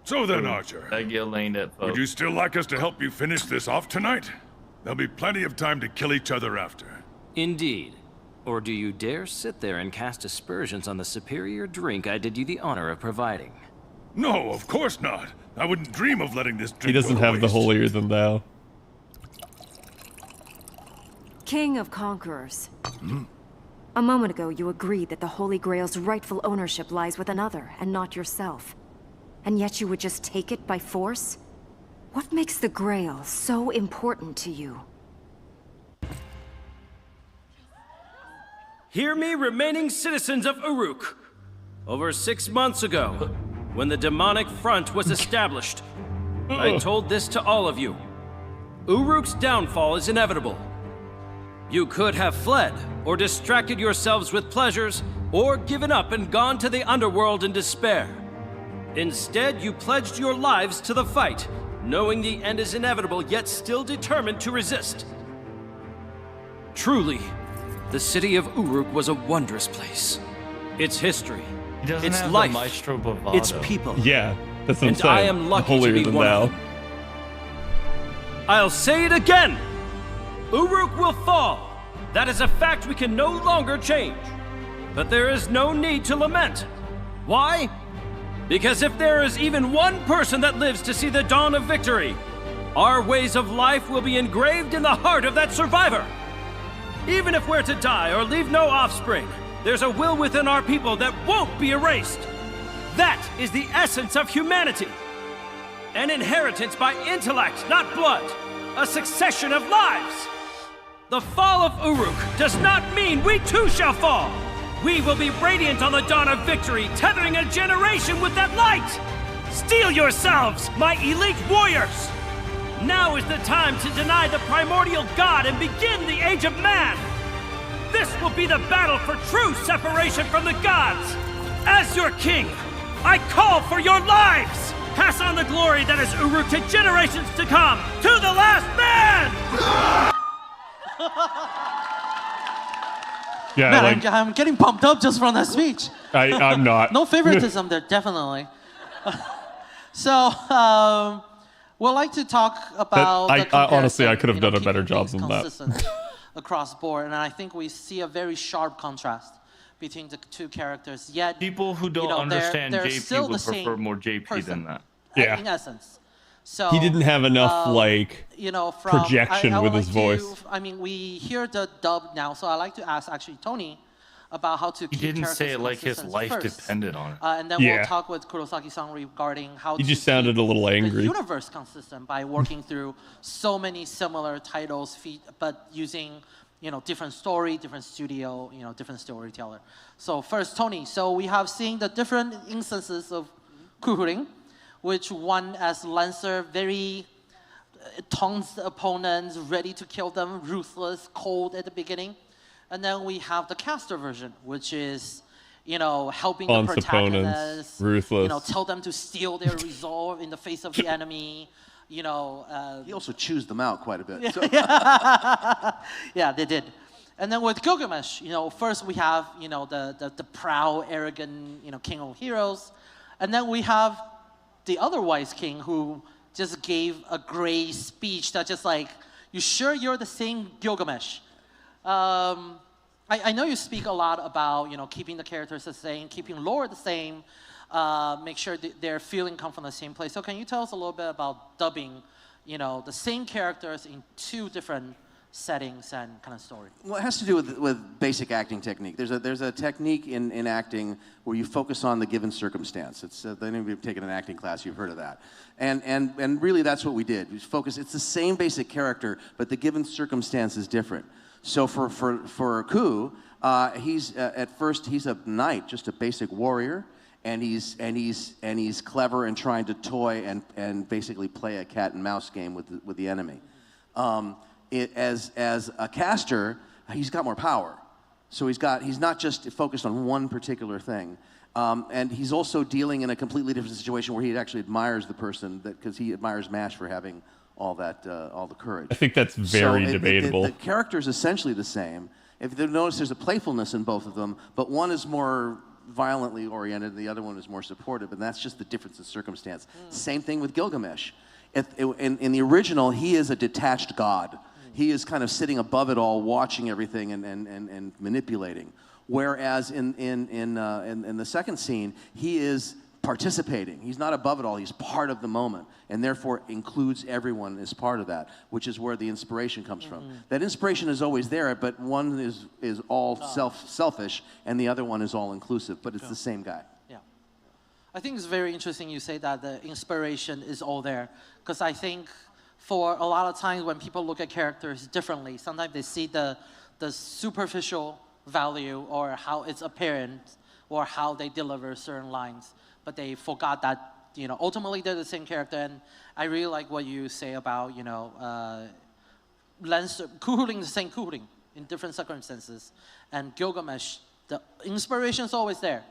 So then, Archer.
That Gil ain't it, folks.
Would you still like us to help you finish this off tonight? There'll be plenty of time to kill each other after.
Indeed. Or do you dare sit there and cast aspersions on the superior drink I did you the honor of providing?
No, of course not. I wouldn't dream of letting this drink
He doesn't
go to
have the
waste.
holier than thou.
King of Conquerors. A moment ago, you agreed that the Holy Grail's rightful ownership lies with another, and not yourself. And yet you would just take it by force? What makes the Grail so important to you?
Hear me, remaining citizens of Uruk. Over 6 months ago, when the demonic front was established, I told this to all of you. Uruk's downfall is inevitable. You could have fled, or distracted yourselves with pleasures, or given up and gone to the underworld in despair. Instead, you pledged your lives to the fight, knowing the end is inevitable, yet still determined to resist. Truly, the city of Uruk was a wondrous place. Its history,
He doesn't
its
have
life,
the maestro bravado.
its people.
Yeah, that's what I'm
And
saying.
I am lucky
holier
to be
than
one
thou.
of them. I'll say it again! Uruk will fall! That is a fact we can no longer change. But there is no need to lament. Why? Because if there is even one person that lives to see the dawn of victory, our ways of life will be engraved in the heart of that survivor. Even if we're to die or leave no offspring, there's a will within our people that won't be erased. That is the essence of humanity. An inheritance by intellect, not blood. A succession of lives. The fall of Uruk does not mean we too shall fall. We will be radiant on the dawn of victory, tethering a generation with that light. Steel yourselves, my elite warriors. Now is the time to deny the primordial god and begin the age of man. This will be the battle for true separation from the gods. As your king, I call for your lives. Pass on the glory that is Uruk to generations to come. To the last man!
Yeah,
Man,
like,
I'm getting pumped up just from that speech.
I'm not.
No favoritism there, definitely. So, we'd like to talk about.
Honestly, I could have done a better job than that.
Across board, and I think we see a very sharp contrast between the two characters. Yet,
people who don't understand
they're
JP
still
would
the same
prefer more JP
person,
than that.
Yeah.
in essence. So
He didn't have enough like projection
I
with
would
his
like
voice.
I mean, we hear the dub now, so I like to ask actually Tony about how to
He
keep
didn't say
characters
it like his
consistent
life
first.
depended on it.
And then
Yeah.
we'll talk with Kurosaki-san regarding how
He
to
just sounded a little
the
angry.
universe consistent by working through so many similar titles, but using different story, different studio, different storyteller. So first, Tony. So we have seen the different instances of Kuhuring, which one as Lancer, very taunts the opponents, ready to kill them, ruthless, cold at the beginning. And then we have the caster version, which is, helping the
Taunts
protagonist,
opponents, ruthless.
tell them to steal their resolve in the face of the enemy.
He also chews them out quite a bit. So.
Yeah, they did. And then with Gilgamesh, first we have, the proud, arrogant, king of heroes. And then we have the other wise king who just gave a great speech that just like, you sure you're the same Gilgamesh? I know you speak a lot about, keeping the characters the same, keeping lore the same, make sure their feeling come from the same place. So can you tell us a little bit about dubbing, the same characters in two different settings and kind of story?
Well, it has to do with basic acting technique. There's a technique in acting where you focus on the given circumstance. It's any of you have taken an acting class, you've heard of that. And really that's what we did. We focus. It's the same basic character, but the given circumstance is different. So for Ku, he's at first he's a knight, just a basic warrior, and he's clever and trying to toy and basically play a cat and mouse game with the enemy. As a caster, he's got more power, so he's not just focused on one particular thing, and he's also dealing in a completely different situation where he actually admires the person because he admires Mash for having all the courage.
I think that's very debatable.
The character is essentially the same. If you notice, there's a playfulness in both of them, but one is more violently oriented, and the other one is more supportive, and that's just the difference in circumstance. Same thing with Gilgamesh. In the original, he is a detached god. He is kind of sitting above it all, watching everything and manipulating. Whereas in the second scene, he is participating. He's not above it all. He's part of the moment, and therefore includes everyone as part of that, which is where the inspiration comes from. That inspiration is always there, but one is all selfish, and the other one is all inclusive. But it's the same guy.
Yeah, I think it's very interesting you say that the inspiration is all there, because I think for a lot of times when people look at characters differently, sometimes they see the superficial value or how it's apparent or how they deliver certain lines. But they forgot that, ultimately they're the same character. And I really like what you say about, cooling the same cooling in different circumstances. And Gilgamesh, the inspiration is always there,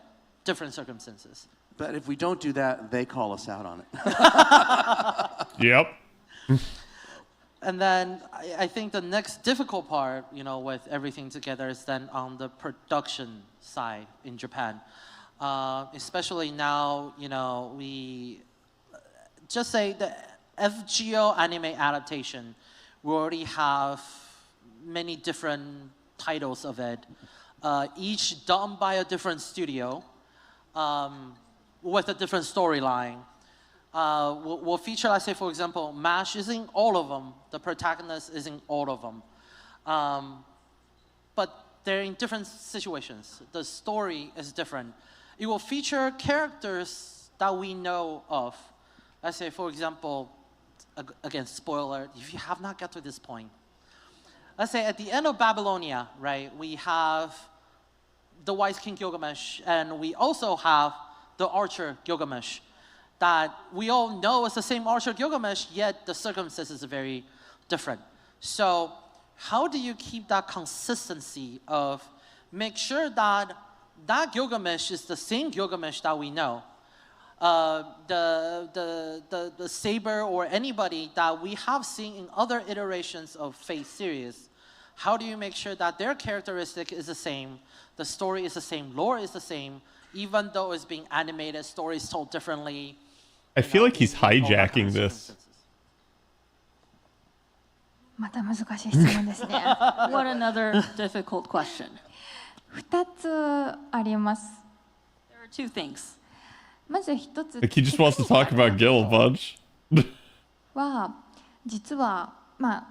different circumstances.
But if we don't do that, they call us out on it.
Yep.
And then I think the next difficult part, with everything together is then on the production side in Japan. Especially now, we just say the FGO anime adaptation, we already have many different titles of it, each done by a different studio with a different storyline. We'll feature, let's say, for example, MASH is in all of them. The protagonist is in all of them. But they're in different situations. The story is different. It will feature characters that we know of. Let's say, for example, again, spoiler, if you have not got to this point. Let's say at the end of Babylonia, right, we have the Wise King Gilgamesh, and we also have the Archer Gilgamesh that we all know is the same Archer Gilgamesh, yet the circumstances are very different. So how do you keep that consistency of make sure that Gilgamesh is the same Gilgamesh that we know? The Saber or anybody that we have seen in other iterations of Fate series, how do you make sure that their characteristic is the same, the story is the same, lore is the same, even though it's being animated, stories told differently?
I feel like he's hijacking this.
また難しい質問ですね。
What another difficult question.
2つあります。
There are two things.
まず1つ。
Like he just wants to talk about Gil a bunch.
は実はバ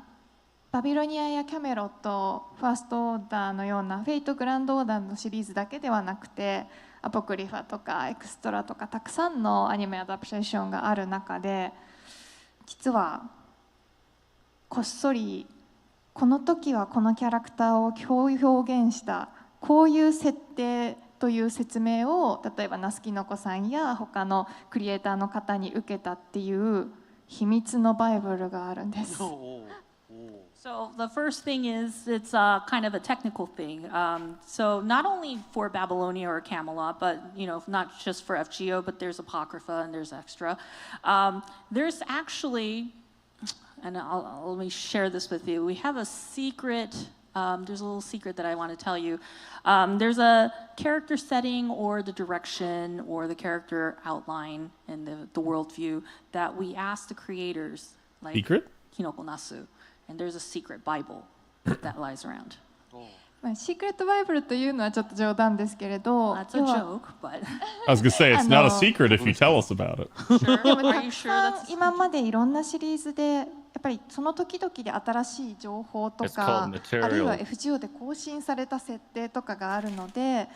ビロニアやキャメロット、ファーストオーダーのようなフェイトグランドオーダーのシリーズだけではなくて、アポクリファとかエクストラとかたくさんのアニメアダプテーションがある中で、実はこっそりこの時はこのキャラクターをこう表現したこういう設定という説明を例えば那須きのこさんや他のクリエイターの方に受けたっていう秘密のバイブルがあるんです。
So the first thing is it's kind of a technical thing. So not only for Babylonia or Camelot, but not just for FGO, but there's Apocrypha and there's Extra. There's actually, and let me share this with you. We have a secret. There's a little secret that I want to tell you. There's a character setting or the direction or the character outline and the worldview that we ask the creators, like
Secret?
Hinoko Nasu. And there's a secret Bible that lies around.
シークレットバイブルというのはちょっと冗談ですけれど、
That's a joke, but
I was gonna say it's not a secret if you tell us about it.
でもたくさん今までいろんなシリーズでやっぱりその時々で新しい情報とか、あるいは FGO で更新された設定とかがあるので、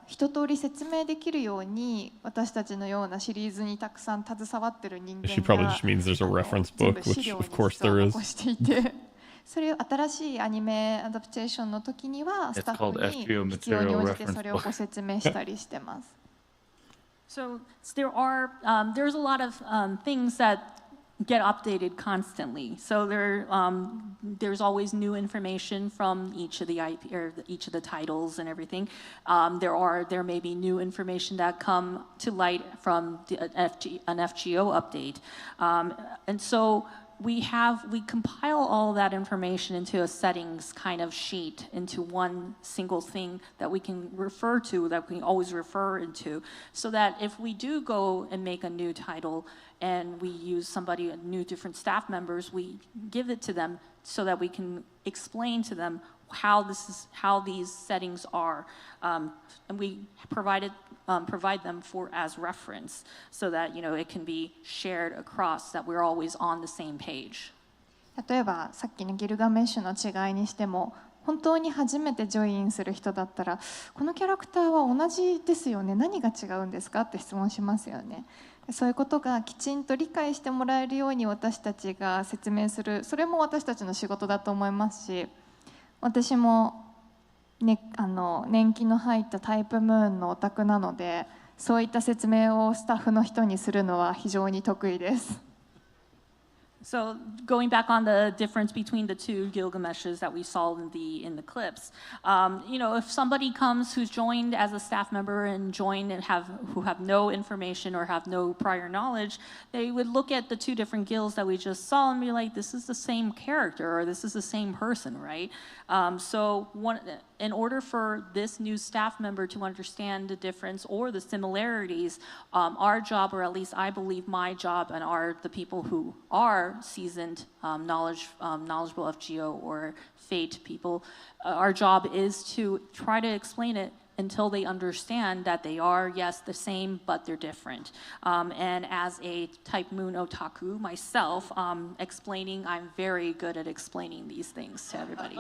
一通り説明できるように私たちのようなシリーズにたくさん携わってる人間が
She probably just means there's a reference book, which of course there is.
していて、それを新しいアニメアダプテーションの時にはスタッフに必要に応じてそれをご説明したりしてます。
So there's a lot of things that get updated constantly. So there's always new information from each of the IP or each of the titles and everything. There may be new information that come to light from an FGO update, and so we compile all that information into a settings kind of sheet, into one single thing that we can refer to, that we can always refer into, so that if we do go and make a new title and we use different staff members, we give it to them so that we can explain to them how these settings are, and we provide them as reference, so that it can be shared across, that we're always on the same page.
例えばさっきのギルガメッシュの違いにしても、本当に初めてジョインする人だったら、このキャラクターは同じですよね、何が違うんですかって質問しますよね。そういうことがきちんと理解してもらえるように私たちが説明する、それも私たちの仕事だと思いますし、私も、年季の入ったタイプムーンのオタクなので、そういった説明をスタッフの人にするのは非常に得意です。
So going back on the difference between the two Gilgameshes that we saw in the clips, if somebody comes who's joined as a staff member and who have no information or have no prior knowledge, they would look at the two different guilds that we just saw and be like, this is the same character, or this is the same person, right? In order for this new staff member to understand the difference or the similarities, our job, or at least I believe my job, and the people who are seasoned, knowledgeable FGO or Fate people, our job is to try to explain it until they understand that they are, yes, the same, but they're different. And as a Type Moon otaku myself, I'm very good at explaining these things to everybody.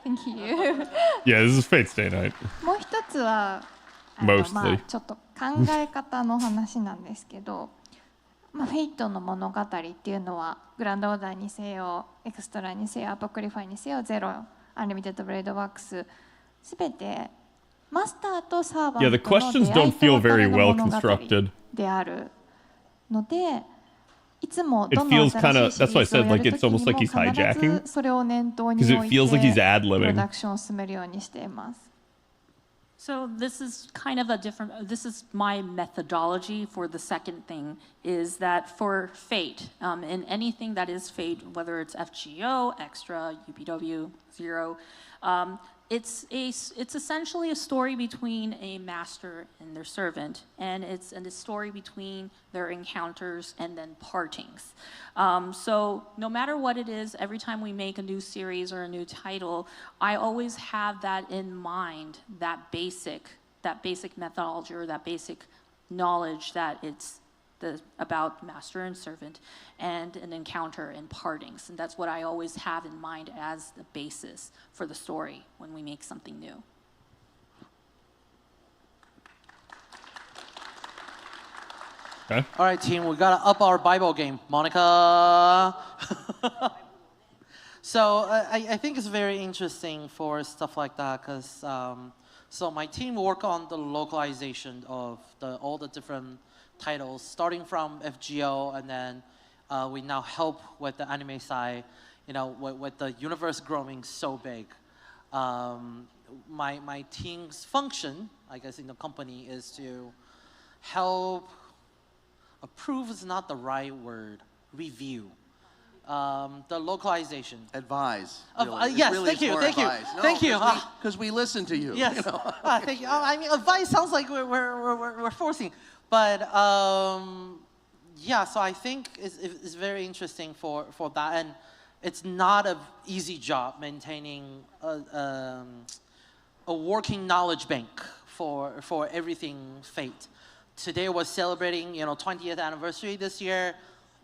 Thank you.
Yeah, this is Fate's Day night.
もう一つは
Mostly.
ちょっと考え方の話なんですけど、フェイトの物語っていうのはグランドオーダーにせよ、エクストラにせよ、アポクリファイにせよ、ゼロ、アンリミテッドブレードワックス、すべてマスターとサーバー
Yeah, the questions don't feel very well constructed.
であるので。It
feels kind of, that's why I said, like, it's almost like he's hijacking. Because it feels like he's ad-libbing.
So this is kind of this is my methodology for the second thing, is that for Fate, in anything that is Fate, whether it's FGO, Extra, UPW, Zero, it's essentially a story between a master and their servant, and it's a story between their encounters and then partings. So no matter what it is, every time we make a new series or a new title, I always have that in mind, that basic methodology, or that basic knowledge that it's about master and servant and an encounter and partings. And that's what I always have in mind as the basis for the story when we make something new.
Okay.
All right, team, we gotta up our Bible game. Monica. So I think it's very interesting for stuff like that, because so my team work on the localization of all the different titles, starting from FGO, and then we now help with the anime side, with the universe growing so big. My team's function, I guess, in the company is to help, approve is not the right word, review. The localization.
Advise.
Yes,
really
thank you.
No,
thank you.
Because we listen to you.
Yes. Thank you. I mean, advice sounds like we're forcing. But yeah, so I think it's very interesting for that, and it's not an easy job maintaining a working knowledge bank for everything Fate. Today we're celebrating 20th anniversary this year.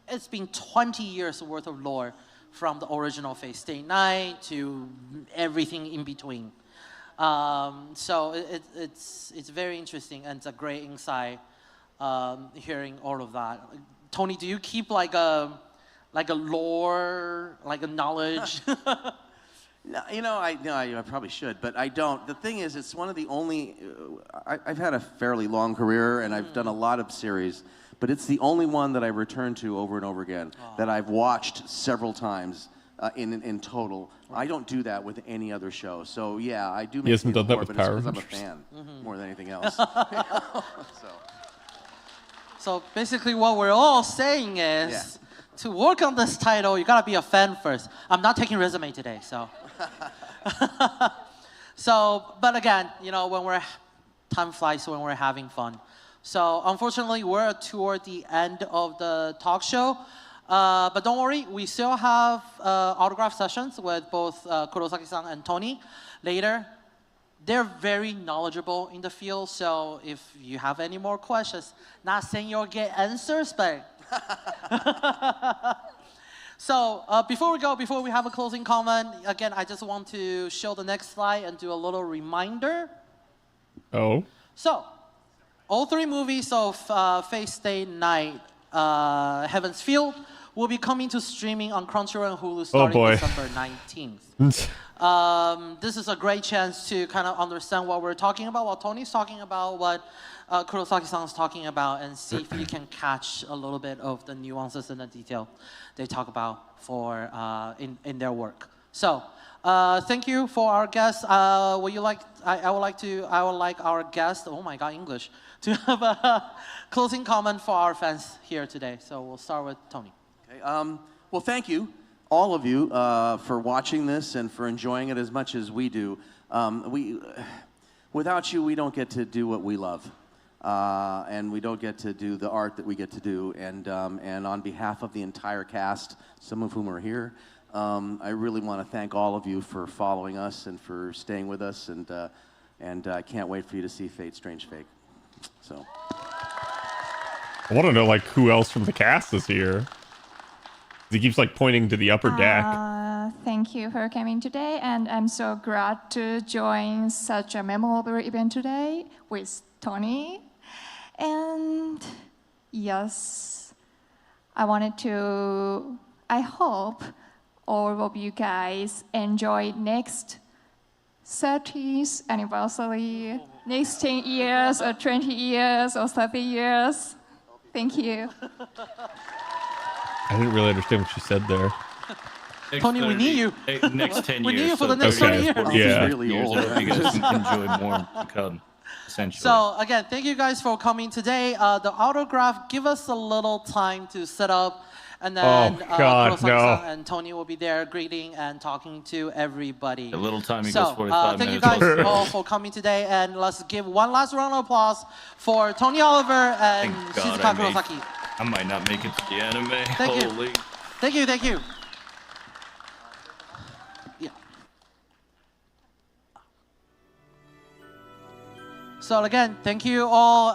It's been 20 years worth of lore, from the original Fate Stay Night to everything in between. So it's very interesting, and it's a great insight. Hearing all of that. Tony, do you keep like a lore, like a knowledge?
No, I probably should, but I don't. The thing is, it's one of the only. I've had a fairly long career, and I've done a lot of series, but it's the only one that I return to over and over again that I've watched several times in total. I don't do that with any other show. So yeah, I do.
He hasn't done that with Power
Rangers. I'm a fan more than anything else.
So basically, what we're all saying is, to work on this title, you gotta be a fan first. I'm not taking resume today, so. But again, when time flies when we're having fun. So unfortunately, we're toward the end of the talk show. But don't worry, we still have autograph sessions with both Kurosaki-san and Tony later. They're very knowledgeable in the field, so if you have any more questions, not saying you'll get answers, but... So before we have a closing comment, again, I just want to show the next slide and do a little reminder.
Oh.
So, all 3 movies of Fate Stay Night, Heaven's Field, will be coming to streaming on Crunchyroll and Hulu starting December 19th. This is a great chance to kind of understand what we're talking about, what Tony's talking about, what Kurosaki-san is talking about, and see if you can catch a little bit of the nuances and the detail they talk about for in their work. So, thank you for our guests. I would like our guest. Oh my God, English, to have a closing comment for our fans here today. So we'll start with Tony.
Okay. Well, thank you, all of you, for watching this and for enjoying it as much as we do. Without you, we don't get to do what we love. And we don't get to do the art that we get to do. And on behalf of the entire cast, some of whom are here, I really want to thank all of you for following us and for staying with us. And I can't wait for you to see Fate Strange Fake. So.
I want to know who else from the cast is here. He keeps pointing to the upper deck.
Thank you for coming today, and I'm so glad to join such a memorable event today with Tony. And yes, I hope all of you guys enjoy next 30th anniversary, next 10 years or 20 years or 30 years. Thank you.
I didn't really understand what she said there.
Tony, we need you.
Next 10 years.
We need you for the next 20 years.
Yeah.
Really old.
I hope you guys enjoy more to come, essentially.
So again, thank you guys for coming today. The autograph, give us a little time to set up, and then Kurosaki-san and Tony will be there greeting and talking to everybody.
A little time equals 45
thank you
minutes.
guys all for coming today, and let's give one last round of applause for Tony Oliver and Shizuka Kurosaki.
I might not make it to the anime.
Thank
Holy.
you. Thank you. Thank you. Yeah. So again, thank you all.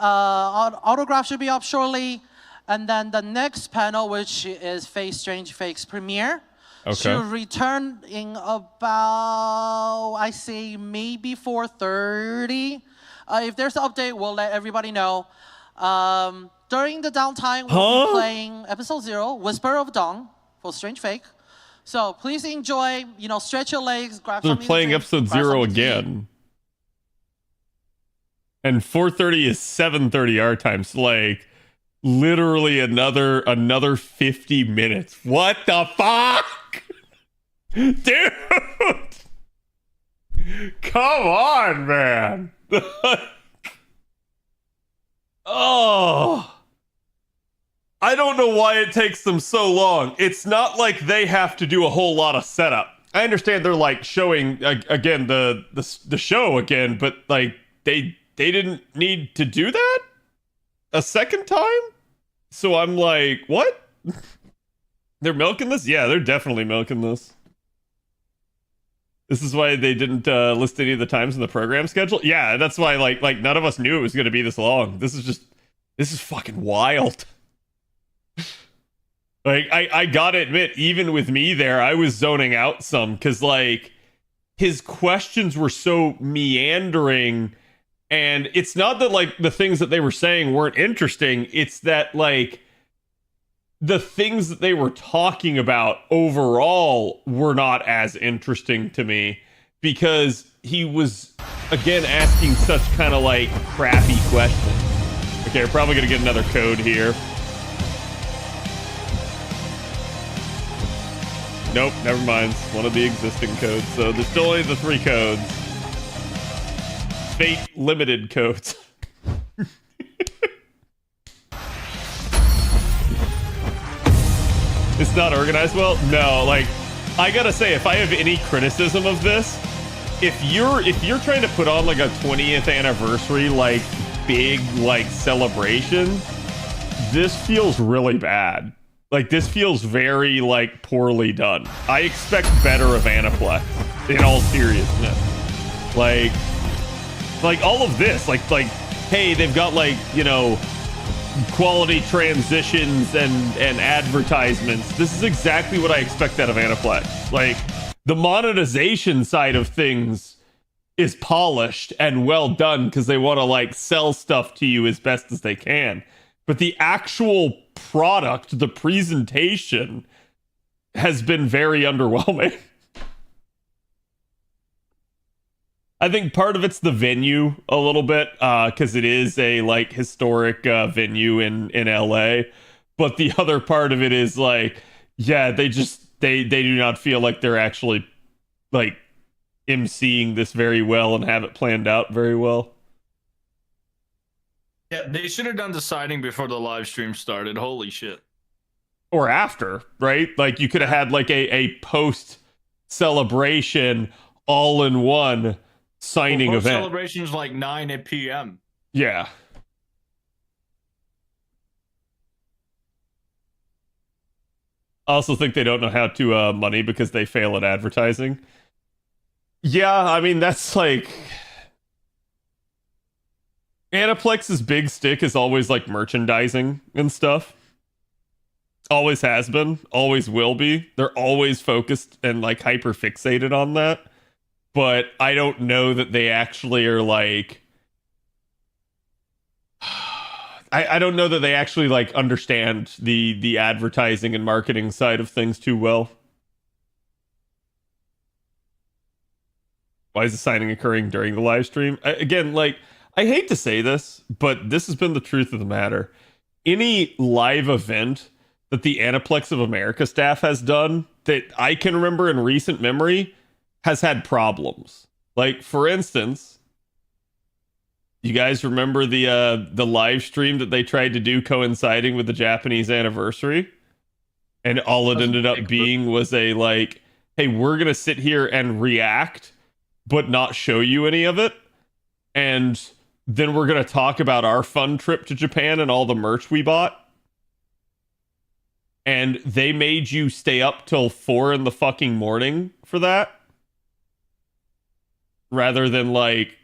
Autograph should be up shortly. And then the next panel, which is Fate Strange Fake's premiere, should return in about, I say, maybe 4:30. If there's an update, we'll let everybody know. During the downtime, we'll be playing episode 0, Whisper of Dawn, for Strange Fake. So please enjoy, stretch your legs, grab
They're
something
playing
to drink,
episode
grab
0
something to eat.
again. And 4:30 is 7:30 our time. So literally another 50 minutes. What the fuck? Dude! Come on, man. Oh. I don't know why it takes them so long. It's not like they have to do a whole lot of setup. I understand they're showing again the show again, but they didn't need to do that a second time. So I'm like, what? They're milking this? Yeah, they're definitely milking this. This is why they didn't list any of the times in the program schedule. Yeah, that's why none of us knew it was going to be this long. This is fucking wild. I gotta admit, even with me there, I was zoning out some because his questions were so meandering, and it's not that the things that they were saying weren't interesting. It's that the things that they were talking about overall were not as interesting to me because he was, again, asking such kind of like crappy questions. Okay, we're probably going to get another code here. Nope, never mind. It's one of the existing codes. So there's still only the 3 codes. Fate limited codes. It's not organized well? No, like, I gotta say, if I have any criticism of this, if you're trying to put on like a 20th anniversary, like, big, like, celebration, this feels really bad. Like, this feels very, like, poorly done. I expect better of Aniplex, in all seriousness. Like all of this, like, hey, they've got, like, you know, quality transitions and advertisements. This is exactly what I expect out of Aniplex. Like, the monetization side of things is polished and well done because they want to, like, sell stuff to you as best as they can. But the actual product, the presentation, has been very underwhelming. I think part of it's the venue a little bit, because it is a, like, historic venue in LA. But the other part of it is, like, yeah, they do not feel like they're actually, like, emceeing this very well and have it planned out very well.
Yeah, they should have done the signing before the live stream started. Holy shit.
Or after, right? Like, you could have had, like, a post celebration all in one signing event.
Celebration's like 9 p.m.
Yeah. I also think they don't know how to money because they fail at advertising. Yeah, I mean, that's like... Aniplex's big stick is always, like, merchandising and stuff. Always has been, always will be. They're always focused and, like, hyper fixated on that. But I don't know that they actually are, like... I don't know that they actually, like, understand the advertising and marketing side of things too well. Why is the signing occurring during the live stream? Again, like, I hate to say this, but this has been the truth of the matter. Any live event that the Aniplex of America staff has done that I can remember in recent memory has had problems. Like, for instance, you guys remember the live stream that they tried to do coinciding with the Japanese anniversary? And all it ended up being was a, like, hey, we're going to sit here and react, but not show you any of it. And then we're going to talk about our fun trip to Japan and all the merch we bought. And they made you stay up till 4 in the fucking morning for that. Rather than, like,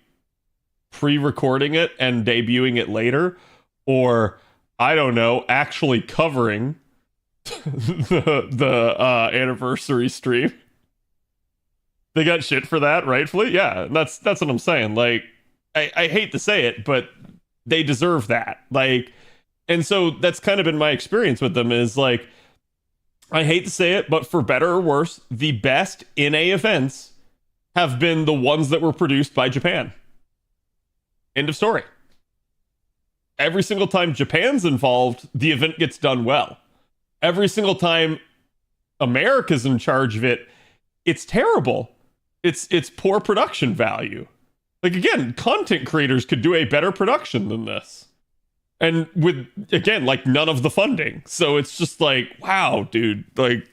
pre-recording it and debuting it later. Or, I don't know, actually covering the anniversary stream. They got shit for that, rightfully? Yeah, that's what I'm saying. Like, I hate to say it, but they deserve that. Like, and so that's kind of been my experience with them is, like, I hate to say it, but for better or worse, the best NA events have been the ones that were produced by Japan. End of story. Every single time Japan's involved, the event gets done well. Every single time America's in charge of it, it's terrible. It's poor production value. Like, again, content creators could do a better production than this. And with, again, like, none of the funding. So it's just like, wow, dude. Like,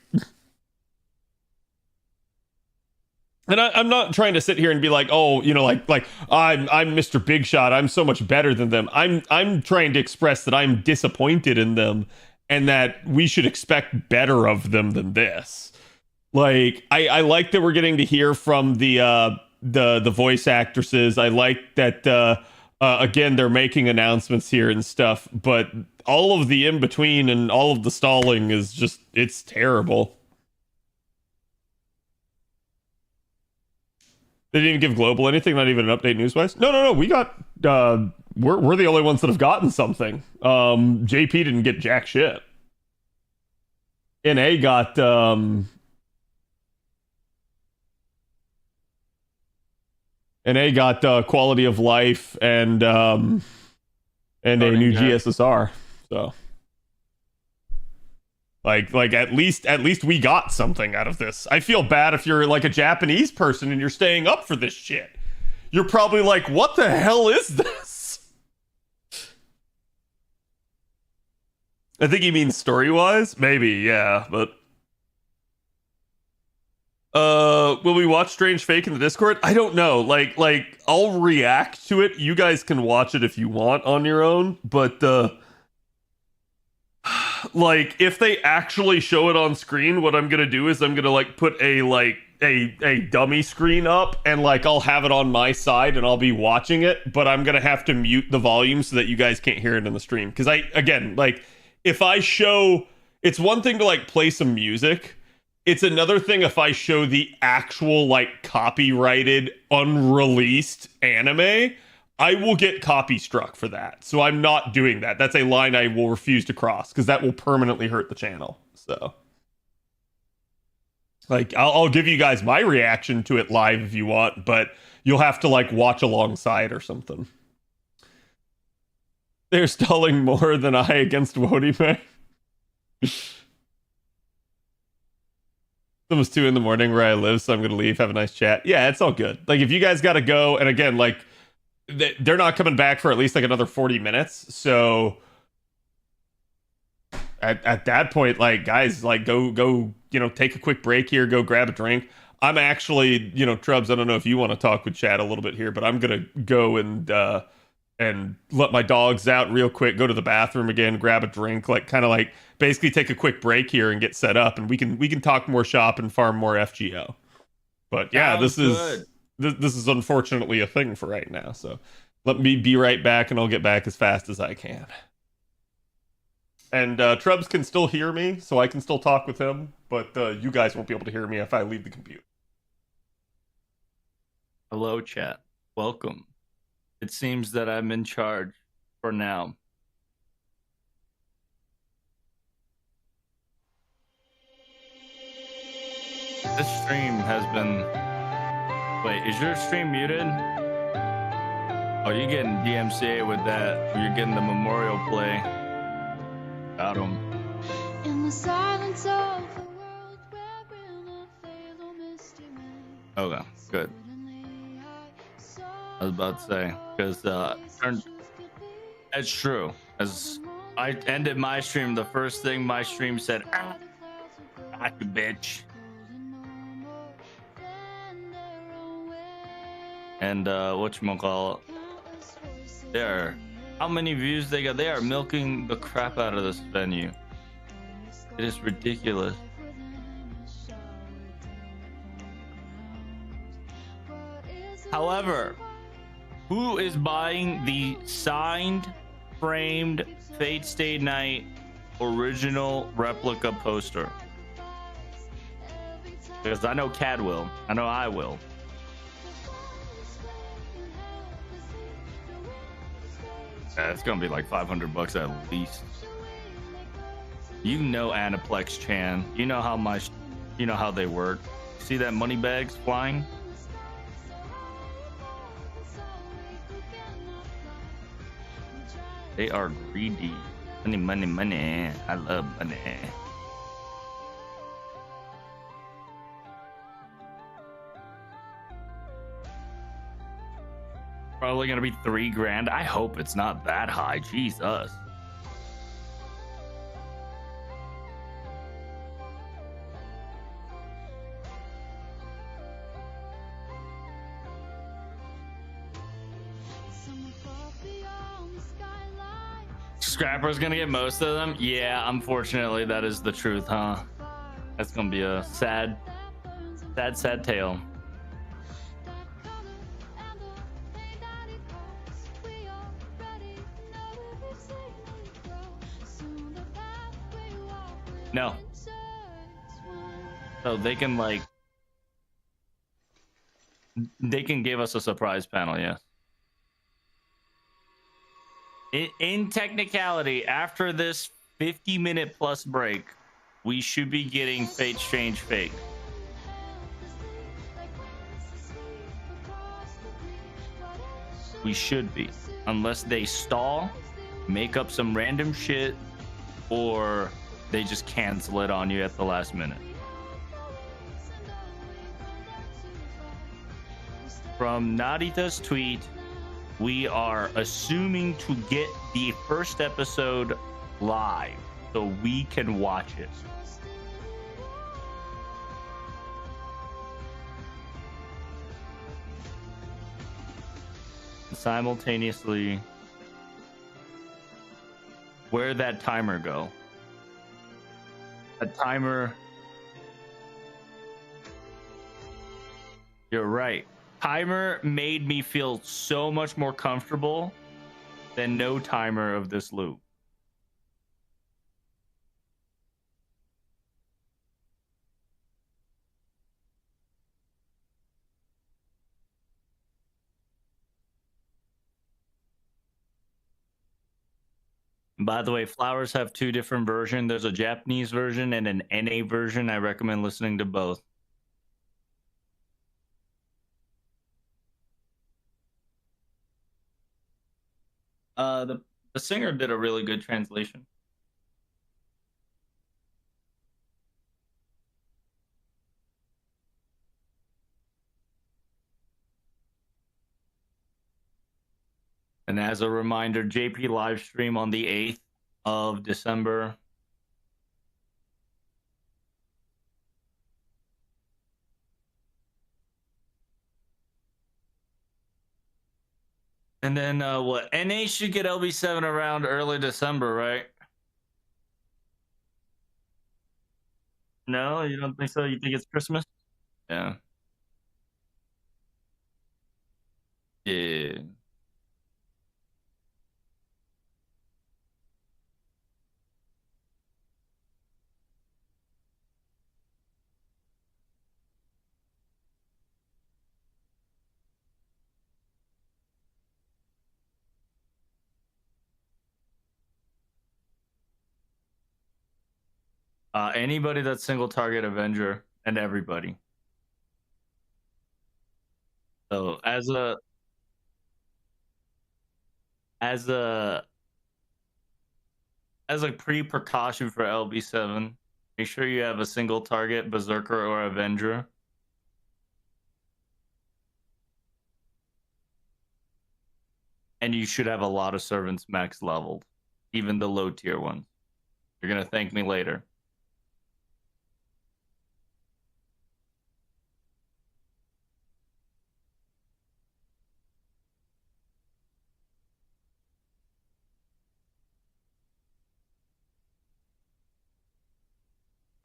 and I'm not trying to sit here and be like, oh, you know, like I'm Mr. Big Shot. I'm so much better than them. I'm trying to express that I'm disappointed in them and that we should expect better of them than this. Like, I like that we're getting to hear from the voice actresses. I like that, again, they're making announcements here and stuff, but all of the in-between and all of the stalling is just, it's terrible. They didn't even give Global anything, not even an update news-wise? No, we got, we're the only ones that have gotten something. JP didn't get jack shit. NA got quality of life and a new GSSR. So like at least we got something out of this. I feel bad if you're like a Japanese person and you're staying up for this shit. You're probably like, what the hell is this? I think he means story-wise. Maybe, yeah, but will we watch Strange Fake in the Discord? I don't know. Like I'll react to it. You guys can watch it if you want on your own, but like if they actually show it on screen, what I'm gonna do is I'm gonna like put a dummy screen up and like I'll have it on my side and I'll be watching it, but I'm gonna have to mute the volume so that you guys can't hear it in the stream. Because if I show, it's one thing to like play some music. It's another thing if I show the actual like copyrighted, unreleased anime. I will get copy struck for that. So I'm not doing that. That's a line I will refuse to cross because that will permanently hurt the channel. So like I'll give you guys my reaction to it live if you want, but you'll have to like watch alongside or something. They're stalling more than I against Wodime. It's almost 2 a.m. where I live, so I'm gonna leave. Have a nice chat. Yeah, it's all good. Like if you guys gotta go, and again, like they're not coming back for at least like another 40 minutes. So at that point, like guys, like go, take a quick break here, go grab a drink. I'm actually, Trubs, I don't know if you want to talk with Chad a little bit here, but I'm gonna go and let my dogs out real quick, go to the bathroom again, grab a drink, like kind of like basically take a quick break here and get set up, and we can talk more shop and farm more FGO. But yeah, this is unfortunately a thing for right now. So let me be right back, and I'll get back as fast as I can. And Trubs can still hear me, so I can still talk with him, but you guys won't be able to hear me if I leave the computer.
Hello, chat. Welcome. It seems that I'm in charge for now. This stream has been... Wait, is your stream muted? Oh, you're getting DMCA with that. You're getting the memorial play. Got him. In the silence of the world where will not fail or misty man. Okay, good. I was about to say, because it's true. As I ended my stream, the first thing my stream said, "Ah, you bitch." And whatchamacallit, how many views they got? They are milking the crap out of this venue. It is ridiculous. However, who is buying the signed, framed Fate Stay Night original replica poster? Because I know Cad will. I know I will. Yeah, it's gonna be like $500 at least. You know Aniplex Chan. You know how they work. See that money bags flying? They are greedy. Money, money, money. I love money. Probably gonna be $3,000. I hope it's not that high. Jesus. Scrapper's gonna get most of them? Yeah, unfortunately, that is the truth, huh? That's gonna be a sad tale. No. So they can give us a surprise panel, yes. In technicality, after this 50-minute plus break, we should be getting Fate Strange Fake. We should be. Unless they stall, make up some random shit, or they just cancel it on you at the last minute. From Narita's tweet, we are assuming to get the first episode live so we can watch it. Simultaneously, where'd that timer go? A timer. You're right. Timer made me feel so much more comfortable than no timer of this loop. By the way, Flowers have two different versions. There's a Japanese version and an NA version. I recommend listening to both. The singer did a really good translation. And as a reminder, JP live stream on the 8th of December. And then what? NA should get LB7 around early December, right? No, you don't think so? You think it's Christmas? Yeah. Yeah. Anybody that's single target Avenger and everybody. So as a pre-precaution for LB7, make sure you have a single target Berserker or Avenger. And you should have a lot of servants max leveled, even the low tier ones. You're gonna thank me later.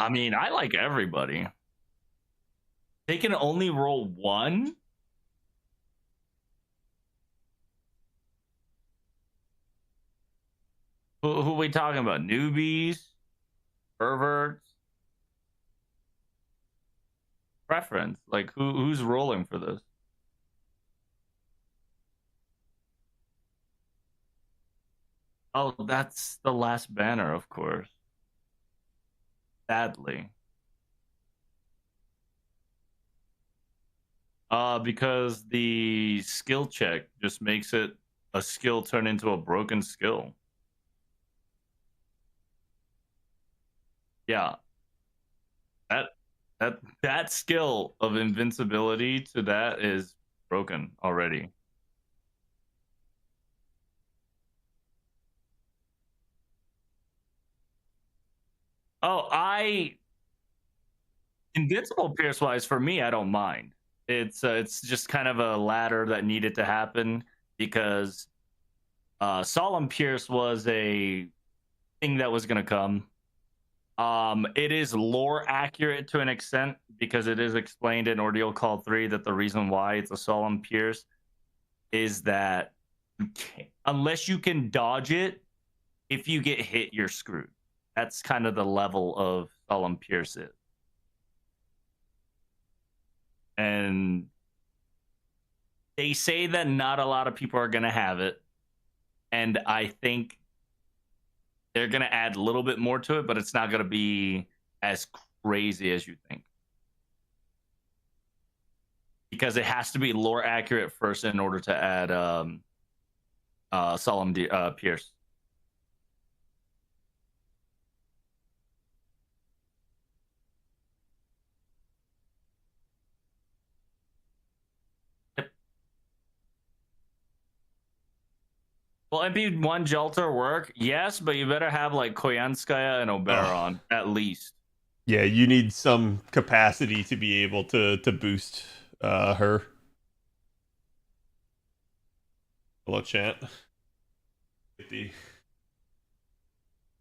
I mean, I like everybody. They can only roll one? Who are we talking about? Newbies? Perverts? Preference? Like, who's rolling for this? Oh, that's the last banner, of course. Sadly. Because the skill check just makes it a skill turn into a broken skill. Yeah. That skill of invincibility to that is broken already. Oh, Invincible Pierce wise, for me, I don't mind. It's just kind of a ladder that needed to happen because Solemn Pierce was a thing that was gonna come. It is lore accurate to an extent because it is explained in Ordeal Call 3 that the reason why it's a Solemn Pierce is that unless you can dodge it, if you get hit, you're screwed. That's kind of the level of Solemn Pierce is. And they say that not a lot of people are going to have it. And I think they're going to add a little bit more to it, but it's not going to be as crazy as you think. Because it has to be lore accurate first in order to add Solemn Pierce. Will MP1 Jelter work? Yes, but you better have like Koyanskaya and Oberon at least.
Yeah, you need some capacity to be able to boost her. Hello, chat. There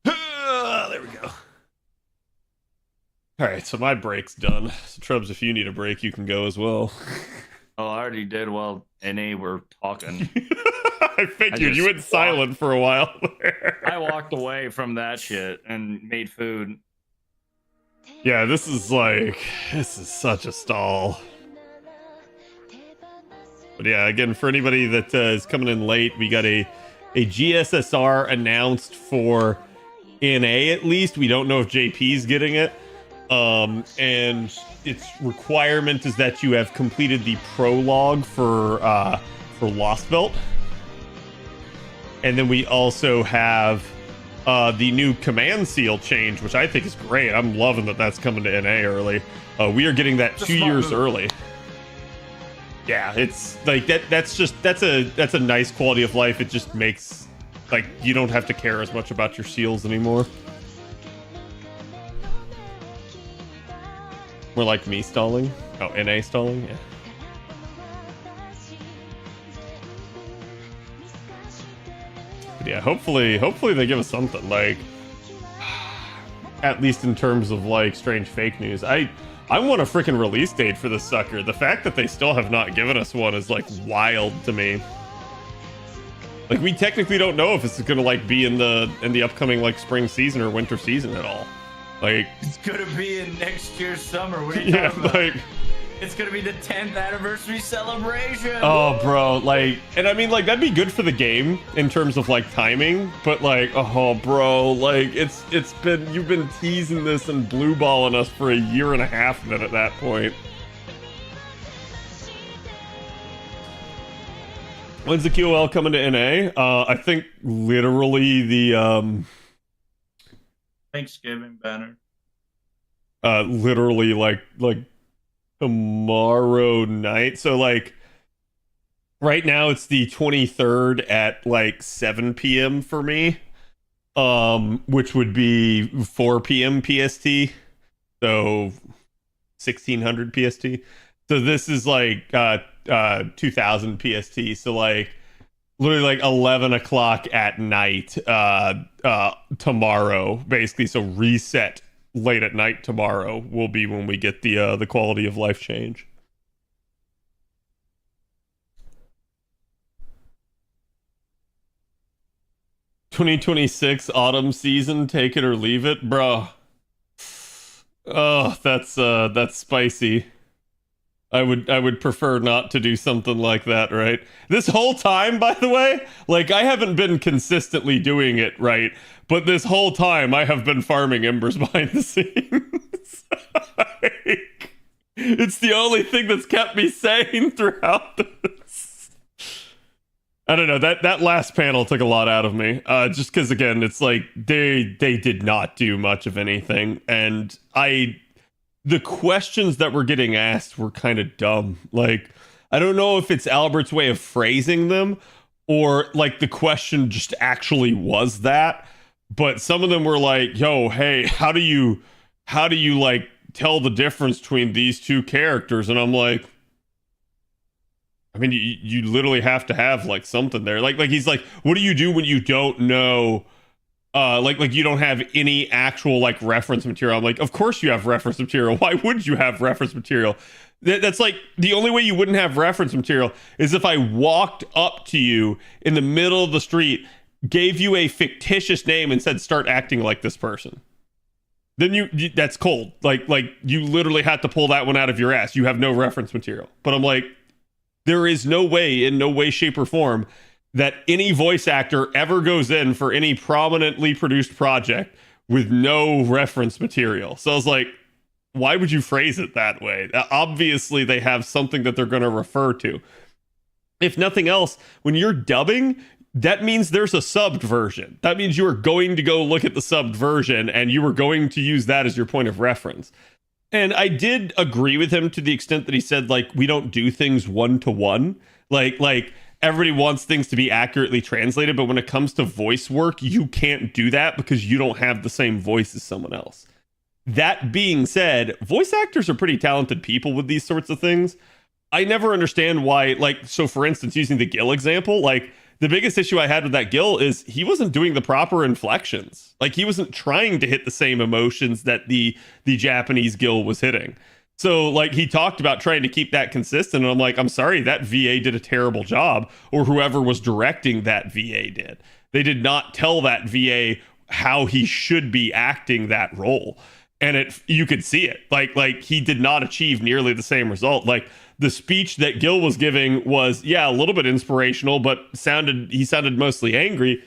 we go. All right, so my break's done. So Trubs, if you need a break, you can go as well.
Oh, I already did while NA were talking.
I figured you went silent for a while there.
I walked away from that shit and made food.
Yeah, this is such a stall. But yeah, again, for anybody that is coming in late, we got a GSSR announced for NA at least. We don't know if JP's getting it. And its requirement is that you have completed the prologue for Lost Belt. And then we also have the new command seal change, which I think is great. I'm loving that that's coming to NA early. We are getting that 2 years early. Yeah, it's like that's a nice quality of life. It just makes like you don't have to care as much about your seals anymore. More like me stalling. Oh, NA stalling, yeah. But yeah, hopefully they give us something, like at least in terms of like strange fake news. I want a freaking release date for this sucker. The fact that they still have not given us one is like wild to me. Like we technically don't know if it's gonna like be in the upcoming like spring season or winter season at all. Like
it's gonna be in next year's summer. What are you talking about?
Like
it's gonna be the 10th anniversary celebration.
Oh, bro, like, and I mean, like, that'd be good for the game in terms of like timing, but like, oh, bro, like, you've been teasing this and blue balling us for a year and a half then at that point. When's the QOL coming to NA? I think literally the
Thanksgiving banner.
Literally like tomorrow night. So like right now it's the 23rd at like 7 p.m. for me, which would be 4 p.m. PST, so 1600 PST. So this is like 2000 PST, so like literally like 11 o'clock at night tomorrow basically. So reset late at night tomorrow will be when we get the quality of life change. $2026 autumn season, take it or leave it, bro. Oh, that's spicy. I would prefer not to do something like that, right? This whole time, by the way, like I haven't been consistently doing it, right? But this whole time I have been farming embers behind the scenes. Like, it's the only thing that's kept me sane throughout this. I don't know, that last panel took a lot out of me. Just because again, it's like they did not do much of anything, and the questions that were getting asked were kind of dumb. Like, I don't know if it's Albert's way of phrasing them or like the question just actually was that, but some of them were like, yo, hey, how do you like tell the difference between these two characters? And I'm like, I mean, you literally have to have like something there. Like he's like, what do you do when you don't know? Like you don't have any actual like reference material. I'm like, of course you have reference material. Why would you have reference material? That's like the only way you wouldn't have reference material is if I walked up to you in the middle of the street, gave you a fictitious name and said, start acting like this person. Then you that's cold. Like you literally had to pull that one out of your ass. You have no reference material. But I'm like, there is no way, in no way, shape, or form that any voice actor ever goes in for any prominently produced project with no reference material. So I was like, why would you phrase it that way? Obviously, they have something that they're going to refer to. If nothing else, when you're dubbing, that means there's a subbed version. That means you are going to go look at the subbed version and you are going to use that as your point of reference. And I did agree with him to the extent that he said, like, we don't do things one-to-one. Like everybody wants things to be accurately translated, but when it comes to voice work, you can't do that because you don't have the same voice as someone else. That being said, voice actors are pretty talented people with these sorts of things. I never understand why, like, so for instance, using the Gil example, like, the biggest issue I had with that Gil is he wasn't doing the proper inflections. Like, he wasn't trying to hit the same emotions that the Japanese Gil was hitting. So, like, he talked about trying to keep that consistent, and I'm like, I'm sorry, that VA did a terrible job, or whoever was directing that VA did. They did not tell that VA how he should be acting that role. And you could see it. Like he did not achieve nearly the same result. Like, the speech that Gil was giving was, yeah, a little bit inspirational, but he sounded mostly angry.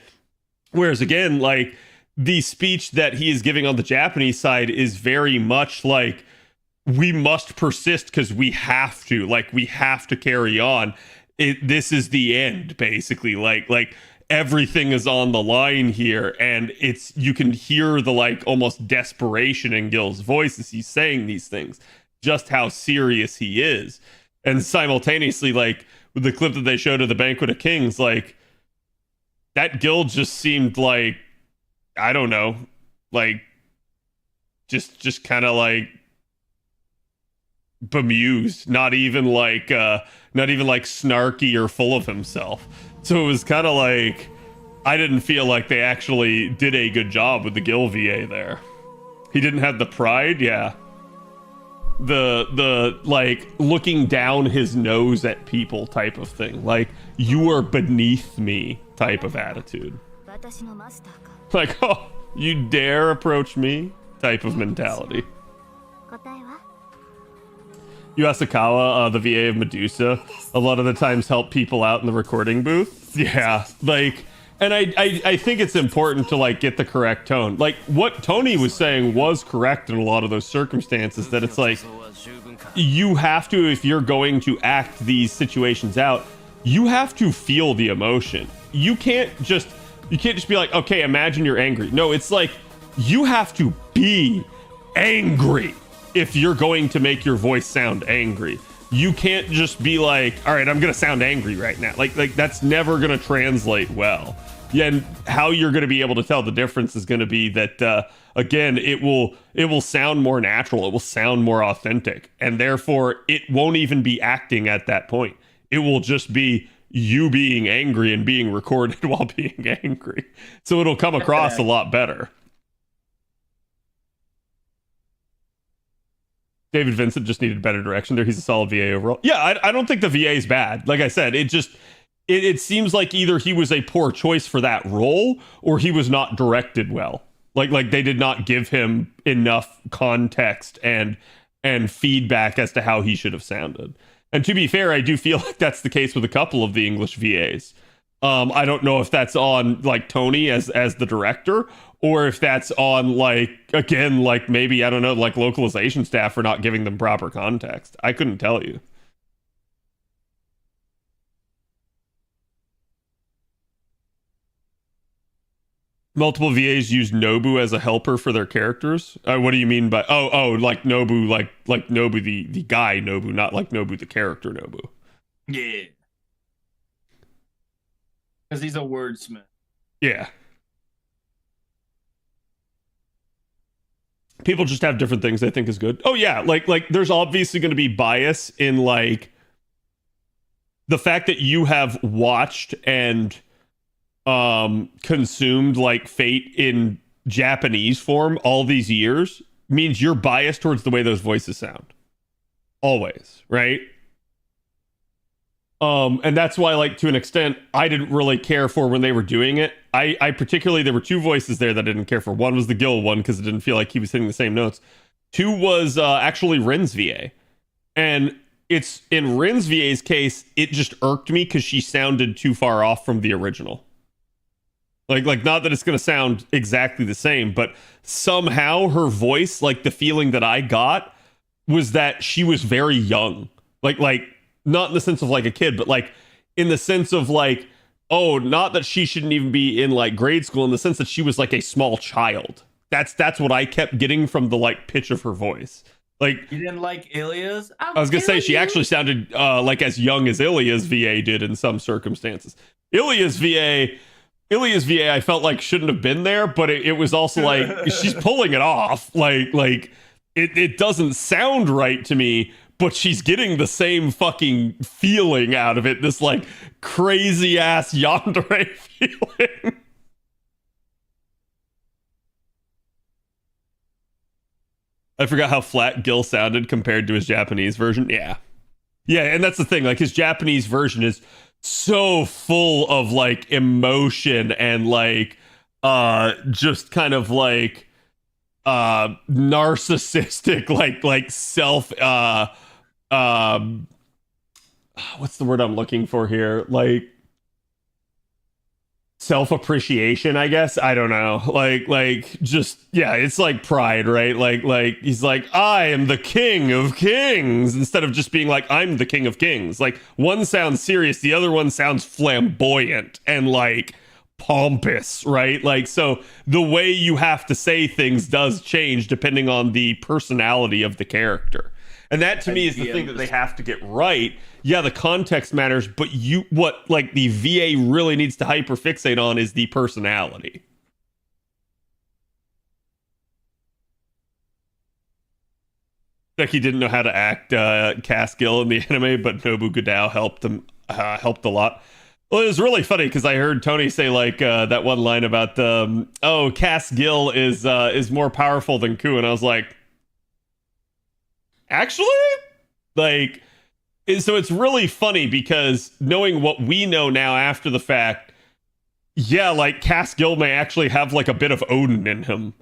Whereas again, like, the speech that he is giving on the Japanese side is very much like, we must persist because we have to. Like, we have to carry on. This is the end, basically. Like everything is on the line here, and you can hear the, like, almost desperation in Gil's voice as he's saying these things, just how serious he is. And simultaneously, like, with the clip that they showed of the Banquet of Kings, like, that Gil just seemed like, I don't know, like, just kind of like bemused, not even like snarky or full of himself. So it was kind of like, I didn't feel like they actually did a good job with the Gil VA there. He didn't have the pride, yeah. The like, looking down his nose at people type of thing. Like, you are beneath me type of attitude. Like, oh, you dare approach me type of mentality. Yasukawa, the VA of Medusa, a lot of the times help people out in the recording booth. Yeah, like, and I think it's important to, like, get the correct tone. Like, what Tony was saying was correct in a lot of those circumstances, that it's like, you have to, if you're going to act these situations out, you have to feel the emotion. You can't just be like, okay, imagine you're angry. No, it's like, you have to be angry if you're going to make your voice sound angry. You can't just be like, all right, I'm gonna sound angry right now. Like that's never gonna translate well. Yeah, and how you're gonna be able to tell the difference is gonna be that again, it will sound more natural, it will sound more authentic, and therefore it won't even be acting at that point. It will just be you being angry and being recorded while being angry. So it'll come across a lot better. David Vincent just needed better direction there. He's a solid VA overall. Yeah, I don't think the VA is bad. Like I said, it seems like either he was a poor choice for that role or he was not directed well. Like they did not give him enough context and feedback as to how he should have sounded. And to be fair, I do feel like that's the case with a couple of the English VAs. I don't know if that's on, like, Tony as the director, or if that's on, like, again, like, maybe, I don't know, like, localization staff for not giving them proper context. I couldn't tell you. Multiple VAs use Nobu as a helper for their characters. What do you mean by like Nobu, like Nobu the guy Nobu, not like Nobu the character Nobu?
Yeah, because he's a wordsmith.
Yeah. People just have different things they think is good. Oh yeah, like there's obviously going to be bias in, like, the fact that you have watched and consumed, like, Fate in Japanese form all these years means you're biased towards the way those voices sound. Always, right? And that's why, like, to an extent, I didn't really care for when they were doing it. I particularly, there were two voices there that I didn't care for. One was the Gil one, because it didn't feel like he was hitting the same notes. Two was actually Rin's VA. And it's, in Rin's VA's case, it just irked me because she sounded too far off from the original. Like not that it's going to sound exactly the same, but somehow her voice, like the feeling that I got was that she was very young. Like not in the sense of like a kid, but like in the sense of like, oh, not that she shouldn't even be in like grade school, in the sense that she was like a small child. That's what I kept getting from the like pitch of her voice. Like,
you didn't like Ilya's?
I was gonna say she actually sounded like as young as Ilya's VA did in some circumstances. Ilya's VA, I felt like shouldn't have been there, but it was also like she's pulling it off. Like it doesn't sound right to me, but she's getting the same fucking feeling out of it. This like crazy ass yandere feeling. I forgot how flat Gil sounded compared to his Japanese version. Yeah, and that's the thing. Like his Japanese version is so full of like emotion and like just kind of like narcissistic like self what's the word I'm looking for here? Like self-appreciation, I guess. I don't know. Like just, yeah, it's like pride, right? Like he's like, I am the king of kings, instead of just being like, I'm the king of kings. Like one sounds serious, the other one sounds flamboyant and like pompous, right? Like, so the way you have to say things does change depending on the personality of the character. And that to me is the thing that they have to get right. Yeah, the context matters, but what like the VA really needs to hyperfixate on is the personality. Like he didn't know how to act Cass Gill in the anime, but Nobu Gadao helped him helped a lot. Well, it was really funny because I heard Tony say like that one line about Cass Gill is more powerful than Ku, and I was like, actually, like, so it's really funny because knowing what we know now after the fact, yeah, like Cass Gill may actually have like a bit of Odin in him.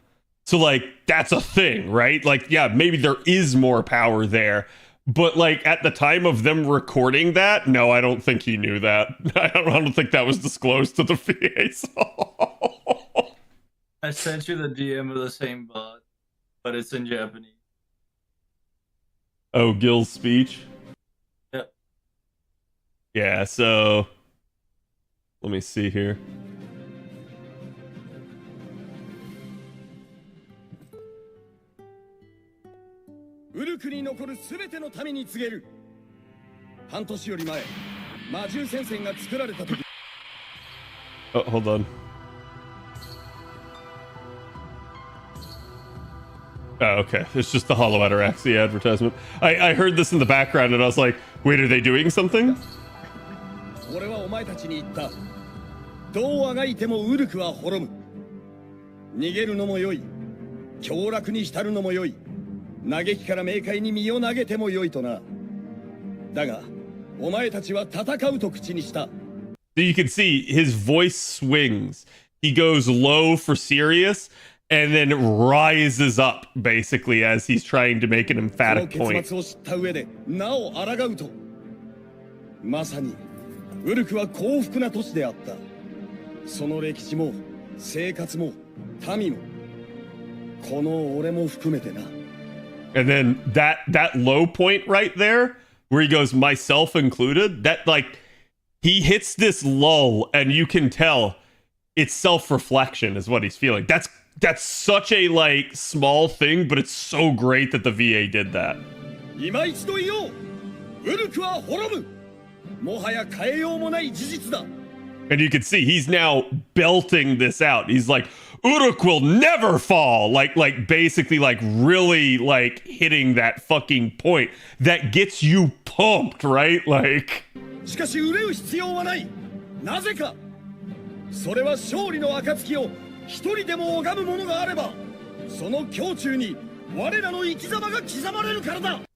So like that's a thing, right? Like, yeah, maybe there is more power there. But like at the time of them recording that, no, I don't think he knew that. I don't think that was disclosed to the VA.
I sent you the DM of the same bot, but it's in Japanese.
Oh, Gil's speech?
Yep.
Yeah, so let me see here. Oh, hold on. Oh, okay. It's just the Hollow Ataraxia advertisement. I heard this in the background and I was like, wait, are they doing something? So you can see his voice swings. He goes low for serious and then rises up basically as he's trying to make an emphatic point. And then that low point right there where he goes, myself included, that like he hits this lull and you can tell it's self-reflection is what he's feeling. That's such a like small thing, but it's so great that the VA did that. And you can see he's now belting this out. He's like, Uruk will never fall. Like basically like really like hitting that fucking point that gets you pumped, right? Like.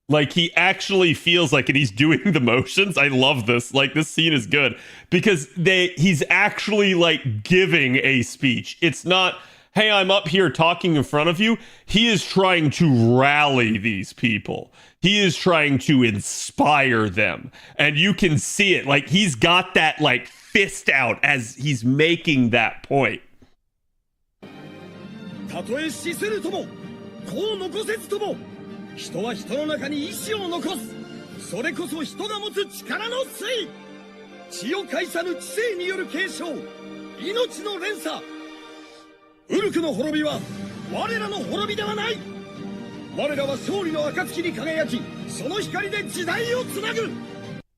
Like he actually feels like it. He's doing the motions. I love this. Like this scene is good because he's actually like giving a speech. It's not, hey, I'm up here talking in front of you. He is trying to rally these people. He is trying to inspire them. And you can see it. Like he's got that like fist out as he's making that point.
たとえ死せるとも、子を残せずとも、人は人の中に意志を残す。それこそ人が持つ力の粋。血を介さぬ知性による継承、命の連鎖。ウルクの滅びは我らの滅びではない。我らは勝利の暁に輝き、その光で時代をつなぐ。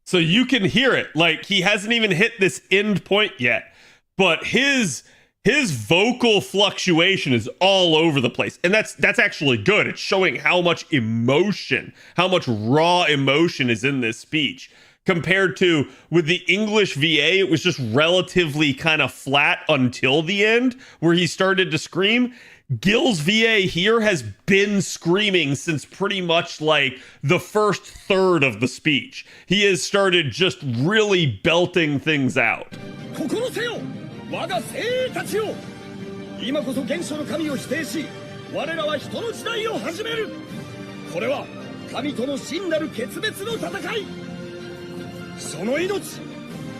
So you can hear it, like he hasn't even hit this end point yet, but his vocal fluctuation is all over the place, and that's actually good. It's showing how much emotion, how much raw emotion is in this speech. Compared to with the English VA, it was just relatively kind of flat until the end, where he started to scream. Gil's VA here has been screaming since pretty much like the first third of the speech. He has started just really belting things out.
心せよ、我が精鋭たちよ。今こそ原初の神を否定し、我らは人の時代を始める。これは神との真なる決別の戦い。その命、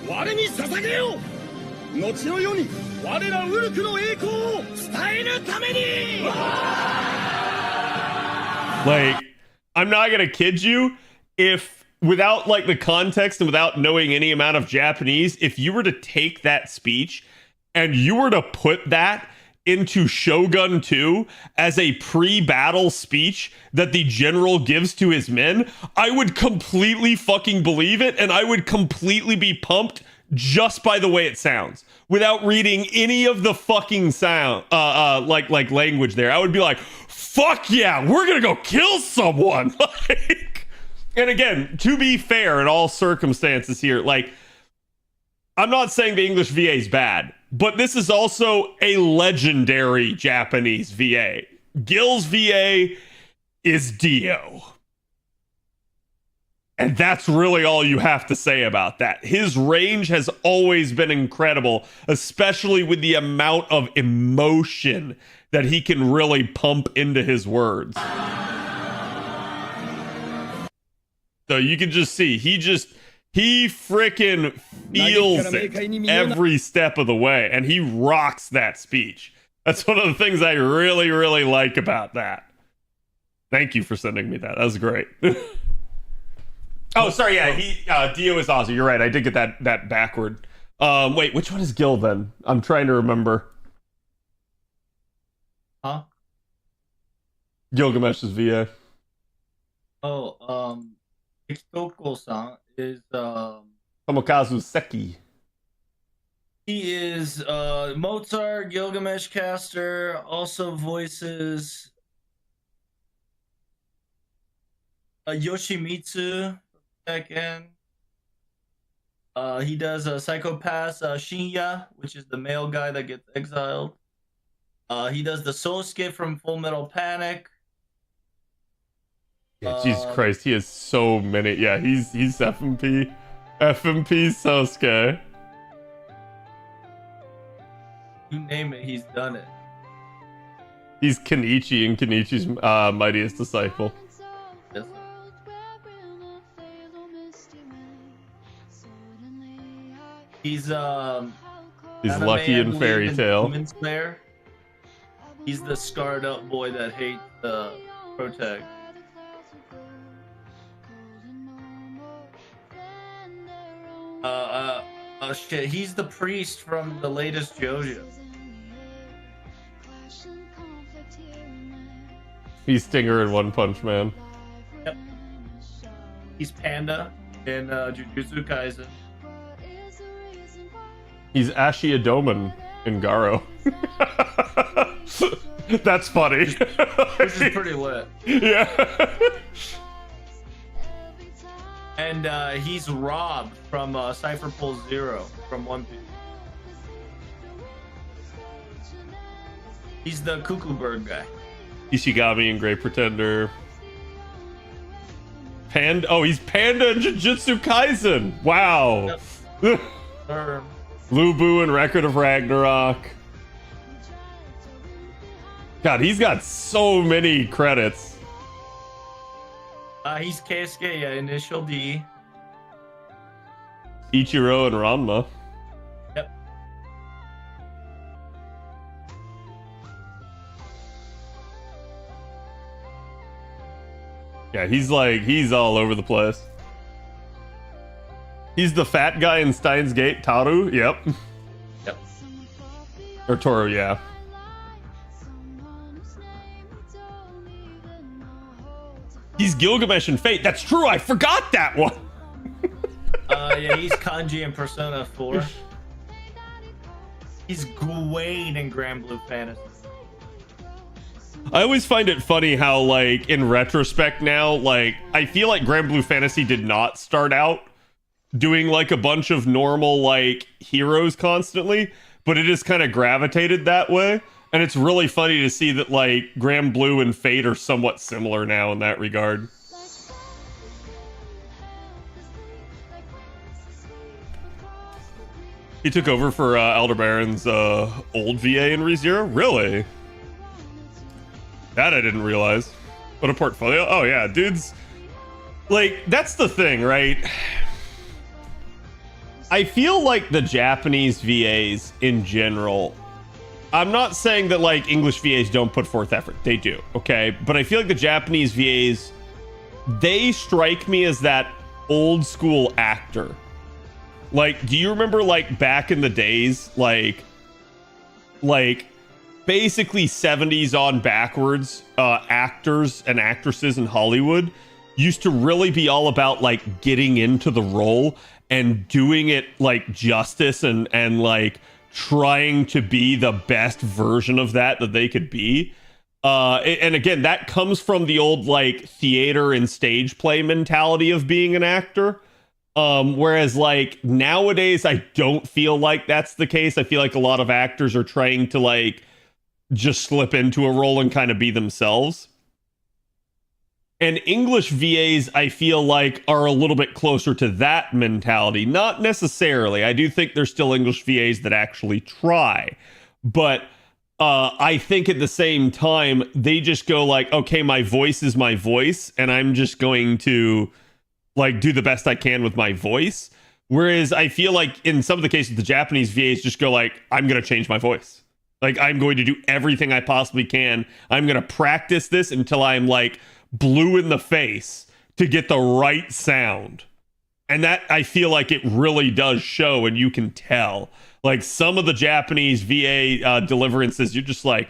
我に捧げよう。後の世に我らウルクの栄光を伝えるために。
Like, I'm not gonna kid you, if without like the context and without knowing any amount of Japanese, if you were to take that speech and you were to put that into Shogun 2 as a pre-battle speech that the general gives to his men, I would completely fucking believe it, and I would completely be pumped just by the way it sounds, without reading any of the fucking sound, like language there. I would be like, fuck yeah, we're gonna go kill someone. Like, and again, to be fair in all circumstances here, like, I'm not saying the English VA is bad, but this is also a legendary Japanese VA. Gil's VA is Dio. And that's really all you have to say about that. His range has always been incredible, especially with the amount of emotion that he can really pump into his words. So you can just see, he freaking feels it every step of the way, and he rocks that speech. That's one of the things I really, really like about that. Thank you for sending me that. That was great. Oh, sorry, yeah, Dio is Ozzy. You're right, I did get that backward. Wait, which one is Gil then? I'm trying to remember.
Huh?
Gilgamesh's VA.
Oh, Hitoko-san is
Tomokazu Seki.
He is Mozart, Gilgamesh caster, also voices Yoshimitsu Tekken. He does Psychopath Shinya, which is the male guy that gets exiled. He does the Sosuke from Full Metal Panic.
Yeah, Jesus Christ, he has so many. Yeah, he's FMP. FMP Sosuke.
You name it, he's done it.
He's Kenichi in Kenichi's Mightiest Disciple.
Yes. He's
Lucky in Fairy Tail.
He's the scarred up boy that hates Protag. Shit, he's the priest from the latest JoJo.
He's Stinger in One Punch Man.
Yep. He's Panda in Jujutsu Kaisen.
He's Ashia Doman in Garo. That's funny.
Which is pretty lit.
Yeah.
And he's Rob from Cypher Pulse Zero from One Piece. He's the Cuckoo Bird guy.
Ishigami in Great Pretender. Panda. Oh, he's Panda in Jujutsu Kaisen. Wow.
Yep.
Lubu in Record of Ragnarok. God, he's got so many credits.
He's Keisuke, Initial D.
Ichiro and Ranma. Yeah, he's all over the place. He's the fat guy in Steins Gate, Taru. Yep.
Yep.
Or Toru, yeah. He's Gilgamesh in Fate. That's true. I forgot that one.
Yeah, he's Kanji in Persona 4. He's Gawain in Grand Blue Fantasy.
I always find it funny how, like, in retrospect now, like, I feel like Grand Blue Fantasy did not start out doing, like, a bunch of normal, like, heroes constantly, but it has kind of gravitated that way. And it's really funny to see that, like, Grand Blue and Fate are somewhat similar now in that regard. He took over for Aldebaran's old VA in ReZero? Really? That I didn't realize. What a portfolio. Oh yeah, dude's... Like, that's the thing, right? I feel like the Japanese VAs in general... I'm not saying that, like, English VAs don't put forth effort. They do, okay? But I feel like the Japanese VAs, they strike me as that old school actor. Like, do you remember, like, back in the days, like basically 70s on backwards, actors and actresses in Hollywood used to really be all about, like, getting into the role and doing it, like, justice and like, trying to be the best version of that they could be. And again, that comes from the old, like, theater and stage play mentality of being an actor. Whereas, like, nowadays, I don't feel like that's the case. I feel like a lot of actors are trying to, like, just slip into a role and kind of be themselves. And English VAs, I feel like, are a little bit closer to that mentality. Not necessarily. I do think there's still English VAs that actually try. But I think at the same time, they just go like, okay, my voice is my voice, and I'm just going to, like, do the best I can with my voice. Whereas I feel like in some of the cases, the Japanese VAs just go like, I'm going to change my voice. Like, I'm going to do everything I possibly can. I'm going to practice this until I'm, like, blue in the face to get the right sound. And that, I feel like it really does show, and you can tell. Like, some of the Japanese VA deliverances, you're just like,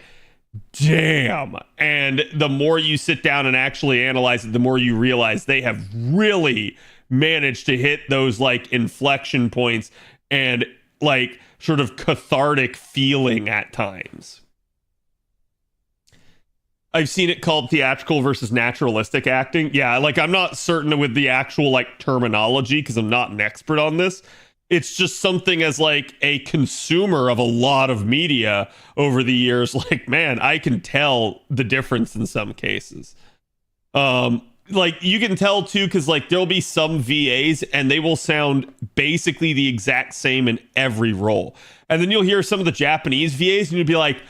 damn. And the more you sit down and actually analyze it, the more you realize they have really managed to hit those, like, inflection points and, like, sort of cathartic feeling at times. I've seen it called theatrical versus naturalistic acting. Yeah, like, I'm not certain with the actual, like, terminology because I'm not an expert on this. It's just something as, like, a consumer of a lot of media over the years, like, man, I can tell the difference in some cases. Like, you can tell too, because, like, there'll be some VAs and they will sound basically the exact same in every role. And then you'll hear some of the Japanese VAs and you'll be like,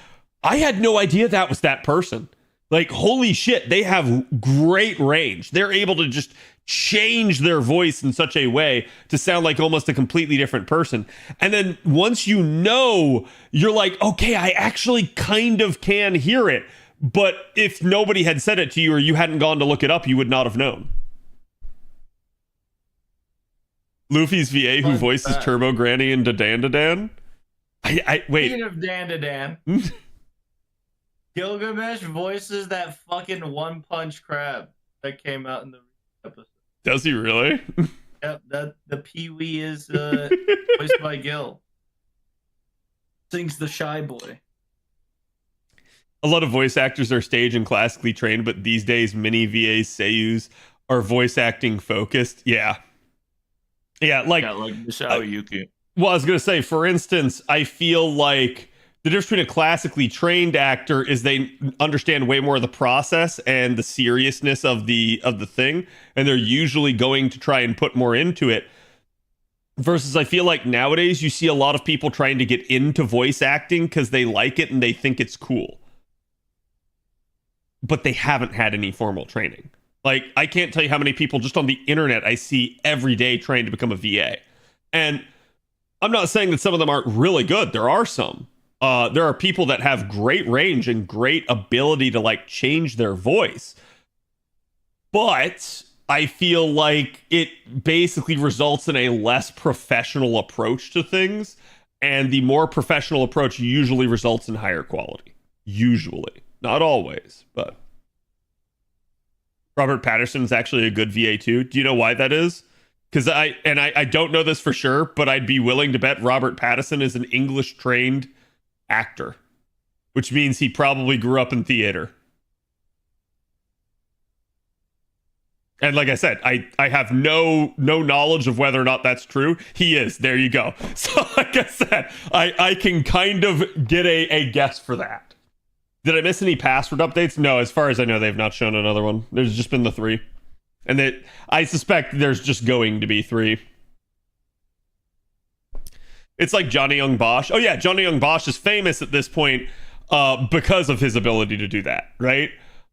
I had no idea that was that person. Like, holy shit, they have great range. They're able to just change their voice in such a way to sound like almost a completely different person. And then once you know, you're like, okay, I actually kind of can hear it. But if nobody had said it to you or you hadn't gone to look it up, you would not have known. Luffy's VA who voices Turbo Granny and Dadan. Wait.
Speaking of Dan, Gilgamesh voices that fucking One Punch Crab that came out in the episode.
Does he really?
Yep, the Pee-wee is voiced by Gil. Sings the Shy Boy.
A lot of voice actors are stage and classically trained, but these days many VAs, seiyus are voice acting focused. Yeah. Yeah, like
Misao Yuki.
Well, I was going to say, for instance, I feel like the difference between a classically trained actor is they understand way more of the process and the seriousness of the thing, and they're usually going to try and put more into it. Versus, I feel like nowadays you see a lot of people trying to get into voice acting because they like it and they think it's cool. But they haven't had any formal training. Like, I can't tell you how many people just on the internet I see every day trying to become a VA. And I'm not saying that some of them aren't really good. There are some. There are people that have great range and great ability to, like, change their voice. but I feel like it basically results in a less professional approach to things, and the more professional approach usually results in higher quality. Usually. Not always, but Robert Pattinson's actually a good VA too. Do you know why that is? Because I don't know this for sure, but I'd be willing to bet Robert Pattinson is an English trained actor, which means he probably grew up in theater. And like I said, I have no knowledge of whether or not that's true. He is. There you go. So like I said, I can kind of get a guess for that. Did I miss any password updates? No, as far as I know, they've not shown another one. There's just been the 3. And that I suspect there's just going to be 3. It's like Johnny Young Bosch. Oh yeah, Johnny Young Bosch is famous at this point because of his ability to do that, right?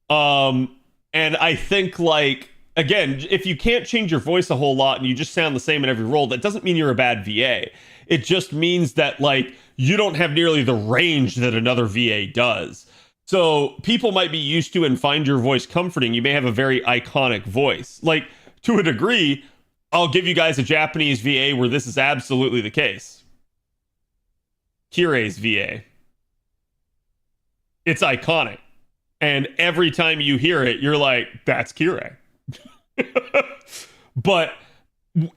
And I think, like, again, if you can't change your voice a whole lot and you just sound the same in every role, that doesn't mean you're a bad VA. It just means that, like, you don't have nearly the range that another VA does. So people might be used to and find your voice comforting. You may have a very iconic voice. Like, to a degree, I'll give you guys a Japanese VA where this is absolutely the case. Kirei's VA. It's iconic. And every time you hear it, you're like, that's Kirei. But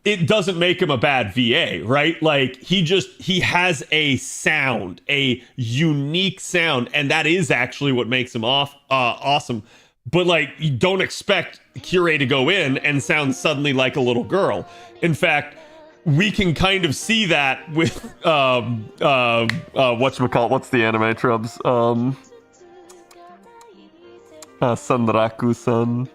it doesn't make him a bad VA, right? Like, he has a sound, a unique sound, and that is actually what makes him awesome. But, like, you don't expect Kirei to go in and sound suddenly like a little girl. In fact, we can kind of see that with whatchamacallit, what's the anime trubs? Sanraku-san.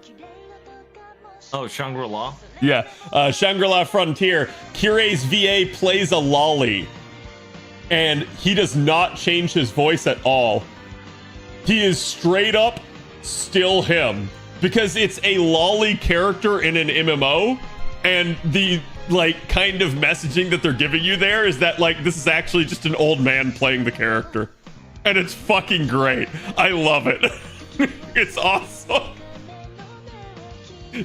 Oh, Shangri-La?
Yeah, Shangri-La Frontier. Kirei's VA plays a lolly, and he does not change his voice at all. He is straight up still him, because it's a lolly character in an MMO, and the, like, kind of messaging that they're giving you there is that, like, this is actually just an old man playing the character. And it's fucking great. I love it. It's awesome.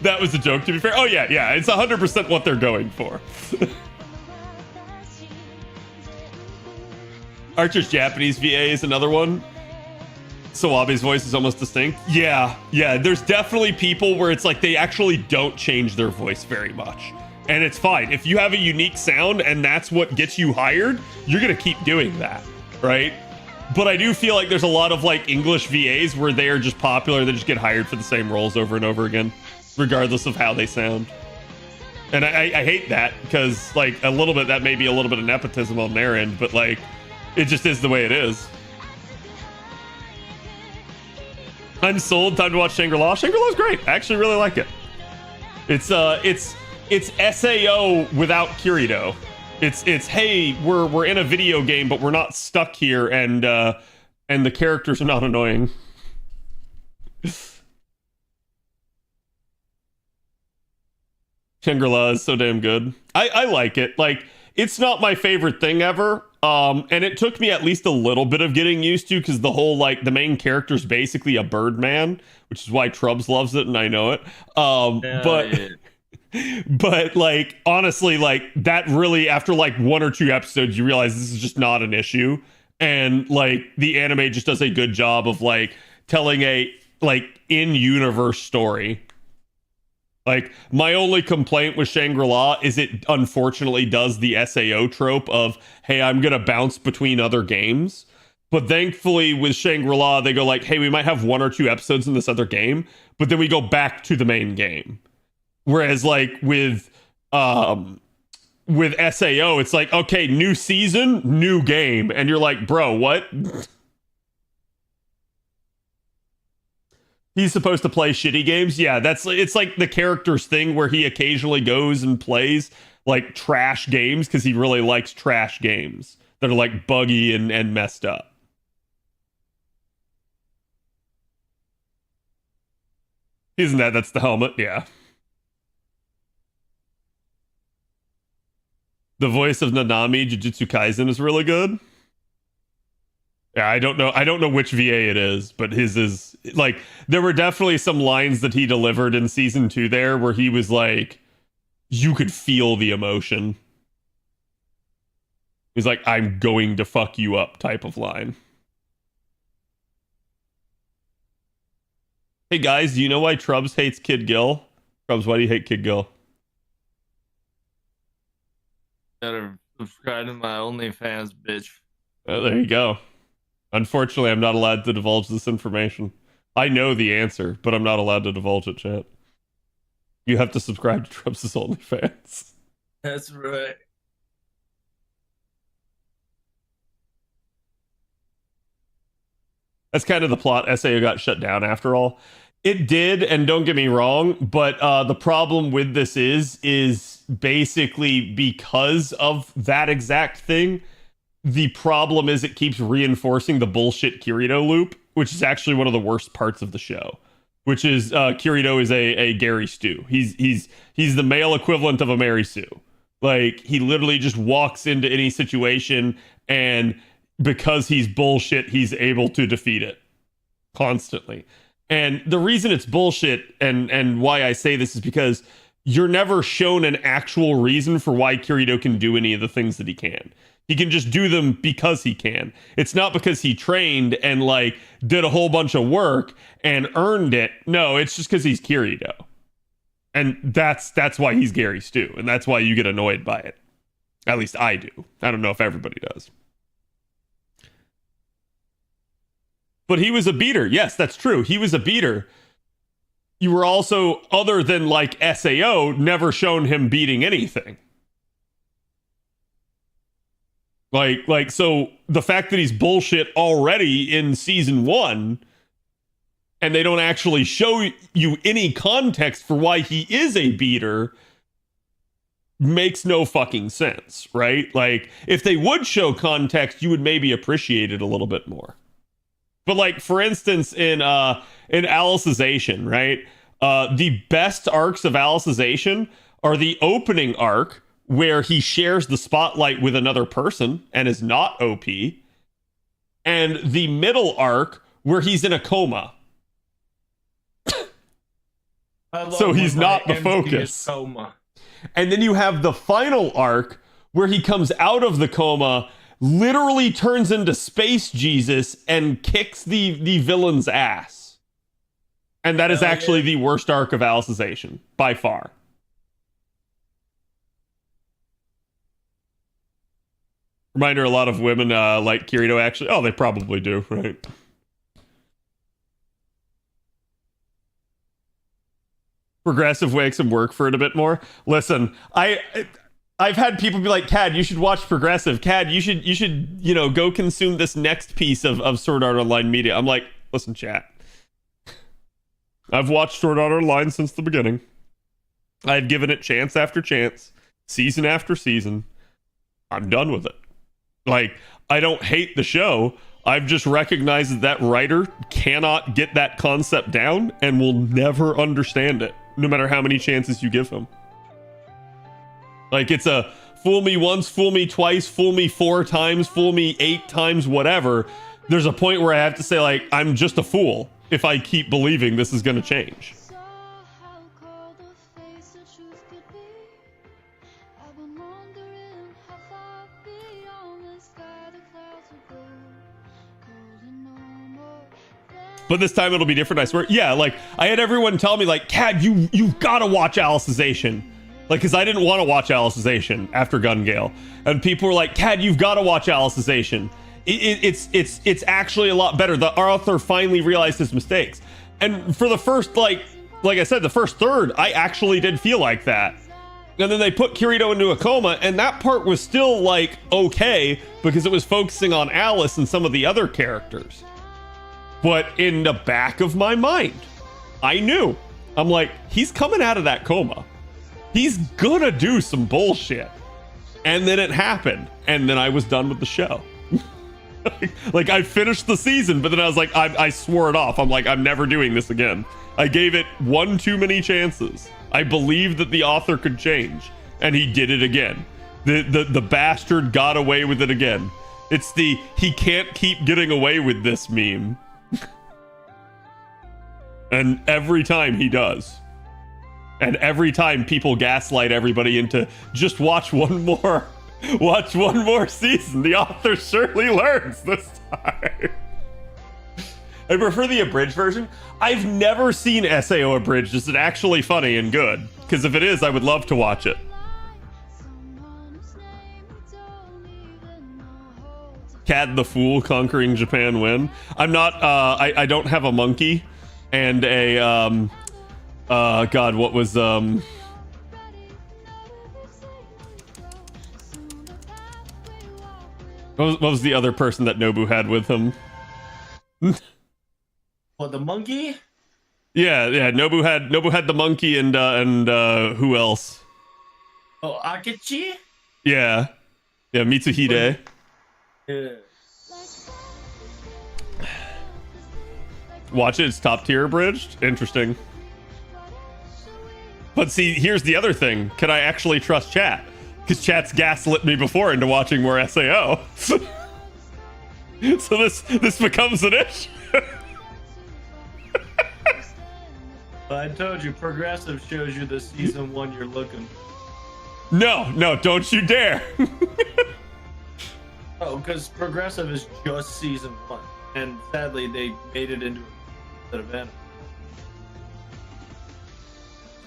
That was a joke, to be fair. Oh, yeah, it's 100% what they're going for. Archer's Japanese VA is another one. Sawabe's voice is almost distinct. Yeah, there's definitely people where it's like they actually don't change their voice very much. And it's fine. If you have a unique sound and that's what gets you hired, you're going to keep doing that, right? But I do feel like there's a lot of, like, English VAs where they are just popular. They just get hired for the same roles over and over again, regardless of how they sound. And I hate that, because, like, a little bit, that may be a little bit of nepotism on their end, but, like, it just is the way it is. I'm sold. Time to watch Shangri-La. Shangri-La's great. I actually really like it. It's SAO without Kirito. It's hey, we're in a video game, but we're not stuck here, and the characters are not annoying. Shangri-La is so damn good. I like it. Like, it's not my favorite thing ever. And it took me at least a little bit of getting used to, because the whole, like, the main character's basically a bird man, which is why Trubs loves it, and I know it. But, like, honestly, like, that really, after, like, 1 or 2 episodes, you realize this is just not an issue. And, like, the anime just does a good job of, like, telling a, like, in-universe story. Like, my only complaint with Shangri-La is it unfortunately does the SAO trope of, hey, I'm gonna bounce between other games. But thankfully with Shangri-La, they go like, hey, we might have 1 or 2 episodes in this other game, but then we go back to the main game. Whereas, like, with SAO, it's like, okay, new season, new game. And you're like, bro, what? He's supposed to play shitty games? Yeah, it's like the character's thing where he occasionally goes and plays, like, trash games because he really likes trash games that are, like, buggy and messed up. Isn't that's the helmet? Yeah. The voice of Nanami, Jujutsu Kaisen, is really good. Yeah, I don't know which VA it is, but his is like, there were definitely some lines that he delivered in season 2 there where he was like, you could feel the emotion. He's like, I'm going to fuck you up type of line. Hey guys, do you know why Trubs hates Kid Gill? Trubs, why do you hate Kid Gill?
Better subscribe to my OnlyFans, bitch.
There you go. Unfortunately, I'm not allowed to divulge this information. I know the answer, but I'm not allowed to divulge it, chat. You have to subscribe to Trubs' OnlyFans.
That's right.
That's kind of the plot. SAO got shut down after all. It did, and don't get me wrong, but the problem with this is basically because of that exact thing. The problem is it keeps reinforcing the bullshit Kirito loop, which is actually one of the worst parts of the show. Which is Kirito is a Gary Stu. He's the male equivalent of a Mary Sue. Like, he literally just walks into any situation, and because he's bullshit, he's able to defeat it constantly. And the reason it's bullshit and why I say this is because you're never shown an actual reason for why Kirito can do any of the things that he can. He can just do them because he can. It's not because he trained and like did a whole bunch of work and earned it. No, it's just because he's Kirito. And that's why he's Gary Stu, and that's why you get annoyed by it. At least I do. I don't know if everybody does. But he was a beater. Yes, that's true. He was a beater. You were also, other than like SAO, never shown him beating anything. Like, so the fact that he's bullshit already in season 1, and they don't actually show you any context for why he is a beater, makes no fucking sense, right? Like, if they would show context, you would maybe appreciate it a little bit more. But like, for instance, in Alicization, right? The best arcs of Alicization are the opening arc, where he shares the spotlight with another person and is not OP, and the middle arc where he's in a coma. So he's not the focus. And then you have the final arc where he comes out of the coma, literally turns into Space Jesus, and kicks the villain's ass. And that is actually the worst arc of Alicization, by far. Reminder, a lot of women like Kirito, actually. Oh, they probably do, right? Progressive makes him work for it a bit more. Listen, I've had people be like, Cad, you should watch Progressive. Cad, you should go consume this next piece of Sword Art Online media. I'm like, listen, chat. I've watched Sword Art Online since the beginning. I've given it chance after chance, season after season. I'm done with it. Like, I don't hate the show. I've just recognized that writer cannot get that concept down and will never understand it, no matter how many chances you give him. Like, it's a fool me once, fool me twice, fool me 4 times, fool me 8 times, whatever. There's a point where I have to say, like, I'm just a fool if I keep believing this is going to change. But this time it'll be different, I swear. Yeah, like, I had everyone tell me, like, Cad, you've got to watch Alicization. Like, because I didn't want to watch Alicization after Gun Gale. And people were like, Cad, you've got to watch Alicization. It's actually a lot better. The author finally realized his mistakes. And for the first, like I said, the first third, I actually did feel like that. And then they put Kirito into a coma, and that part was still, like, okay, because it was focusing on Alice and some of the other characters. But in the back of my mind, I knew. I'm like, he's coming out of that coma. He's gonna do some bullshit. And then it happened. And then I was done with the show. Like, I finished the season, but then I was like, I swore it off. I'm like, I'm never doing this again. I gave it one too many chances. I believed that the author could change. And he did it again. The bastard got away with it again. It's the he can't keep getting away with this meme. And every time he does. And every time people gaslight everybody into just watch one more season, the author surely learns this time. I prefer the abridged version. I've never seen SAO abridged. Is it actually funny and good? Because if it is, I would love to watch it. Cad the Fool conquering Japan win. I'm not, I don't have a monkey and a, God, what was, what was the other person that Nobu had with him?
What, the monkey?
Yeah, Nobu had the monkey and who else?
Oh, Akechi?
Yeah, Mitsuhide.
Yeah.
Watch it, it's top tier abridged. Interesting. But see, here's the other thing. Can I actually trust chat? Because chat's gaslit me before into watching more SAO. So this becomes an issue.
I told you, Progressive shows you the season 1 you're looking for.
No, don't you dare.
Oh, because Progressive is just season 1. And sadly, they made it into an event.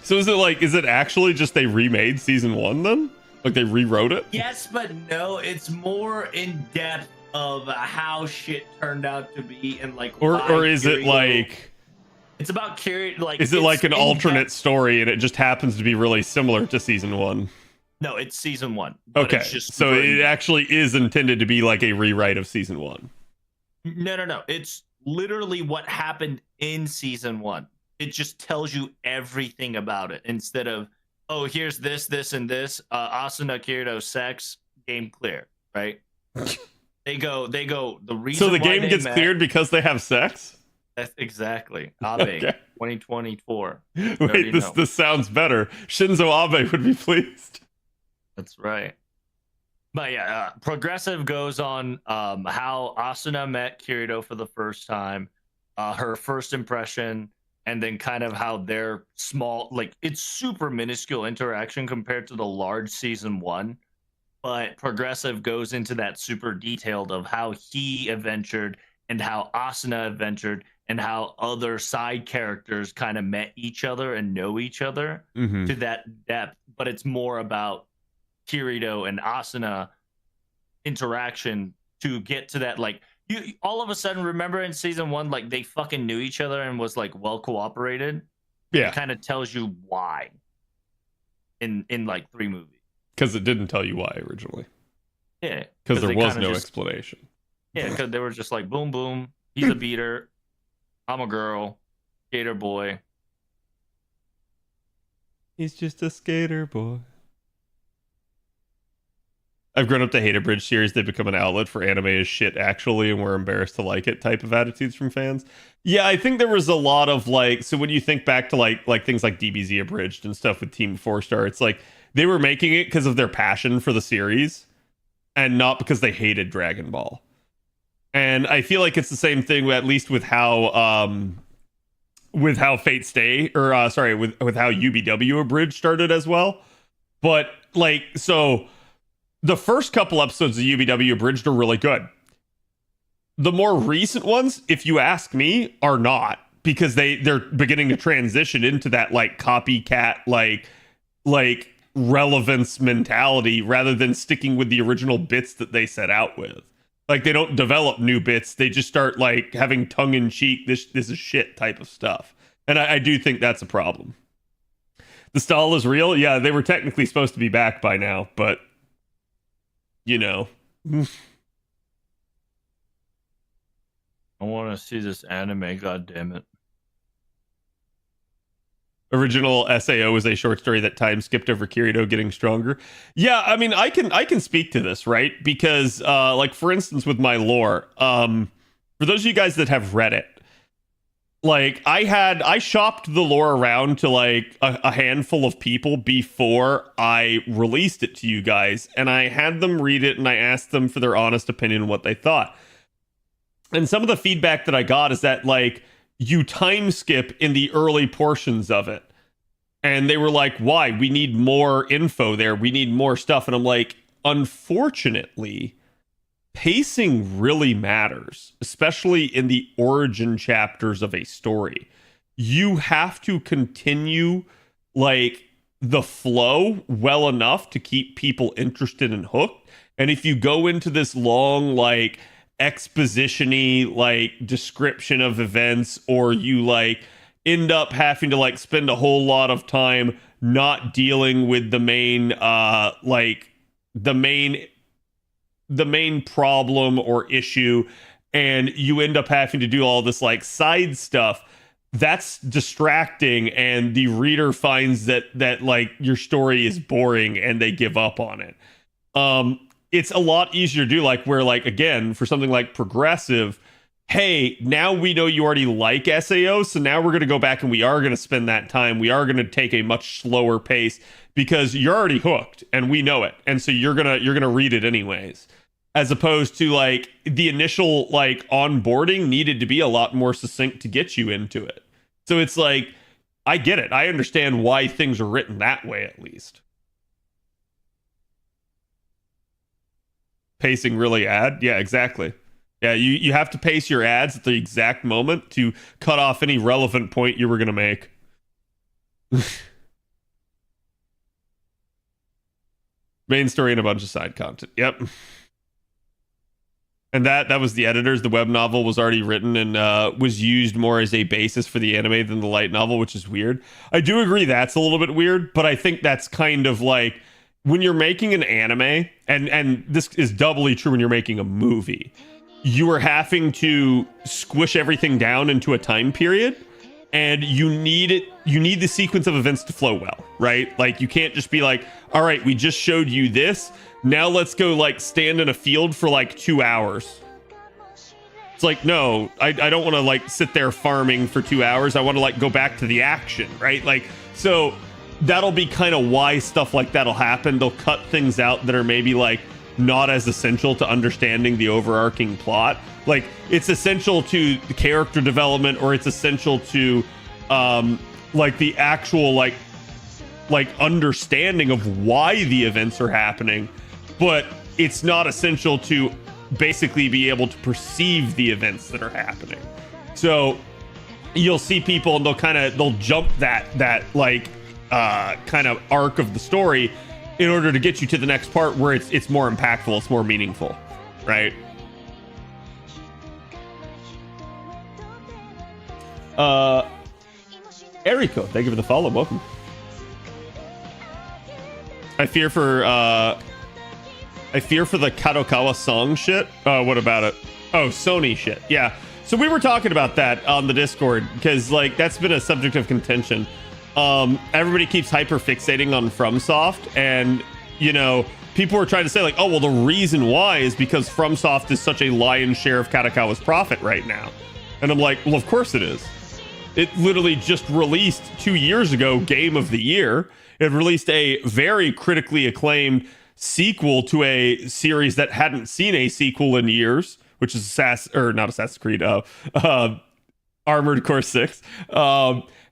So is it actually just they remade season 1 then? Like they rewrote it?
Yes, but no, it's more in depth of how shit turned out to be and like
or is it like
it's about Kirito, like
is it like an alternate
depth.
Story and it just happens to be really similar to season 1?
No, it's season 1.
Okay,
it's just
so it actually is intended to be like a rewrite of season 1.
No. It's literally what happened in season 1. It just tells you everything about it instead of, oh, here's this, and this. Asuna, Kirito, sex, game clear, right? They go. The reason.
So the
why
game
they
gets
met,
cleared because they have sex?
That's exactly. Abe, 2024.
Wait, this sounds better. Shinzo Abe would be pleased.
That's right. But yeah, Progressive goes on how Asuna met Kirito for the first time, her first impression, and then kind of how their small, like it's super minuscule interaction compared to the large season 1. But Progressive goes into that super detailed of how he adventured and how Asuna adventured and how other side characters kind of met each other and know each other to that depth. But it's more about Kirito and Asuna interaction to get to that, like you all of a sudden remember in season 1 like they fucking knew each other and was like well cooperated.
Yeah,
it kind of tells you why in like 3 movies,
because it didn't tell you why originally.
Yeah,
because there was no explanation.
Yeah, because they were just like boom boom, he's a beater, I'm a girl, skater boy,
he's just a skater boy. I've grown up to hate a bridge series. They become an outlet for anime as shit, actually, and we're embarrassed to like it type of attitudes from fans. Yeah, I think there was a lot of like, so when you think back to like things like DBZ abridged and stuff with Team 4-Star, it's like they were making it because of their passion for the series and not because they hated Dragon Ball. And I feel like it's the same thing, at least with how Fate Stay, or with how UBW abridged started as well. But like, so the first couple episodes of UBW abridged are really good. The more recent ones, if you ask me, are not, because they're beginning to transition into that like copycat like relevance mentality rather than sticking with the original bits that they set out with. Like they don't develop new bits, they just start like having tongue-in-cheek this is shit type of stuff. And I do think that's a problem. The stall is real. Yeah, they were technically supposed to be back by now, but you know.
I want to see this anime, god damn it.
Original SAO was a short story that time skipped over Kirito getting stronger. Yeah, I mean, I can speak to this, right? Because like for instance with my lore, for those of you guys that have read it, like I shopped the lore around to like a handful of people before I released it to you guys, and I had them read it and I asked them for their honest opinion on what they thought. And some of the feedback that I got is that like you time skip in the early portions of it. And they were like, why? We need more info there. We need more stuff. And I'm like, unfortunately, pacing really matters, especially in the origin chapters of a story. You have to continue like the flow well enough to keep people interested and hooked. And if you go into this long, like exposition-y, like description of events, or you like end up having to like spend a whole lot of time not dealing with the main the main problem or issue, and you end up having to do all this like side stuff, that's distracting, and the reader finds that like your story is boring and they give up on it. It's a lot easier to do like where like, again, for something like Progressive, hey, now we know you already like SAO, so now we're going to go back and we are going to spend that time. We are going to take a much slower pace because you're already hooked and we know it. And so you're going to read it anyways. As opposed to like the initial like onboarding needed to be a lot more succinct to get you into it. So it's like, I get it. I understand why things are written that way, at least. Pacing really add? Yeah, exactly. Yeah, you have to pace your ads at the exact moment to cut off any relevant point you were going to make. Main story and a bunch of side content. Yep. And that was the editors. The web novel was already written and was used more as a basis for the anime than the light novel, which is weird. I do agree that's a little bit weird, but I think that's kind of like when you're making an anime, and this is doubly true when you're making a movie, you are having to squish everything down into a time period, and you need the sequence of events to flow well, right? Like you can't just be like, all right, we just showed you this, now let's go like stand in a field for like 2 hours. It's like, no, I don't want to like sit there farming for 2 hours. I want to like go back to the action, right? Like, so that'll be kind of why stuff like that'll happen. They'll cut things out that are maybe like not as essential to understanding the overarching plot. Like it's essential to the character development, or it's essential to like the actual like understanding of why the events are happening, but it's not essential to basically be able to perceive the events that are happening. So you'll see people and they'll jump that like kind of arc of the story in order to get you to the next part where it's more impactful, it's more meaningful, right? Eriko, thank you for the follow. Welcome. I fear for the Kadokawa song shit. What about it? Oh, Sony shit. Yeah. So we were talking about that on the Discord because like that's been a subject of contention. Everybody keeps hyper fixating on FromSoft, and you know, people are trying to say like, oh well, the reason why is because FromSoft is such a lion's share of Kadokawa's profit right now. And I'm like, well, of course it is. It literally just released 2 years ago Game of the Year. It released a very critically acclaimed sequel to a series that hadn't seen a sequel in years, which is not Assassin's Creed, Armored Core 6.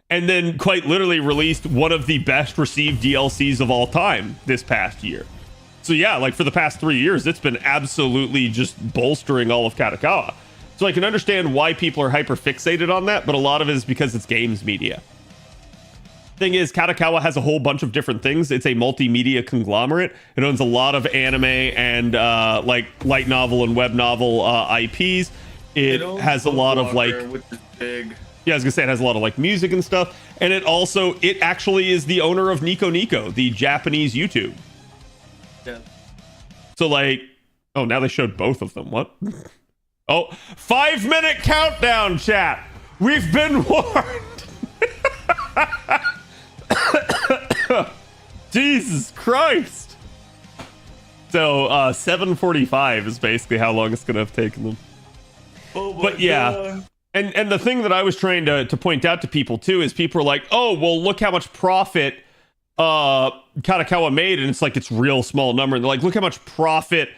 And then quite literally released one of the best received DLCs of all time this past year. So yeah, like for the past 3 years, it's been absolutely just bolstering all of Kadokawa. So I can understand why people are hyper fixated on that, but a lot of it is because it's games media. Thing is, Kadokawa has a whole bunch of different things. It's a multimedia conglomerate. It owns a lot of anime and like light novel and web novel IPs. It has a lot of like,
which is big.
Yeah, I was gonna say it has a lot of like music and stuff. And it actually is the owner of Nico Nico, the Japanese YouTube.
Yeah.
So like, oh, now they showed both of them. What? Oh, 5-minute countdown, chat. We've been warned. Jesus Christ. So 7:45 is basically how long it's gonna have taken them.
Oh my
but yeah.
God.
And the thing that I was trying to point out to people too is people are like, oh, well, look how much profit Kadokawa made, and it's like it's real small number. And they're like, look how much profit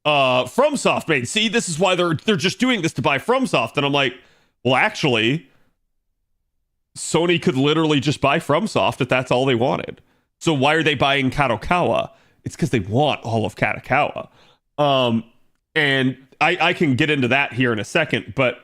FromSoft made. See, this is why they're just doing this to buy FromSoft. And I'm like, well, actually, Sony could literally just buy FromSoft if that's all they wanted. So why are they buying Kadokawa? It's because they want all of Kadokawa. And I can get into that here in a second, but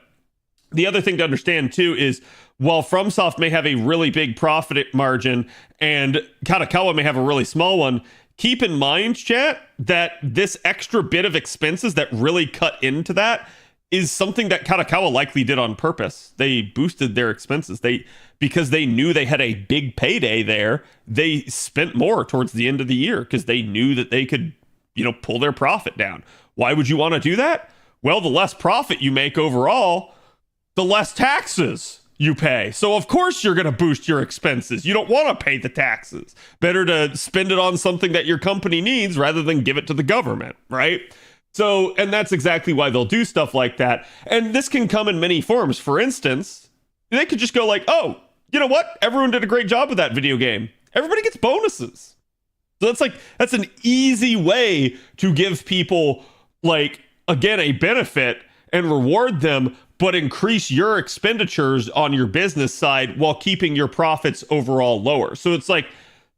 the other thing to understand too is while FromSoft may have a really big profit margin and Kadokawa may have a really small one, keep in mind, chat, that this extra bit of expenses that really cut into that is something that Kadokawa likely did on purpose. They boosted their expenses. Because they knew they had a big payday there, they spent more towards the end of the year because they knew that they could, pull their profit down. Why would you want to do that? Well, the less profit you make overall, the less taxes you pay. So of course you're going to boost your expenses. You don't want to pay the taxes. Better to spend it on something that your company needs rather than give it to the government, right? So, and that's exactly why they'll do stuff like that. And this can come in many forms. For instance, they could just go like, oh, you know what? Everyone did a great job with that video game. Everybody gets bonuses. So that's an easy way to give people, like, again, a benefit and reward them, but increase your expenditures on your business side while keeping your profits overall lower. So it's like,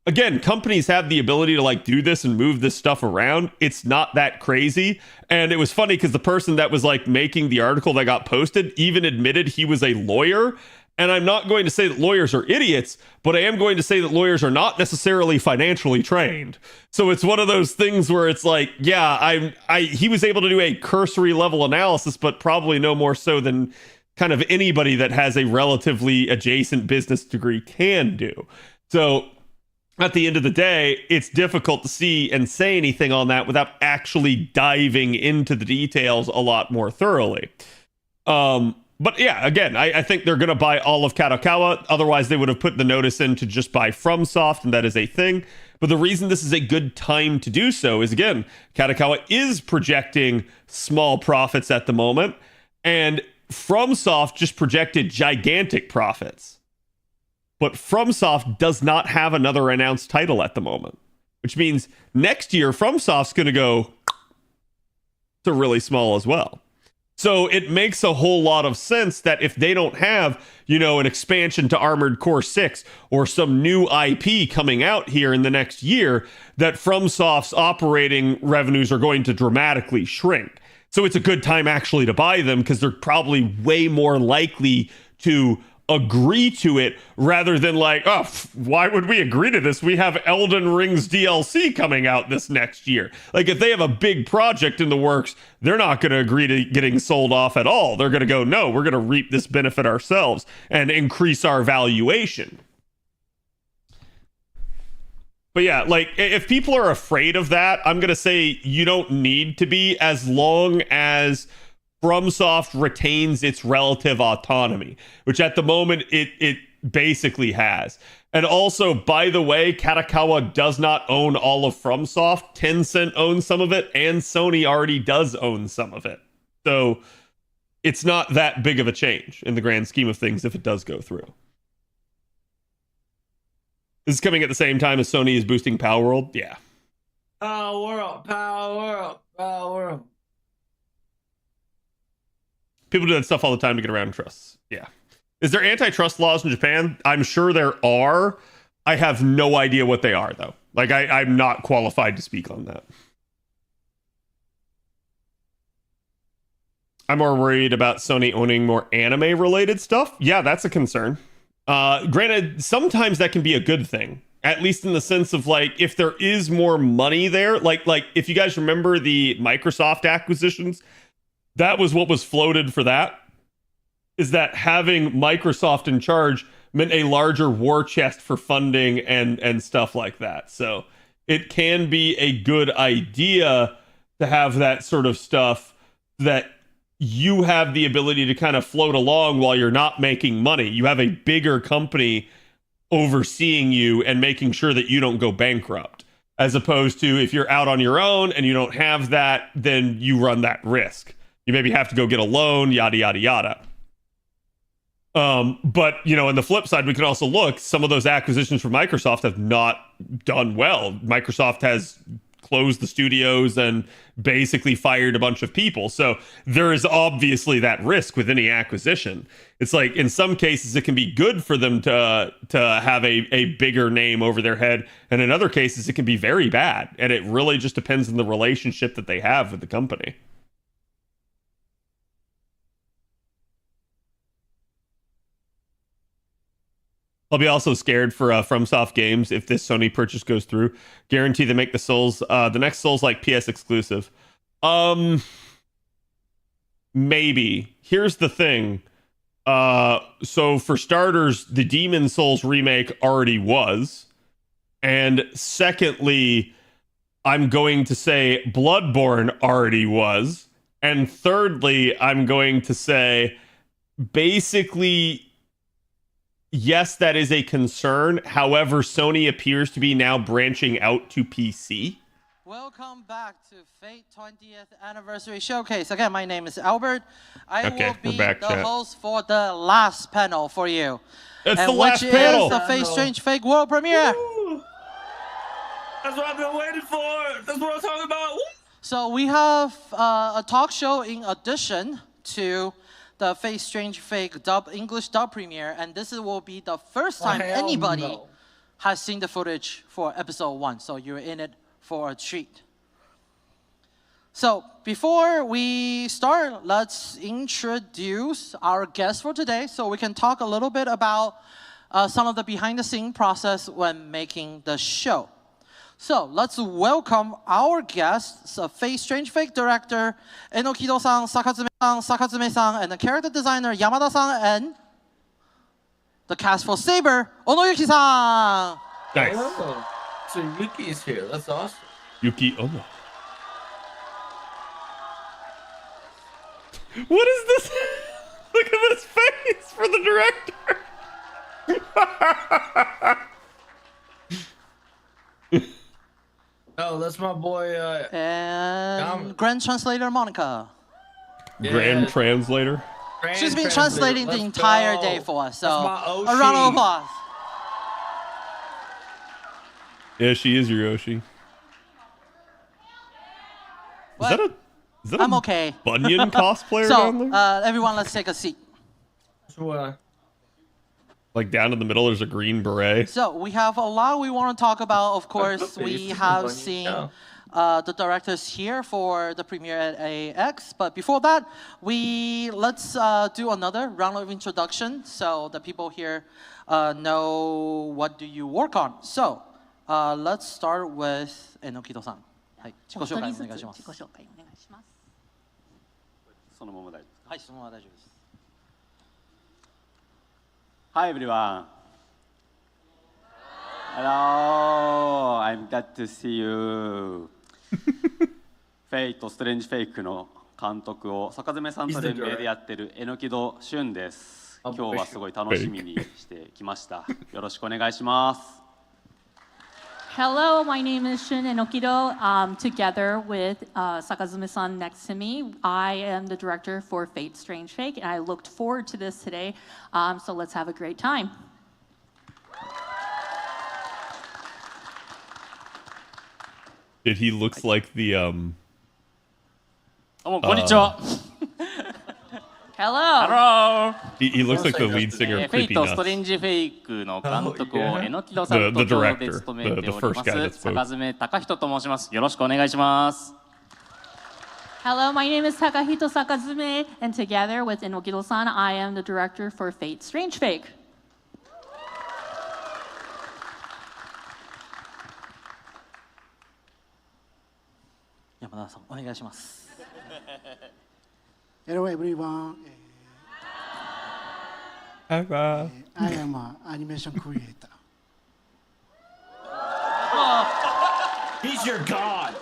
again, companies have the ability to like do this and move this stuff around. It's not that crazy. And it was funny because the person that was like making the article that got posted even admitted he was a lawyer. And I'm not going to say that lawyers are idiots, but I am going to say that lawyers are not necessarily financially trained. So it's one of those things where it's like, yeah, he was able to do a cursory level analysis, but probably no more so than kind of anybody that has a relatively adjacent business degree can do. So at the end of the day, it's difficult to see and say anything on that without actually diving into the details a lot more thoroughly. But yeah, again, I think they're going to buy all of Kadokawa. Otherwise, they would have put the notice in to just buy FromSoft, and that is a thing. But the reason this is a good time to do so is, again, Kadokawa is projecting small profits at the moment, and FromSoft just projected gigantic profits. But FromSoft does not have another announced title at the moment, which means next year, FromSoft's going to go to really small as well. So it makes a whole lot of sense that if they don't have, an expansion to Armored Core 6 or some new IP coming out here in the next year, that FromSoft's operating revenues are going to dramatically shrink. So it's a good time actually to buy them because they're probably way more likely to agree to it rather than like, oh, why would we agree to this? We have Elden Ring's DLC coming out this next year. Like if they have a big project in the works, they're not going to agree to getting sold off at all. They're going to go, no, we're going to reap this benefit ourselves and increase our valuation. But yeah, like if people are afraid of that, I'm going to say you don't need to be, as long as FromSoft retains its relative autonomy, which at the moment it basically has. And also, by the way, Kadokawa does not own all of FromSoft. Tencent owns some of it, and Sony already does own some of it. So it's not that big of a change in the grand scheme of things if it does go through. This is coming at the same time as Sony is boosting Palworld. Yeah.
Palworld.
People do that stuff all the time to get around trusts. Yeah. Is there antitrust laws in Japan? I'm sure there are. I have no idea what they are, though. Like, I'm not qualified to speak on that. I'm more worried about Sony owning more anime-related stuff. Yeah, that's a concern. Granted, sometimes that can be a good thing. At least in the sense of, like, if there is more money there. Like if you guys remember the Microsoft acquisitions, that was what was floated for that, is that having Microsoft in charge meant a larger war chest for funding and stuff like that. So it can be a good idea to have that sort of stuff, that you have the ability to kind of float along while you're not making money. You have a bigger company overseeing you and making sure that you don't go bankrupt, as opposed to if you're out on your own and you don't have that, then you run that risk. You maybe have to go get a loan, yada, yada, yada. But, you know, on the flip side, we can also look, some of those acquisitions from Microsoft have not done well. Microsoft has closed the studios and basically fired a bunch of people. So there is obviously that risk with any acquisition. It's like, in some cases, it can be good for them to have a bigger name over their head. And in other cases, it can be very bad. And it really just depends on the relationship that they have with the company. I'll be also scared for FromSoft games if this Sony purchase goes through. Guarantee they make the Souls, the next Souls like PS exclusive. Maybe. Here's the thing. So for starters, the Demon Souls remake already was. And secondly, I'm going to say Bloodborne already was. And thirdly, I'm going to say basically, yes, that is a concern. However, Sony appears to be now branching out to PC.
Welcome back to Fate 20th Anniversary Showcase. Again, my name is Albert. I will be the host for the last panel for you.
It's the last panel.
Which is the Fate Strange Fake World Premiere.
Woo! That's what I've been waiting for. That's what I'm talking about. Woo!
So we have a talk show in addition to the Fate Strange Fake English dub premiere, and this will be the first time anybody has seen the footage for episode 1, so you're in it for a treat. So before we start, let's introduce our guest for today so we can talk a little bit about some of the behind-the-scene process when making the show. So let's welcome our guests, Fate Strange Fake director Enokido-san, Sakazume-san, and the character designer Yamada-san, and the cast for Saber, Onoyuki-san.
Nice.
Oh, so Yuki is here. That's awesome.
Yuki Ono. What is this? Look at this face for the director.
Oh, that's my boy.
And Grand Translator Monica.
Grand Translator.
She's been translating the entire day for us, so a round of applause.
Yeah, she is your Yoshi.
What?
Is that a
I'm okay.
Bunyan cosplayer down there?
So, everyone, let's take a seat.
Sure.
Like down in the middle, there's a green beret.
So we have a lot we want to talk about. Of course, we have seen the directors here for the premiere at AX. But before that, let's do another round of introduction so the people here know what do you work on. So let's start with Enokido-san. はい、自己紹介お願いします。
自己紹介お願いします。
そのまま大丈夫です。
はい、そのまま大丈夫です。
Hi everyone. Hello. I'm glad to see you. Fate Strange Fake の監督を坂詰さんと連名でやってる榎木戸俊です。今日はすごい楽しみにしてきました。よろしくお願いします。
Hello, my name is Shun Enokido. Together with Sakazume-san next to me, I am the director for Fate Strange Fake, and I looked forward to this today. So let's have a great time.
Dude, he looks like the
konnichiwa.
Hello.
He looks like the lead singer of Creepy Nuts.
フェイトストレンジフェイクの監督を榎木戸さんと共同で務めております坂詰隆人と申します。よろしくお願いします。
Hello, my name is Takahito Sakazume, and together with Enokido-san, I am the director for Fate Strange Fake.
Yamada-san, お願いします。
Hello everyone.
Hi,
I am an animation creator.
He's your god.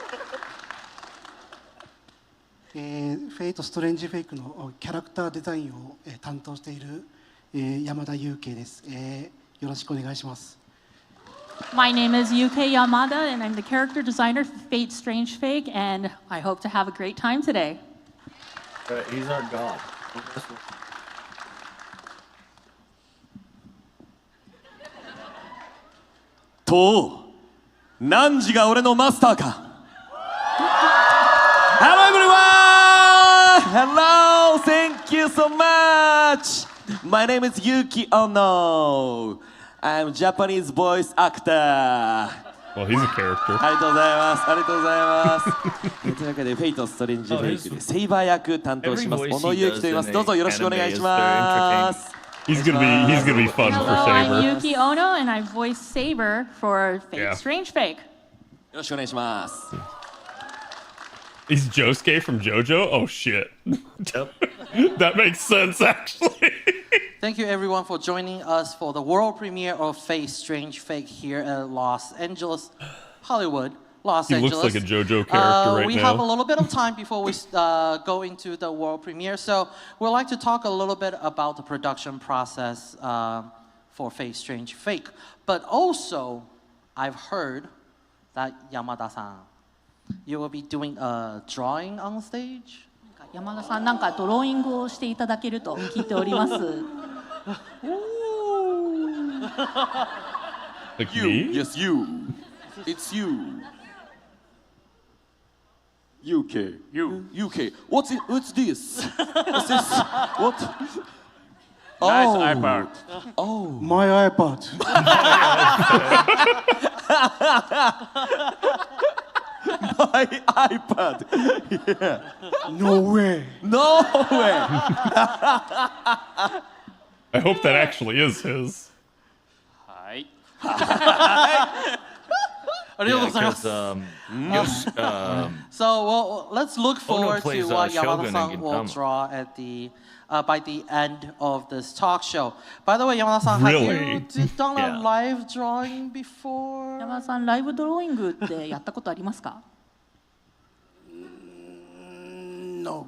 フェイトストレンジフェイクのキャラクターデザインを担当している山田裕慶です。よろしくお願いします。
My name is Yuke Yamada, and I'm the character designer for Fate Strange Fake, and I hope to have a great time today.
He's our god.
と何時が俺のマスターか。Hello everyone! Hello! Thank you so much! My name is Yuki Ono. I'm Japanese voice actor.
Well, he's a character.
ありがとうございます。ありがとうございます。というわけで、フェイトストレンジフェイクでセイバー役担当します。小野祐希と言います。どうぞよろしくお願いします。
He's gonna be fun for
Hello, I'm
Saber.
Yuki Ono, and I voice Saber for Fate
Yeah.
Strange Fake.
よろしくお願いします。
He's Josuke from JoJo? Oh shit. That makes sense actually.
Thank you everyone for joining us for the world premiere of Fate Strange Fake here at Los Angeles, Hollywood, Los Angeles.
He looks like a JoJo character right
we
now.
have a little bit of time before we go into the world premiere, so we'd like to talk a little bit about the production process for Fate Strange Fake. But also, I've heard that Yamada-san, you will be doing a drawing on stage?
山田さん、なんかドローイングをしていただけると聞いております。
Like
you,
me?
yes you. It's you. UK. UK. What's this? What's this? What?
Nice
iPad. Oh.
My iPad.
My iPad. Yeah.
No way.
No way.
I hope that actually is his.
Hi.
ありがとうございます。
So well, let's look forward to
plays,
what
Shogun
Yamada-san
in
will
Gintama.
draw at the by the end of this talk show. By the way, Yamada-san, have
Really?
you done a
Yeah.
live drawing before?
山田さん、ライブドローイングってやったことありますか？
No.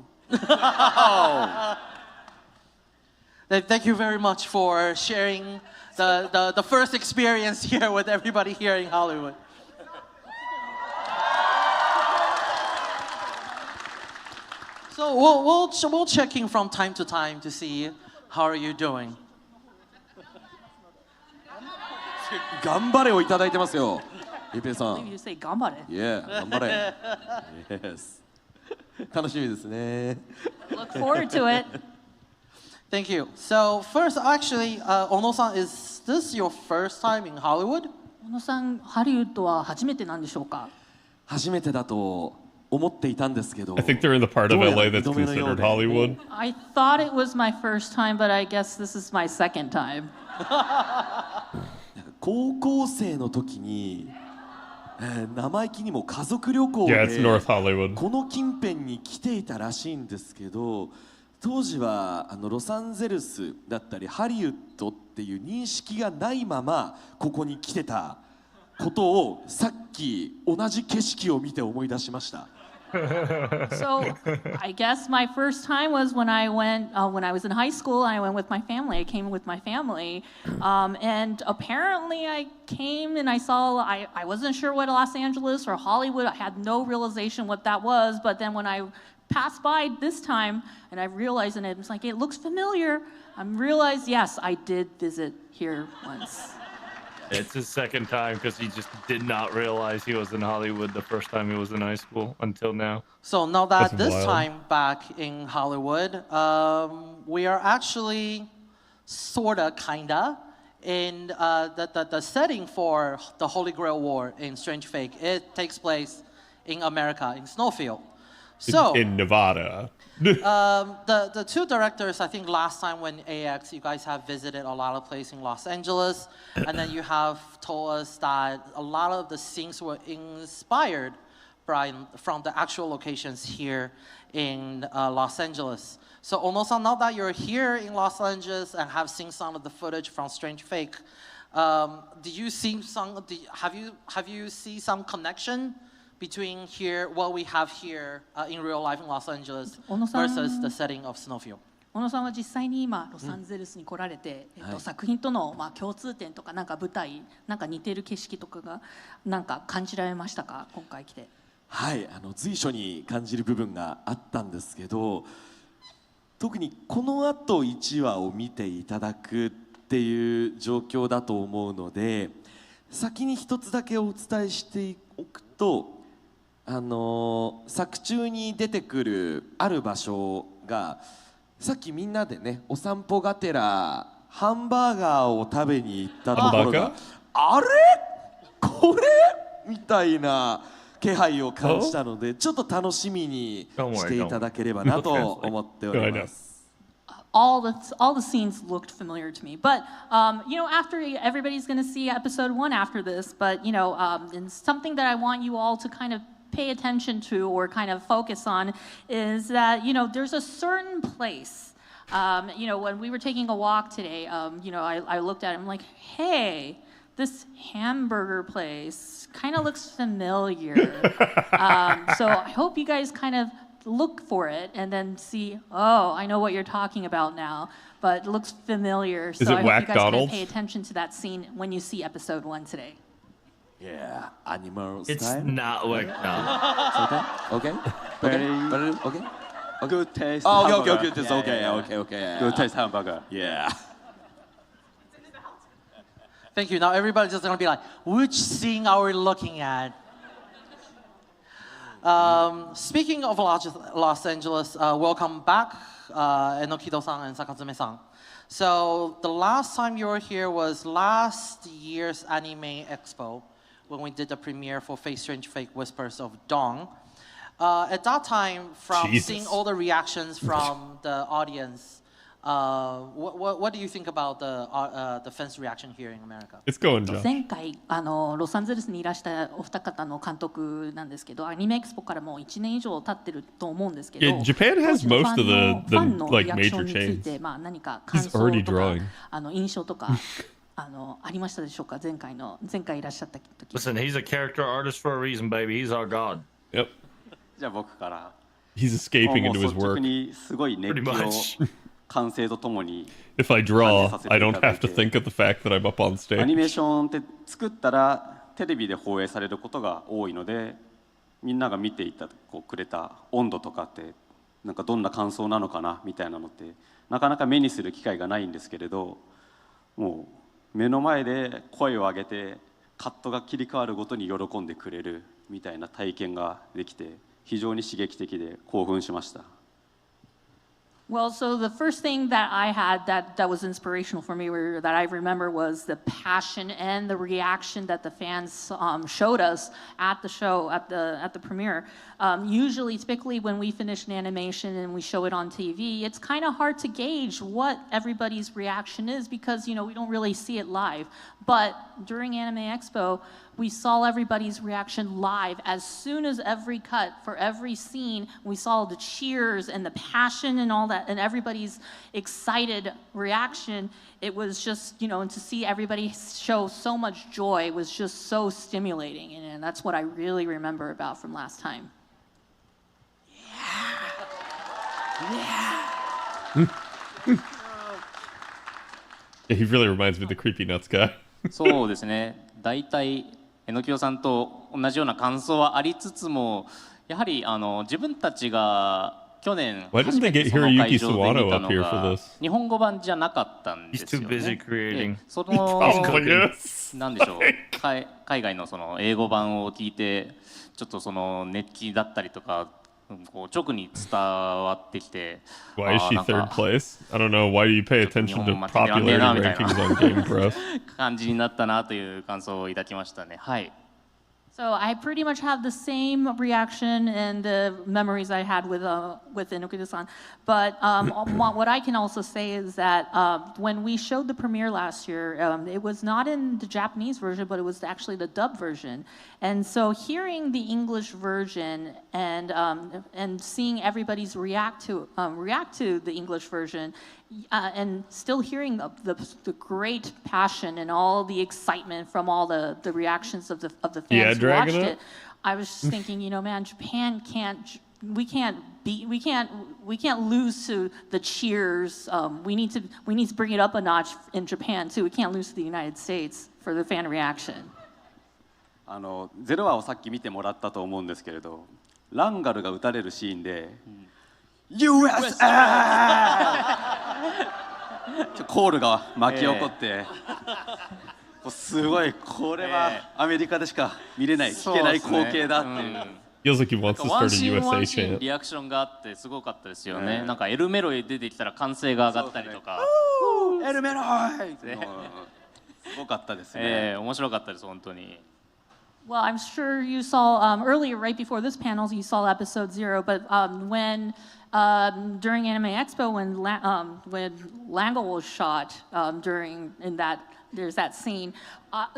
Thank you very much for sharing the first experience here with everybody here in Hollywood. So we'll check in from time to time to see how are you doing.
頑張れをいただいてますよ。ゆうぺいさ
Maybe
ん。
you say 頑張れ。
Yeah, 頑張れ。Yes. 楽しみですね。
Look forward to it.
Thank you. So first, actually, Ono-san, is this your first time in Hollywood?
小野さん、ハリウッドは初めてなんでしょうか？
初めてだと思っていたんですけど。
I think they're in the part of
どうやら
LA that's
二度目のよう
considered
で
Hollywood.
I thought it was my first time, but I guess this is my second time.
高校生の時に、生意気にも家族旅行
Yeah,
で
it's North Hollywood.
この近辺に来ていたらしいんですけど、当時はロサンゼルスだったりハリウッドっていう認識がないままここに来てたことをさっき同じ景色を見て思い出しました。
So I guess my first time was when I went when I was in high school. I went with my family. I came with my family, and apparently I came and I saw. I wasn't sure what Los Angeles or Hollywood. I had no realization what that was. But then when I passed by this time and I realized, and it was like it looks familiar. I realized yes, I did visit here once.
It's his second time because he just did not realize he was in Hollywood the first time he was in high school until now.
So now that
That's
this
wild.
time back in Hollywood, we are actually sorta kinda in the setting for the Holy Grail War in Strange Fake. It takes place in America, in Snowfield. So
In Nevada.
the two directors, I think last time when AX, you guys have visited a lot of places in Los Angeles, and then you have told us that a lot of the scenes were inspired from the actual locations here in Los Angeles. So Ono-san, now that you're here in Los Angeles and have seen some of the footage from Strange Fake, have you seen some connection between here, what we have here in real life in Los Angeles versus the setting of Snowfield?
小野さんは実際に今ロサンゼルスに来られて、作品との共通点とかなんか舞台なんか似てる景色とかがなんか感じられましたか今回来て？
はい、随所に感じる部分があったんですけど、特にこの後1話を見ていただくっていう状況だと思うので、先に一つだけお伝えしておくと、作中に出てくるある場所が、さっきみんなでねお散歩がてらハンバーガーを食べに行ったところが、あれこれみたいな気配を感じたので、ちょっと楽しみにしていただければなと思っております。
all the scenes looked familiar to me. But you know, after everybody's going to see episode 1 after this, but you know, and something that I want you all to kind of pay attention to or kind of focus on is that, you know, there's a certain place. You know, when we were taking a walk today, you know, I looked at it, I'm like, hey, this hamburger place kind of looks familiar. So I hope you guys kind of look for it and then see, oh, I know what you're talking about now, but it looks familiar. So I hope you guys kind of pay attention to that scene when you see episode 1 today.
Yeah, animal
It's
style.
not like no.
Okay. Okay.
Good taste.
Oh,
hamburger.
Okay.
Good taste hamburger.
Yeah.
Thank you. Now everybody's just gonna be like, which scene are we looking at? Speaking of Los Angeles, welcome back, Enokido-san and Sakazume-san. So the last time you were here was last year's Anime Expo, when we did the premiere for Fate Strange Fake Whispers of Dawn. At that time, from seeing all the reactions from the audience, what do you think about the fans' reaction here in America?
It's going down.
前回ロサンゼルスにいらしたお二方の監督なんですけど、アニメエクスポからもう1年以上経ってると思うんですけど、
Yeah, Japan has most of the
ファンの
like
リアクショ
major
ンについ
chains.
て何か感想
He's already
とか
drawing.
印象とかありましたでしょうか？前回いらっしゃった時。
Listen, he's a character artist for a reason, baby. He's our god.
Yep.
じゃあ僕から。
He's escaping into his
もう
work.
率直にすごい熱気を完成とともに。
If I draw, I don't have to think of the fact that I'm up on
アニ
stage.
メーションって作ったらテレビで放映されることが多いので、みんなが見ていたくれた温度とかってなんかどんな感想なのかなみたいなのってなかなか目にする機会がないんですけれど、もう目の前で声を上げてカットが切り替わるごとに喜んでくれるみたいな体験ができて非常に刺激的で興奮しました。
Well, so the first thing that I had that was inspirational for me, or that I remember, was the passion and the reaction that the fans showed us at the show, at the premiere. Usually, typically, when we finish an animation and we show it on TV, it's kind of hard to gauge what everybody's reaction is because, you know, we don't really see it live. But during Anime Expo, we saw everybody's reaction live. As soon as every cut for every scene, we saw the cheers and the passion and all that, and everybody's excited reaction. It was just, you know, and to see everybody show so much joy was just so stimulating, and that's what I really remember about from last time.
Yeah, he really reminds me of the creepy nuts guy.
そうですね。大体榎木さんと同じような感想はありつつも、やはり自分たちが去年
Why didn't they get
その会
Hiroyuki
場で見
Sawano
た
up
の
here for
が
this?
日本語版じゃなかったんですよ
He's too
ね。
busy creating.
その
Yes.
なんでしょう、海外のその英語版を聞いて、ちょっとその熱気だったりとか、こう直に伝わってきて、
Why is she
なんか
third place? I don't know. Why do you pay
ちょっと日
attention
本
to
語間違えらんねえなみ
popularity
たい
rankings
な
on Game Press?
感じになったなという感想を抱きましたね。はい。
So I pretty much have the same reaction and the memories I had with Enoki-san. But what I can also say is that when we showed the premiere last year, it was not in the Japanese version, but it was actually the dub version. And so hearing the English version and seeing everybody's react to the English version, and still hearing the great passion and all the excitement from all the reactions of the fans who watched it, I was just thinking, you know, man, Japan we can't lose to the cheers. We need to bring it up a notch in Japan too. We can't lose to the United States for the fan reaction.
ゼロ話をさっき見てもらったと思うんですけれど、ランガルが撃たれるシーンで、USA コールが巻き起こって、すごいこれはアメリカでしか見れない聞けない光景だっていう。
Feels like he wants to
ワン
start a
シーンワ
USA
ンシーン
chant.
リアクションがあってすごかったですよね。なんかエルメロイ出てきたら歓声が上がったりとか。
エルメロイってすごかったですね。
面白かったです本当に。
Well, I'm sure you saw earlier, right before this panel, you saw episode 0. But when during Anime Expo, when Langle was shot there's that scene,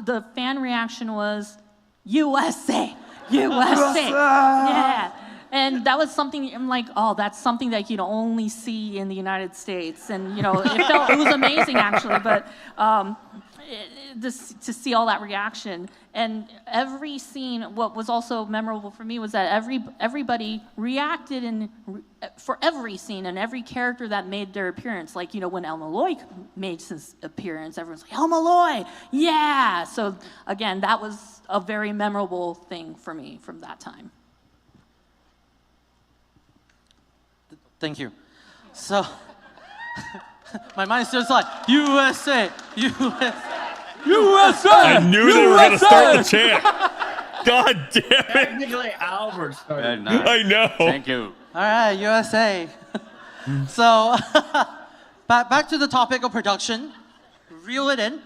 the fan reaction was USA, USA, yeah. And that was something I'm like, oh, that's something that you can only see in the United States, and it was amazing actually, but. To see all that reaction, and every scene, what was also memorable for me was that everybody reacted for every scene and every character that made their appearance. Like when El Malloy made his appearance, everyone's like El Malloy, yeah. So again, that was a very memorable thing for me from that time.
Thank you. So my mind is just like USA, USA.
USA! I knew they were going to start the chant. God damn it.
Technically, Albert started.
I know.
Thank you.
All right, USA. So, back to the topic of production. Reel it in.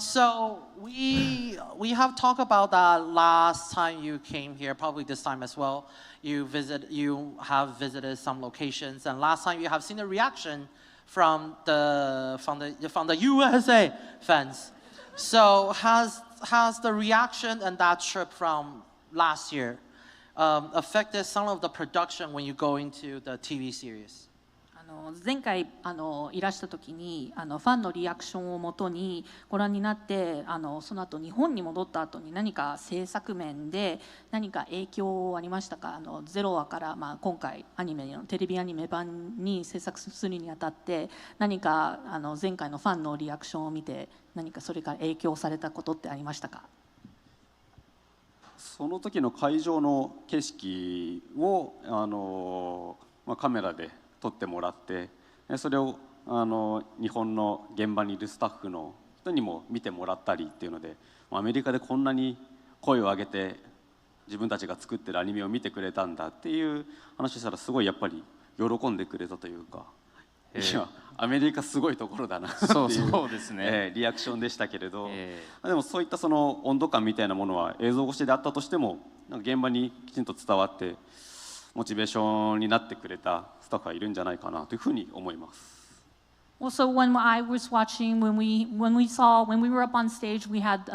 So we have talked about that last time you came here, probably this time as well. You have visited some locations, and last time you have seen the reaction from the USA fans. So has the reaction and that trip from last year affected some of the production when you go into the TV series?
前回いらした時にファンのリアクションをもとにご覧になってその後日本に戻った後に何か制作面で何か影響ありましたか？0話から、今回テレビアニメ版に制作するにあたって何か前回のファンのリアクションを見て何かそれから影響されたことってありましたか？
その時の会場の景色をカメラで撮ってもらってそれを日本の現場にいるスタッフの人にも見てもらったりっていうのでアメリカでこんなに声を上げて自分たちが作ってるアニメを見てくれたんだっていう話をしたらすごいやっぱり喜んでくれたというか、いやアメリカすごいところだなっていう
そうですね、
リアクションでしたけれど、でもそういったその温度感みたいなものは映像越しであったとしてもなんか現場にきちんと伝わってモチベーションになってくれたスタッフがいるんじゃないかなというふうに思います。
Well, so when I was watching, when we were up on stage, we had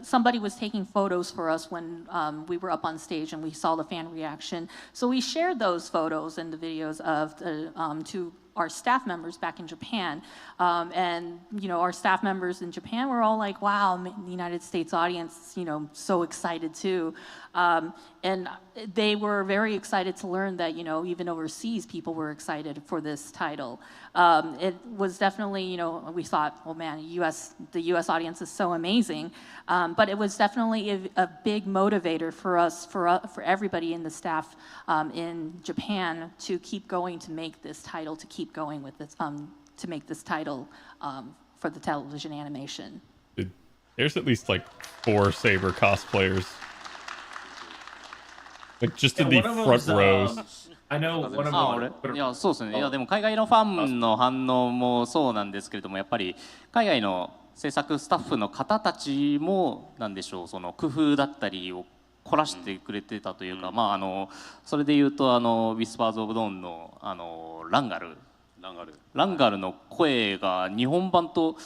somebody was taking photos for us when we were up on stage, and we saw the fan reaction. So we shared those photos and the videos to our staff members back in Japan, and our staff members in Japan were all like, "Wow, the United States audience, so excited too." And they were very excited to learn that even overseas people were excited for this title. It was definitely we thought, oh man, the U.S. audience is so amazing, but it was definitely a big motivator for us, for everybody in the staff in Japan to keep going, to make this title, to keep going with this, to make this title for the television animation.
There's at least like 4 Saber cosplayers. Like just in the front rows.
I know one of them.
いやそうですね。いやでも海外のファンの反応もそうなんですけれども、やっぱり海外の制作スタッフの方たちもなんでしょう、その工夫だったりを凝らしてくれてたというか、それで言うとウィスパーズ・オブ・ドーンのランガルの声が日本版と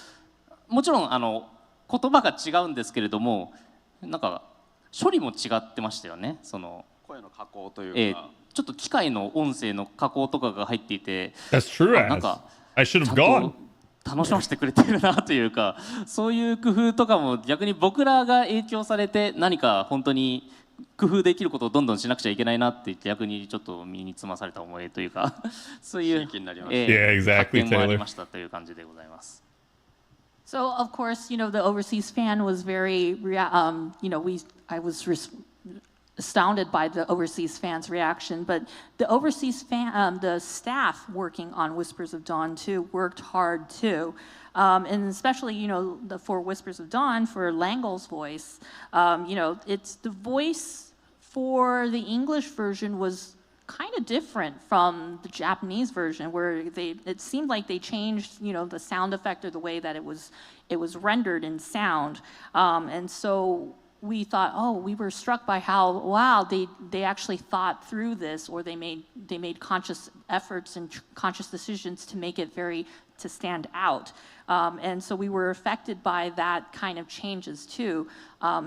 もちろん言葉が違うんですけれども、なんか処理も違ってましたよね。その
声の加工というか、
ちょっと機械の音声の加工とかが入っていて、
That's true.
なんか
I should have gone.
楽しませてくれてるなというか、そういう工夫とかも逆に僕らが影響されて何か本当に工夫できることをどんどんしなくちゃいけないなって言って逆にちょっと身につまされた思いというかそういう発見もありましたという感じでございます。
So of course, the overseas fan was very, astounded by the overseas fans' reaction, but the overseas the staff working on Whispers of Dawn too worked hard too, and especially for Whispers of Dawn for Langel's voice, it's the voice for the English version was kind of different from the Japanese version, where it seemed like they changed the sound effect or the way that it was rendered in sound, and so we thought, we were struck by how, wow, they actually thought through this, or they made conscious efforts and conscious decisions to make it to stand out. And so we were affected by that kind of changes too.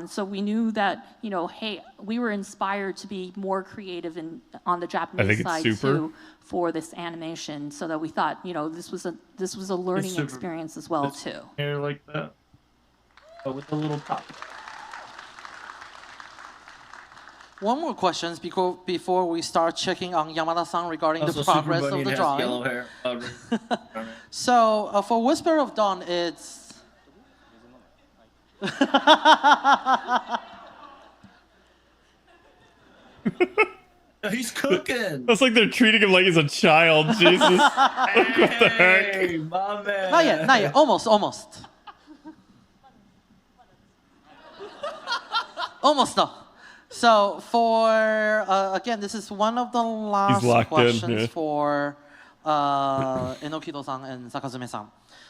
So we knew that, hey, we were inspired to be more creative on the Japanese side too for this animation, so that we thought, this was a learning experience as well too.
Hair like that, but with a little top.
One more questions before we start checking on Yamada-san regarding the progress of the drawing.
Yellow hair.
So for Whisper of Dawn, it's
he's cooking.
That's like they're treating him like he's a child. Jesus, like, what the heck?
My man.
Not yet. Almost. Almost though. So for again, this is one of the last questions for Enokido-san and Sakazume-san.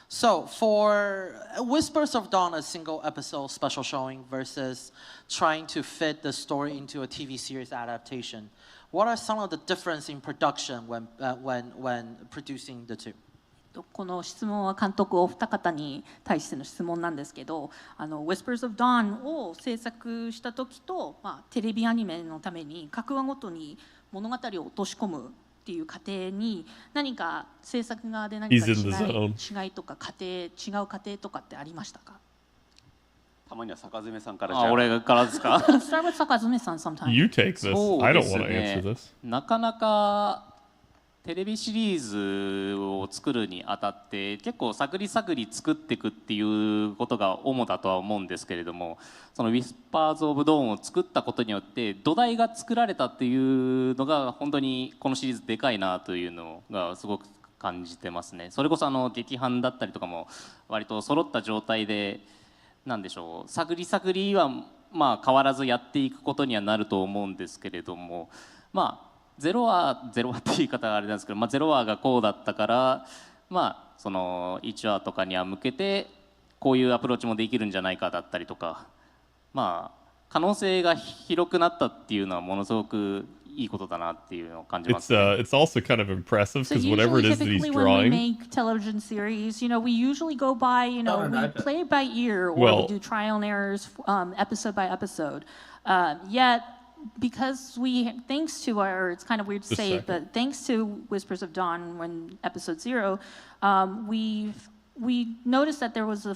So for Whispers of Dawn, a single episode special showing versus trying to fit the story into a TV series adaptation, what are some of the difference in production when producing the two?
この質問は監督お二方に対しての質問なんですけど、Whispers of Dawn を制作した時と、テレビアニメのために各話ごとに物語を落とし込むっていう過程に何か制作側で何か違いとか違う過程とかってありましたか？
たまには坂爪さんからじゃあ。
俺からですか？
Start with 坂爪さん sometime.
You take this. I don't want to answer this.
なかなかテレビシリーズを作るにあたって結構探り探り作っていくっていうことが主だとは思うんですけれども、その Whispers of Dawn を作ったことによって土台が作られたっていうのが本当にこのシリーズでかいなというのがすごく感じてますね。それこそ劇伴だったりとかも割と揃った状態でなんでしょう、探り探りは変わらずやっていくことにはなると思うんですけれども、ゼロ話って言い方があれなんですけど、ゼロ話がこうだったから、その1話とかには向けてこういうアプローチもできるんじゃないかだったりとか、可能性が広くなったっていうのはものすごくいいことだなっていうのを感じます。
It's also kind of impressive because whatever it is that he's drawing.
When we make television series, we usually go by, we play it by ear, or we do trial and errors, episode by episode. Yet, because thanks to it's kind of weird to say it, but thanks to Whispers of Dawn, when episode 0, we noticed that there was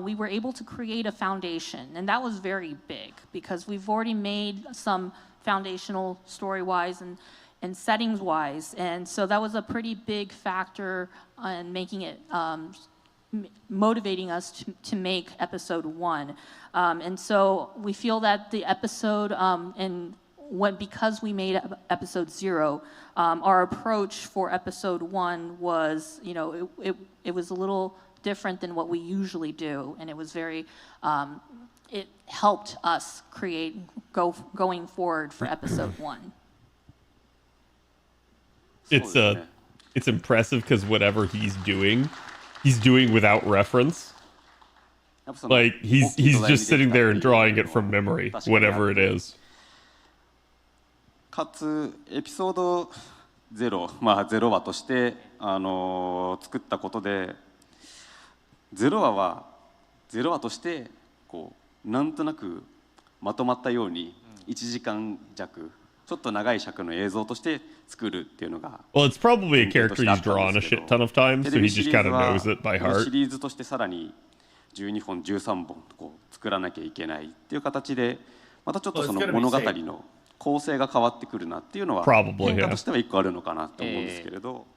we were able to create a foundation, and that was very big because we've already made some foundational story-wise and settings-wise, and so that was a pretty big factor in making it motivating us to make episode 1. And so we feel that the episode, because we made episode 0, our approach for episode 1 was, it was a little different than what we usually do, and it was very, it helped us going forward for episode 1.
It's impressive because whatever he's doing without reference. Like he's just sitting there and drawing it from memory, whatever it is.
かつエピソード0、0話として作ったことで、0話は0話としてこうなんとなくまとまったように1時間弱。ちょっと長い尺の映像として作るっていうのが。
Well, it's probably a character he's drawn a shit ton of times, so he just kind of knows it by heart.
シリーズとしてさらに12本、13本こう作らなきゃいけないっていう形で、またちょっとその物語の構成が変わってくるなっていうのは変化としては1個あるのかなと思うんですけれど、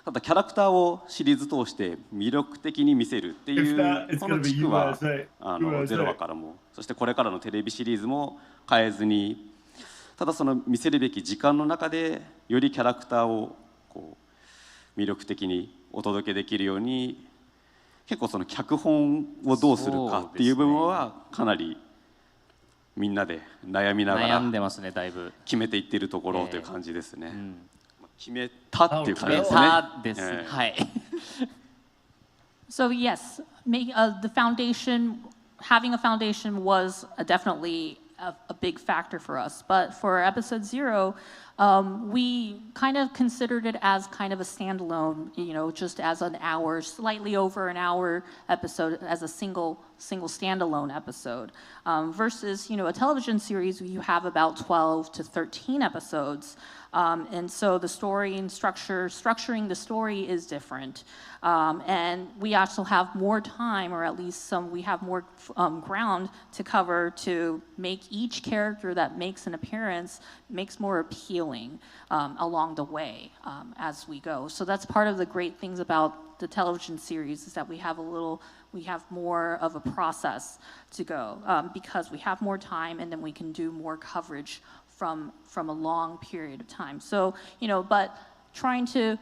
ただキャラクターをシリーズ通して魅力的に見せるっていうこの軸は0話からもそしてこれからのテレビシリーズも変えずにただその見せるべき時間の中でよりキャラクターをこう魅力的にお届けできるように結構その脚本をどうするかっていう部分はかなりみんなで悩みながら
悩んでますねだいぶ
決めていっているところという感じですね。決めたっていう感じですね。
はい。
So yes, the foundation, having a foundation was definitely a big factor for us. But for episode 0, we kind of considered it as kind of a standalone, just as an hour, slightly over an hour episode as a single standalone episode. Versus, a television series, you have about 12 to 13 episodes. And so the story and structuring the story is different. And we also have more time, or at least we have more ground to cover to make each character that makes an appearance makes more appealing along the way as we go. So that's part of the great things about the television series is that we have more of a process to go because we have more time and then we can do more coverage from a long period of time. So, but trying to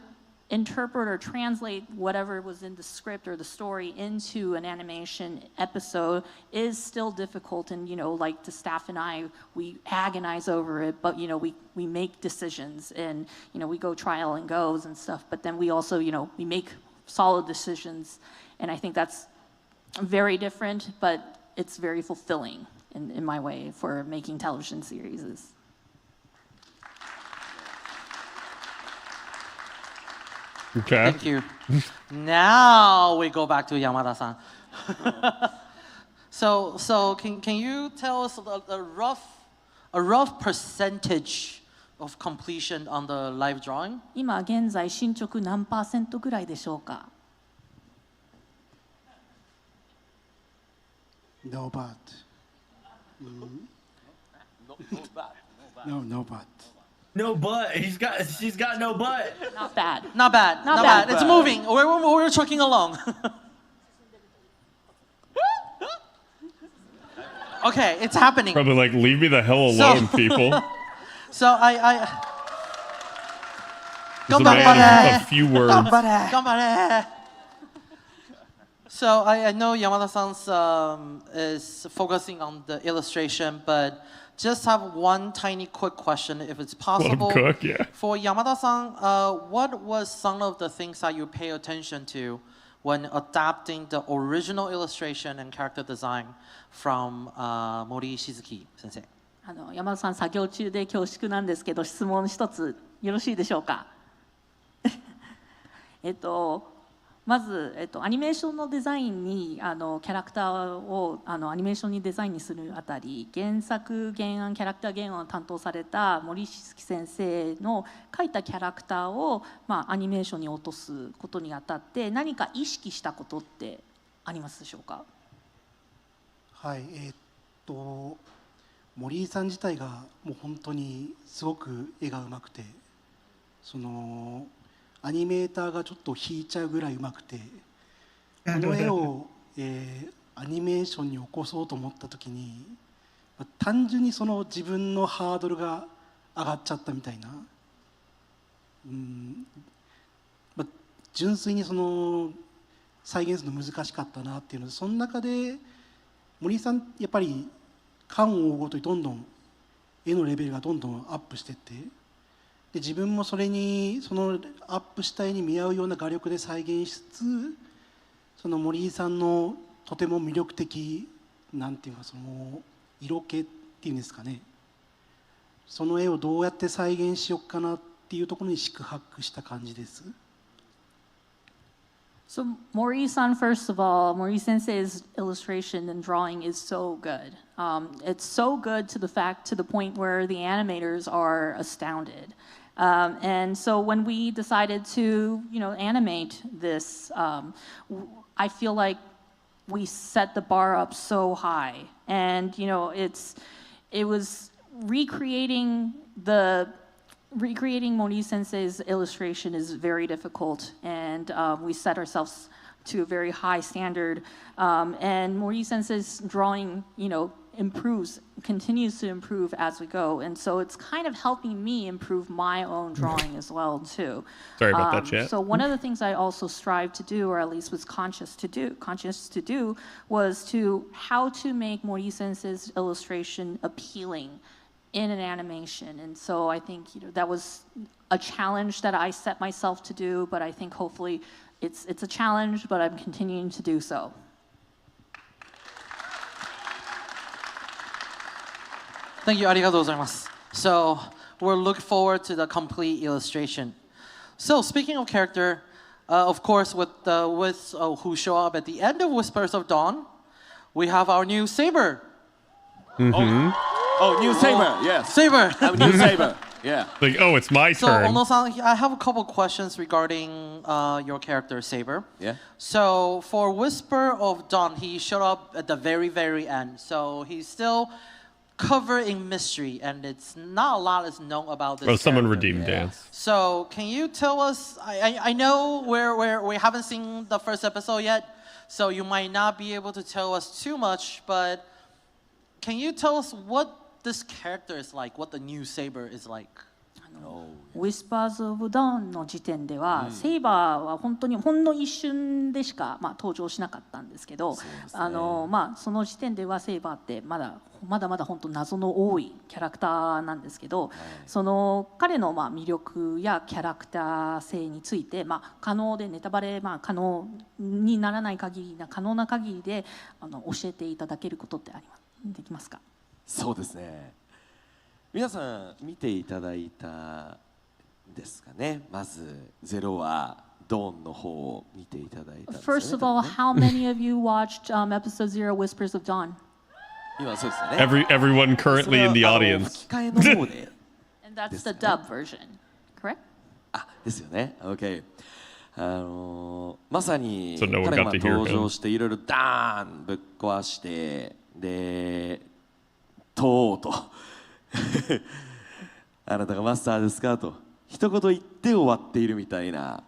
interpret or translate whatever was in the script or the story into an animation episode is still difficult. And, like the staff and I, we agonize over it, but, we make decisions and, we go trial and goes and stuff. But then we also, we make solid decisions. And I think that's very different, but it's very fulfilling in my way for making television series.
Okay.
Thank you. Now we go back to Yamada-san. So can you tell us a rough percentage of completion on the live drawing?
今現在進捗何%ぐらいでしょうか?
No but. No but.
No butt. She's got no butt.
Not bad.
Not bad. Not bad. It's moving. We're trucking along. Okay, it's happening.
Probably like, leave me the hell alone, people.
So I
He's a man of few words.
Ganbare. So I know Yamada-san's is focusing on the illustration, but just have one tiny quick question, if it's possible.
Let him cook, yeah.
For Yamada-san, what was some of the things that you pay attention to when adapting the original illustration and character design from Mori Shizuki sensei?
山田さん作業中で恐縮なんですけど質問一つよろしいでしょうかまず、アニメーションのデザインにキャラクターをアニメーションにデザインにするあたり原作原案キャラクター原案を担当された森静樹先生の描いたキャラクターを、アニメーションに落とすことにあたって何か意識したことってありますでしょうか？
はい、森井さん自体がもう本当にすごく絵がうまくてアニメーターがちょっと引いちゃうぐらいうまくてこの絵を、アニメーションに起こそうと思った時に、単純に自分のハードルが上がっちゃったみたいな、純粋に再現するの難しかったなっていうのでその中で森井さんやっぱり巻を追うごとにどんどん絵のレベルがどんどんアップしていってで自分もそれにアップした絵に見合うような画力で再現しつつ森井さんのとても魅力的なんていうか色気っていうんですかねその絵をどうやって再現しようかなっていうところに宿泊した感じです。
So Mori-san, first of all, Mori-sensei's illustration and drawing is so good. It's so good to the point where the animators are astounded. And so when we decided to, animate this, I feel like we set the bar up so high, and it was recreating the recreating Mori Sensei's illustration is very difficult, and we set ourselves to a very high standard. And Mori Sensei's drawing, continues to improve as we go, and so it's kind of helping me improve my own drawing as well too.
Sorry about that, chat.
So one of the things I also strive to do, or at least was conscious to do, was how to make Mori Sensei's illustration appealing in an animation. And so I think that was a challenge that I set myself to do, but I think hopefully it's a challenge, but I'm continuing to do so.
Thank you, ありがとうございます。So we're looking forward to the complete illustration. So speaking of character, of course, with who show up at the end of Whispers of Dawn, we have our new Saber.
Oh, new Saber, yes.
Saber.
New Saber, yeah.
Like, oh, it's my
So,
turn.
Ono-san, I have a couple questions regarding your character, Saber.
Yeah.
So, for Whisper of Dawn, he showed up at the very, very end. So, he's still covered in mystery, and it's not a lot is known about this.
Oh, someone
character.
redeemed Dance.
So, can you tell us? I know we haven't seen the first episode yet, so you might not be able to tell us too much. But can you tell us what this character is like? What the new Saber is like?
Whispers of Dawn の時点では、セイバーは本当にほんの一瞬でしか、登場しなかったんですけど、その時点ではセイバーってまだ本当謎の多いキャラクターなんですけど、その彼の魅力やキャラクター性について、可能でネタバレ可能にならない限り可能な限りで教えていただけることってできますか？
そうですね。皆さん見ていただいたですかね。まずゼロはドーンの方を見ていただいたんですよね。
First of all, how many of you watched episode 0 Whispers of Dawn?
今そうですよね。
Everyone currently in the audience.
吹き替えの方で。
And that's the dub version, correct?
あ、ですよね。OK。まさに
So no one
彼
got
が
to hear
登
him.
場していろいろダーンぶっ壊してでとうとあなたがマスターですかと一言言って終わっているみたいな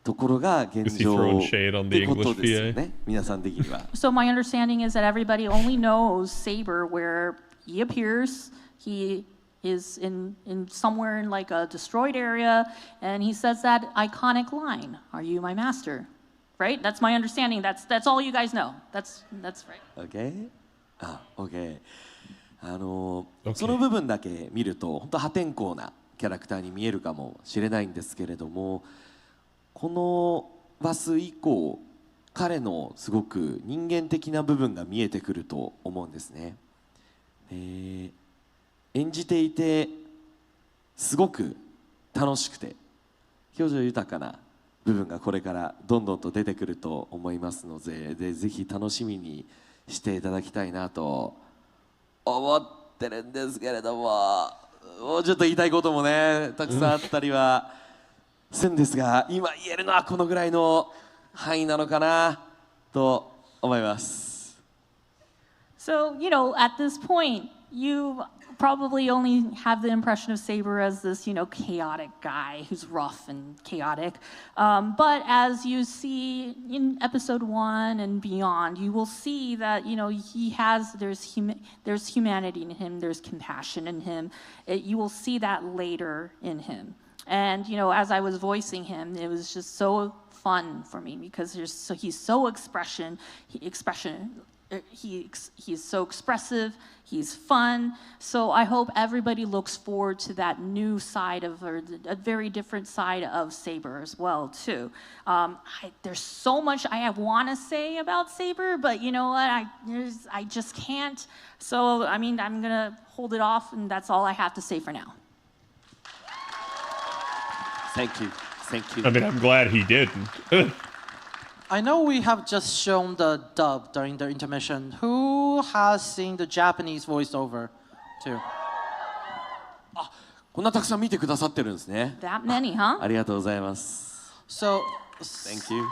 ところが現状ってことですよね。皆さん的には。
So my understanding is that everybody only knows Saber where he appears. He is in somewhere in like a destroyed area, and he says that iconic line, "Are you my master?" Right? That's my understanding. That's all you guys know. That's right.
Okay. あ、OK。その部分だけ見ると本当破天荒なキャラクターに見えるかもしれないんですけれども、このバス以降彼のすごく人間的な部分が見えてくると思うんですね。演じていてすごく楽しくて表情豊かな部分がこれからどんどんと出てくると思いますので、ぜひ楽しみにしていただきたいなと思ってるんですけれども、もうちょっと言いたいこともねたくさんあったりはするんですが、今言えるのはこのぐらいの範囲なのかなと思います。
So, at this point, you probably only have the impression of Saber as this, chaotic guy who's rough and chaotic. But as you see in episode 1 and beyond, you will see that, there's humanity in him, there's compassion in him. You will see that later in him. And, as I was voicing him, it was just so fun for me because he's so he's so expressive, he's fun. So I hope everybody looks forward to that new side or a very different side of Saber as well too. There's so much I want to say about Saber, but you know what? I just can't. So I'm gonna hold it off, and that's all I have to say for now.
Thank you.
I'm glad he didn't.
I know we have just shown the dub during the intermission. Who has seen the Japanese voiceover too?
こんなたくさん見てくださってるんですね。
That many, huh?
ありがとうございます。
So,
Thank you.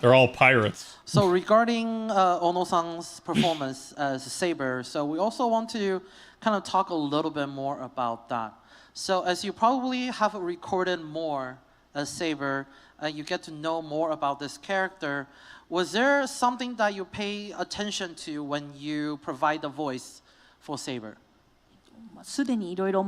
They're all pirates.
So regarding Ono-san's performance as Saber, so we also want to kind of talk a little bit more about that. So as you probably have recorded more as Saber, you get to know more about this character. Was there something that you pay attention to when you provide the voice for Saber?
すでにいろいろ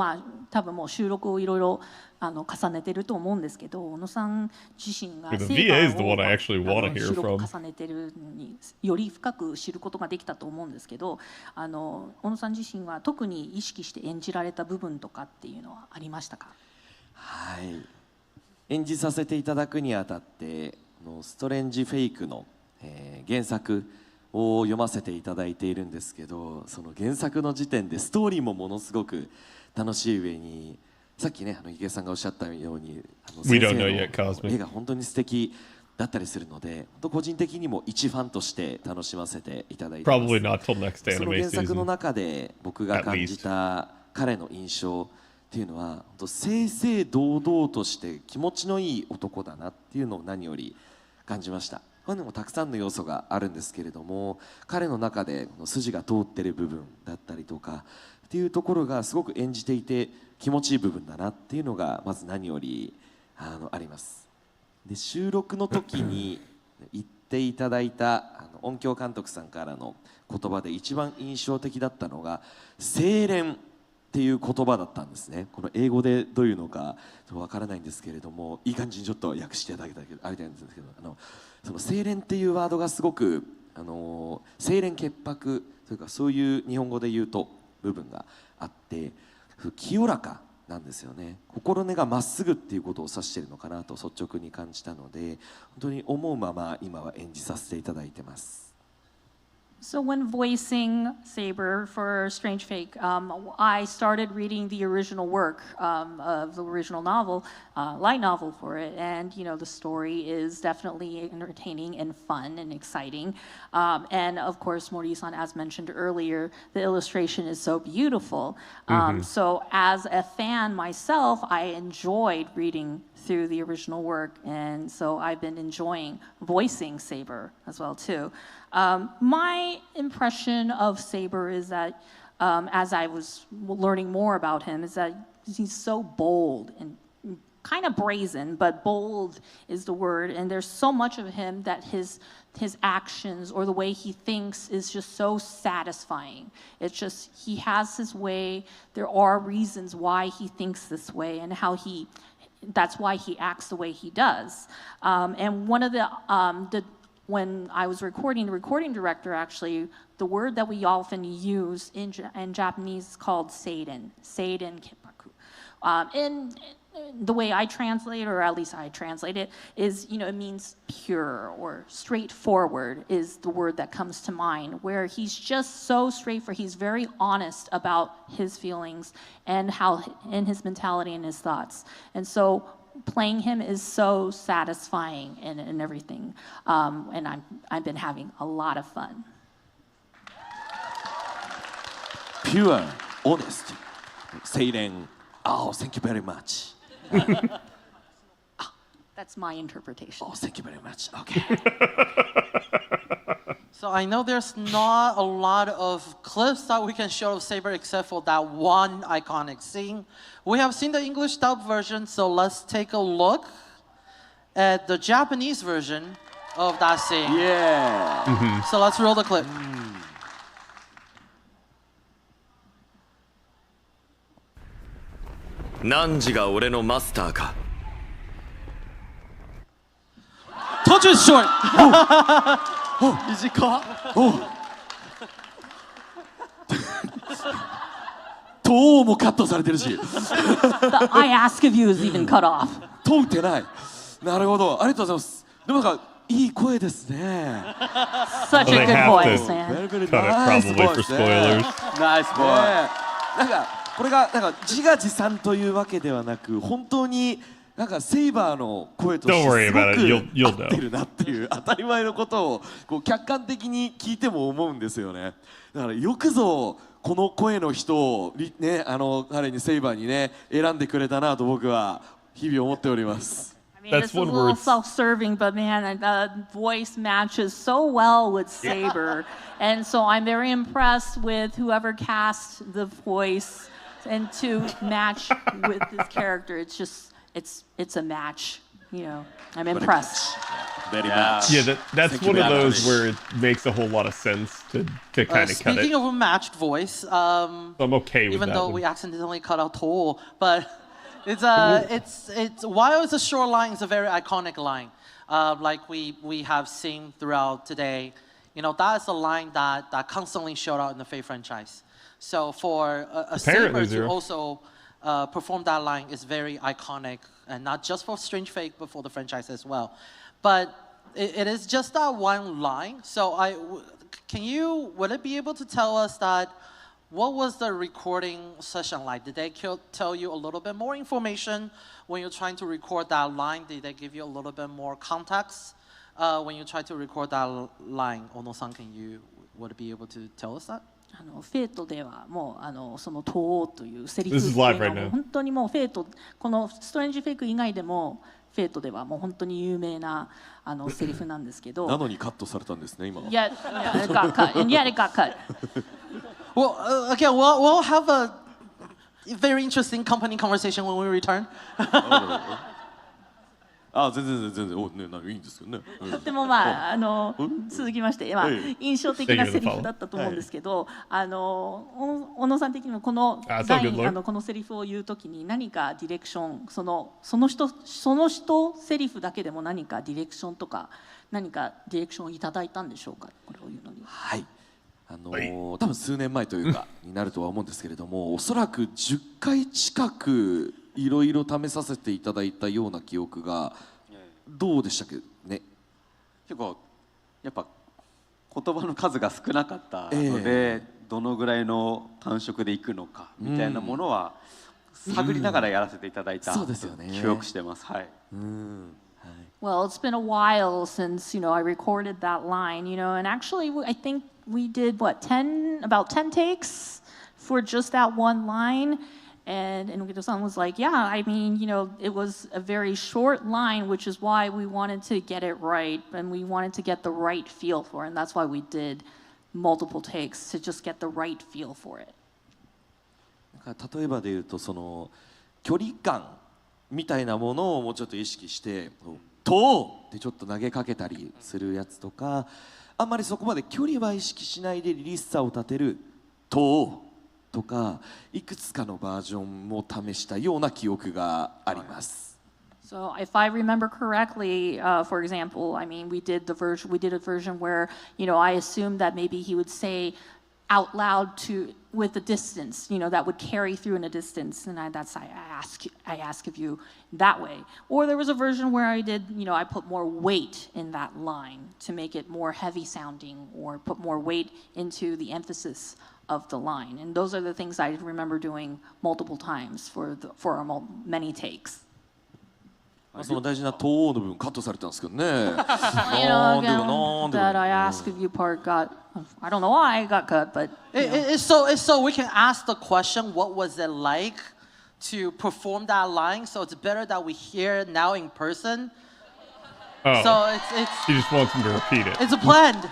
多分もう収録をいろいろ重ねてると思うんですけど、小野さん自身が
The VA is the one I actually want to hear
収録を
from.
重ねてるのにより深く知ることができたと思うんですけど、小野さん自身は特に意識して演じられた部分とかっていうのはありましたか？
はい、演じさせていただくにあたってストレンジフェイクの、原作を読ませていただいているんですけど、その原作の時点でストーリーもものすごく楽しい上に、さっきね池江さんがおっしゃったように先生の絵が本当に素敵だったりするので、個人的にも一ファンとして楽しませていただいてます。
Probably not till next
その
anime
原作の
season.
中で僕が感じた彼の印象っていうのは、本当正々堂々として気持ちのいい男だなっていうのを何より感じました。他にもたくさんの要素があるんですけれども、彼の中で筋が通ってる部分だったりとかっていうところがすごく演じていて気持ちいい部分だなっていうのがまず何よりあります。で、収録の時に言っていただいた音響監督さんからの言葉で一番印象的だったのが清廉っていう言葉だったんですね。この英語でどういうのかわからないんですけれども、いい感じにちょっと訳していただけたらありたいんですけど、その清廉っていうワードがすごく清廉潔白というか、そういう日本語で言うと部分があって、清らかなんですよね。心根がまっすぐっていうことを指しているのかなと率直に感じたので、本当に思うまま今は演じさせていただいてます。
So when voicing Saber for Strange Fake, I started reading the original work of the original novel, light novel for it, and the story is definitely entertaining and fun and exciting. And of course, Mori-san, as mentioned earlier, the illustration is so beautiful. So as a fan myself, I enjoyed reading through the original work, and so I've been enjoying voicing Saber as well too. My impression of Saber is that, as I was learning more about him, is that he's so bold and kind of brazen, but bold is the word. And there's so much of him that his actions or the way he thinks is just so satisfying. It's just, he has his way. There are reasons why he thinks this way and that's why he acts the way he does. And one of when I was recording, the recording director actually, the word that we often use in Japanese is called seiden keppaku. And the way I translate, or at least I translate it, is, it means pure or straightforward is the word that comes to mind, where he's just so straightforward. He's very honest about his feelings and his mentality and his thoughts. And so playing him is so satisfying and everything. And I've been having a lot of fun.
Pure, honest, seiden. Oh, thank you very much.
That's my interpretation.
Oh, thank you very much. Okay.
So I know there's not a lot of clips that we can show of Saber except for that one iconic scene. We have seen the English dub version, so let's take a look at the Japanese version of that scene.
Yeah.
So let's roll the clip.
汝が俺のマスターか。
Touch is short.短
どうもカットされてるし。
The I ask of you is even cut off.
通ってない。なるほど。ありがとうございます。でもいい声ですね。
Such a good voice, man.
Very, very
Cut it
nice
probably for
voice.
spoilers.
Nice boy. これが自画自賛というわけではなく、本当にセイバーの声としてすごく合ってるなっていう当たり前のことを客観的に聞いても思うんですよね。だからよくぞこの声の人を彼にセイバーにね選んでくれたなと僕は日々思っております。
I mean, this is a little self-serving, but man, the voice matches so well with Saber. And so I'm very impressed with whoever cast the voice and to match with this character. It's just, it's a match, you know. I'm impressed.
Very much. Yeah, that's one of those where it makes a whole lot of sense to kind of cut it.
Speaking of a matched voice,
I'm okay with
even
that
though
one.
we accidentally cut out Toll, but it's while it's a short line, it's a very iconic line. Like we have seen throughout today, you know, that is a line that constantly showed out in the Fate franchise. So for a Saber to also perform that line is very iconic, and not just for Strange Fate, but for the franchise as well. But it is just that one line. So would it be able to tell us that what was the recording session like? Did they tell you a little bit more information when you're trying to record that line? Did they give you a little bit more context when you try to record that line? Ono-san, would it be able to tell us that?
フェイトではもうその「とう」というセリフっていうのは本当にもうフェイトこのストレンジフェイク以外でもフェイトではもう本当に有名なセリフなんですけど。
なのにカットされたんですね今。
Yeah, it got cut. And yet it got cut.
Well, again, we'll have a very interesting company conversation when we return.
全然いいんですけどね。
とてもまあ続きまして印象的なセリフだったと思うんですけど、小野さん的にもこのラインこのセリフを言うときに何かディレクションその人セリフだけでも何かディレクションとか何かディレクションをいただいたんでしょうか、これを言うのに。
はい。多分数年前というかになるとは思うんですけれども、おそらく10回近くいろいろ試させていただいたような記憶がどうでしたっけね。
結構やっぱ言葉の数が少なかったので、どのぐらいの感触でいくのかみたいなものは探りながらやらせていただいた記憶してます。はい。
Well, it's been a while since, you know, I recorded that line, you know, and actually I think we did about 10 takes for just that one line. And Uguito-san was like, yeah, I mean, you know, it was a very short line, which is why we wanted to get it right and we wanted to get the right feel for it. And that's why we did multiple takes to just get the right feel for it.
例えばで言うとその距離感みたいなものをもうちょっと意識して「とう!」ってちょっと投げかけたりするやつとか、あんまりそこまで距離は意識しないでリリースさを立てる「とう!」とかいくつかのバージョンも試したような記憶があります。
So if I remember correctly, for example, I mean, we did a version where, you know, I assumed that maybe he would say out loud with a distance, you know, that would carry through in a distance, and I ask of you that way. Or there was a version where I did, you know, I put more weight in that line to make it more heavy sounding, or put more weight into the emphasis of the line. And those are the things I remember doing multiple times for our many takes.
その大事な「と」の部分カットされたんですけどね。
That I asked of you part got, I don't know why it got cut, but
it's so we can ask the question, what was it like to perform that line? So it's better that we hear it now in person.
Oh,
so it's
he just wants him to repeat it.
It's planned.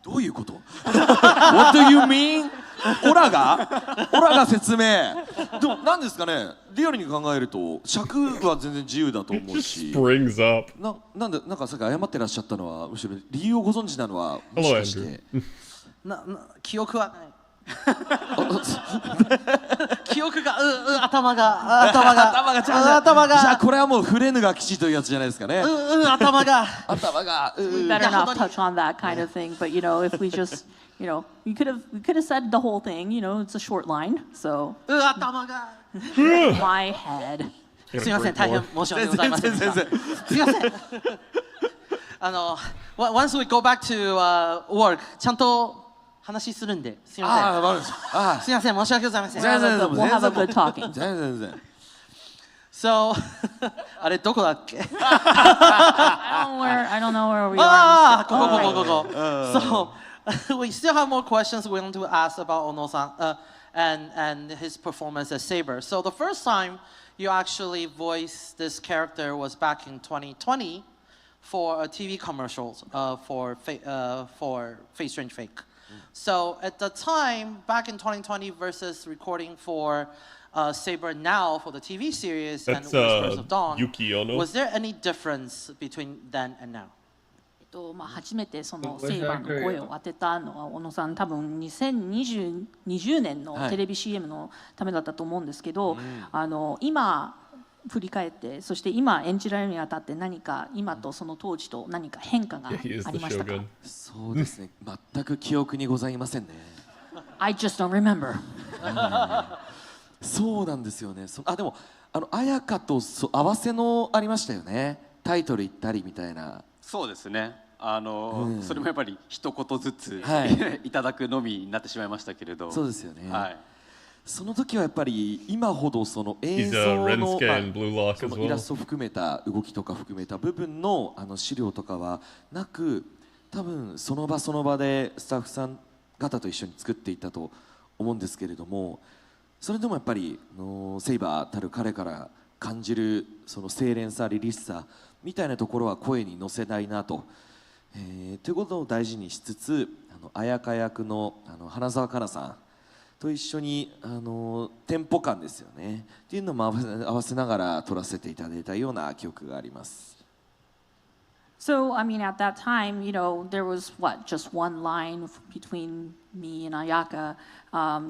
どういうこと？ What do you mean? オラが説明。でも何ですかね。リアルに考えると尺は全然自由だと思うし。
Springs up.
なんかさっき謝ってらっしゃったのはむしろ理由をご存知なのはもしかして。
記憶はない。記憶が頭がじゃあ
これはもうフレヌが吉というやつじゃないですかね。
頭が
We better not touch on that kind of thing, but you know, if we just, you know, we could have said the whole thing, you know, it's a short line, so
頭が
my head.
すみません、大変申し訳ございませんでした。すみません。Once we go back to work, ちゃんと話するんで、すみません。すみません、申し訳ございません。
We'll have a good talking.
全然。
So あれどこだっけ？
I don't know where we
are. ここ。So we still have more questions we want to ask about Ono-san. and his performance as Saber. So the first time you actually voiced this character was back in 2020 for a TV commercial for Fate Strange Fake. So at the time, back in 2020 versus recording for Saber now for the TV series and Whispers of Dawn, was there any difference between then and now?
初めてそのセイバーの声を当てたのは小野さん多分2020年のテレビ CM のためだったと思うんですけど、今振り返ってそして今演じられるにあたって何か今とその当時と何か変化がありましたか？
そうですね、全く記憶にございませんね。
I just don't remember.
そうなんですよね。でも綾香と合わせのありましたよね。タイトル言ったりみたいな。
そうですね。それもやっぱり一言ずつ、いただくのみになってしまいましたけれど。
そうですよね。その時はやっぱり今ほどその映像のイラストを含めた動きとか含めた部分の資料とかはなく、多分その場その場でスタッフさん方と一緒に作っていったと思うんですけれども、それでもやっぱりセイバーたる彼から感じるその清廉さ、凛々しさみたいなところは声に乗せないなと。ということを大事にしつつ、綾香役の花澤香菜さんと一緒にテンポ感ですよねっていうのも合わせながら撮らせていただいたような記憶があります。
So, I mean, at that time, you know, there was just one line between me and Ayaka,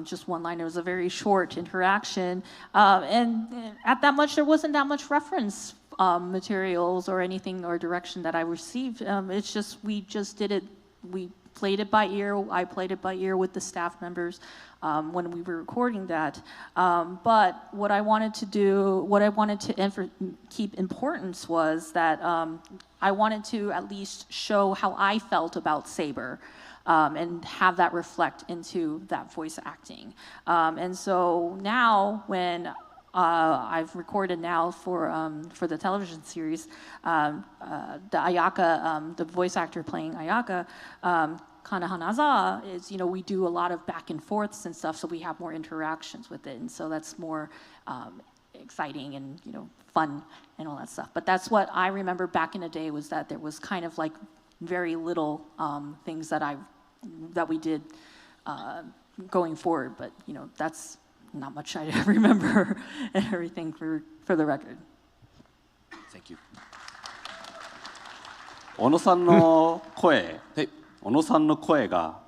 just one line. It was a very short interaction, and at that much, there wasn't that much reference materials or anything or direction that I received. It's just we just did it. We played it by ear. I played it by ear with the staff members when we were recording that. But what I wanted to do, what I wanted to keep importance was that I wanted to at least show how I felt about Saber. And have that reflect into that voice acting. And so now when I've recorded now for the television series, the Ayaka, the voice actor playing Ayaka, Kana Hanazawa, is, you know, we do a lot of back and forths and stuff, so we have more interactions with it, and so that's more exciting and, you know, fun and all that stuff. But that's what I remember back in the day, was that there was kind of like very little things that we did going forward, but, you know, that's not much I remember and everything for the record.
Thank you.
小野さんの声、小野さんの声が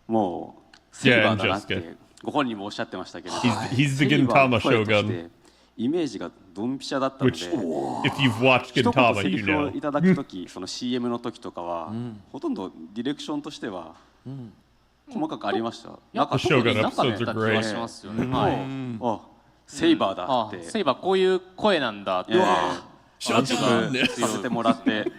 もうセイバーだなってご本人もおっしゃってましたけど、
He's the Gintama Shogun.
イメージがドンピシャだったので、
if you've watched Gintama,
セリフをいただくとき、その CM の時とかは、ほとんどディレクションとしては細かくありました。なんか特になかった気がしますよね。あ、セイバーだって。
セイバーこういう声なんだって。
させてもらって、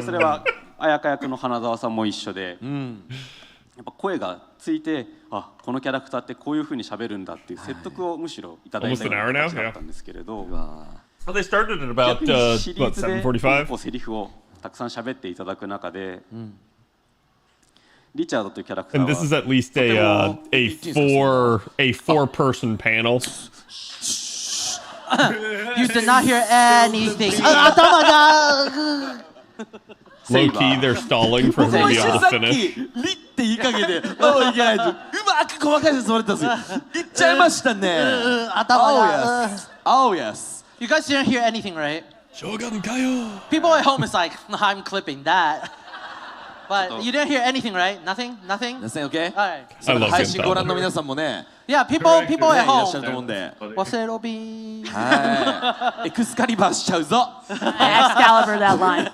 それは綾香役の花澤さんも一緒で、やっぱ声がついて、あ、このキャラクターってこういう風に喋るんだっていう説得をむしろいただいたような形だったんですけれど、
Well, they started at about 7:45.
セリフをたくさん喋っていただく中で、リチャードというキャラクターは
And this is at least a four-person panel.
You did not hear anything.
Low key, they're stalling for him to be able to finish.
リって言いかけて、いけないと、うまく細かい説明れたんですよ。言っちゃいましたね。Oh yes.
You guys didn't hear anything, right?
Shogun Kayo.
People at home is like, I'm clipping that. But you didn't hear anything, right? Nothing? Nothing?
Nothing, okay?
Alright.
配信ご覧の皆さんもね。
Yeah, people at
いらっ
home.
しゃると思うんで。
ワセロビー。
はい。エクスカリバーしちゃうぞ。
Excalibur that line.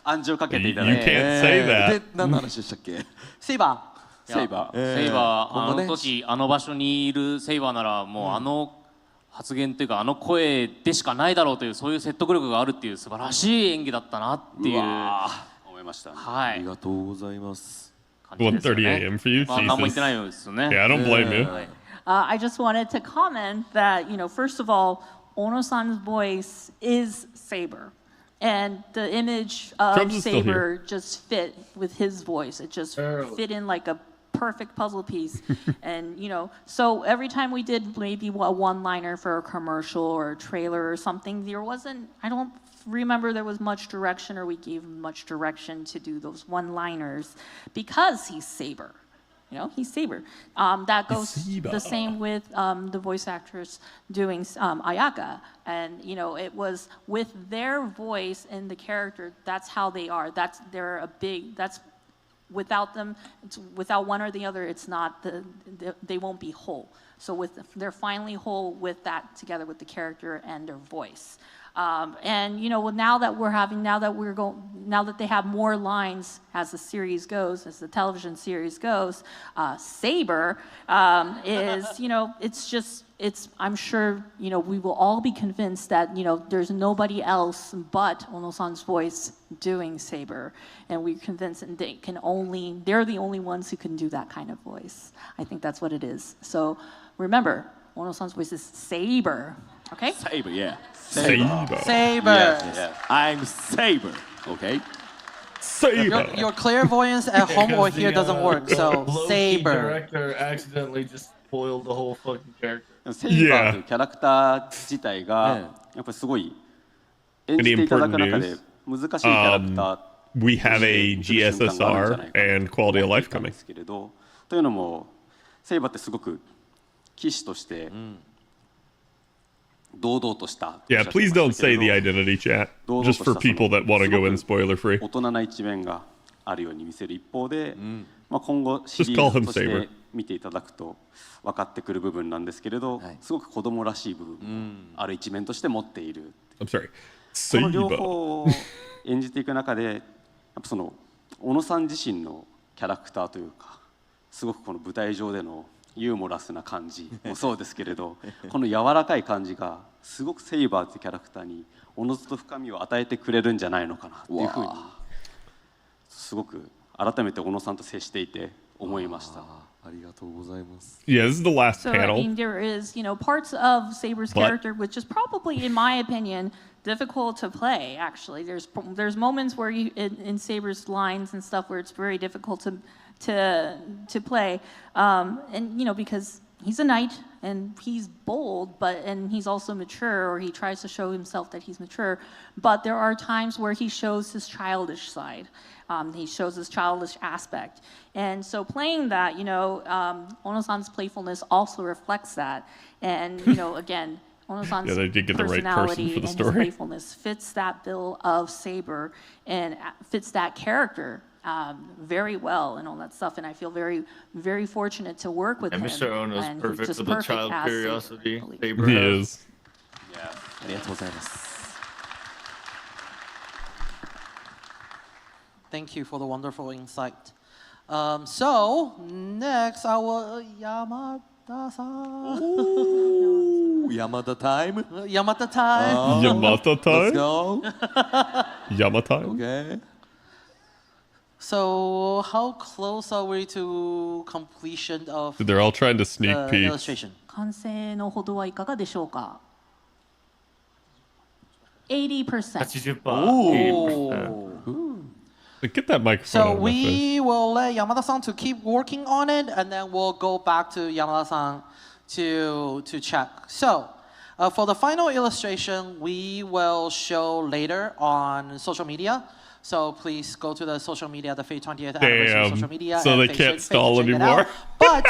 暗示をかけていただい
You
て。
can't say that.
で、何の話でしたっけ？
セイバ
ー。セイバー。
セイバー、あの時あの場所にいるセイバーならもうあの発言というかあの声でしかないだろうというそういう説得力があるっていう素晴らしい演技だったなっていう。
思いました。
はい。
ありがとうございます。
1:30 a.m. for you. Jesus.
何も言ってないようですよね。
Yeah, I don't blame you.
I just wanted to comment that, you know, first of all, Ono-san's voice is Saber. And the image of Saber just fit with his voice. It just fit in like a perfect puzzle piece. And, you know, so every time we did maybe a one-liner for a commercial or a trailer or something, there wasn't, I don't remember there was much direction, or we gave him much direction to do those one-liners because he's Saber. You know, he's Saber. That goes the same with the voice actress doing Ayaka. And, you know, it was with their voice and the character, that's how they are. They're a big, that's, without them, it's, without one or the other, it's not, they won't be whole. So they're finally whole with that together with the character and their voice. And you know, now that they have more lines as the series goes, as the television series goes, Saber is, you know, I'm sure, you know, we will all be convinced that, you know, there's nobody else but Ono-san's voice doing Saber, and we're convinced that they're the only ones who can do that kind of voice. I think that's what it is. So remember, Ono-san's voice is Saber. Okay?
Saber, yeah.
Saber.
Yes. I'm Saber. Okay.
Saber.
Your clairvoyance at home or here doesn't work. So Saber.
Director accidentally just spoiled the whole fucking character.
セイバーというキャラクター自体がやっぱりすごい演じていただく中で難しいキャラクター
We have a GSSR and quality of life coming.
というのもセイバーってすごく騎士として堂々とした
Yeah, please don't say the identity chat. Just for people that want to go in spoiler free.
大人な一面があるように見せる一方で、まあ今後シリーズとして見ていただくと分かってくる部分なんですけれど、すごく子供らしい部分ある一面として持っている。
I'm sorry.
この両方を演じていく中で、やっぱその小野さん自身のキャラクターというか、すごくこの舞台上でのユーモラスな感じもそうですけれど、この柔らかい感じがすごくセイバーというキャラクターにおのずと深みを与えてくれるんじゃないのかなっていうふうにすごく改めて小野さんと接していて思いました。
ありがとうございます。
Yeah, this is the last
so,
panel.
I mean, there is, you know, parts of Saber's character which is probably, in my opinion, difficult to play. Actually, there's moments where in Saber's lines and stuff where it's very difficult to play, and you know, because he's a knight and he's bold, and he's also mature, or he tries to show himself that he's mature. But there are times where he shows his childish side. He shows his childish aspect, and so playing that, you know, Ono-san's playfulness also reflects that, and you know, again. Ono-san's personality and his playfulness fits that bill of Saber and fits that character very well and all that stuff. And I feel very, very fortunate to work with him.
And Mr. Ono is perfect for the child curiosity.
Saber he is.
Yeah. ありがとうございます。
Thank you for the wonderful insight. So next, our Yamada-san.
Yamada time.
Yamada time.
Yamada time.
Let's go.
Yamada time.
Okay.
So how close are we to completion of
They're all trying to sneak peek.
illustration?
完成のほどはいかがでしょうか? 80%.
Get that microphone
So
out of my face.
we will let Yamada-san to keep working on it, and then we'll go back to Yamada-san to check. So for the final illustration, we will show later on social media. So please go to the social media, the Fate 20th anniversary social media.
So
and
they can't stall anymore.
But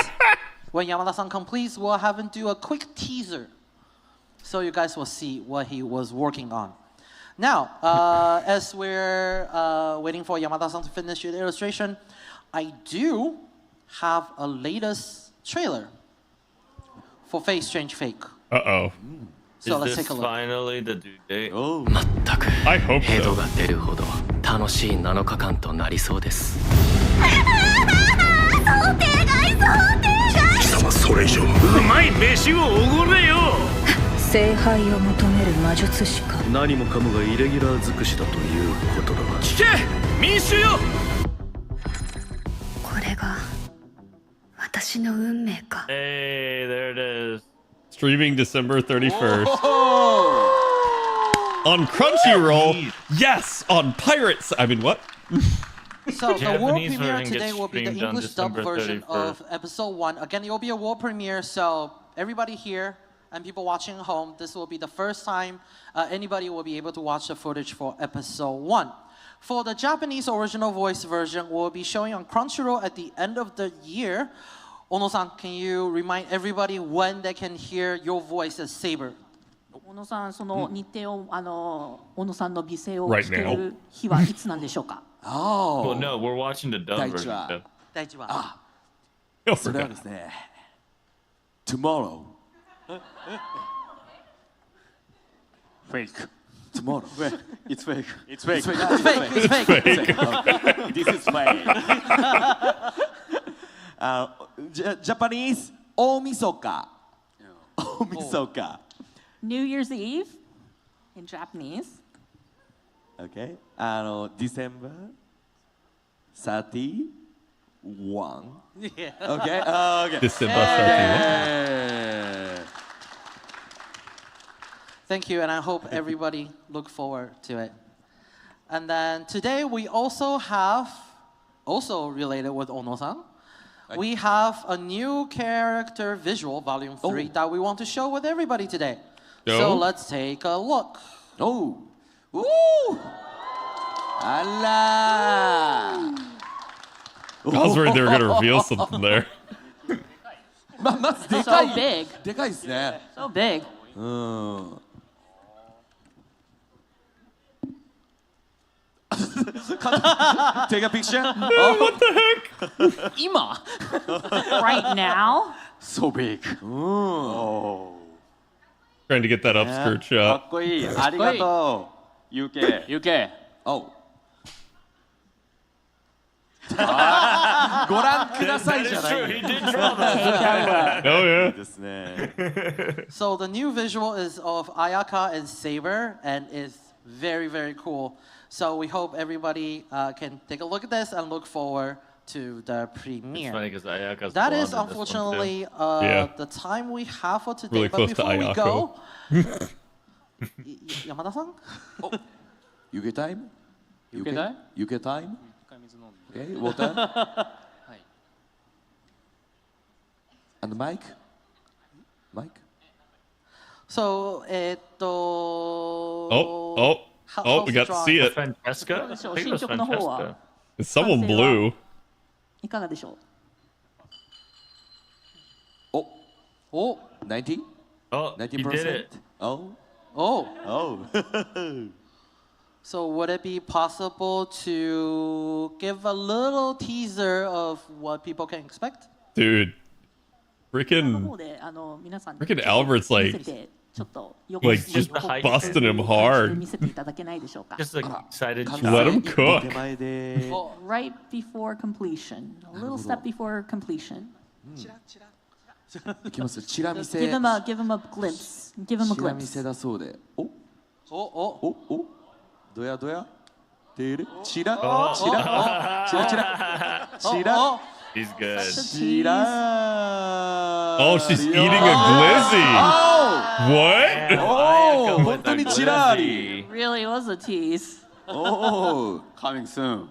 when Yamada-san completes, we'll have him do a quick teaser, so you guys will see what he was working on. Now, as we're waiting for Yamada-san to finish the illustration, I do have a latest trailer for Fate Strange Fake.
Uh-oh.
So let's take a look.
Finally the due date.
Oh.
I hope so.
が出るほど楽しい7日間となりそうです。
貴様それ以上うまい飯をおごれよ。
聖杯を求める魔術師か。
何もかもがイレギュラー尽くしだということだが。
聞け民衆よ。
これが私の運命か。
Hey, there it is.
Streaming December 31st. On Crunchyroll. Yes, on Pirates. I mean, what?
So the world
Japanese
premiere
version
today
gets
will be the
streamed on
English dub
December
version
31st.
of episode 1. Again, it will be a world premiere, so everybody here and people watching at home, this will be the first time anybody will be able to watch the footage for episode 1. For the Japanese original voice version, we'll be showing on Crunchyroll at the end of the year. Ono-san, can you remind everybody when they can hear your voice as Saber?
小野さん、その日程を小野さんの美声を
Right
聞ける日はいつなんでしょうか。
Oh.
Well, no, we're watching the dub version. though.
第一話。
それはですね、tomorrow.
Fake.
Tomorrow.
It's fake.
It's fake.
It's fake.
It's fake. It's fake.
This is fake.
Japanese 大晦日。大晦日。
New Year's Eve in Japanese.
Okay. December 31.
Yeah.
Okay. Okay.
December 31.
Thank you, and I hope everybody look forward to it. And then today we also have, also related with Ono-san, we have a new character visual, volume 3, that we want to show with everybody today. So let's take a look.
Oh. Woo! Allah!
I was worried they were gonna reveal something there.
まずで
So
かい
big.
でかいですね。
So big.
うん。Take a picture.
Oh, what the heck?
今 Right now?
So big.
Trying to get that upskirt
か
shot.
っこいい。ありがとう。UK。
UK.
Oh. ご覧くださいじゃない。
He did draw that.
Oh yeah.
ですね。
So the new visual is of Ayaka and Saber, and it's very, very cool. So we hope everybody can take a look at this and look forward to the
It's
premiere.
funny because Ayaka's
That
blonde
is
in this one, too.
unfortunately
Yeah.
the time we have for today.
Really
but
close to
before we
Ayako.
go, Yamada-san?
UK time?
UK time?
UK time? Okay, water. And mic? Mic?
So,
Oh, we got to see it.
Francesca? I think it was
進捗の方は
Francesca.
It's someone blue.
いかがでしょ
Oh. Oh. 90?
Oh, you
90%?
did it.
Oh.
Oh.
Oh.
So would it be possible to give a little teaser of what people can expect?
Dude.
う。
Freaking
方で皆さん
freaking Albert's
見
like
せてちょっと横
like just busting him hard.
見せていただけないでしょうか。
Just like excited.
Let him cook.
手前で
Right before completion, a little step before completion.
いきますよ。チラ見せ。
Give him a glimpse. Give him a
チラ見
glimpse.
せだそうで。お
おお
おおどやどやてるチラ
お
チラチラチラチラ
He's good.
チラ
Oh, she's eating a glizzy. What?
おお本当にチラあり
Really was a tease.
おお
Coming soon.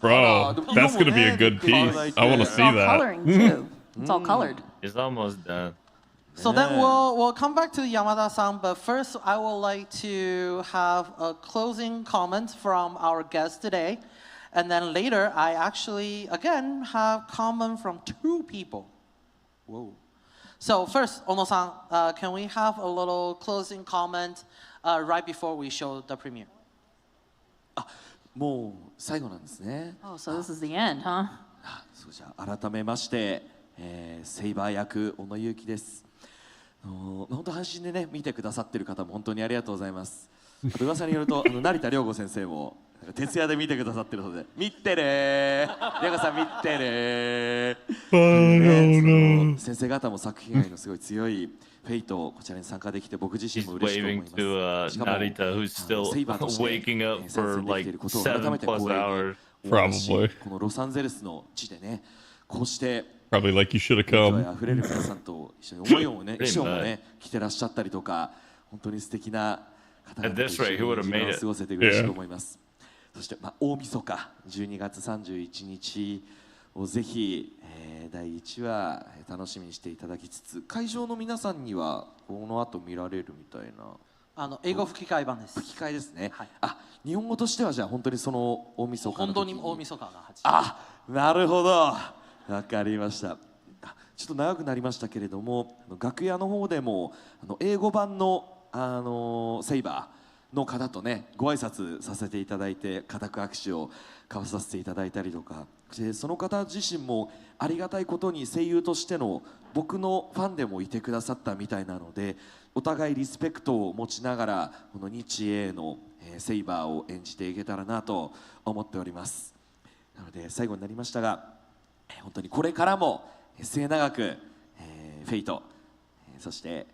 Bro, that's gonna be a good piece. I want to
It's
see
all
that.
coloring too. It's all colored.
It's almost done.
So then we'll come back to Yamada-san, but first I would like to have a closing comment from our guest today. And then later I actually, again, have comment from 2 people. Whoa. So first, Ono-san, can we have a little closing comment right before we show the premiere?
もう最後なんですね。
Oh, so this is the end, huh?
そうじゃあ改めまして、セイバー役小野勇気です。本当配信でね見てくださってる方も本当にありがとうございます。あと噂によると成田涼子先生も徹夜で見てくださってるので見てねー。涼子さん見てねー。先生方も作品愛のすごい強いフェイトをこちらに参加できて僕自身も嬉しく思い
Waving
ます。
to
しかも
Narita, who's still
セイバーとして
waking up
参
for
戦できて
like
いることを改
7
めて
plus
光栄に
hours.
思いますし
Probably.
このロサンゼルスの地でねこうして
Probably like you should have
勢い
come.
あふれる皆さんと一緒に思いをね
Pretty
衣装もね着てらっしゃったりとか本当に素敵な方々
At
と
this
一緒
rate,
に
who would have
時間
made
を
it?
過ごせて嬉しく思います。そして、大晦日12月31日をぜひ、第1話楽しみにしていただきつつ、会場の皆さんにはこの後見られるみたいな。
英語吹き替え版です。
吹き替えですね。日本語としてはじゃあ本当にその大晦日の時に。
本当に大晦日が
なるほど、わかりました。ちょっと長くなりましたけれども、楽屋の方でも英語版のセイバーの方とねご挨拶させていただいて、固く握手を交わさせていただいたりとか、その方自身もありがたいことに声優としての僕のファンでもいてくださったみたいなので、お互いリスペクトを持ちながらこの日英のセイバーを演じていけたらなと思っております。なので最後になりましたが、本当にこれからも末永くフェイト、そして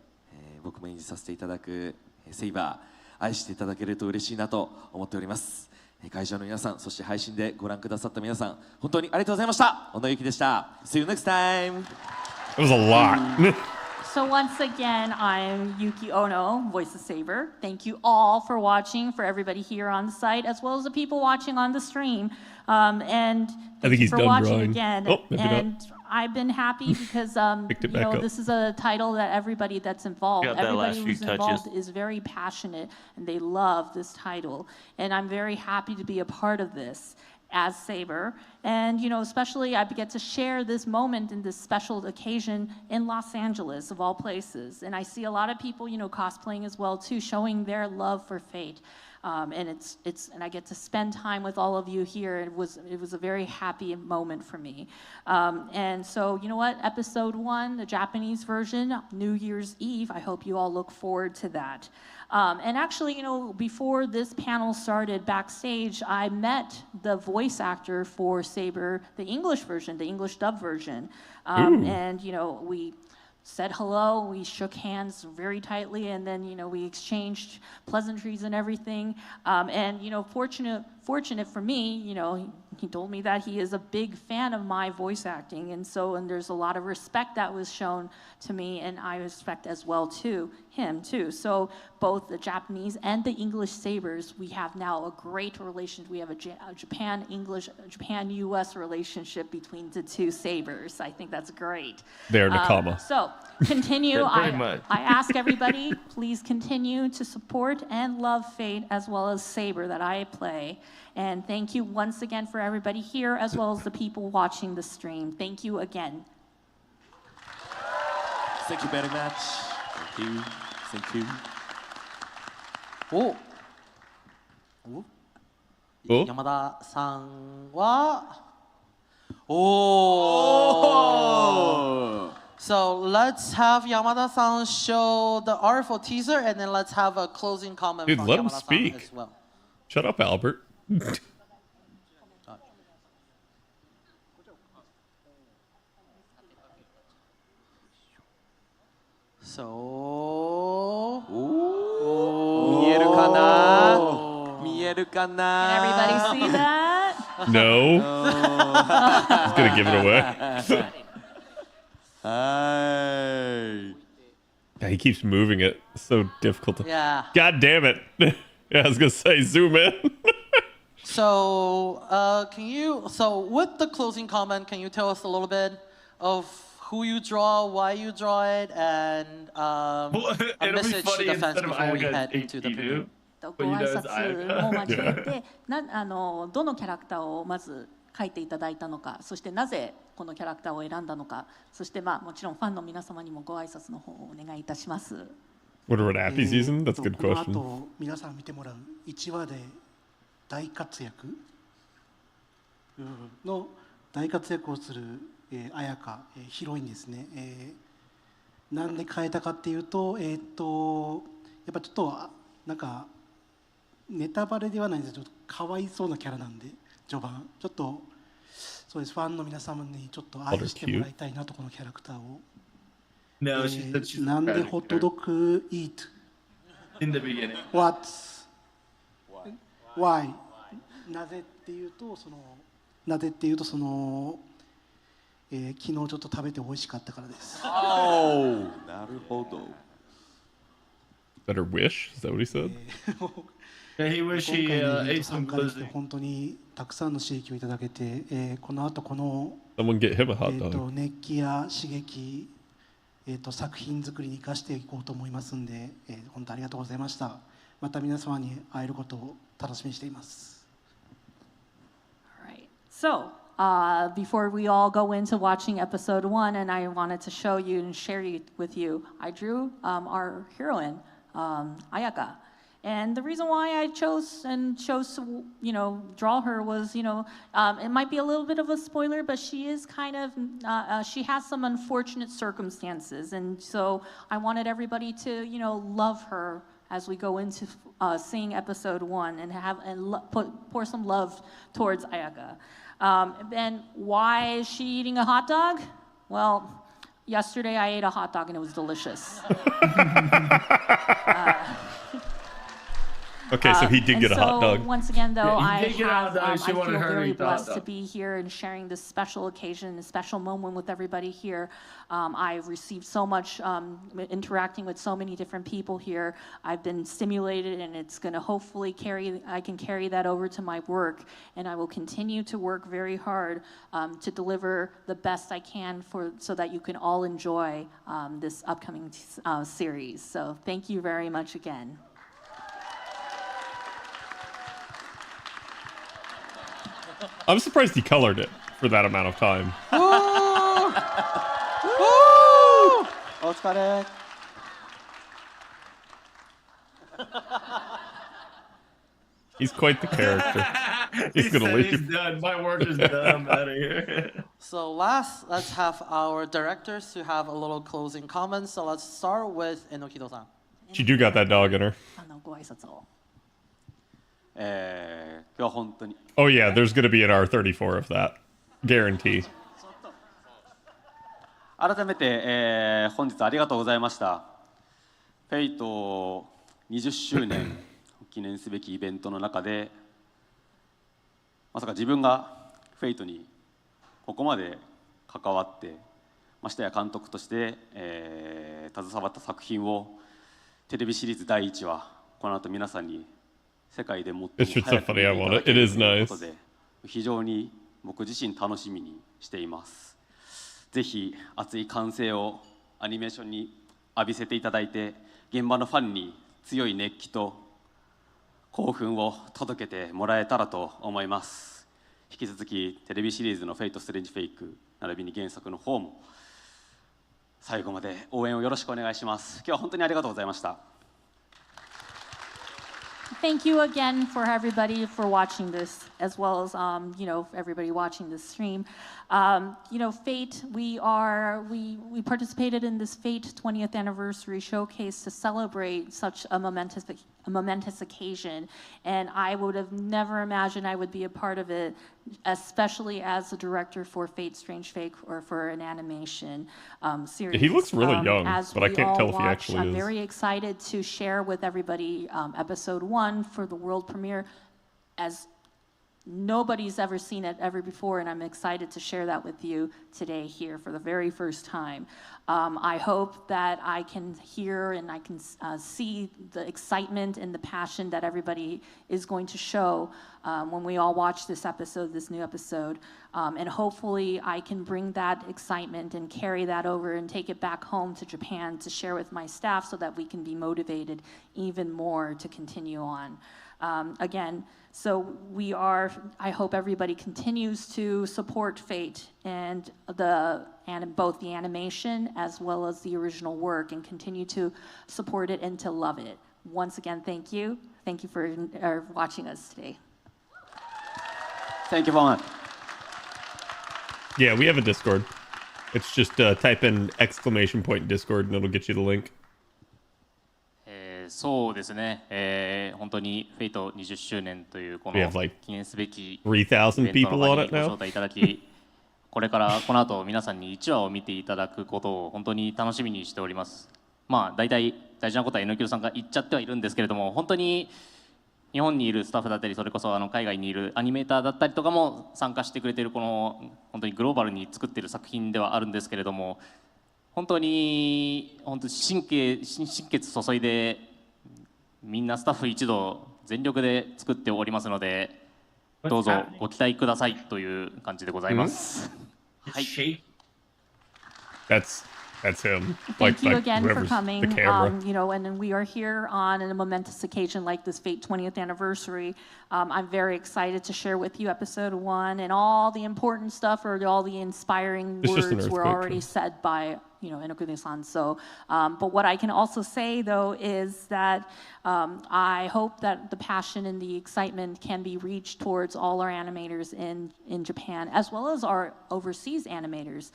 僕も演じさせていただくセイバー愛していただけると嬉しいなと思っております。会場の皆さん、そして配信でご覧くださった皆さん、本当にありがとうございました。小野ゆきでした。See you next time.
It was a lot.
So once again, I'm Yuki Ono, voice of Saber. Thank you all for watching, for everybody here on the site, as well as the people watching on the stream. And thank you for watching again. And I've been happy because this is a title that everybody that's involved, everybody who's involved is very passionate and they love this title. And I'm very happy to be a part of this as Saber. And especially I get to share this moment in this special occasion in Los Angeles of all places. And I see a lot of people cosplaying as well too, showing their love for Fate. And and I get to spend time with all of you here. It was a very happy moment for me. And so episode 1, the Japanese version, New Year's Eve. I hope you all look forward to that. And actually, before this panel started backstage, I met the voice actor for Saber, the English version, the English dub version. And we said hello, we shook hands very tightly, and then we exchanged pleasantries and everything. And fortunate for me, he told me that he is a big fan of my voice acting, and there's a lot of respect that was shown to me, and I respect as well to him too. So both the Japanese and the English Sabers, we have now a great relationship. We have a Japan-US relationship between the two Sabers. I think that's great.
They're Nakama.
So continue. I ask everybody, please continue to support and love Fate as well as Saber that I play. And thank you once again for everybody here as well as the people watching the stream. Thank you again.
Thank you very much. Thank you. Thank you.
山田さんはSo let's have Yamada-san show the artful teaser, and then let's have a closing comment
Dude,
from
let him
Yamada-san
speak.
as well.
Shut up, Albert.
So...
見えるかな？見えるかな？
Can everybody see that?
No. He's gonna give it away. Yeah, he keeps moving it. It's so difficult to...
Yeah.
God damn it. Yeah, I was gonna say zoom in.
So, with the closing comment, can you tell us a little bit of who you draw, why you draw it, and a message to the fans before we head into the preview?
ご挨拶も交えてどのキャラクターをまず描いていただいたのか、そしてなぜこのキャラクターを選んだのか、そしてもちろんファンの皆様にもご挨拶の方をお願いいたします。
What a happy season? That's a good
この
question.
後皆さん見てもらう1話で大活躍の大活躍をする綾香、ヒロインですね。なんで変えたかっていうと、やっぱちょっとなんかネタバレではないんですけど、かわいそうなキャラなんで序盤ちょっとそうです。ファンの皆様にちょっと愛してもらいたいなと、このキャラクターを。なんでホットドッグ eat
in the beginning?
What? Why? なぜっていうと昨日ちょっと食べて美味しかったからです。
なるほど。
Is that her wish? Is that what he said?
Yeah, he wish
今
he
回のイベン
ate
ト参
some
加できて
glizzy.
本当にたくさんの刺激をいただけて、この後この、
Someone get him a hot dog.
熱気や刺激、作品作りに生かしていこうと思いますんで、本当ありがとうございました。また皆様に会えることを楽しみにしています。
Alright. So, before we all go into watching episode 1, and I wanted to show you and share with you, I drew our heroine, Ayaka. And the reason why I chose to, draw her was, it might be a little bit of a spoiler, but she is kind of, she has some unfortunate circumstances. And so I wanted everybody to, love her as we go into seeing episode 1 and pour some love towards Ayaka. And why is she eating a hot dog? Well, yesterday I ate a hot dog and it was delicious.
Okay, so he did get a hot dog.
Once again, though,
Yeah, he
I
did get a hot dog.
I
She
feel
wanted her to
very
eat the hot
blessed to
dog.
be here and sharing this special occasion, this special moment with everybody here. I've received so much interacting with so many different people here. I've been stimulated, and it's going to hopefully I can carry that over to my work, and I will continue to work very hard to deliver the best I can so that you can all enjoy this upcoming series. So thank you very much again.
I'm surprised he colored it for that amount of time.
お疲れ。
He's quite the character. He's gonna leave.
He's done. My work is done. I'm out of here.
So last, let's have our directors to have a little closing comments. So let's start with Enokido-san.
She do got that dog in her.
ご挨拶を。
今日は本当に。
Oh yeah, there's gonna be an R34 of that. Guarantee.
改めて、本日ありがとうございました。フェイト20周年を記念すべきイベントの中で、まさか自分がフェイトにここまで関わって、ましてや監督として、携わった作品をテレビシリーズ第1話、この後皆さんに世界で最も早く見ていただけるということで、非常に僕自身楽しみにしています。ぜひ熱い歓声をアニメーションに浴びせていただいて、現場のファンに強い熱気と興奮を届けてもらえたらと思います。引き続きテレビシリーズの「フェイト・ストレンジ・フェイク」並びに原作の方も最後まで応援をよろしくお願いします。今日は本当にありがとうございました。
Thank you again for everybody for watching this, as well as everybody watching this stream. Fate. We participated in this Fate 20th anniversary showcase to celebrate such a momentous occasion, and I would have never imagined I would be a part of it, especially as a director for Fate Strange Fate or for an animation series.
He looks really young, but I can't tell if he actually
I'm
is.
very excited to share with everybody episode 1 for the world premiere, as nobody's ever seen it ever before, and I'm excited to share that with you today here for the very first time. I hope that I can hear and I can see the excitement and the passion that everybody is going to show when we all watch this new episode. And hopefully I can bring that excitement and carry that over and take it back home to Japan to share with my staff so that we can be motivated even more to continue on. Again, so I hope everybody continues to support Fate and both the animation as well as the original work, and continue to support it and to love it. Once again, thank you. Thank you for watching us today.
Thank you very much.
Yeah, we have a Discord. It's just type in !Discord and it'll get you the link.
そうですね、本当にフェイト20周年というこ
We
の
have like
記念すべきイ
3,000
ベントの
people
場
on
に
it
ご
now.
招待いただき、これからこの後皆さんに1話を見ていただくことを本当に楽しみにしております。まあ大体大事なことは榎木さんが言っちゃってはいるんですけれども、本当に日本にいるスタッフだったり、それこそ海外にいるアニメーターだったりとかも参加してくれているこの本当にグローバルに作っている作品ではあるんですけれども、本当に心血注いでみんなスタッフ一同全力で作っておりますので、どうぞご期待くださいという感じでございます。はい。
That's him.
Thank you again for
whoever's
coming.
the camera.
You know, and we are here on a momentous occasion like this Fate 20th anniversary. I'm very excited to share with you episode 1 and all the important stuff or all the inspiring words were already said by Inokune-san. So, but what I can also say though is that I hope that the passion and the excitement can be reached towards all our animators in Japan, as well as our overseas animators.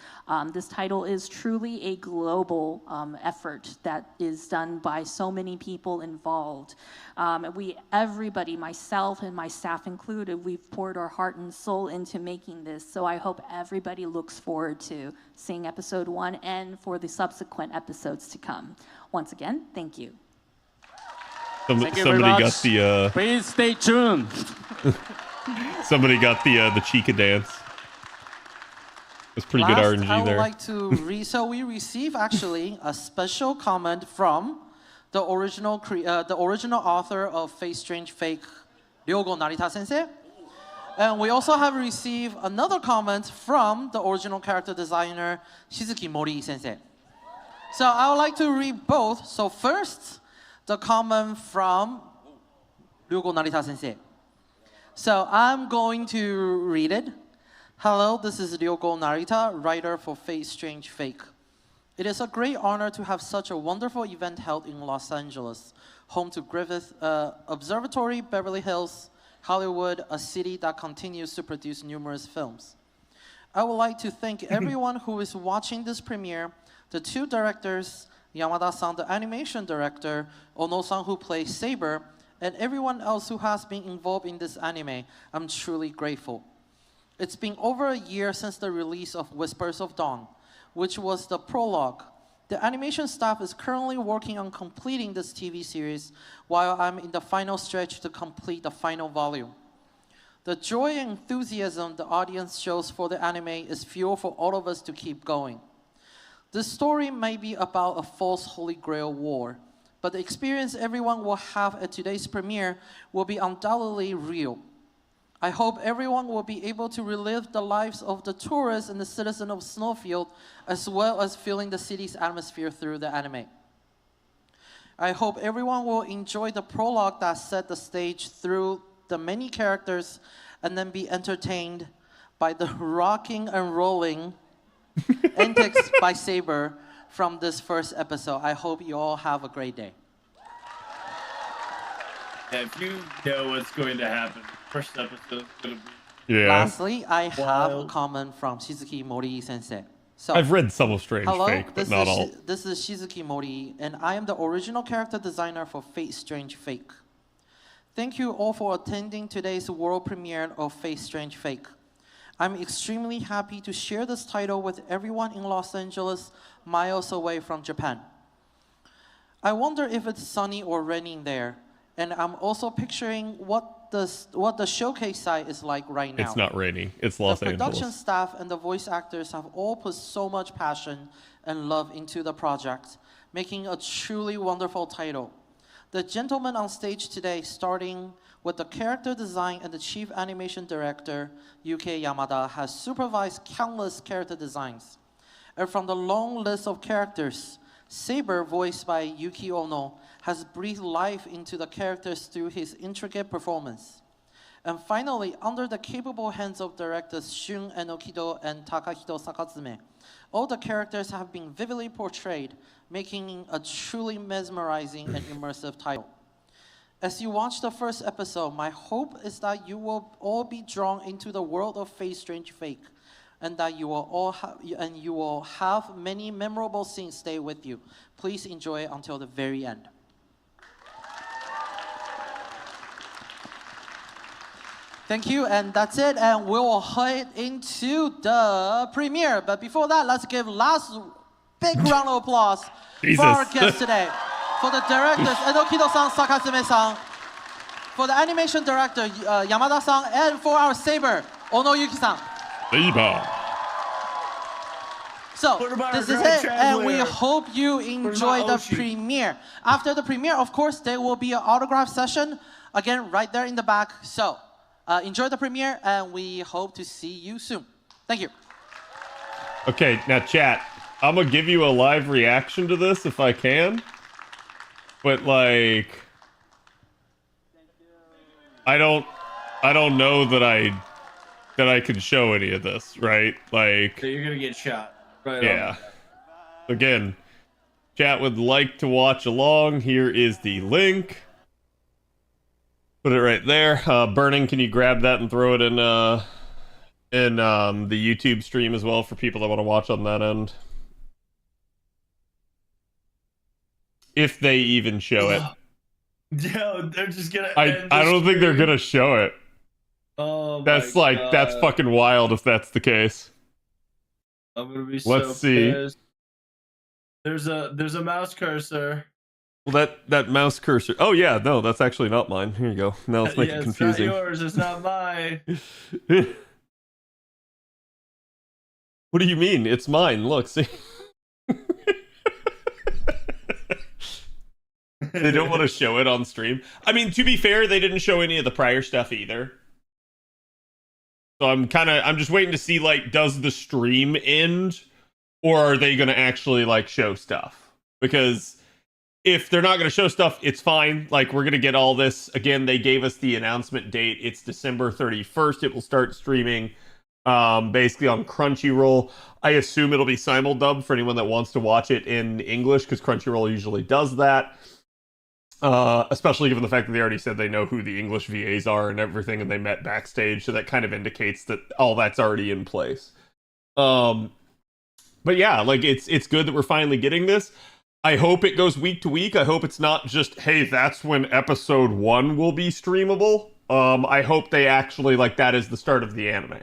This title is truly a global effort that is done by so many people involved. Everybody, myself and my staff included, we've poured our heart and soul into making this. So I hope everybody looks forward to seeing episode 1 and for the subsequent episodes to come. Once again, thank you.
Thank you
Somebody
very much.
got the.
Please stay tuned.
Somebody got the Chica dance. It's pretty good RNG
I would
there.
like to so we receive actually a special comment from the original author of Fate Strange Fake, Ryogo Narita sensei. And we also have received another comment from the original character designer, Shizuki Mori sensei. So I would like to read both. So first, the comment from Ryogo Narita sensei. So I'm going to read it. Hello, this is Ryogo Narita, writer for Fate Strange Fake. It is a great honor to have such a wonderful event held in Los Angeles, home to Griffith Observatory, Beverly Hills, Hollywood, a city that continues to produce numerous films. I would like to thank everyone who is watching this premiere, the 2 directors, Yamada-san, the animation director, Ono-san, who plays Saber, and everyone else who has been involved in this anime. I'm truly grateful. It's been over a year since the release of Whispers of Dawn, which was the prologue. The animation staff is currently working on completing this TV series while I'm in the final stretch to complete the final volume. The joy and enthusiasm the audience shows for the anime is fuel for all of us to keep going. This story may be about a false Holy Grail war, but the experience everyone will have at today's premiere will be undoubtedly real. I hope everyone will be able to relive the lives of the tourists and the citizens of Snowfield, as well as feeling the city's atmosphere through the anime. I hope everyone will enjoy the prologue that set the stage through the many characters and then be entertained by the rocking and rolling antics by Saber from this first episode. I hope you all have a great day.
If you know what's going to happen, first episode is going to be...
Yeah.
Lastly, I have a comment from Shizuki Mori sensei. So,
I've read some of Strange
hello,
Fake, but not all.
This is Shizuki Mori, and I am the original character designer for Fate Strange Fake. Thank you all for attending today's world premiere of Fate Strange Fake. I'm extremely happy to share this title with everyone in Los Angeles, miles away from Japan. I wonder if it's sunny or raining there, and I'm also picturing what the showcase site is like right now.
It's not raining. It's Los Angeles.
The production staff and the voice actors have all put so much passion and love into the project, making a truly wonderful title. The gentleman on stage today, starting with the character design and the chief animation director, Yuki Yamada, has supervised countless character designs. And from the long list of characters, Saber, voiced by Yuki Ono, has breathed life into the characters through his intricate performance. And finally, under the capable hands of directors Shun Enokido and Takahito Sakatsume, all the characters have been vividly portrayed, making a truly mesmerizing and immersive title. As you watch the first episode, my hope is that you will all be drawn into the world of Fate Strange Fake, and that you will have many memorable scenes stay with you. Please enjoy it until the very end. Thank you, and that's it, and we'll head into the premiere. But before that, let's give last big round of applause for our guests today. For the directors, Enokido-san, Sakatsume-san, for the animation director, Yamada-san, and for our Saber, Ono Yuki-san.
Saber.
So this is it, and we
translator?
hope you enjoy the
Oshi?
premiere. After the premiere, of course, there will be an autograph session, again, right there in the back. So enjoy the premiere, and we hope to see you soon. Thank you.
Okay, now chat. I'm gonna give you a live reaction to this if I can. But like, I don't know that I can show any of this, right? Like,
So you're gonna get shot. Right.
yeah. Again, chat would like to watch along. Here is the link. Put it right there. Burning, can you grab that and throw it in the YouTube stream as well for people that want to watch on that end? If they even show it.
Yo, they're just gonna.
I don't think they're gonna show it.
Oh,
That's
my
like
God.
that's fucking wild if that's the case.
I'm gonna be
Let's
so
see.
pissed. There's a mouse cursor.
Well, that mouse cursor. Oh yeah, no, that's actually not mine. Here you go. Now let's make
Yeah,
it confusing.
It's not yours. It's not mine.
What do you mean? It's mine. Look, see. They don't want to show it on stream. I mean, to be fair, they didn't show any of the prior stuff either. So I'm just waiting to see, like, does the stream end, or are they going to actually, like, show stuff? Because if they're not going to show stuff, it's fine. Like, we're going to get all this. Again, they gave us the announcement date. It's December 31st. It will start streaming basically on Crunchyroll. I assume it'll be simul-dubbed for anyone that wants to watch it in English, because Crunchyroll usually does that. Especially given the fact that they already said they know who the English VAs are and everything, and they met backstage, so that kind of indicates that all that's already in place. But yeah, like, it's good that we're finally getting this. I hope it goes week to week. I hope it's not just, hey, that's when episode 1 will be streamable. I hope they actually, like, that is the start of the anime.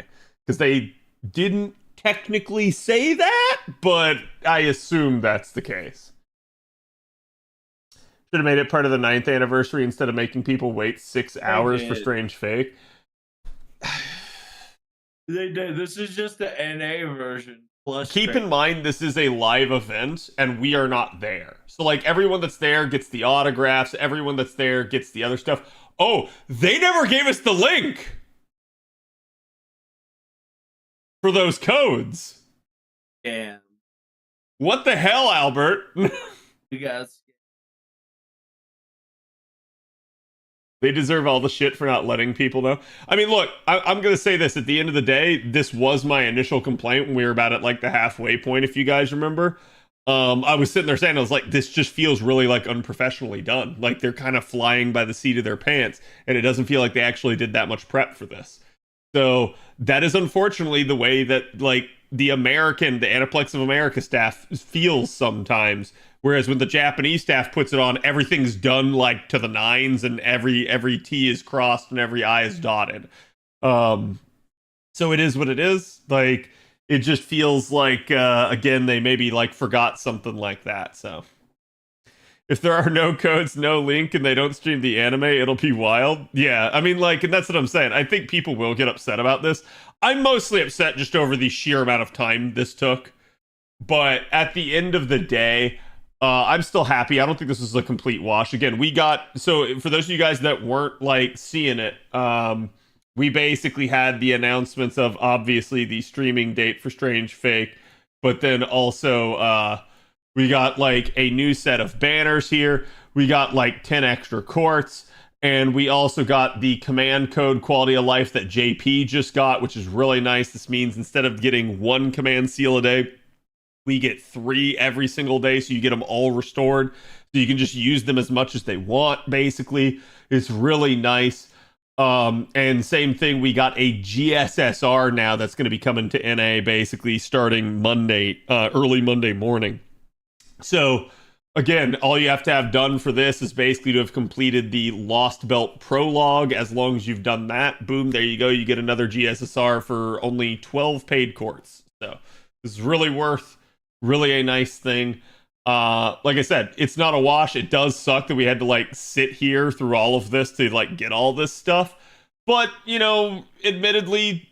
Because they didn't technically say that, but I assume that's the case. Should have made it part of the 9th anniversary instead of making people wait 6 hours for Strange Fake.
They did. This is just the NA version. Plus
Keep in mind, this is a live event, and we are not there. So, like, everyone that's there gets the autographs. Everyone that's there gets the other stuff. Oh, they never gave us the link for those codes.
Damn.
What the hell, Albert?
You guys.
They deserve all the shit for not letting people know. I mean, look, I'm going to say this. At the end of the day, this was my initial complaint when we were about at, like, the halfway point, if you guys remember. I was sitting there saying, I was like, this just feels really, like, unprofessionally done. Like, they're kind of flying by the seat of their pants, and it doesn't feel like they actually did that much prep for this. So that is unfortunately the way that, like, the Aniplex of America staff feels sometimes. Whereas when the Japanese staff puts it on, everything's done, like, to the nines, and every T is crossed and every I is dotted. So it is what it is. Like, it just feels like, again, they maybe, like, forgot something like that. So if there are no codes, no link, and they don't stream the anime, it'll be wild. Yeah, I mean, like, and that's what I'm saying. I think people will get upset about this. I'm mostly upset just over the sheer amount of time this took. But at the end of the day, I'm still happy. I don't think this is a complete wash. Again, so for those of you guys that weren't, like, seeing it, we basically had the announcements of, obviously, the streaming date for Strange Fake, but then also we got, like, a new set of banners here. We got, like, 10 extra quartz, and we also got the command code quality of life that JP just got, which is really nice. This means instead of getting 1 command seal a day, we get 3 every single day, so you get them all restored. So you can just use them as much as they want, basically. It's really nice. And same thing, we got a GSSR now that's going to be coming to NA, basically, starting Monday, early Monday morning. So, again, all you have to have done for this is basically to have completed the Lost Belt prologue. As long as you've done that, boom, there you go. You get another GSSR for only 12 paid quartz. So, this is really really a nice thing. Like I said, it's not a wash. It does suck that we had to, like, sit here through all of this to, like, get all this stuff. But, you know, admittedly,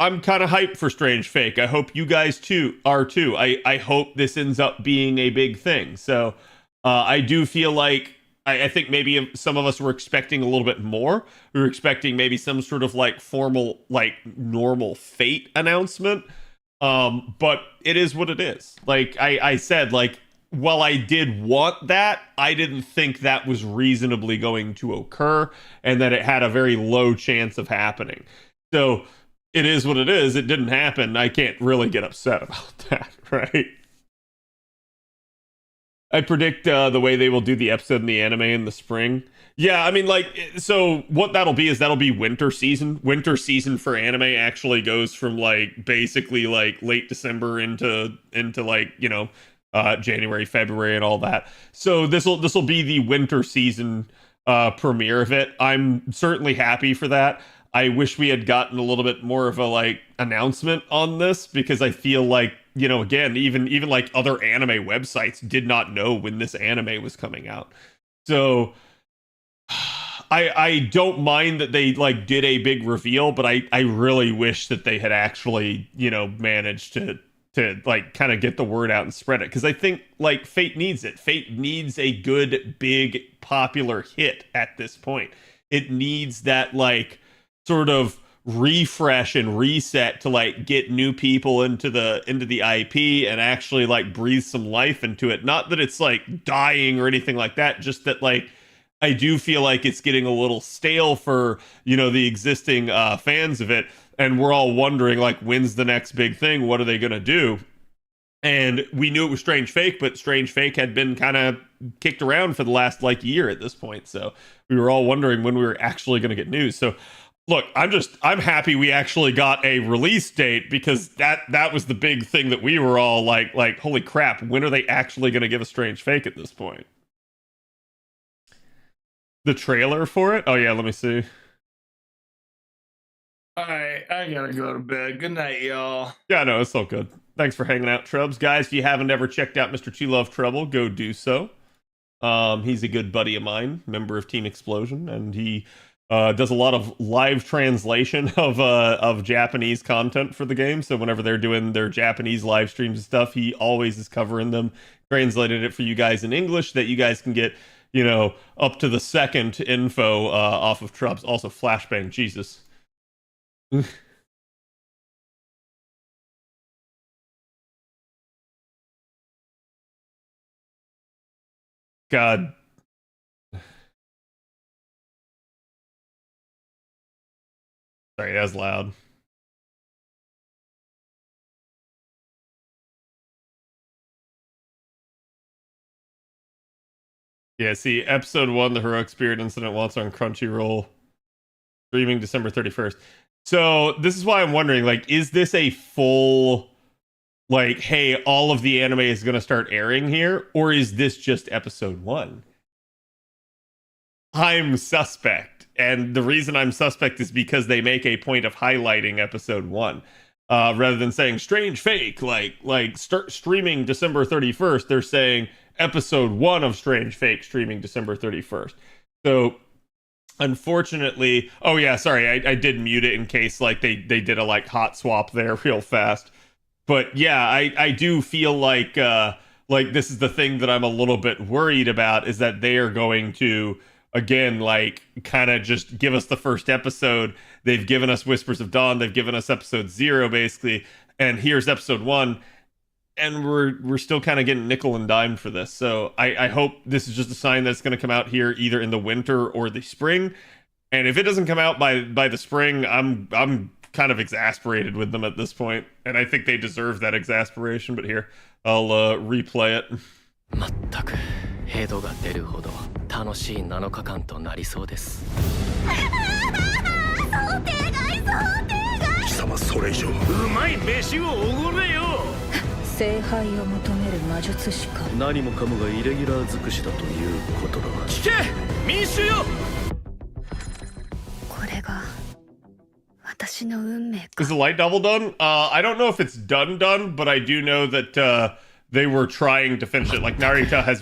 I'm kind of hyped for Strange Fake. I hope you guys too are too. I hope this ends up being a big thing. So I do feel like I think maybe some of us were expecting a little bit more. We were expecting maybe some sort of like formal, like normal Fate announcement. But it is what it is. Like I said, like, while I did want that, I didn't think that was reasonably going to occur and that it had a very low chance of happening. So it is what it is. It didn't happen. I can't really get upset about that, right? I predict the way they will do the episode in the anime in the spring. Yeah, I mean, like, so what that'll be is that'll be winter season. Winter season for anime actually goes from like basically like late December into like, you know, January, February, and all that. So this will be the winter season premiere of it. I'm certainly happy for that. I wish we had gotten a little bit more of a like announcement on this, because I feel like, you know, again, even like other anime websites did not know when this anime was coming out. So I don't mind that they like did a big reveal, but I really wish that they had actually, you know, managed to like kind of get the word out and spread it, because I think like Fate needs it. Fate needs a good, big, popular hit at this point. It needs that like sort of refresh and reset to like get new people into the IP and actually like breathe some life into it. Not that it's like dying or anything like that, just that like I do feel like it's getting a little stale for, you know, the existing fans of it. And we're all wondering, like, when's the next big thing? What are they going to do? And we knew it was Strange Fake, but Strange Fake had been kind of kicked around for the last, like, year at this point. So we were all wondering when we were actually going to get news. So, look, I'm happy we actually got a release date, because that was the big thing that we were all like, holy crap, when are they actually going to give a Strange Fake at this point? The trailer for it? Oh, yeah, let me see.
Alright, I gotta go to bed. Good night, y'all.
Yeah, no, it's all good. Thanks for hanging out, Trubs. Guys, if you haven't ever checked out Mr. Two Love Trouble, go do so. He's a good buddy of mine, member of Team Explosion, and he does a lot of live translation of Japanese content for the game. So whenever they're doing their Japanese live streams and stuff, he always is covering them, translated it for you guys in English, that you guys can get, you know, up to the second info off of Trubs. Also, Flashbang, Jesus. God. Sorry, that was loud. Yeah, see, episode 1, the Heroic Spirit Incident, once on Crunchyroll, streaming December 31st. So this is why I'm wondering, like, is this a full, like, hey, all of the anime is going to start airing here, or is this just episode 1? I'm suspect, and the reason I'm suspect is because they make a point of highlighting episode 1. Rather than saying Strange Fake, like start streaming December 31st, they're saying episode 1 of Strange Fake streaming December 31st. So unfortunately, oh yeah, sorry, I did mute it in case like they did a like hot swap there real fast. But yeah, I do feel like this is the thing that I'm a little bit worried about, is that they are going to, again, like kind of just give us the first episode. They've given us Whispers of Dawn, they've given us episode 0 basically, and here's episode 1, and we're still kind of getting nickel and dimed for this. So I hope this is just a sign that it's going to come out here either in the winter or the spring. And if it doesn't come out by the spring, I'm kind of exasperated with them at this point, and I think they deserve that exasperation. But here, I'll replay it.
全くヘドが出るほど楽しい7日間となりそうです。
想定外貴様それ以上うまい飯をおごれよ。
聖杯を求める魔術師か。
何もかもがイレギュラー尽くしだということだ。
聞け民衆よ。
これが私の運命か。
Is the light novel done? I don't know if it's done, but I do know that they were trying to finish it. Like Narita has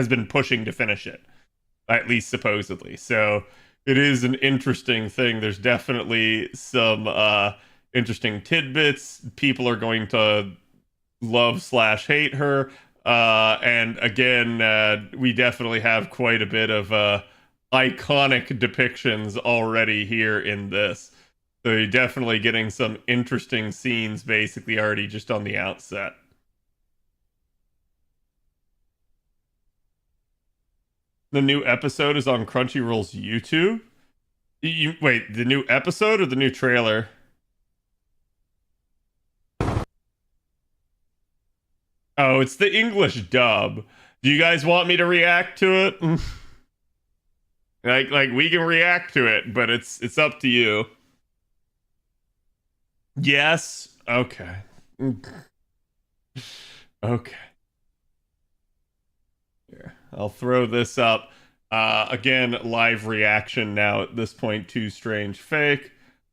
been pushing to finish it, at least supposedly. So it is an interesting thing. There's definitely some interesting tidbits. People are going to love/hate her. And again, we definitely have quite a bit of iconic depictions already here in this. So you're definitely getting some interesting scenes basically already just on the outset. The new episode is on Crunchyroll's YouTube. Wait, the new episode or the new trailer? Oh, it's the English dub. Do you guys want me to react to it? like we can react to it, but it's up to you. Yes. Okay. Okay. Here, I'll throw this up. Again, live reaction now at this point to Strange Fake.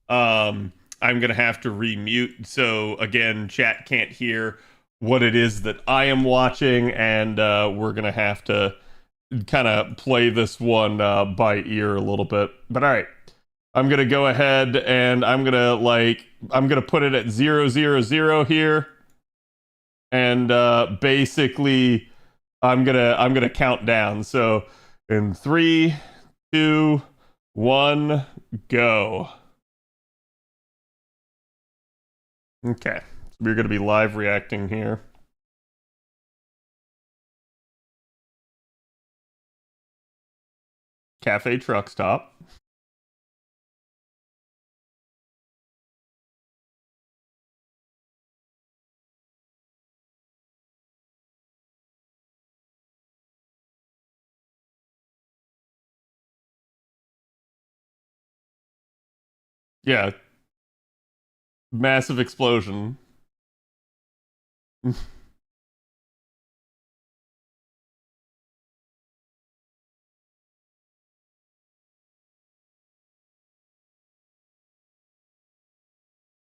I'm gonna have to remute, so again, chat can't hear what it is that I am watching, and we're gonna have to kind of play this one by ear a little bit. But all right, I'm gonna go ahead and I'm gonna put it at 000 here, and basically I'm gonna count down. So in 3, 2, 1, go. Okay, so we're gonna be live reacting here. Cafe truck stop. Yeah. Massive explosion.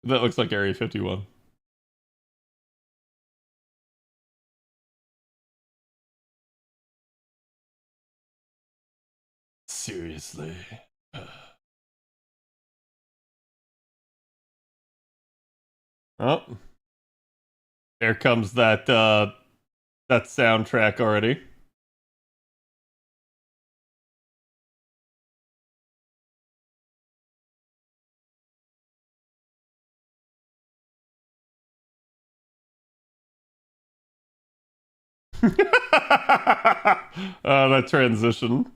That looks like Area 51. Seriously. Oh. There comes that soundtrack already. That transition.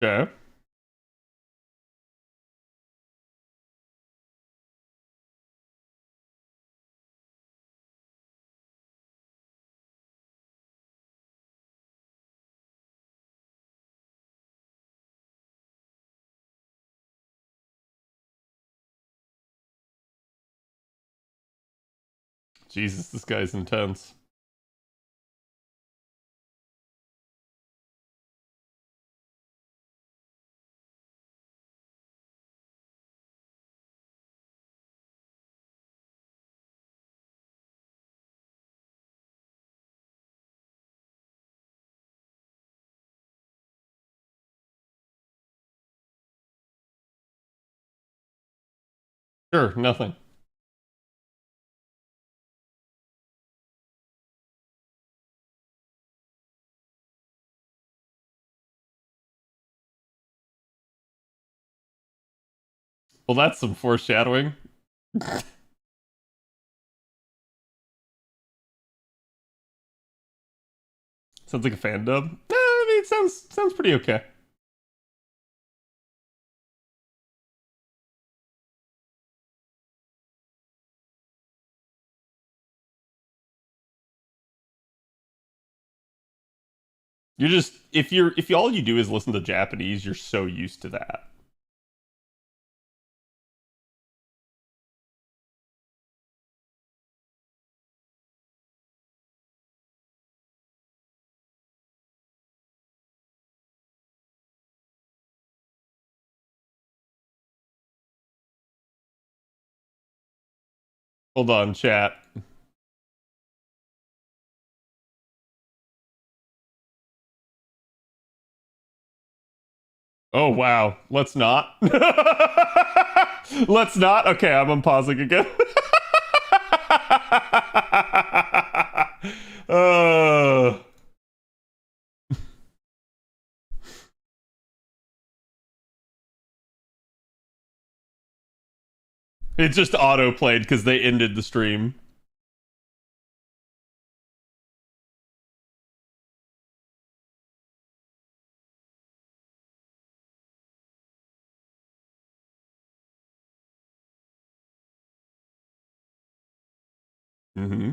Okay. Jesus, this guy's intense. Sure, nothing. Well, that's some foreshadowing. Sounds like a fan dub. I mean, it sounds pretty okay. You're just if all you do is listen to Japanese, you're so used to that. Hold on, chat. Oh, wow. Let's not. Let's not? Okay, I'm unpausing again. It just auto-played because they ended the stream. Mm-hmm.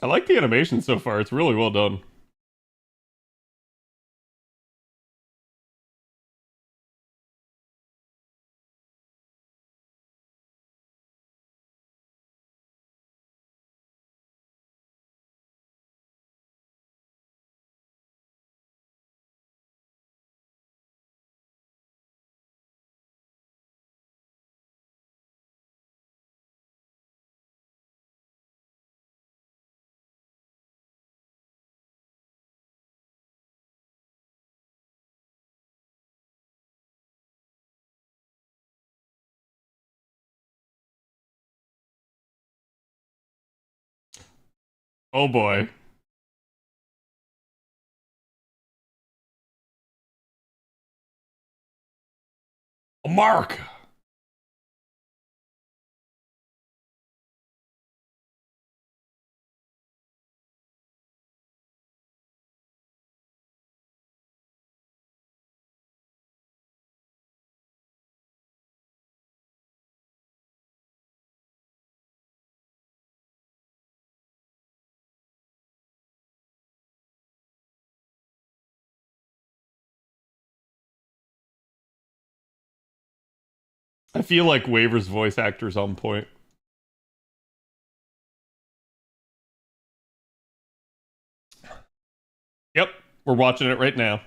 I like the animation so far. It's really well done. Oh boy. Mark! I feel like Waver's voice actor's on point. Yep, we're watching it right now.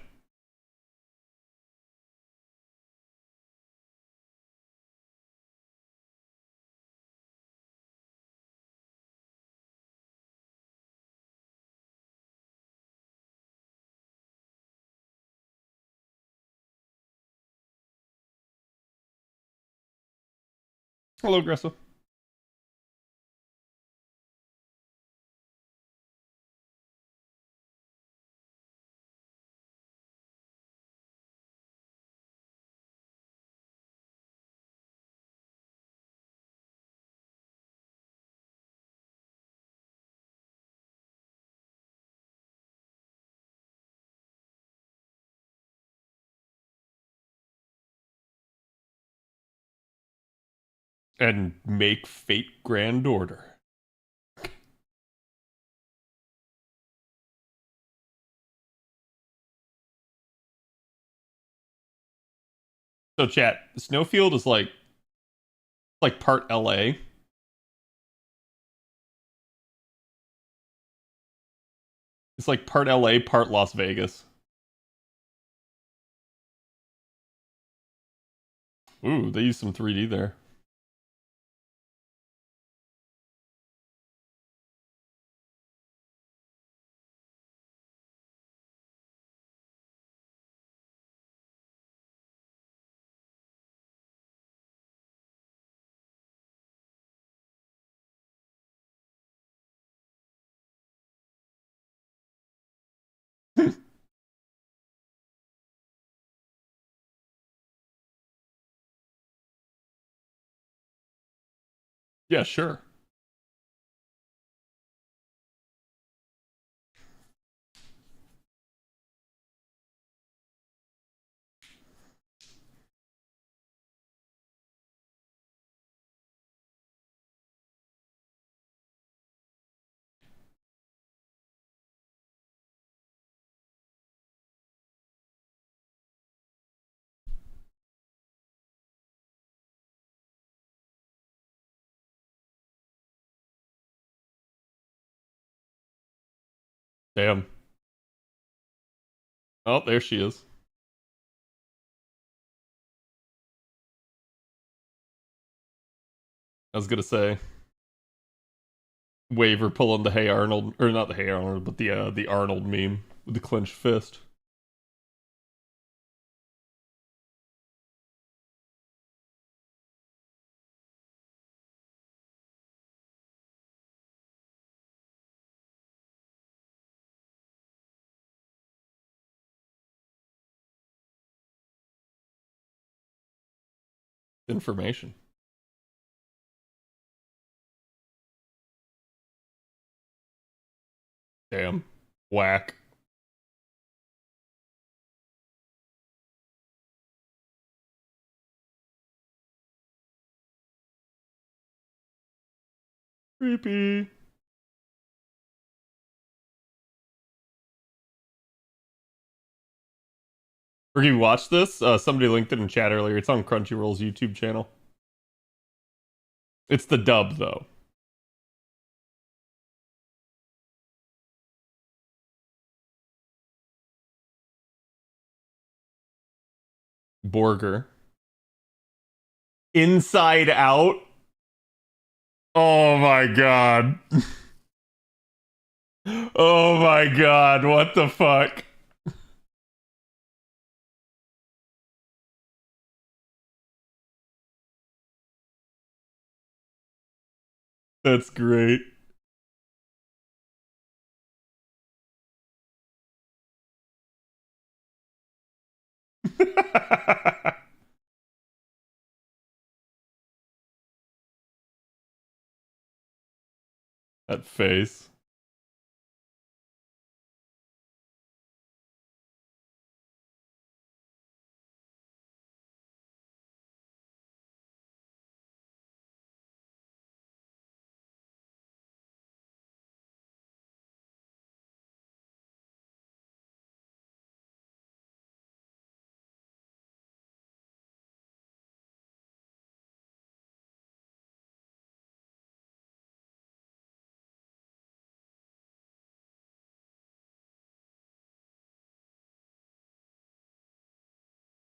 Hello, Gressa. And make Fate Grand Order. So chat, Snowfield is like part LA. It's like part LA, part Las Vegas. Ooh, they used some 3D there. Yeah, sure. Damn. Oh, there she is. I was gonna say, Waver pulling the Hey Arnold, or not the Hey Arnold, but the Arnold meme with the clenched fist. Information. Damn. Whack. Creepy. Ricky, you watched this? Somebody linked it in chat earlier. It's on Crunchyroll's YouTube channel. It's the dub, though. Borger. Inside Out? Oh my god. Oh my god, what the fuck? That's great. That face.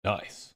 Nice.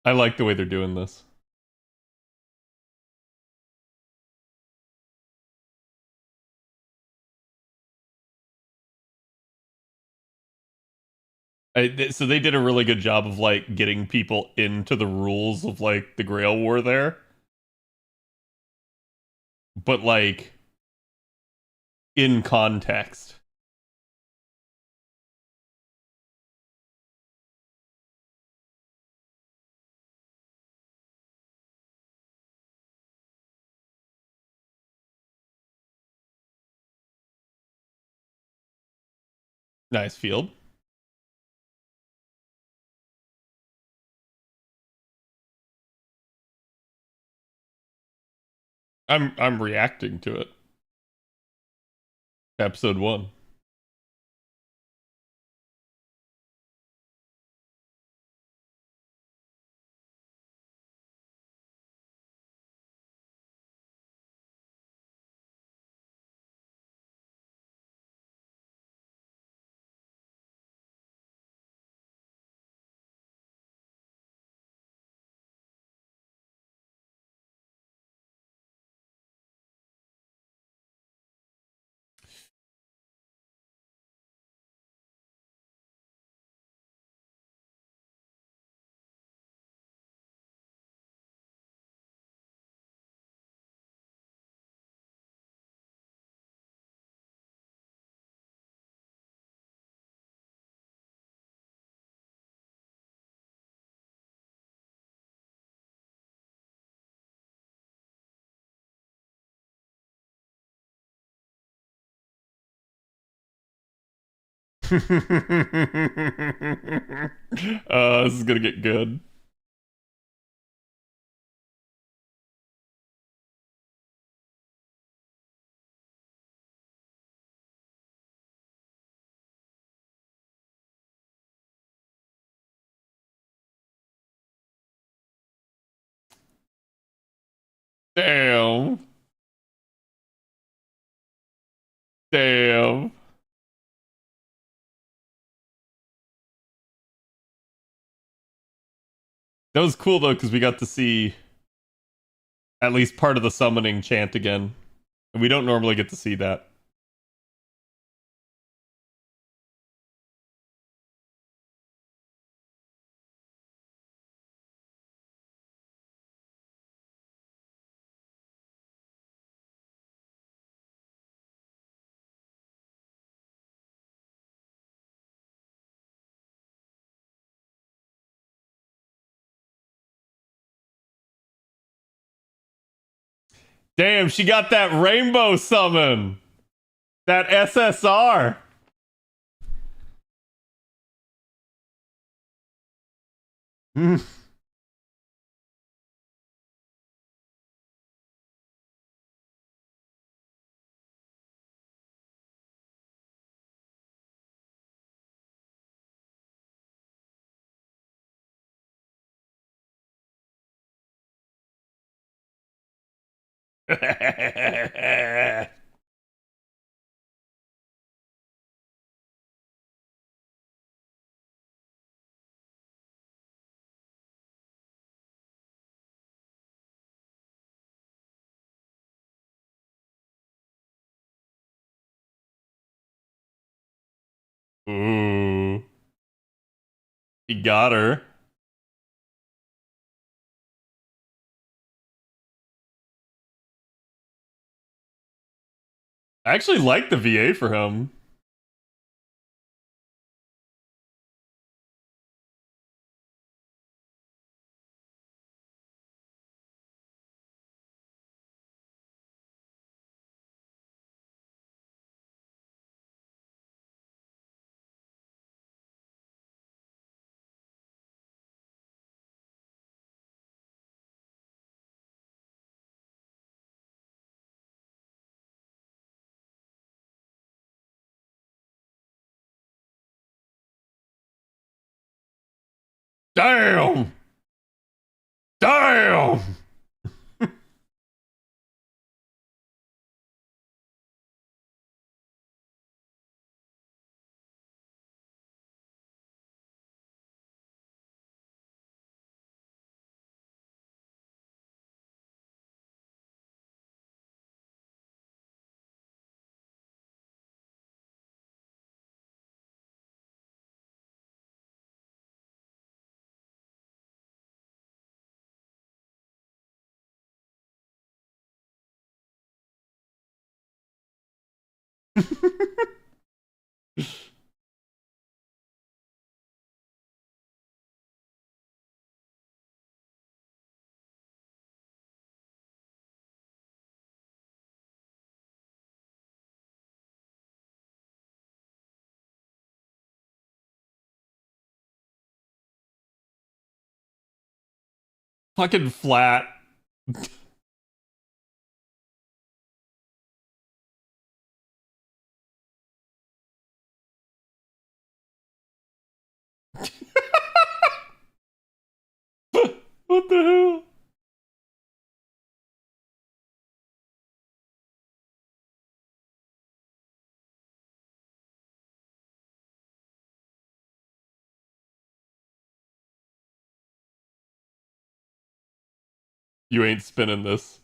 I like the way they're doing this. So they did a really good job of like getting people into the rules of like the Grail War there. But like in context. Nice field. I'm reacting to it. Episode 1. This is gonna get good. Damn. Damn. That was cool though, because we got to see at least part of the summoning chant again. And we don't normally get to see that. Damn, she got that rainbow summon. That SSR. Ooh. He got her. I actually like the VA for him. Damn! Damn! Fucking flat. What the hell? You ain't spinning this.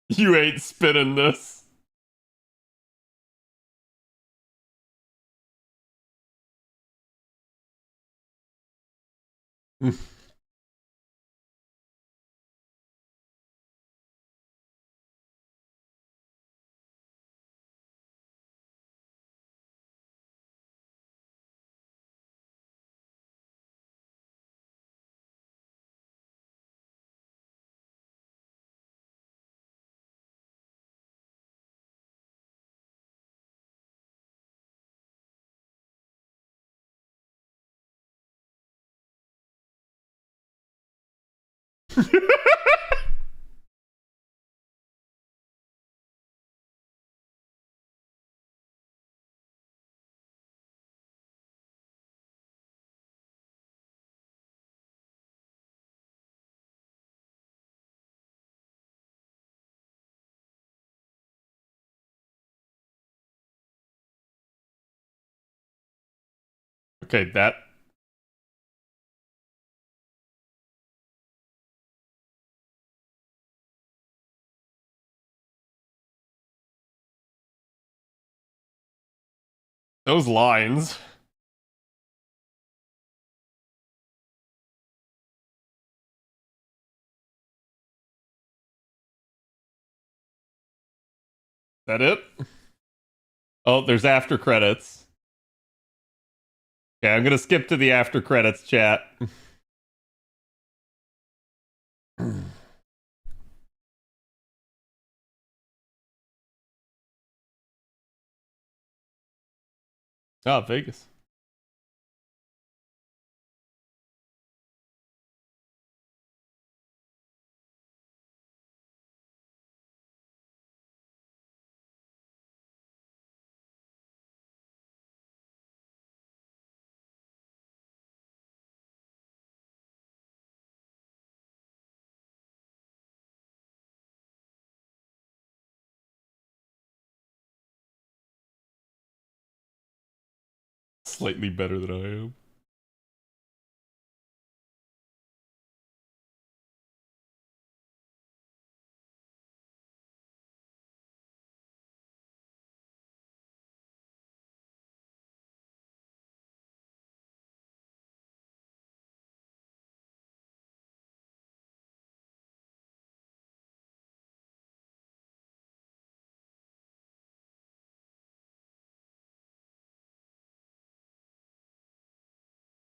You ain't spinning this. Okay, that. Those lines. That it? Oh, there's after credits. Okay, I'm gonna skip to the after credits chat. Oh, Vegas. Slightly better than I am.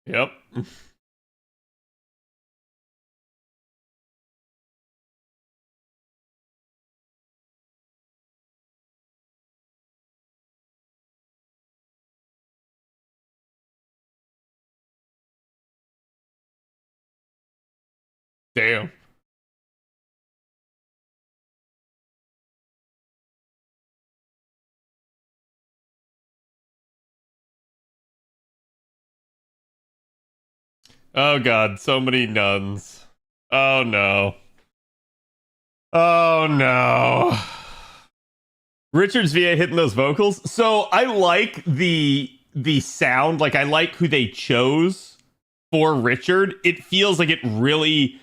Yep. Damn. Oh god, so many nuns. Oh no. Oh no. Richard's VA hitting those vocals. So I like the sound. Like I like who they chose for Richard. It feels like it really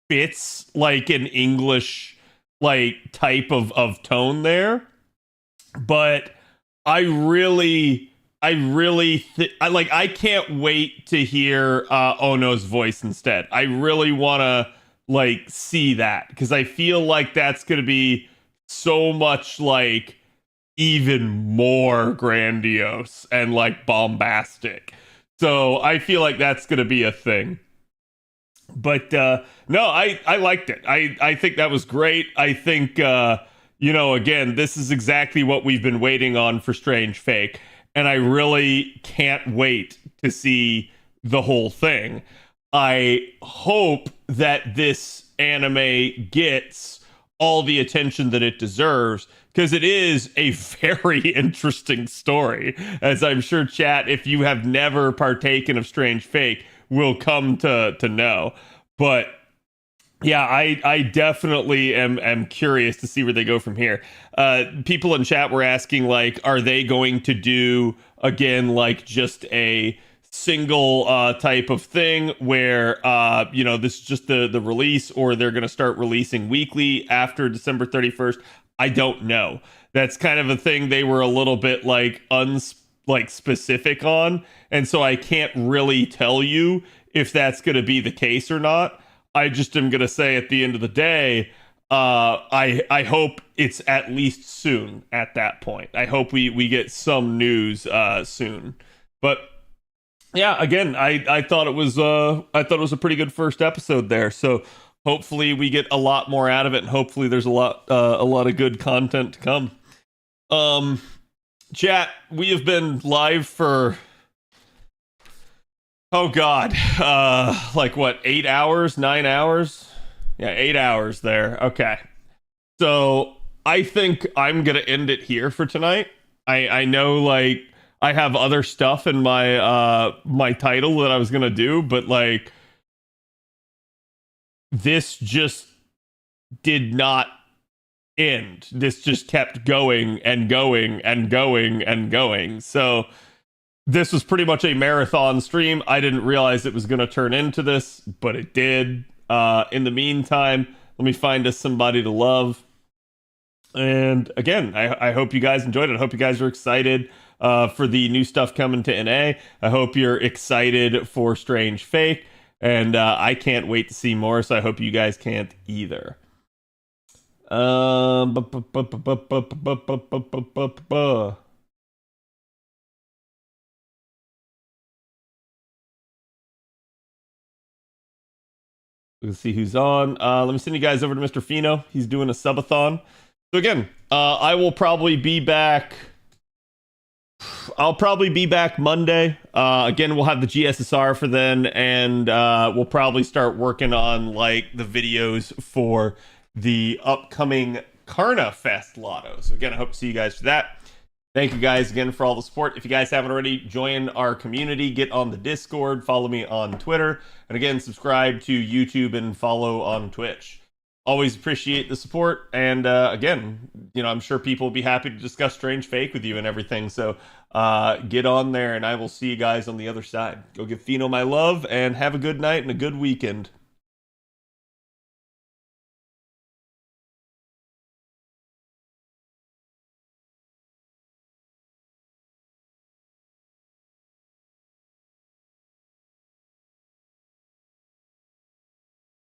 fits like an English like type of tone there. But I can't wait to hear Ono's voice instead. I really want to like see that because I feel like that's going to be so much like even more grandiose and like bombastic. So I feel like that's going to be a thing. But no, I liked it. I think that was great. I think again, this is exactly what we've been waiting on for Strange Fake, and I really can't wait to see the whole thing. I hope that this anime gets all the attention that it deserves because it is a very interesting story, as I'm sure chat, if you have never partaken of Strange Fake, will come to know. But yeah, I definitely am curious to see where they go from here. People in chat were asking, like, are they going to do, again, like, just a single type of thing where, this is just the release, or they're going to start releasing weekly after December 31st? I don't know. That's kind of a thing they were a little bit, like, specific on, and so I can't really tell you if that's going to be the case or not. I just am going to say at the end of the day, I hope it's at least soon at that point. I hope we get some news soon. But yeah, again, I thought it was a pretty good first episode there. So hopefully we get a lot more out of it, and hopefully there's a lot of good content to come. Chat, we have been live for, oh god, like what, 8 hours, 9 hours? Yeah, 8 hours there. Okay. So I think I'm going to end it here for tonight. I know, like, I have other stuff in my my title that I was going to do, but, like, this just did not end. This just kept going and going and going and going. So this was pretty much a marathon stream. I didn't realize it was going to turn into this, but it did. In the meantime, let me find us somebody to love. And again, I hope you guys enjoyed it. I hope you guys are excited for the new stuff coming to NA. I hope you're excited for Strange Fake. And I can't wait to see more, so I hope you guys can't either. Let's see who's on. Let me send you guys over to Mr. Fino. He's doing a subathon. So again, I will probably be back. I'll probably be back Monday. Again, we'll have the GSSR for then, and we'll probably start working on like the videos for the upcoming Karna Fest Lotto. So again, I hope to see you guys for that. Thank you guys again for all the support. If you guys haven't already, join our community, get on the Discord, follow me on Twitter, and again, subscribe to YouTube and follow on Twitch. Always appreciate the support, and again, you know, I'm sure people will be happy to discuss Strange Fake with you and everything, so get on there, and I will see you guys on the other side. Go give Fino my love, and have a good night and a good weekend.